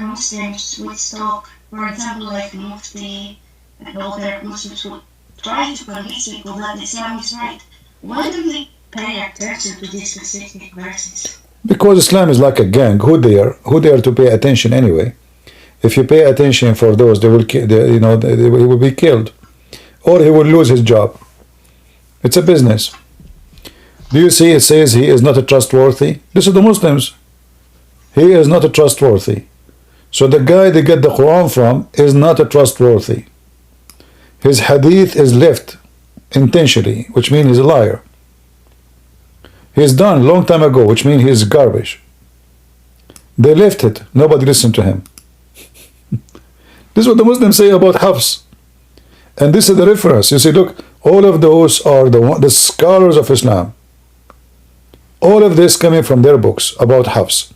M: Muslims would talk, for example, like Mufti and other Muslims who try to convince people that Islam is right? Why do they pay attention to these specific verses?
A: Because Islam is like a gang. Who dare to pay attention anyway? If you pay attention for those, he will be killed, or he will lose his job. It's a business. Do you see? It says he is not a trustworthy. This is the Muslims. He is not a trustworthy. So the guy they get the Quran from is not a trustworthy. His hadith is left intentionally, which means he's a liar. He's done a long time ago, which means he's garbage. They left it. Nobody listened to him. This is what the Muslims say about Hafs. And this is the reference. You see, look, all of those are the scholars of Islam. All of this coming from their books about Hafs.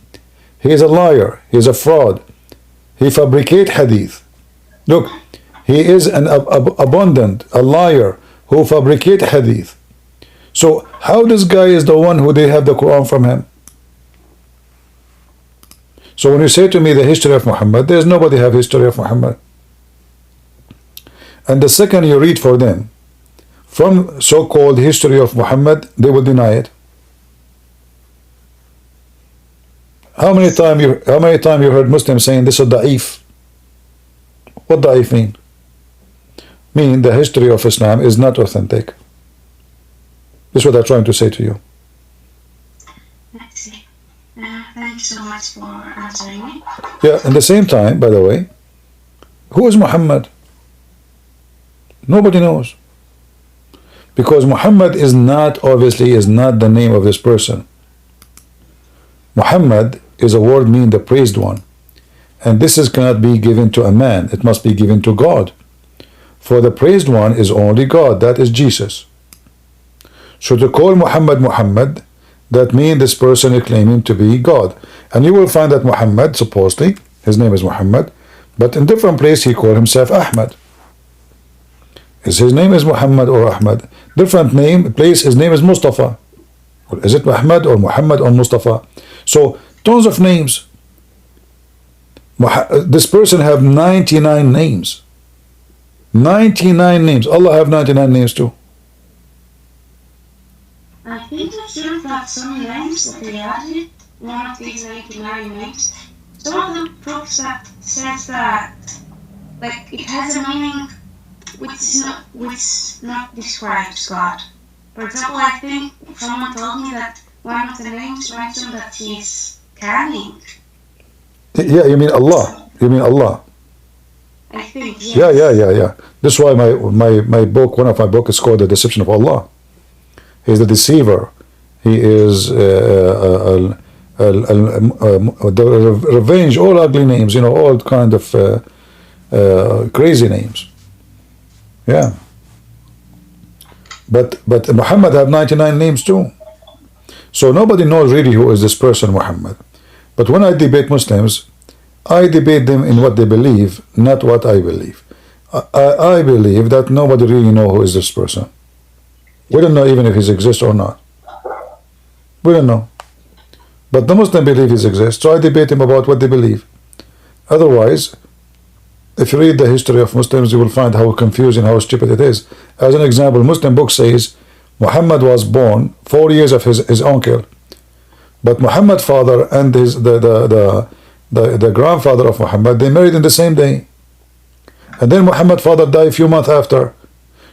A: He is a liar. He is a fraud. He fabricates hadith. Look, he is an abundant, a liar who fabricates hadith. So how this guy is the one who they have the Quran from him? So when you say to me the history of Muhammad, there's nobody have history of Muhammad. And the second you read for them from so-called history of Muhammad, they will deny it. How many times you heard Muslims saying this is da'if? What da'if mean? Mean the history of Islam is not authentic. This is what I'm trying to say to you.
M: I see. Thank you so much for answering me.
A: Yeah, at the same time, by the way, who is Muhammad? Nobody knows. Because Muhammad is not, obviously, is not the name of this person. Muhammad is a word meaning the praised one. And this cannot be given to a man. It must be given to God. For the praised one is only God. That is Jesus. So to call Muhammad Muhammad, that means this person is claiming to be God. And you will find that Muhammad, supposedly, his name is Muhammad, but in different place he called himself Ahmad. His name is Muhammad or Ahmad. Different place, his name is Mustafa. Is it Ahmad or Muhammad or Mustafa? So, tons of names. This person have 99 names. 99 names. Allah have 99 names too.
M: I think I've seen that some names that they added, one of these 99 names, some of them proves that says that like it has a meaning which not describes God. For example, I think someone told me that one of the names mentioned that he's canning.
A: Yeah, you mean Allah. You mean Allah.
M: I think, yes.
A: Yeah. This is why my book, one of my books is called The Deception of Allah. He is the deceiver. He is the revenge, all ugly names, you know, all kind of crazy names. Yeah. But Muhammad have 99 names too. So nobody knows really who is this person Muhammad. But when I debate Muslims, I debate them in what they believe, not what I believe. I believe that nobody really knows who is this person. We don't know even if he exists or not. We don't know. But the Muslim believe he exists, so I debate him about what they believe. Otherwise, if you read the history of Muslims, you will find how confusing, how stupid it is. As an example, Muslim book says Muhammad was born 4 years of his uncle, but Muhammad's father and the grandfather of Muhammad, they married in the same day, and then Muhammad's father died a few months after.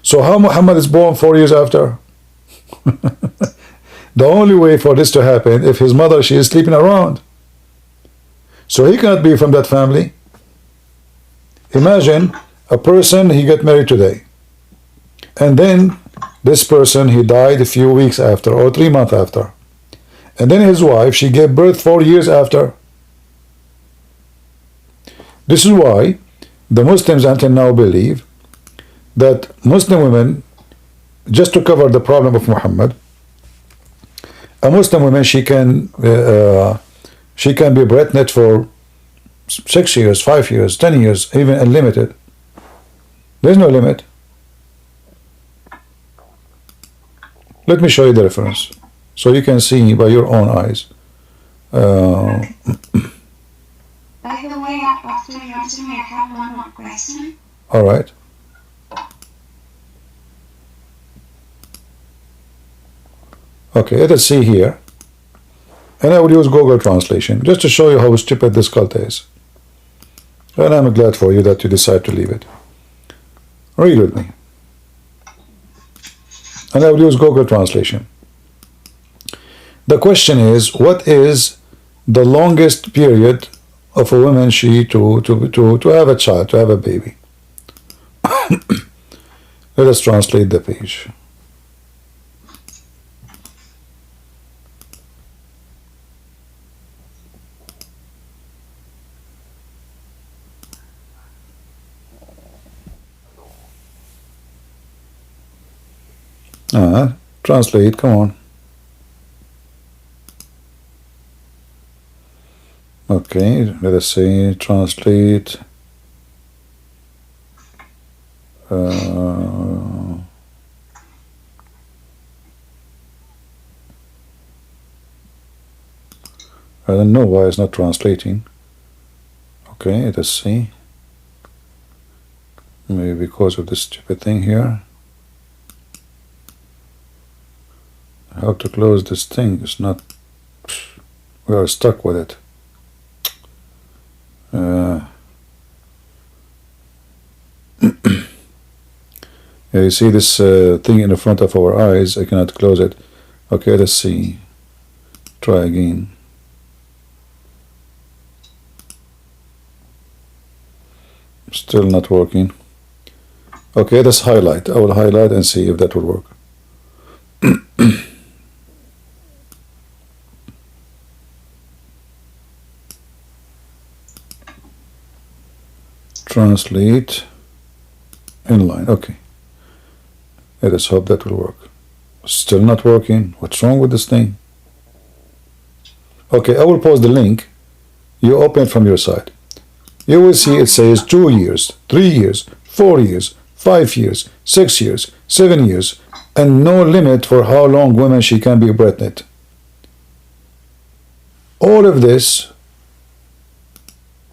A: So how Muhammad is born 4 years after? The only way for this to happen, if his mother, she is sleeping around, so he cannot be from that family. Imagine a person, he got married today, and then this person, he died a few weeks after or 3 months after, and then his wife, she gave birth 4 years after. This is why the Muslims until now believe that Muslim women, just to cover the problem of Muhammad, a Muslim woman, she can be pregnant for 6 years, 5 years, 10 years, even unlimited. There's no limit. Let me show you the reference so you can see by your own eyes.
M: By the way, after you answer me, I have one more question.
A: All right. Okay, let us see here. And I will use Google Translation just to show you how stupid this cult is. And I'm glad for you that you decide to leave it. Read with me. And I will use Google Translation. The question is, what is the longest period of a woman to have a child, to have a baby? Let us translate the page. Translate, come on. Okay, let us say translate. I don't know why it's not translating. Okay, let's see. Maybe because of this stupid thing here. How to close this thing is not. We are stuck with it. Yeah, you see this thing in the front of our eyes. I cannot close it. Okay, let's see. Try again. Still not working. Okay, let's highlight. I will highlight and see if that will work. Translate inline. Okay. Let us hope that will work. Still not working. What's wrong with this thing? Okay, I will post the link. You open it from your side. You will see it says 2 years, 3 years, 4 years, 5 years, 6 years, 7 years, and no limit for how long women she can be pregnant. All of this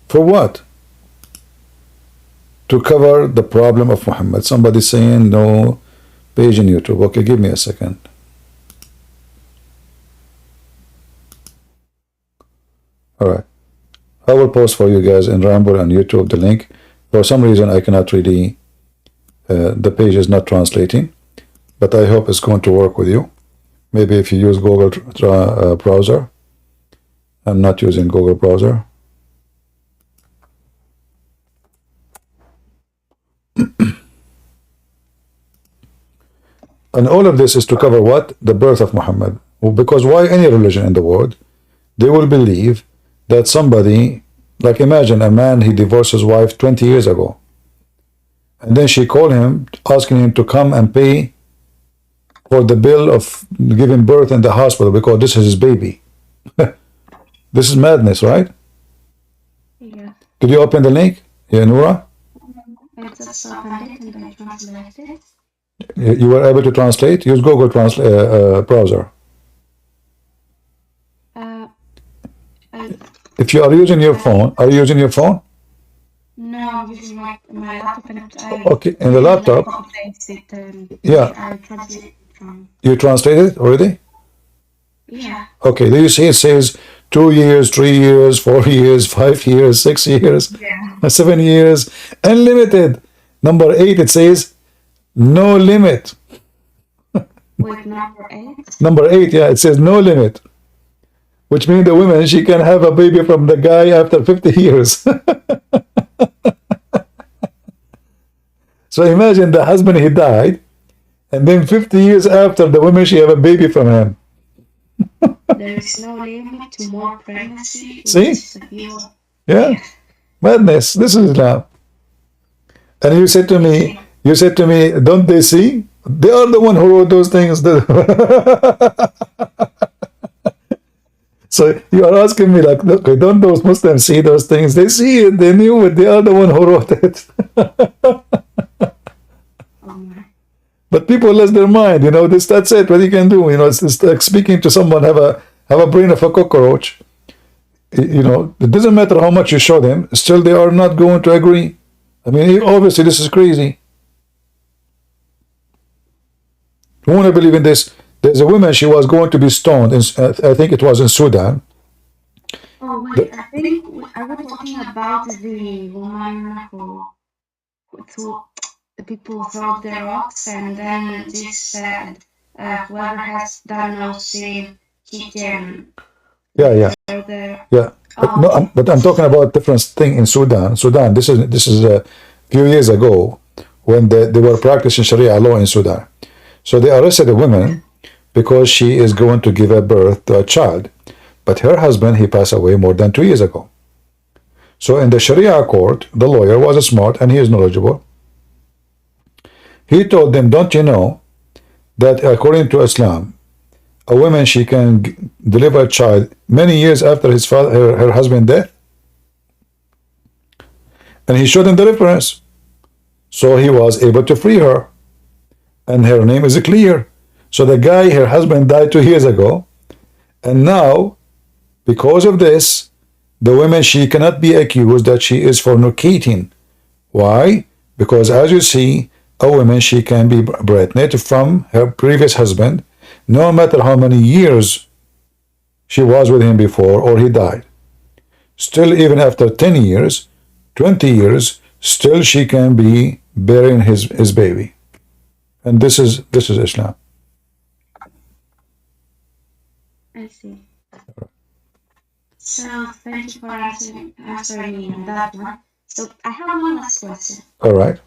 A: for what? To cover the problem of Muhammad. Somebody saying no page in YouTube. Okay, give me a second. Alright. I will post for you guys in Rumble and YouTube the link. For some reason I cannot really, the page is not translating, but I hope it's going to work with you. Maybe if you use Google browser. I'm not using Google browser. And all of this is to cover what? The birth of Muhammad. Because why any religion in the world? They will believe that somebody, like imagine a man, he divorced his wife 20 years ago. And then she called him, asking him to come and pay for the bill of giving birth in the hospital because this is his baby. This is madness, right?
M: Yeah.
A: Could you open the link? Yeah, Noura?
M: It's just opened it and I translated it.
A: You were able to translate? Use Google browser. If you are using your phone, are you using your phone?
M: No, I'm using my laptop and
A: okay, in the laptop. Yeah.
M: I translate it from.
A: You translated it already?
M: Yeah.
A: Okay, do you see it says 2 years, 3 years, 4 years, 5 years, 6 years,
M: yeah.
A: 7 years, unlimited. Number 8, it says no limit.
M: Wait, number 8?
A: Number 8, yeah, it says no limit. Which means the woman, she can have a baby from the guy after 50 years. So imagine the husband, he died, and then 50 years after, the woman, she have a baby from him.
M: There is no limit to more pregnancy.
A: See? Yeah. Madness. This is Islam. And you said to me, don't they see? They are the one who wrote those things. So you are asking me like, okay, don't those Muslims see those things? They see it, they knew it, they are the one who wrote it. But people lost their mind, you know, that's it, what you can do, you know, it's like speaking to someone, have a brain of a cockroach. You know, it doesn't matter how much you show them, still they are not going to agree. I mean, obviously this is crazy. You want to believe in this? There's a woman, she was going to be stoned, I think it was in Sudan.
M: Oh, wait, I think I was talking about the woman who the people throw their rocks and then this said, whoever has done no sin, he can.
A: Yeah. But I'm talking about different thing in Sudan. This is a few years ago when they were practicing Sharia law in Sudan. So they arrested a woman because she is going to give a birth to a child. But her husband, he passed away more than 2 years ago. So in the Sharia court, the lawyer was smart and he is knowledgeable. He told them, don't you know that according to Islam, a woman, she can deliver a child many years after her husband's death? And he showed them the reference. So he was able to free her. And her name is clear. So the guy, her husband died 2 years ago. And now, because of this, the woman, she cannot be accused that she is fornicating. Why? Because as you see, a woman, she can be pregnant from her previous husband, no matter how many years she was with him before or he died. Still, even after 10 years, 20 years, still she can be bearing his baby. And this is Islam.
M: I see. So thank you for answering me on that one. So I have one last question.
A: All right.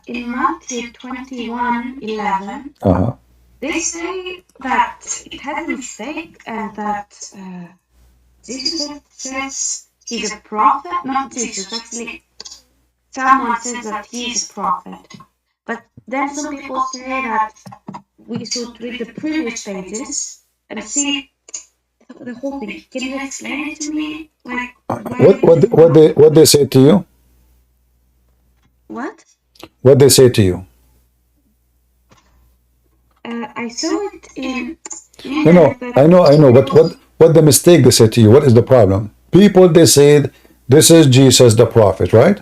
M: In Matthew 21:11,
A: Uh-huh.
M: they say that it had a mistake and that Jesus says he's a prophet. Not Jesus, actually. Someone says that he's a prophet. But then some people say that we should read the previous pages and see the whole thing. Can you explain it to me? Like
A: What they say to you?
M: What?
A: What they say to you?
M: I saw it in.
A: No, I know. But what the mistake they say to you? What is the problem? People, they say this is Jesus the prophet, right?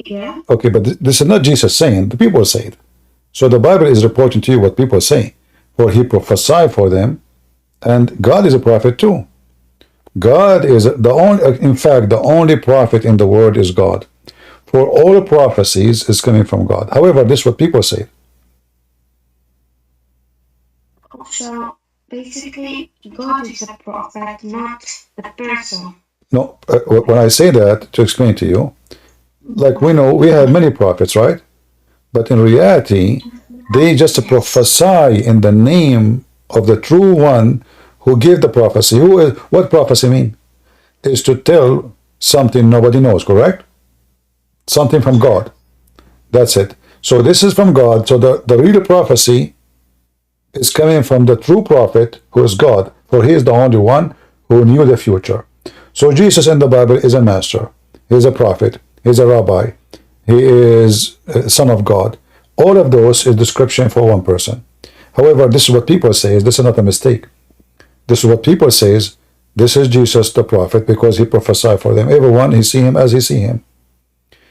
M: Yeah.
A: Okay, but this is not Jesus saying. The people say it. So the Bible is reporting to you what people say. For he prophesied for them, and God is a prophet too. God is the only. In fact, the only prophet in the world is God. For all prophecies is coming from God. However, this is what people say.
M: So basically, God is a prophet, not the person.
A: No, when I say that, to explain to you, like we know, we have many prophets, right? But in reality, they just prophesy in the name of the true one who gave the prophecy. What prophecy mean? Is to tell something nobody knows, correct? Something from God. That's it. So this is from God. So the real prophecy is coming from the true prophet who is God. For he is the only one who knew the future. So Jesus in the Bible is a master. He is a prophet. He is a rabbi. He is a son of God. All of those is description for one person. However, this is what people say. This is not a mistake. This is what people say. This is Jesus the prophet because he prophesied for them. Everyone, he see him as he see him.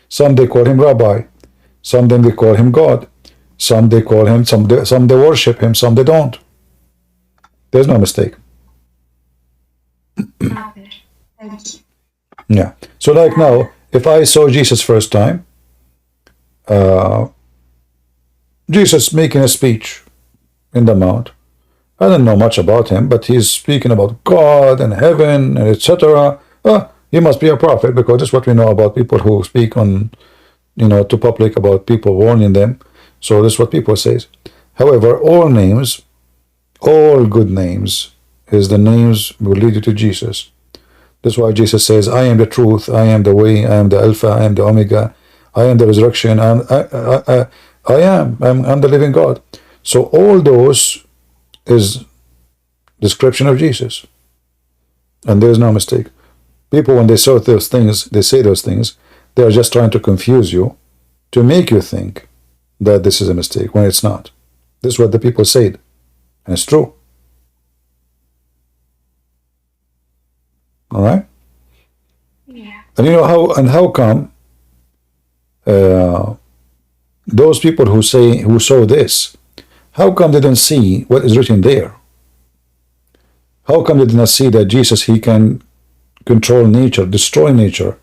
A: Some they call him rabbi. Some then they call him God. Some they call him, some they worship him, some they don't. There's no mistake.
M: Okay, thank you.
A: Yeah. So like now, if I saw Jesus first time, Jesus making a speech in the mount. I don't know much about him, but he's speaking about God and heaven and etc. He must be a prophet because that's what we know about people who speak on, to public about people warning them. So this is what people say. However, all names, all good names, is the names will lead you to Jesus. That's why Jesus says, I am the truth, I am the way, I am the Alpha, I am the Omega, I am the resurrection, I'm the living God. So all those is description of Jesus. And there's no mistake. People, when they say those things, they are just trying to confuse you, to make you think that this is a mistake, when it's not. This is what the people said, and it's true. All right?
M: Yeah.
A: And how come those people who saw this, how come they didn't see what is written there? How come they did not see that Jesus, he can control nature, destroy nature?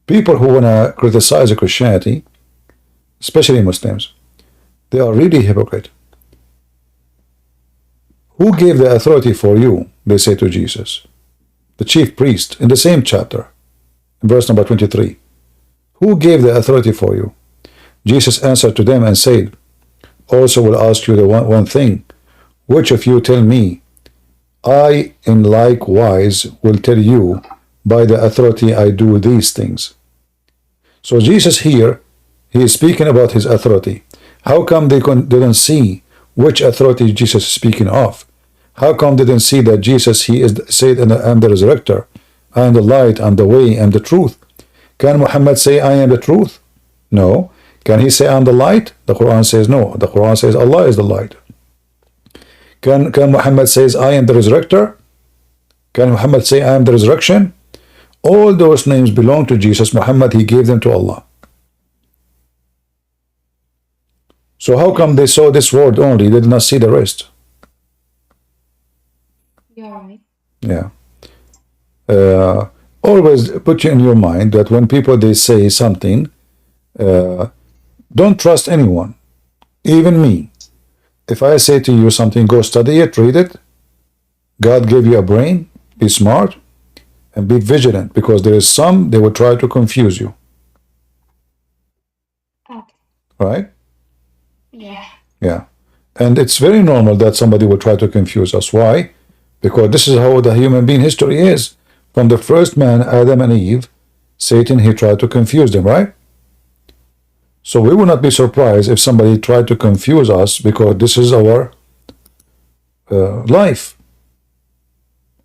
A: People who want to criticize Christianity, especially Muslims, they are really hypocrite. Who gave the authority for you? They say to Jesus. The chief priest, in the same chapter, in verse number 23. Who gave the authority for you? Jesus answered to them and said, also will ask you the one thing, which of you tell me? I in like wise will tell you, by the authority I do these things. So Jesus here, he is speaking about his authority. How come they didn't see which authority Jesus is speaking of? How come they didn't see that Jesus, he is said, I am the resurrector, I am the light, I am the way, I am the truth? Can Muhammad say, I am the truth? No. Can he say I'm the light? The Quran says no. The Quran says Allah is the light. Can Muhammad says I am the resurrector? Can Muhammad say I am the resurrection? All those names belong to Jesus. Muhammad, he gave them to Allah. So how come they saw this word only? They did not see the rest.
M: You're right.
A: Yeah. Always put you in your mind that when people they say something, don't trust anyone, even me. If I say to you something, go study it, read it. God gave you a brain, be smart, and be vigilant, because there is some, they will try to confuse you.
M: Okay.
A: Right?
M: Yeah.
A: Yeah. And it's very normal that somebody will try to confuse us. Why? Because this is how the human being history is. From the first man, Adam and Eve, Satan, he tried to confuse them, right? So we will not be surprised if somebody tried to confuse us, because this is our life,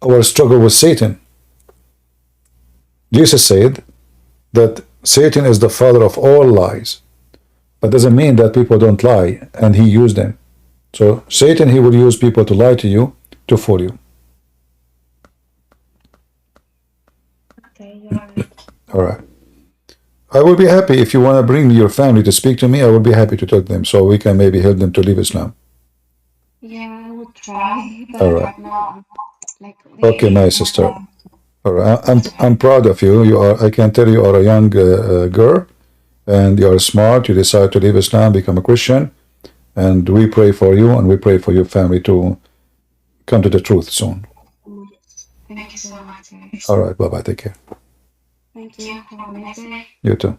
A: our struggle with Satan. Jesus said that Satan is the father of all lies. But doesn't mean that people don't lie, and he used them. So Satan, he will use people to lie to you, to fool you.
M: Okay, you're right.
A: All right. I will be happy if you want to bring your family to speak to me. I will be happy to talk to them, so we can maybe help them to leave Islam.
M: Yeah, I would try, but
A: All right.
M: right now I'm like
A: Okay, my sister. All right. I'm proud of you. You are. I can tell you are a young girl, and you are smart. You decide to leave Islam, become a Christian, and we pray for you, and we pray for your family to come to the truth soon.
M: Thank you so much, guys.
A: All right. Bye bye. Take care.
M: Thank you. Have a nice day.
A: You too.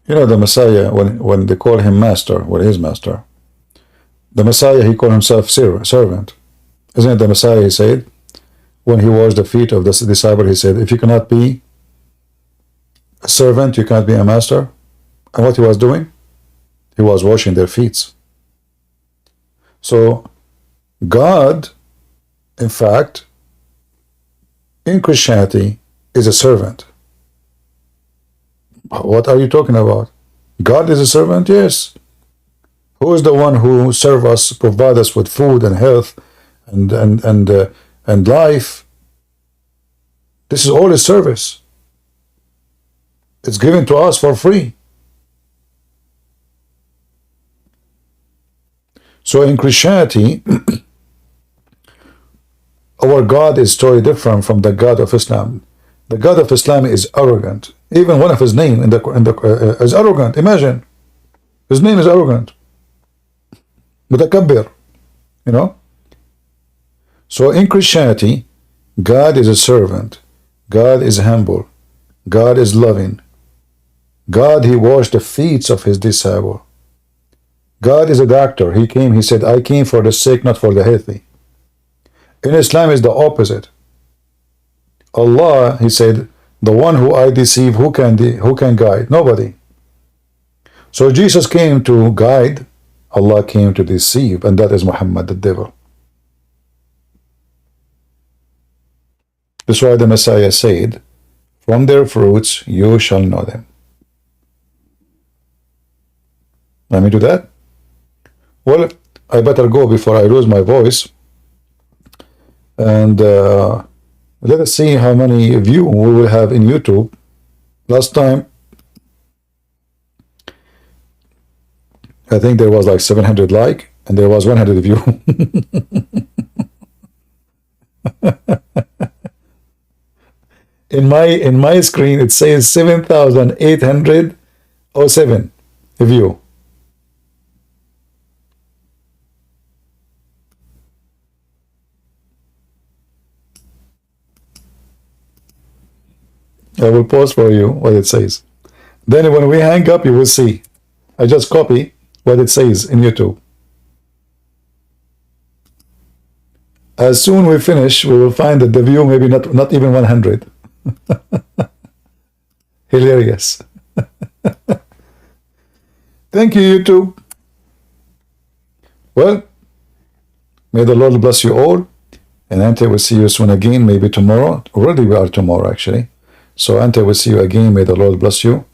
A: You know the Messiah, when they call him master, well, his master, the Messiah, he called himself servant. Isn't it the Messiah, he said, when he washed the feet of the disciple, he said, if you cannot be a servant, you cannot be a master. And what he was doing? He was washing their feet. So God, in fact, in Christianity, is a servant. What are you talking about? God is a servant? Yes. Who is the one who serves us, provide us with food and health and life? This is all his service. It's given to us for free. So in Christianity, our God is totally different from the God of Islam. The God of Islam is arrogant. Even one of his name is arrogant. Imagine, his name is arrogant. Mutakabbir, you know. So in Christianity, God is a servant. God is humble. God is loving. God, he washed the feet of his disciple. God is a doctor. He came, he said, I came for the sick, not for the healthy. In Islam is the opposite. Allah, he said, the one who I deceive, who can guide? Nobody. So Jesus came to guide, Allah came to deceive, and that is Muhammad, the devil. That's why the Messiah said, from their fruits you shall know them. Let me do that? Well, I better go before I lose my voice. And let us see how many views we will have in YouTube. Last time, I think there was like 700 like, and there was 100 view. in my screen, it says 7,807 view. I will post for you what it says. Then when we hang up, you will see. I just copy what it says in YouTube. As soon we finish, we will find that the view maybe not even 100. Hilarious. Thank you, YouTube. Well, May the Lord bless you all. And Ante will see you soon again, maybe tomorrow. Already we are tomorrow, actually. So Ante will see you again. May the Lord bless you.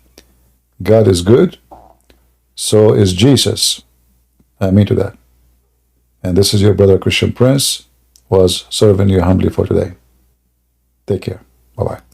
A: God is good. So is Jesus. Amen to that. And this is your brother Christian Prince, was serving you humbly for today. Take care. Bye-bye.